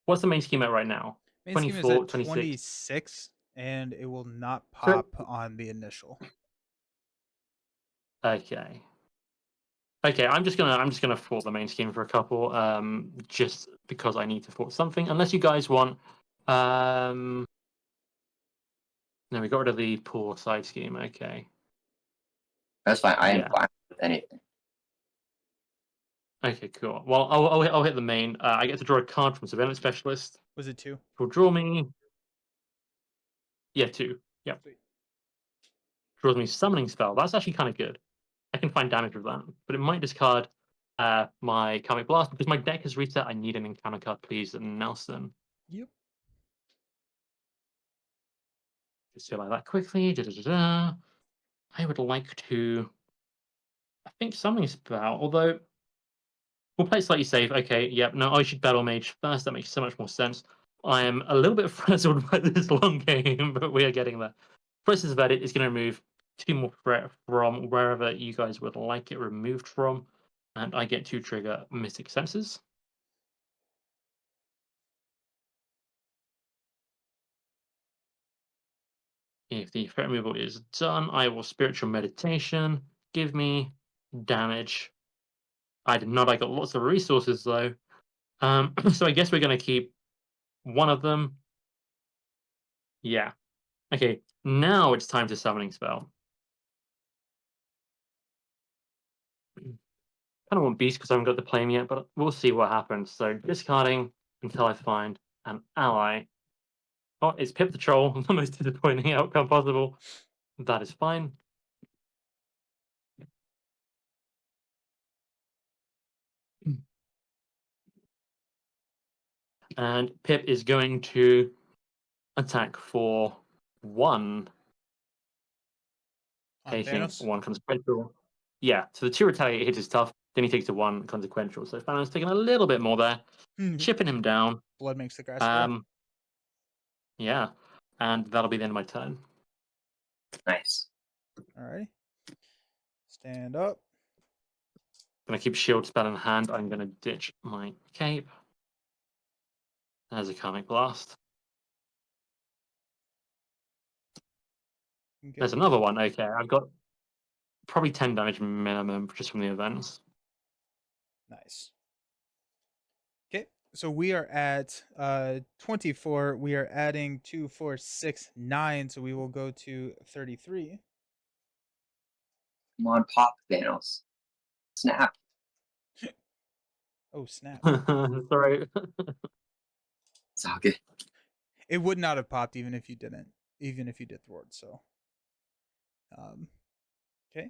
What's the main scheme at right now? Main scheme is 24, at 26. 26, and it will not So- pop on the initial. Okay. Okay, I'm just gonna fort the main scheme for a couple, just because I need to fort something. Unless you guys want, no, we got rid of the poor side scheme. Okay. That's fine. I am Yeah. fine with anything. Okay, cool. Well, I'll hit the main. I get to draw a card from Surveillance Specialist. Was it 2? Will draw me. Yeah, 2. Yep. Sweet. Draws me Summoning Spell. That's actually kind of good. I can find damage with that, but it might discard my Karmic Blast because my deck is reset. I need an encounter card, please, Nelson. Yep. Just do like that quickly. Da-da-da-da. I would like to. I think Summoning Spell, although we'll play it slightly safe. Okay, yep. No, I should Battle Mage first. That makes so much more sense. I am a little bit frazzled by this long game, but we are getting there. Process of Edit is going to remove 2 more threat from wherever you guys would like it removed from, and I get to trigger Mystic Senses. If the threat removal is done, I will Spiritual Meditation. Give me damage. I did not. I got lots of resources though. So I guess we're going to keep one of them. Yeah. Okay. Now it's time to Summoning Spell. Kind of want Beast because I haven't got the plane yet, but we'll see what happens. So discarding until I find an ally. Oh, it's Pip the Troll. The most disappointing outcome possible. That is fine. And Pip is going to attack for 1, On taking Thanos. 1 consequential. Yeah, so the 2 retaliate hit is tough. Then he takes the 1 consequential. So Thanos taking a little bit more there, chipping him down. Blood makes the grass grow. Yeah, and that'll be the end of my turn. Nice. Alrighty. Stand up. Gonna keep shield spell in hand. I'm gonna ditch my cape. There's a Karmic Blast. Okay. There's another one. Okay, I've got probably 10 damage minimum just from the events. Nice. Okay, so we are at 24. We are adding 2, 4, 6, 9. So we will go to 33. Come on, pop Thanos. Snap. Oh, snap. Sorry. It's all good. It would not have popped even if you didn't, even if you did thwart. So, okay.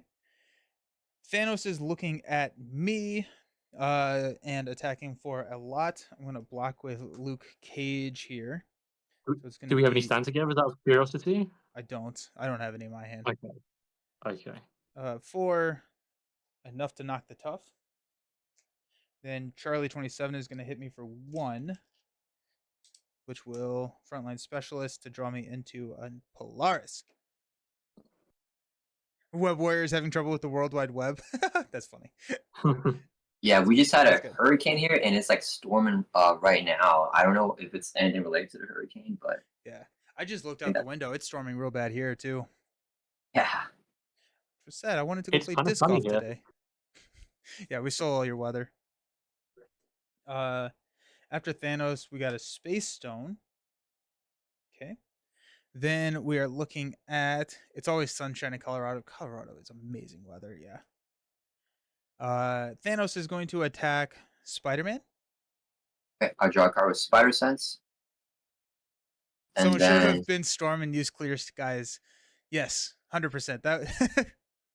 Thanos is looking at me and attacking for a lot. I'm going to block with Luke Cage here. So it's going Do to we have any be. stand together? Is that curiosity? I don't. I don't have any in my hand. Okay. Okay. 4, enough to knock the tough. Then Charlie 27 is going to hit me for 1. which will frontline specialist to draw me into a Polaris. Web Warriors having trouble with the World Wide Web. That's funny. Yeah, we just had That's a good. hurricane here, and it's like storming right now. I don't know if it's anything related to the hurricane, but Yeah. I just looked I think out the that window. It's storming real bad here too. yeah. Which was sad. I wanted to go It's play kind of disc funny golf here. today. Yeah, we saw all your weather. After Thanos, we got a space stone. Okay. Then we are looking at it's always sunshine in Colorado. Colorado is amazing weather, yeah. Thanos is going to attack Spider-Man. Okay, I draw a card with Spider Sense, and Someone should then have been Storm and used clear skies. Yes, 100%. That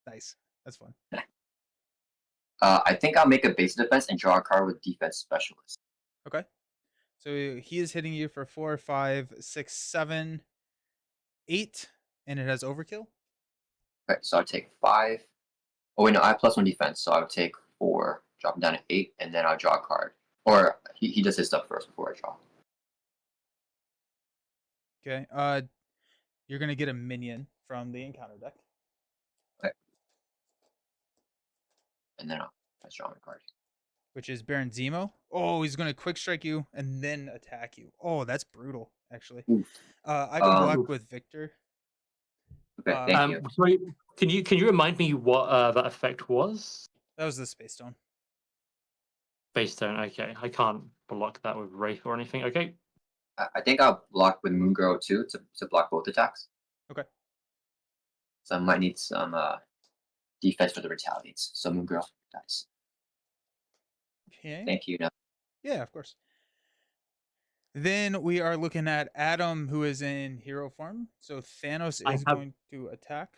nice. That's fun. I think I'll make a base defense and draw a card with Defense Specialist. Okay. So he is hitting you for 4, 5, 6, 7, 8, and it has overkill. Okay, so I'll take 5. Oh wait, no, I have +1 defense, so I'll take 4, drop him down to 8, and then I'll draw a card. Or he does his stuff first before I draw. Okay. You're gonna get a minion from the encounter deck. Okay. And then I'll draw my card. Which is Baron Zemo. Oh, he's gonna quick strike you and then attack you. Oh, that's brutal, actually. Oof. I can block Oof. with Victor. Okay, thank you. Sorry, can you remind me what that effect was? That was the space stone. Base turn. Okay, I can't block that with Wraith or anything. Okay. I think I'll block with Moon Girl too to block both attacks. Okay. So I might need some defense for the retaliates. So Moon Girl dies. Okay. Thank you. No. Yeah, of course. Then we are looking at Adam, who is in hero form. So Thanos is going to attack.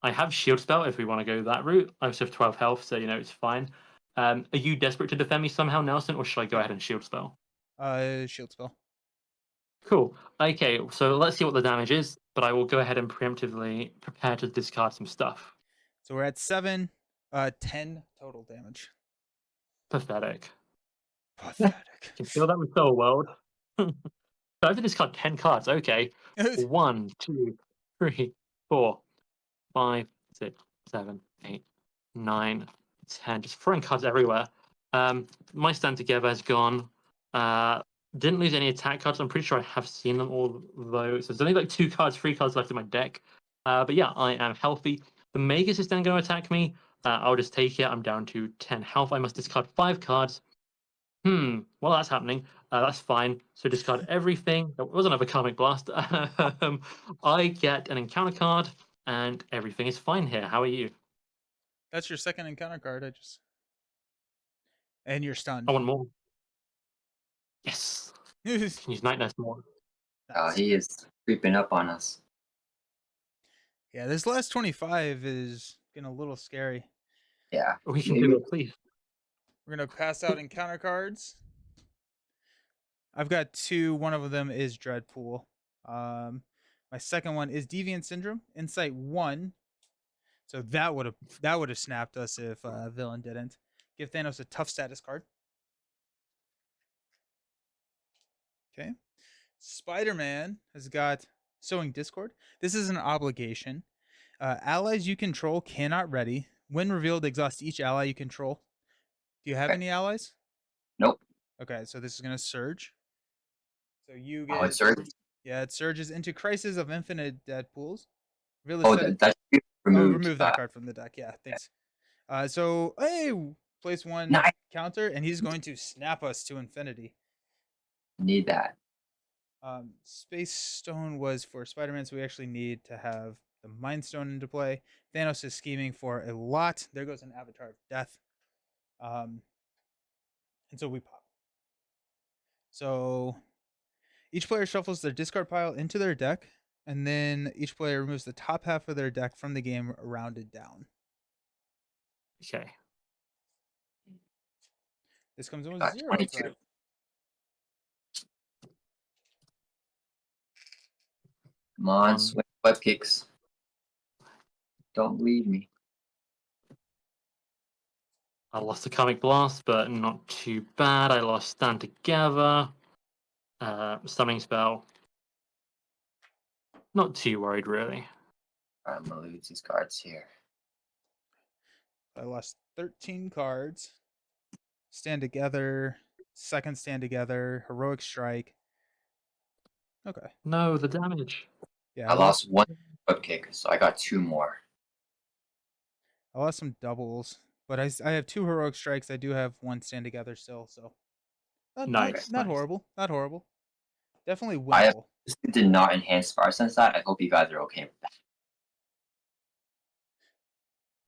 I have shield spell if we want to go that route. I also have 12 health, so it's fine. Are you desperate to defend me somehow, Nelson, or should I go ahead and shield spell? Shield spell. Cool. Okay, so let's see what the damage is, but I will go ahead and preemptively prepare to discard some stuff. So we're at 7, 10 total damage. Pathetic. Pathetic. Can feel that with Soul World. So I have to discard 10 cards. Okay. 1, 2, 3, 4, 5, 6, 7, 8, 9, 10. Just throwing cards everywhere. My stand together has gone. Didn't lose any attack cards. I'm pretty sure I have seen them all though. So there's only like 2 cards, 3 cards left in my deck. But yeah, I am healthy. The Magus is then going to attack me. I'll just take it. I'm down to 10 health. I must discard 5 cards. Well, that's happening. That's fine. So discard everything. That was another Karmic Blast. I get an encounter card, and everything is fine here. How are you? That's your second encounter card. And you're stunned. I want more. Yes. Can use Night Nurse more. Nice. He is creeping up on us. Yeah, this last 25 is getting a little scary. Yeah. We can do it, please. We're gonna pass out encounter cards. I've got 2. One of them is Dreadpool. My second one is Deviant Syndrome. Insight 1. So that would have snapped us if Villain didn't. Give Thanos a tough status card. Okay. Spider-Man has got Sowing Discord. This is an obligation. Allies you control cannot ready. When revealed, exhaust each ally you control. Do you have any allies? Nope. Okay, so this is gonna surge. So you Oh, get it's surged. yeah, it surges into Crisis of Infinite Deadpools. Really Oh, set it. that should be removed. Remove that card from the deck. Yeah, thanks. So hey, place 1 Nice. counter, and he's going to snap us to infinity. Need that. Space Stone was for Spider-Man, so we actually need to have the Mind Stone into play. Thanos is scheming for a lot. There goes an Avatar of Death. And so we pop. So each player shuffles their discard pile into their deck, and then each player removes the top half of their deck from the game rounded down. Okay. This comes in with 0. 22. Come on, swing web kicks. Don't leave me. I lost the Karmic Blast, but not too bad. I lost Stand Together. stunning spell. Not too worried, really. I'm gonna lose these cards here. I lost 13 cards. Stand together. Second stand together. Heroic strike. Okay. No, the damage. Yeah, I lost one web kick, so I got 2 more. I lost some doubles, but I have 2 heroic strikes. I do have 1 stand together still, so Nice, not nice. horrible. Not horrible. Definitely I have winnable. did not enhance Fire Sense that. I hope you guys are okay with that.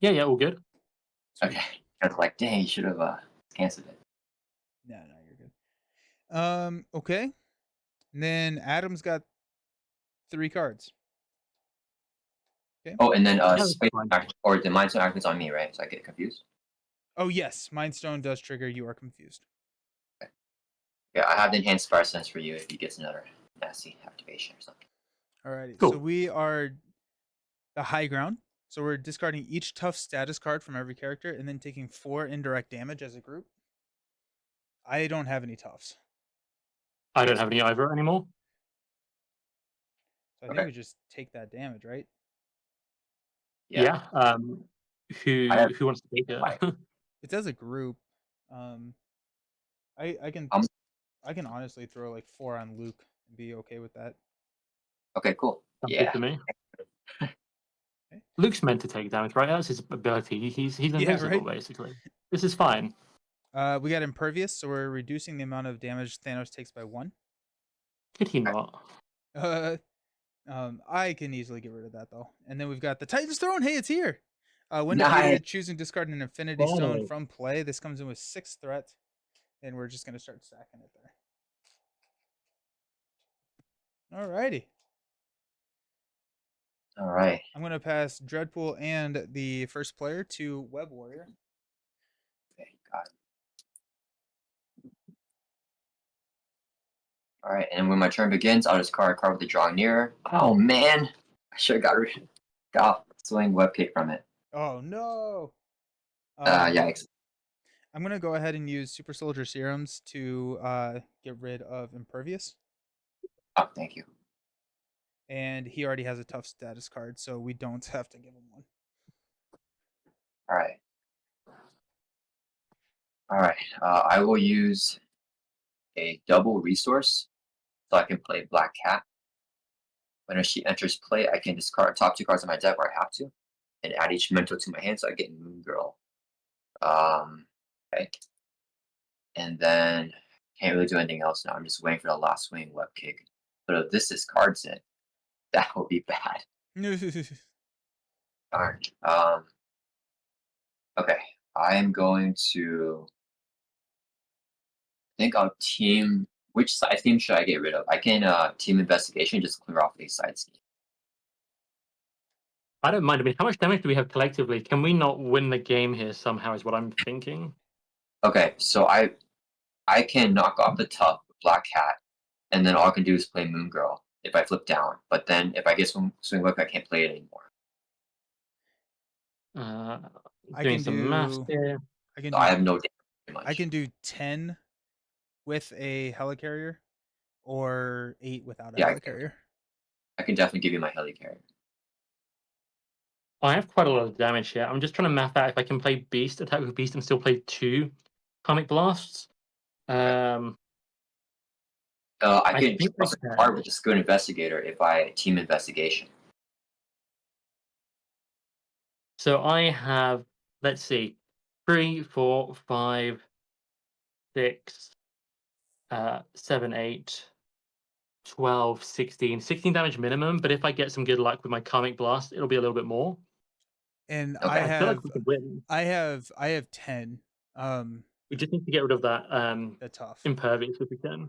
Yeah, all good. Sweet. Okay. I was like, dang, you should have canceled it. No, you're good. Okay. And then Adam's got 3 cards. Okay. Oh, and then that's space fine. action, or the mindstone action's on me, right? So I get confused. Oh yes, Mind Stone does trigger. You are confused. Yeah, I have the enhanced Fire Sense for you if he gets another nasty activation or something. Alrighty. Cool. So we are the high ground. So we're discarding each tough status card from every character and then taking 4 indirect damage as a group. I don't have any toughs. I don't have any either anymore. So I think Okay. we just take that damage, right? Yeah. I Who have wants to take it? It's as a group. I can Um, I can honestly throw like 4 on Luke and be okay with that. okay, cool. Sounds good Yeah. to me. Okay. Luke's meant to take damage, right? That's his ability. He's invincible, right? basically. This is fine. We got impervious, so we're reducing the amount of damage Thanos takes by 1. Could he not? I can easily get rid of that though. And then we've got the Titan's Throne. Hey, it's here. When Nice. defeated, choose and discard an Infinity Stone Finally. from play. This comes in with 6 threat, and we're just gonna start stacking it there. Alrighty. All right. I'm gonna pass Dreadpool and the first player to Web Warrior. Okay, got it. All right, and when my turn begins, I'll discard a card with the drawing nearer. Oh man, I should have got swing web kick from it. Oh no. Yikes. I'm gonna go ahead and use Super Soldier Serums to get rid of Impervious. Oh, thank you. And he already has a tough status card, so we don't have to give him one. All right. All right. I will use a double resource so I can play Black Cat. When she enters play, I can discard top 2 cards on my deck where I have to, and add each mental to my hand, so I get Moon Girl. Okay. And then can't really do anything else now. I'm just waiting for the last swing web kick. But if this discards it, that will be bad. Darn. Okay. I am going to. I think I'll team. Which side scheme should I get rid of? I can team investigation, just clear off a side scheme. I don't mind. I mean, how much damage do we have collectively? Can we not win the game here somehow? Is what I'm thinking. Okay, so I can knock off the tough Black Cat, and then all I can do is play Moon Girl if I flip down. But then if I get swing whip, I can't play it anymore. I Doing can some maths do. here. I can So do. I have no damage pretty much. I can do 10 with a helicarrier, or 8 without a Yeah, helicarrier. I can definitely give you my helicarrier. I have quite a lot of damage here. I'm just trying to math out if I can play Beast, attack with Beast, and still play 2 Comic Blasts. I I can think I cross a can. card with just go investigator if I team investigation. So I have, let's see, 3, 4, 5, 6, 7, 8, 12, 16. 16 damage minimum, but if I get some good luck with my Karmic Blast, it'll be a little bit more. And Okay. I feel like we could win. I have 10. We just need to get rid of that The tough. Impervious if we can.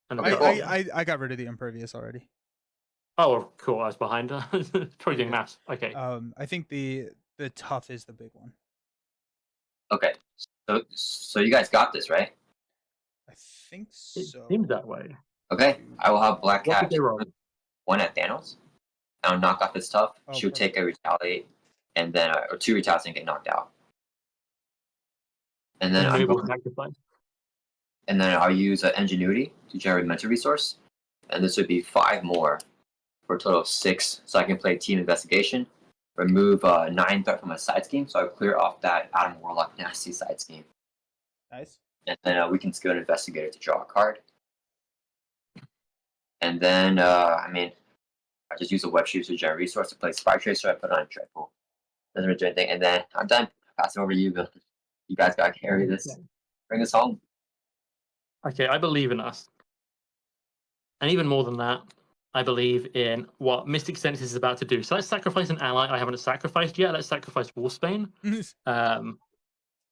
And Okay, the cool. I got rid of the impervious already. Oh, cool. I was behind. Probably doing maths. Okay. I think the tough is the big one. Okay. So you guys got this, right? I think It so. seems that way. Okay. I will have Black What Cat did they roll? 1 at Thanos. I'll knock off his tough. Oh, She'll perfect. take a retaliate, and then or 2 retaliates and get knocked out. And then And I'm noble going. sacrifice. and then I'll use ingenuity to generate mental resource, and this would be 5 more for a total of 6. So I can play team investigation, remove 9 threat from my side scheme, so I'll clear off that Adam Warlock nasty side scheme, Nice. and then we can skill an investigator to draw a card, and then I just use a web shoot to generate resource to play Spy Tracer. I put on Dreadpool. Doesn't really do anything, and then I'm done. Pass it over to you, Bill. You guys gotta carry this. Bring us home. Okay, I believe in us. And even more than that, I believe in what Mystic Sense is about to do. So let's sacrifice an ally I haven't sacrificed yet. Let's sacrifice Wolfsbane.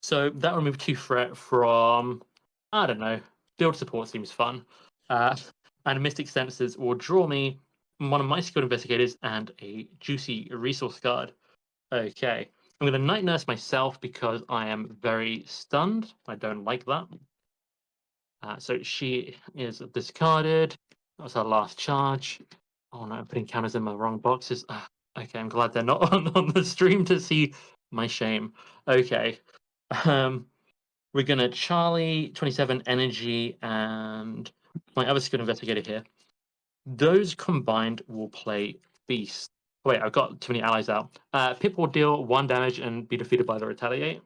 So that will remove 2 threat from, I don't know, build support seems fun. And Mystic Senses will draw me one of my skilled investigators and a juicy resource card. Okay. I'm going to Night Nurse myself because I am very stunned. I don't like that. So she is discarded. That was her last charge. Oh no, I'm putting counters in my wrong boxes. Okay, I'm glad they're not on the stream to see my shame. Okay. We're gonna Charlie 27 energy and my other skilled investigator here. Those combined will play Beast. Wait, I've got too many allies out. Pip will deal 1 damage and be defeated by the retaliate.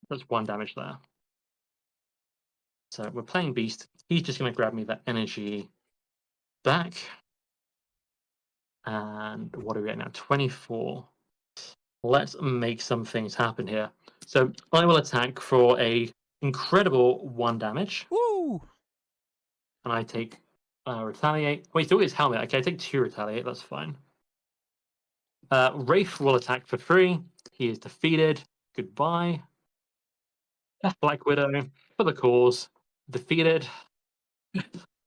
That's 1 damage there. So we're playing Beast. He's just gonna grab me that energy back. And what are we at now? 24. Let's make some things happen here. So I will attack for a incredible 1 damage. Woo! And I take retaliate. Wait, still his helmet. Okay, I take 2 retaliate. That's fine. Wraith will attack for 3. He is defeated. Goodbye. Black Widow for the cause. Defeated.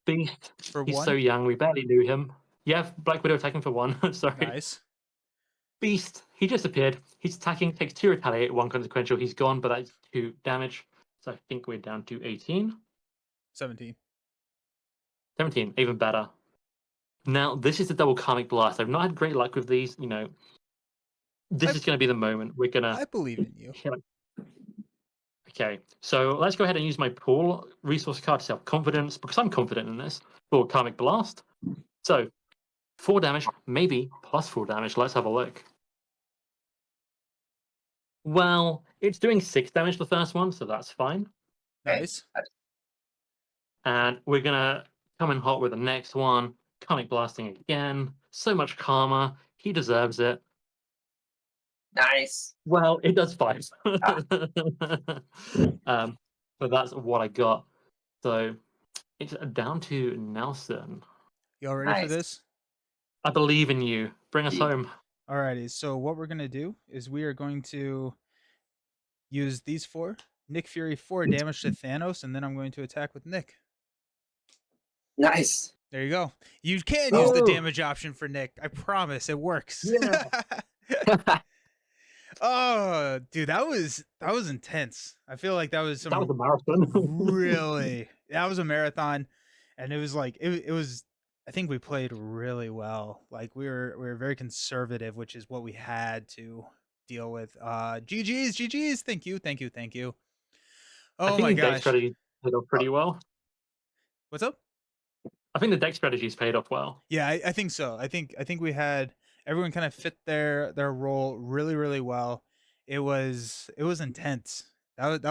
Beast. For He's 1. so young. We barely knew him. Yeah, Black Widow attacking for 1. Sorry. Nice. Beast. He just appeared. He's attacking. Takes 2 retaliate. 1 consequential. He's gone, but that's 2 damage. So I think we're down to 18. 17. 17. Even better. Now, this is the double karmic blast. I've not had great luck with these. You know, this is going to be the moment. We're going I believe in you. Okay, so let's go ahead and use my pool resource card self-confidence, because I'm confident in this, for karmic blast. So 4 damage, maybe plus 4 damage. Let's have a look. Well, it's doing 6 damage the first one, so that's fine. Nice. And we're gonna come in hot with the next one. Karmic blasting again. So much karma. He deserves it. Nice. Well, it does 5. But that's what I got. So it's down to Nelson. You all ready for Nice. this? I believe in you. Bring us Yeah. home. Alrighty, so what we're gonna do is we are going to use these 4. Nick Fury 4 damage to Thanos, and then I'm going to attack with Nick. Nice. There you go. You can use the Oh. damage option for Nick. I promise it works. Yeah. Oh, dude, that was intense. I feel like that was some That was a marathon. really that was a marathon, and it was like it was. I think we played really well. Like we were very conservative, which is what we had to deal with. GG's. Thank you. I Oh think my the deck gosh. strategy paid off pretty well. What's up? I think the deck strategies paid off well. Yeah, I think so. I think we had everyone kind of fit their role really well. It was intense. That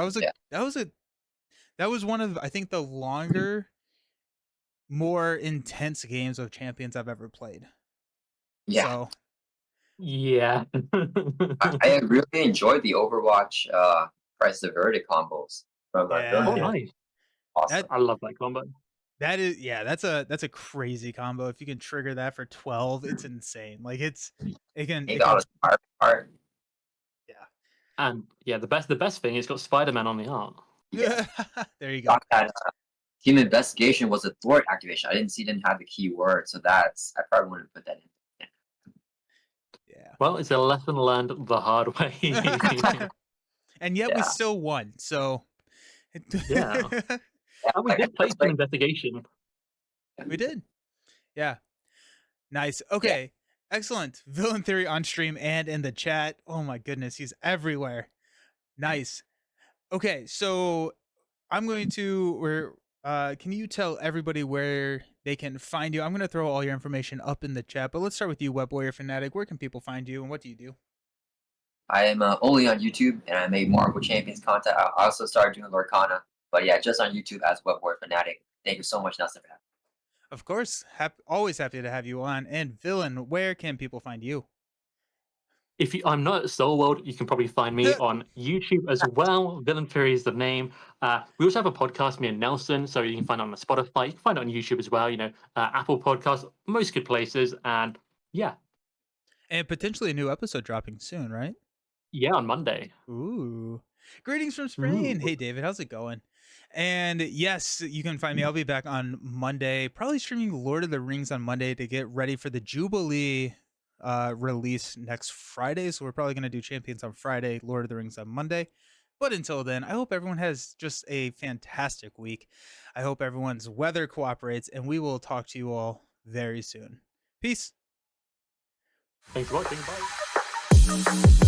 was one of, I think, the longer, more intense games of Champions I've ever played. Yeah. So Yeah. I really enjoyed the Overwatch Price Averted combos from Yeah. Oh, Villain. nice. Awesome. I love that combo. that is, yeah, that's a crazy combo. If you can trigger that for 12, it's insane. Like it can. He got a part. And yeah, the best thing is got Spider-Man on the art. Yeah. There you go. Got that team investigation was a thwart activation. I didn't have the keyword, so I probably wouldn't put that in. Yeah. Well, it's a lesson learned the hard way. And yet we Yeah. still won. So Yeah. And we did play some investigation. We did. Yeah. Nice. Okay. Excellent. Villain Theory on stream and in the chat. Oh my goodness, he's everywhere. Nice. Okay, so I'm going to where can you tell everybody where they can find you? I'm going to throw all your information up in the chat, but let's start with you, Web Warrior Fanatic. Where can people find you and what do you do? I am only on YouTube, and I make Marvel Champions content. I also started doing Lorcana, but yeah, just on YouTube as Web Warrior Fanatic. Thank you so much, Nelson, for having me. Of course, always happy to have you on. And Villain, where can people find you? I'm not at Soul World, you can probably find me on YouTube as well. Villain Theory is the name. We also have a podcast, me and Nelson, so you can find it on Spotify. You can find it on YouTube as well. Apple Podcasts, most good places, and yeah, And potentially a new episode dropping soon, right? yeah, on Monday. Ooh. Greetings from Spain. Ooh. Hey, David, how's it going? And yes, you can find me. I'll be back on Monday, probably streaming Lord of the Rings on Monday to get ready for the Jubilee release next Friday. So we're probably going to do Champions on Friday, Lord of the Rings on Monday. But until then, I hope everyone has just a fantastic week. I hope everyone's weather cooperates, and we will talk to you all very soon. Peace. Thanks for watching. Bye.